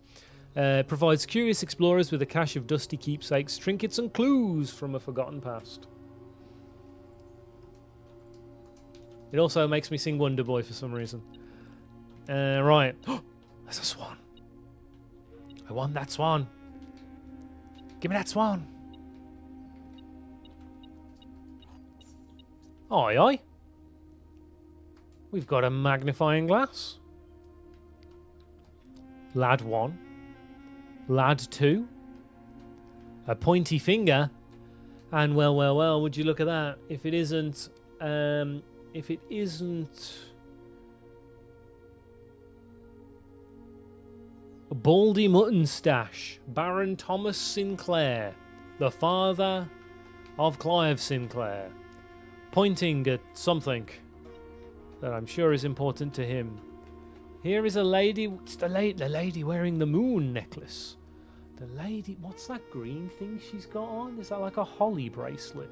Provides curious explorers with a cache of dusty keepsakes, trinkets and clues from a forgotten past. It also makes me sing Wonder Boy for some reason. Right. There's a swan. I want that swan. Give me that swan. Aye, aye. We've got a magnifying glass. Lad 1. Lad 2. A pointy finger. And well, would you look at that? If it isn't a baldy mutton stash, Baron Thomas Sinclair, the father of Clive Sinclair, pointing at something that I'm sure is important to him. Here is a lady. It's the lady wearing the moon necklace. The lady. What's that green thing she's got on? Is that like a holly bracelet?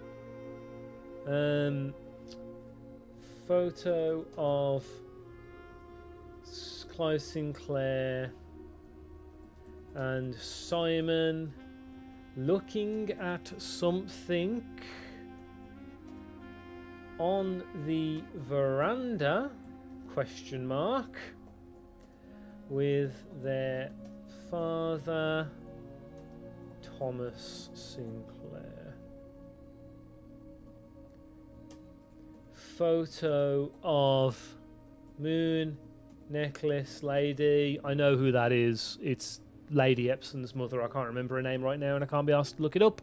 Photo of Clive Sinclair and Simon looking at something on the veranda, question mark, with their father, Thomas Sinclair. Photo of moon necklace lady. I know who that is. It's Lady Epson's mother. I can't remember her name right now and I can't be asked to look it up.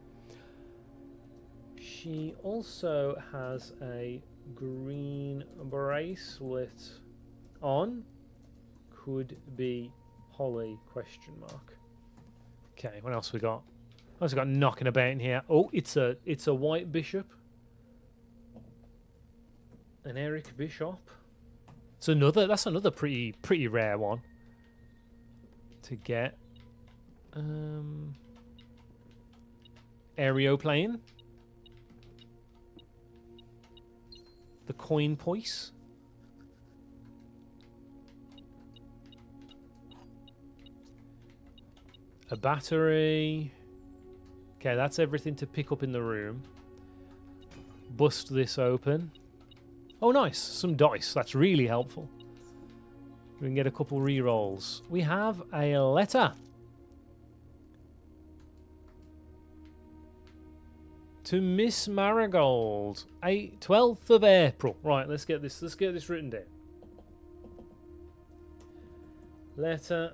She also has a green bracelet on. Could be Holly, question mark. Okay, what else we got? What else we got knocking about in here? Oh, it's a white bishop. An Eric Bishop. That's another pretty rare one to get. Aeroplane. The coin poise. A battery. Okay, that's everything to pick up in the room. Bust this open. Oh, nice. Some dice. That's really helpful. We can get a couple re-rolls. We have a letter. To Miss Marigold. 12th of April. Right, let's get this written down. Letter.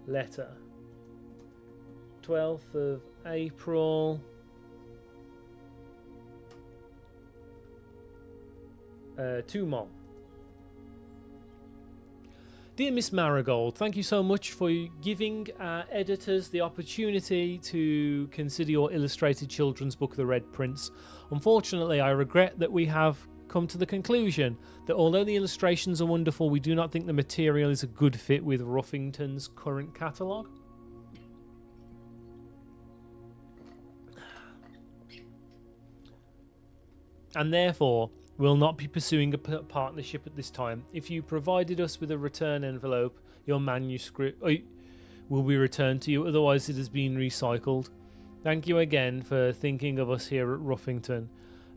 Letter. 12th of April. To Mom. Dear Miss Marigold, thank you so much for giving our editors the opportunity to consider your illustrated children's book, The Red Prince. Unfortunately, I regret that we have come to the conclusion that although the illustrations are wonderful, we do not think the material is a good fit with Ruffington's current catalogue. And therefore, will not be pursuing a partnership at this time. If you provided us with a return envelope, your manuscript will be returned to you, otherwise it has been recycled. Thank you again for thinking of us here at Ruffington,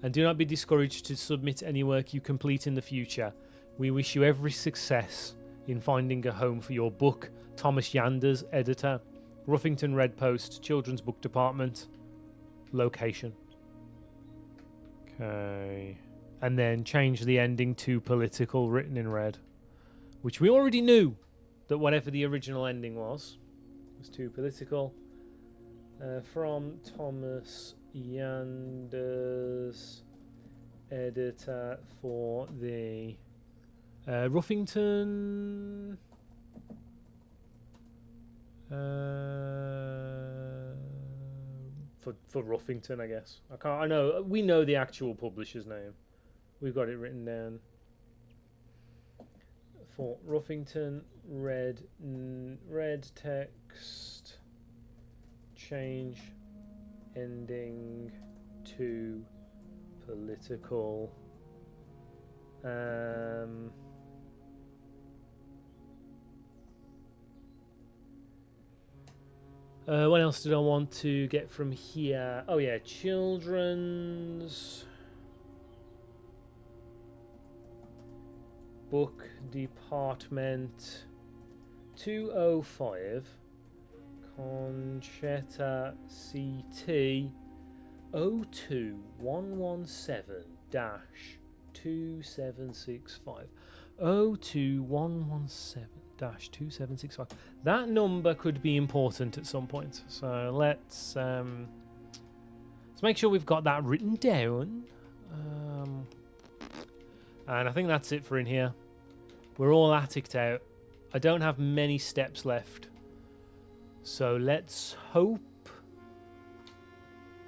and do not be discouraged to submit any work you complete in the future. We wish you every success in finding a home for your book. Thomas Yanders, editor, Ruffington Red Post, Children's Book Department, location. Okay. And then change the ending to political, written in red. Which we already knew that whatever the original ending was too political. From Thomas Yanders, editor for the Ruffington... for Ruffington, I guess. I know. We know the actual publisher's name. We've got it written down. For Ruffington, red text, change ending to political. What else did I want to get from here? Oh yeah, children's book department 205 Conchetta CT 02117-2765 02117-2765. That number could be important at some point, so let's make sure we've got that written down. And I think that's it for in here. We're all atticed out. I don't have many steps left. So let's hope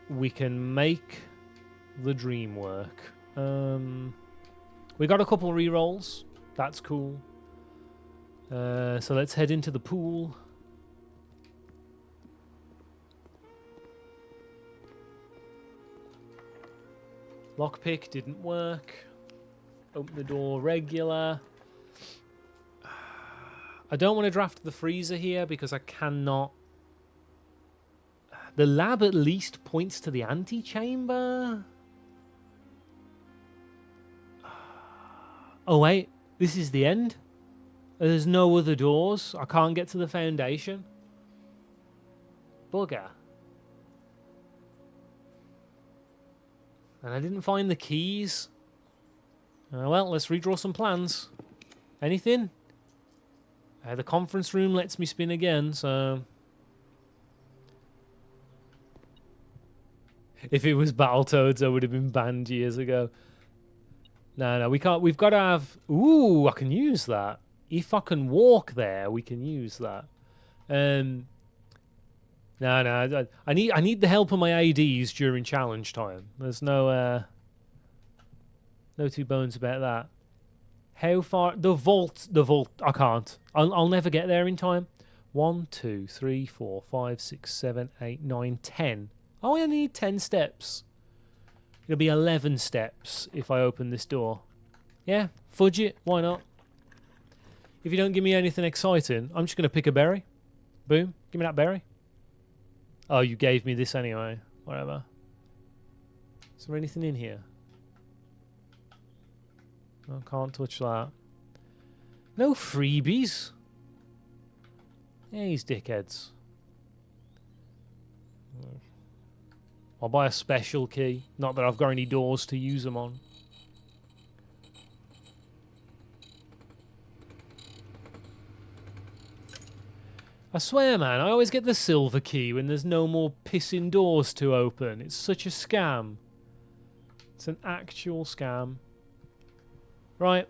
we can make the dream work. We got a couple re-rolls. That's cool. So let's head into the pool. Lockpick didn't work. Open the door regular. I don't want to draft the freezer here because I cannot. The lab at least points to the antechamber. Oh wait, this is the end. There's no other doors. I can't get to the foundation. Bugger. And I didn't find the keys. Well, let's redraw some plans. Anything? The conference room lets me spin again, so... If it was Battletoads, I would have been banned years ago. No, we can't. We've got to have... Ooh, I can use that. If I can walk there, we can use that. No, I need the help of my ADs during challenge time. There's no two bones about that. How far? The vault. I can't. I'll never get there in time. 1, 2, 3, 4, 5, 6, 7, 8, 9, 10. Oh, I only need 10 steps. It'll be 11 steps if I open this door. Yeah, fudge it. Why not? If you don't give me anything exciting, I'm just going to pick a berry. Boom. Give me that berry. Oh, you gave me this anyway. Whatever. Is there anything in here? I can't touch that. No freebies. Yeah, these dickheads. I'll buy a special key. Not that I've got any doors to use them on. I swear, man, I always get the silver key when there's no more pissing doors to open. It's such a scam. It's an actual scam. Right.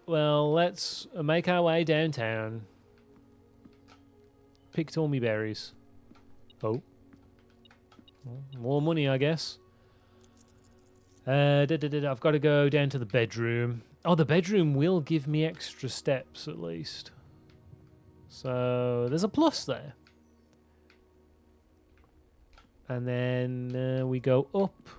Well, let's make our way downtown. Picked all me berries. Oh. Well, more money, I guess. I've got to go down to the bedroom. Oh, the bedroom will give me extra steps at least. So there's a plus there. And then we go up.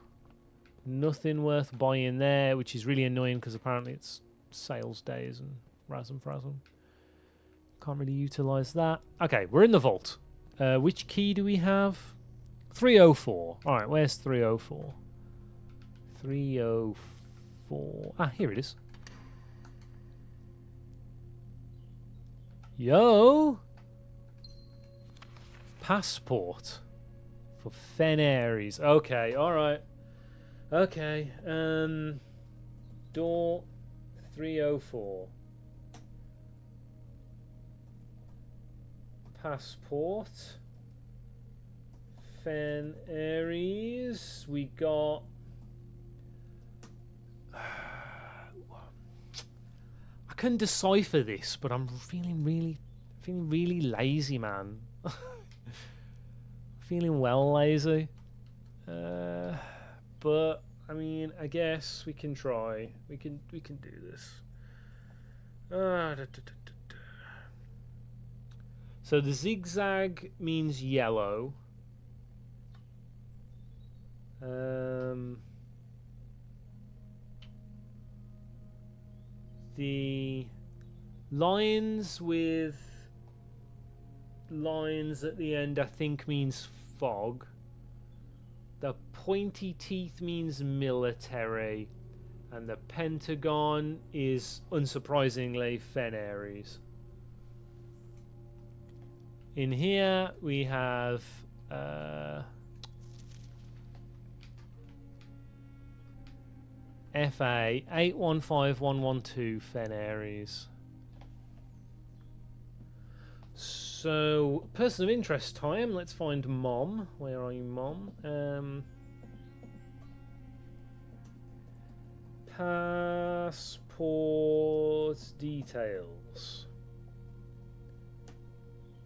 Nothing worth buying there, which is really annoying because apparently it's sales days and rasm frazzle. Can't really utilise that. Okay, we're in the vault. Which key do we have? 304. Alright, where's 304? 304. Ah, here it is. Yo! Passport for Fen Aries. Okay, alright. Okay, door 304. Passport. Fen Aries. We got... I can decipher this, but I'm feeling really lazy, man. Feeling well lazy. But I mean, I guess we can try. We can do this. So the zigzag means yellow. The lines with lines at the end, I think, means fog. The pointy teeth means military. And the pentagon is, unsurprisingly, Fen Aries. In here, we have... FA 815112 Fen Aries. So, person of interest time. Let's find Mom. Where are you, Mom? Passport details.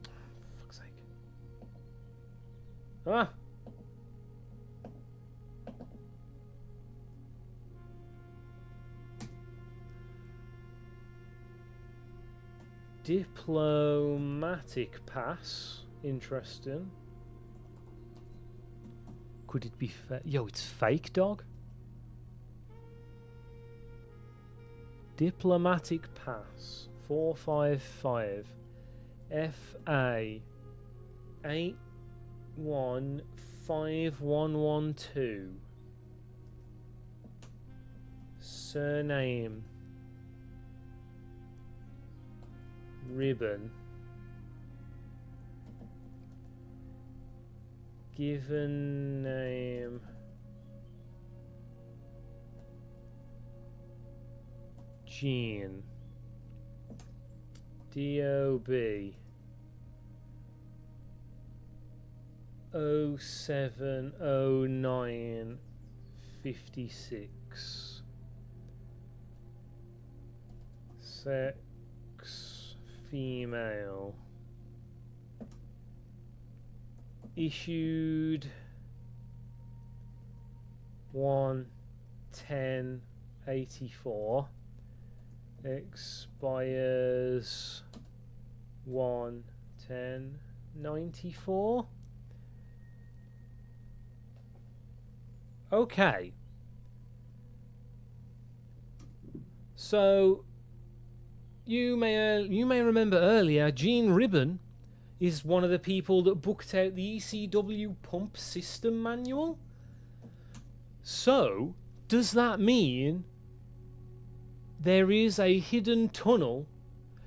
For fuck's sake. Ah! Diplomatic pass. Interesting. Could it be yo, it's fake, dog? Diplomatic pass. 455. FA 815112. Surname. Ribbon. Given name. Jean. DOB. 070956. Sex. Female. Issued 1/10/84. Expires 1/10/94. Okay. So you may remember earlier, Gene Ribbon is one of the people that booked out the ECW pump system manual. So, does that mean there is a hidden tunnel?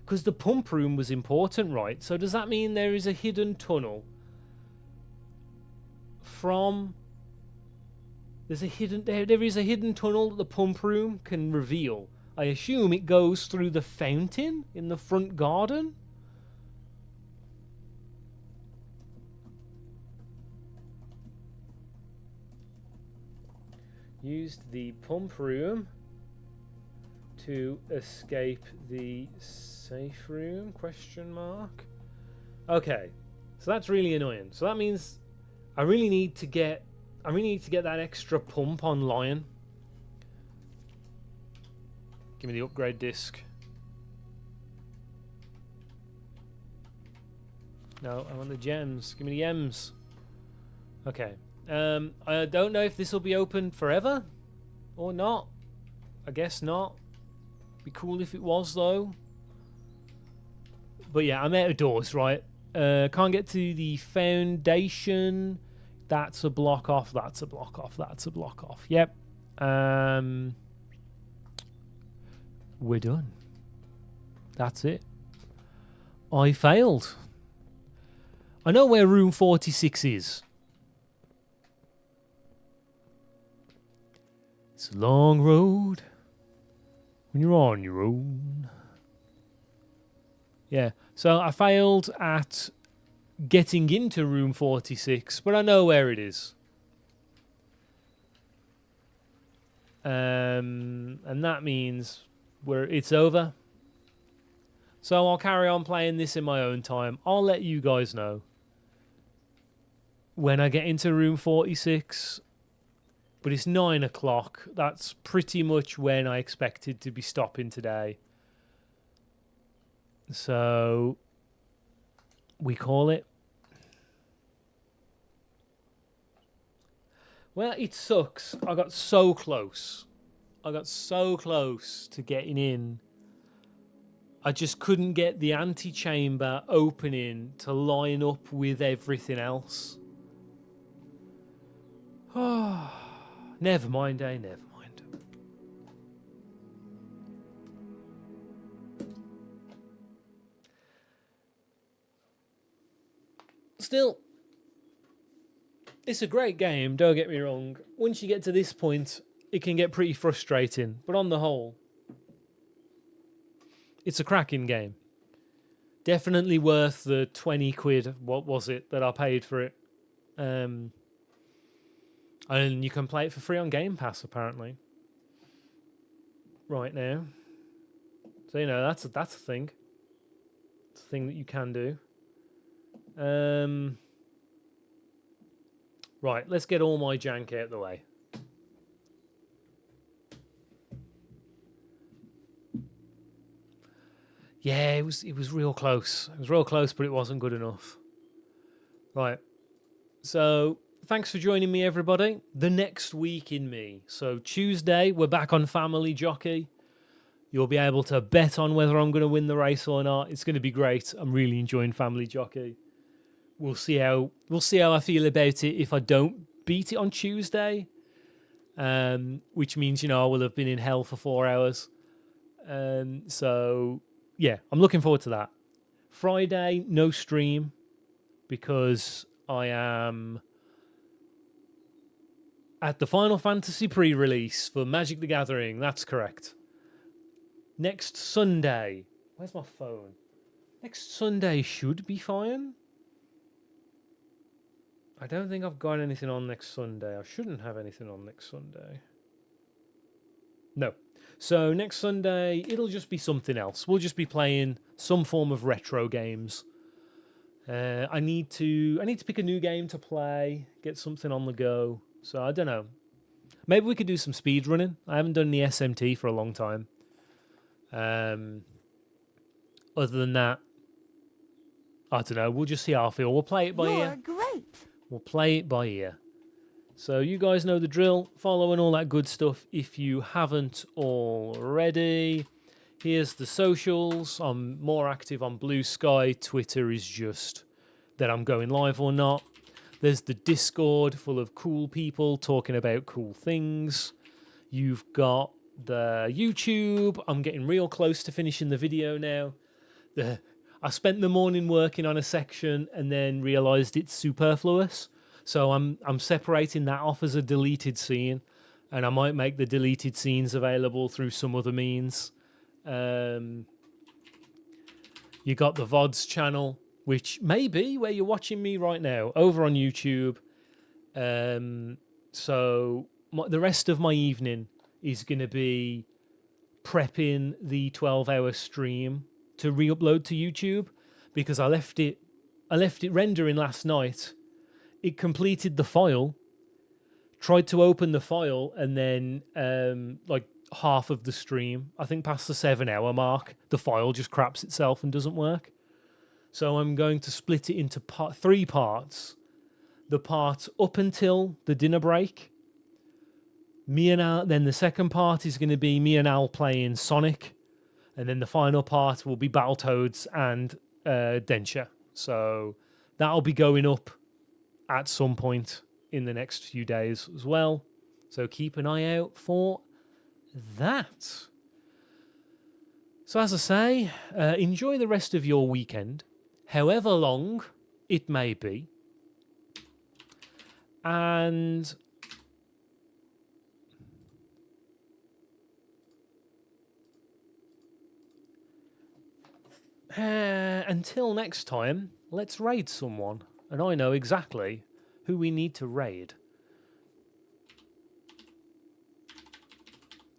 Because the pump room was important, right? So does that mean there is a hidden tunnel from... there is a hidden tunnel that the pump room can reveal. I assume it goes through the fountain in the front garden. Used the pump room to escape the safe room? Question mark. Okay, so that's really annoying. So that means I really need to get that extra pump on Lion. Give me the upgrade disc. No, I want the gems. Give me the gems. Okay. I don't know if this will be open forever or not. I guess not. Be cool if it was though. But yeah, I'm out of doors, right? Can't get to the foundation. That's a block off. That's a block off. That's a block off. Yep. We're done. That's it. I failed. I know where room 46 is. It's a long road when you're on your own. Yeah, so I failed at getting into room 46, but I know where it is. And that means it's over. So I'll carry on playing this in my own time. I'll let you guys know when I get into room 46. But it's 9 o'clock. That's pretty much when I expected to be stopping today. So we call it. Well, it sucks. I got so close. I got so close to getting in. I just couldn't get the antechamber opening to line up with everything else. Oh, never mind, eh? Never mind. Still, it's a great game, don't get me wrong. Once you get to this point, it can get pretty frustrating. But on the whole, it's a cracking game. Definitely worth the 20 quid, what was it, that I paid for it. And you can play it for free on Game Pass, apparently. Right now. So, you know, that's a thing. It's a thing that you can do. Right, let's get all my jank out of the way. Yeah, it was real close. It was real close, but it wasn't good enough. Right. So, thanks for joining me, everybody. The next week in me. So, Tuesday, we're back on Family Jockey. You'll be able to bet on whether I'm going to win the race or not. It's going to be great. I'm really enjoying Family Jockey. We'll see how I feel about it if I don't beat it on Tuesday. Which means, you know, I will have been in hell for 4 hours. So, yeah, I'm looking forward to that. Friday, no stream because I am at the Final Fantasy pre-release for Magic the Gathering. That's correct. Next Sunday. Where's my phone? Next Sunday should be fine. I don't think I've got anything on next Sunday. I shouldn't have anything on next Sunday. No. So next Sunday, it'll just be something else. We'll just be playing some form of retro games. I need to pick a new game to play, get something on the go. So I don't know. Maybe we could do some speed running. I haven't done the SMT for a long time. Other than that, I don't know. We'll just see how I feel. We'll play it by ear. You're great. We'll play it by ear. So you guys know the drill. Follow and all that good stuff if you haven't already. Here's the socials. I'm more active on Bluesky. Twitter is just that I'm going live or not. There's the Discord full of cool people talking about cool things. You've got the YouTube. I'm getting real close to finishing the video now. I spent the morning working on a section and then realised it's superfluous. So I'm separating that off as a deleted scene, and I might make the deleted scenes available through some other means. You got the VODs channel, which may be where you're watching me right now, over on YouTube. So the rest of my evening is going to be prepping the 12-hour stream to re-upload to YouTube, because I left it rendering last night. It completed the file, tried to open the file, and then like half of the stream, I think past the 7-hour mark, the file just craps itself and doesn't work. So I'm going to split it into 3 parts. The part up until the dinner break. Me and Al, then the second part is going to be me and Al playing Sonic. And then the final part will be Battletoads and Densha. So that'll be going up at some point in the next few days as well. So keep an eye out for that. So as I say, enjoy the rest of your weekend, however long it may be. And until next time, let's raid someone. And I know exactly who we need to raid.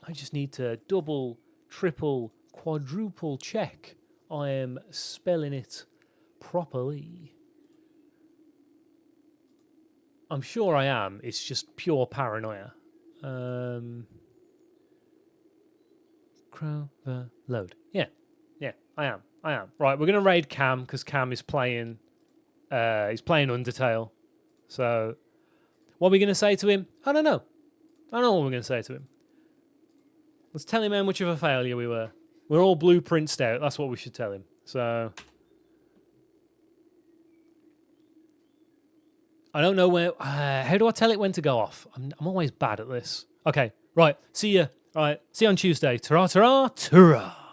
I just need to double, triple, quadruple check I am spelling it properly. I'm sure I am. It's just pure paranoia. Crover load. Yeah, I am. Right, we're going to raid Cam because Cam is playing... he's playing Undertale. So, what are we going to say to him? I don't know. I don't know what we're going to say to him. Let's tell him how much of a failure we were. We're all BluePrinced out. That's what we should tell him. So, I don't know where... how do I tell it when to go off? I'm always bad at this. Okay, right. See ya. All right, see you on Tuesday. Ta-ra, ta-ra, ta-ra.